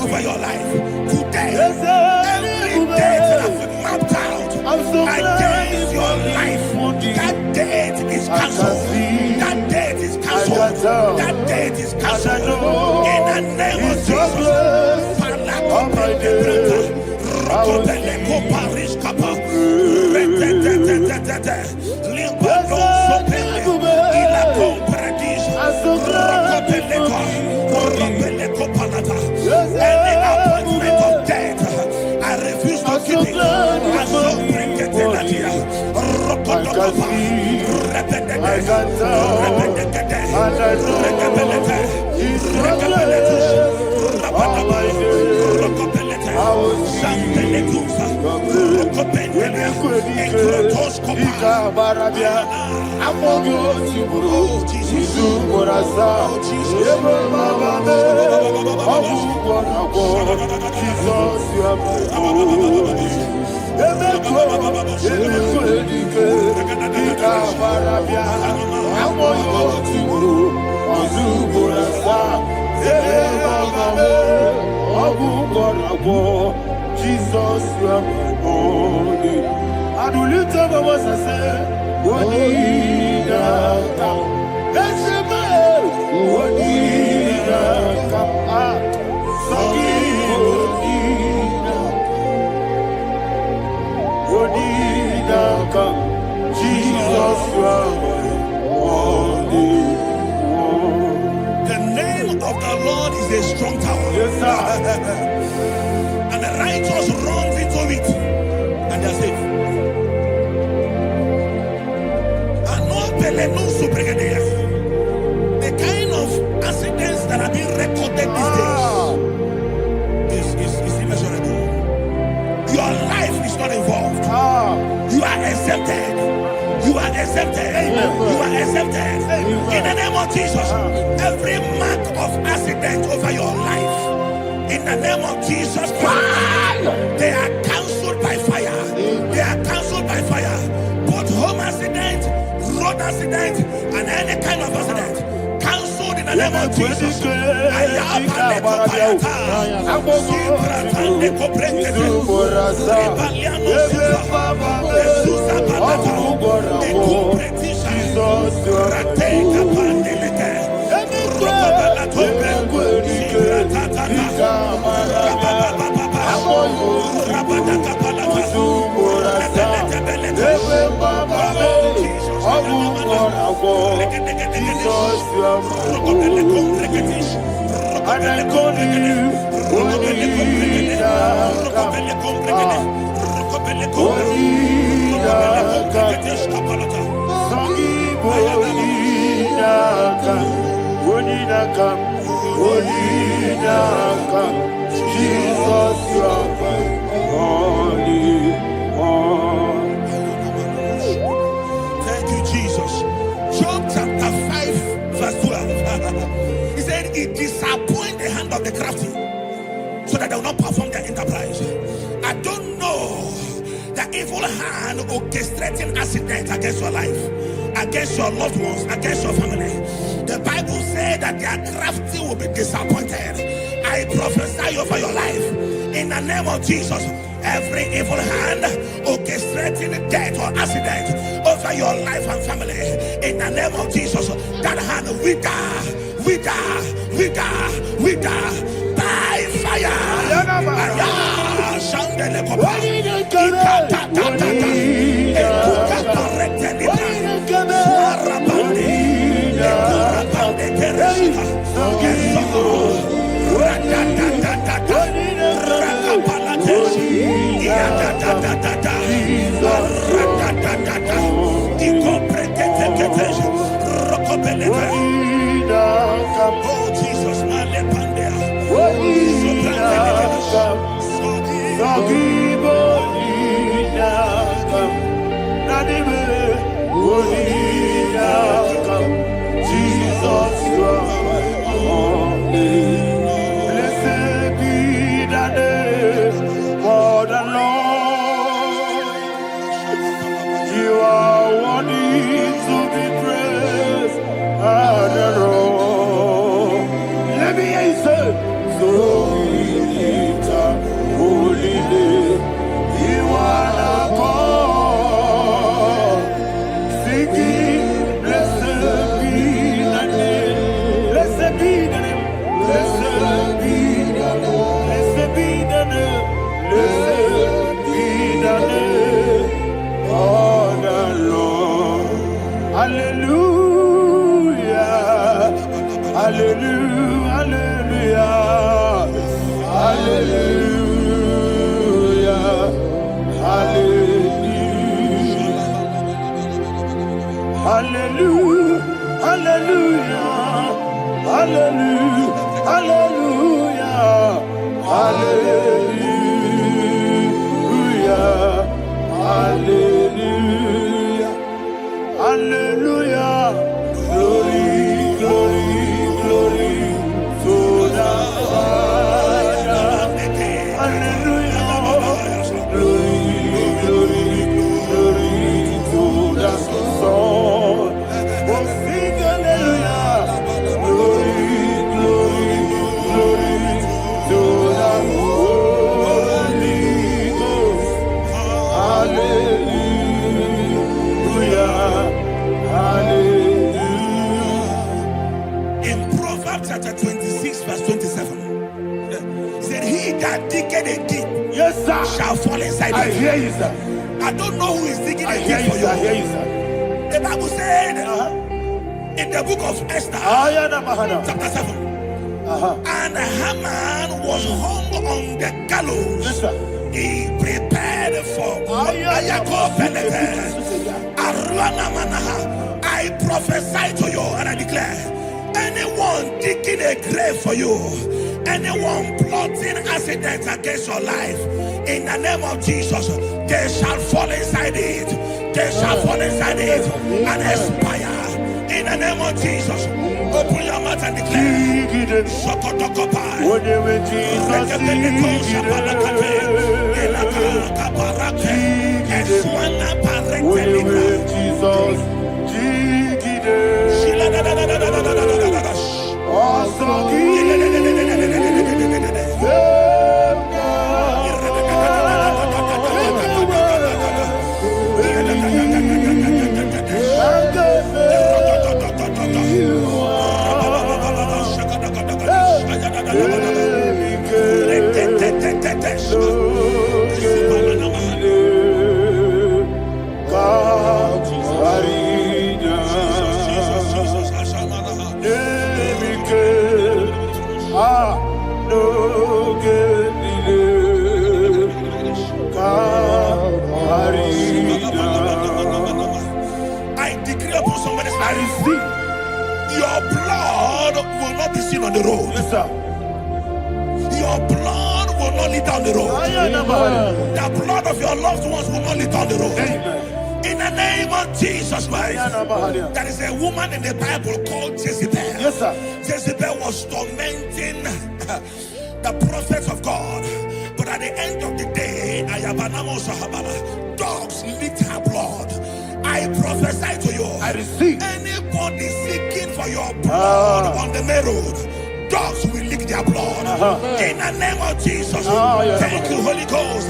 over your life. Today, every date that has been mapped out against your life, that date is cancelled. That date is cancelled. That date is cancelled. In the name of Jesus. Any appointment of death, I refuse to keep it. I so bring it in here. Jesus, you are my only. And we lift up our voice and say, what did I come? Let's say, what did I come? What did I come? Jesus, you are my only. The name of the Lord is a strong tower. Yes, sir. And the righteous runs into it and they are safe. The kind of accidents that are being recorded these days is immeasurable. Your life is not involved. You are exempted. You are exempted. You are exempted. In the name of Jesus, every mark of accident over your life, in the name of Jesus Christ, they are cancelled by fire. They are cancelled by fire. Both home accident, road accident, and any kind of accident, cancelled in the name of Jesus. you are and I call you Jesus, you are holy. Thank you, Jesus. Job chapter 5, verse 12. He said, it disappoints the hand of the crafty, so that they will not perform their enterprise. I don't know the evil hand orchestrating accidents against your life, against your loved ones, against your family. The Bible said that their crafty will be disappointed. I prophesy over your life in the name of Jesus. Every evil hand orchestrating death or accident over your life and family, in the name of Jesus, that hand wither by fire. Oh Jesus, Jesus, you are holy. Blessed be the name of the Lord. You are worthy to be praised and adored. Let me hear you say, so we lift up holy name. You are the God. Singing, blessed be the name. Blessed be the name. Blessed be the name. Blessed be the name. Blessed be the name of the Lord. Hallelujah. Hallelujah. Hallelujah. Hallelujah. Hallelujah. Hallelujah. Hallelujah. Hallelujah. Hallelujah. Hallelujah. Hallelujah. Glory, glory, glory to the Father. Hallelujah. Glory, glory, glory to the Son. Oh, sing hallelujah. Glory, glory, glory to the Holy Ghost. Hallelujah. Hallelujah. in Proverbs chapter 26, verse 27, he said, he that diggeth a deep, Yes, sir. shall fall inside I it. hear you, sir. I don't know who is digging I a hear deep you, for sir. I hear you. you, sir. The Bible said in the book of Esther, Ayana Mahana. chapter 7, and Haman was hung on the gallows. Yes, sir. He prepared for Ayako Benete. Arwana Manaha. I prophesy to you and I declare, anyone digging a grave for you, anyone plotting accidents against your life, in the name of Jesus, they shall fall inside it. They shall fall inside it and expire. In the name of Jesus, open your mouth and declare. Shokotokopai. Whatever Jesus receive. Your blood will not be seen on the road. Yes, sir. Your blood will not lead down the road. The blood of your loved ones will not lead down the road. Amen. In the name of Jesus Christ. There is a woman in the Bible called Jezebel. Yes, sir. Jezebel was tormenting the prophets of God. But at the end of the day, dogs licked her blood. I prophesy to you. I receive. Anybody seeking for your blood on the main road, dogs will lick their blood. In the name of Jesus. Thank you, Holy Ghost.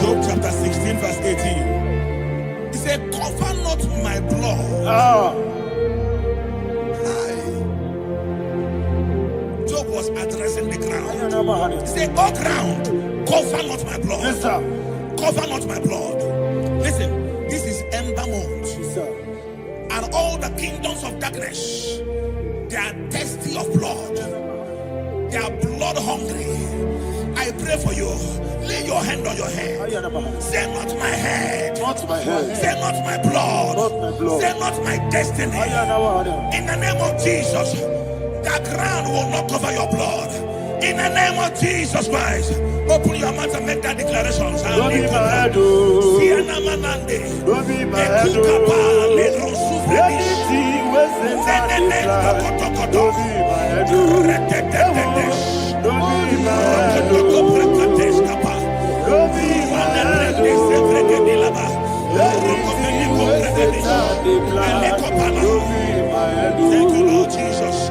Job chapter 16 verse 18. He said, cover not my blood. Job was addressing the ground. He said, oh ground, cover not my blood. Yes, sir. Cover not my blood. Listen, this is ember month. Yes, sir. And all the kingdoms of darkness, they are thirsty of blood. They are blood hungry. I pray for you. Lay your hand on your head. Say not my head. Not my head. Say not my blood. Not my blood. Say not my destiny. In the name of Jesus, the ground will not cover your blood. In the name of Jesus Christ, open your mouth and make that declaration. Don't be my head. Don't be my head. Anything was in my life. Don't be my head. Don't be my head. Don't be my head. Thank you, Lord Jesus.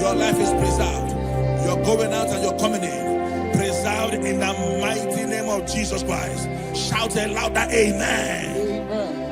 Your life is preserved. You're going out and you're coming in. Preserved in the mighty name of Jesus Christ. Shout a louder amen.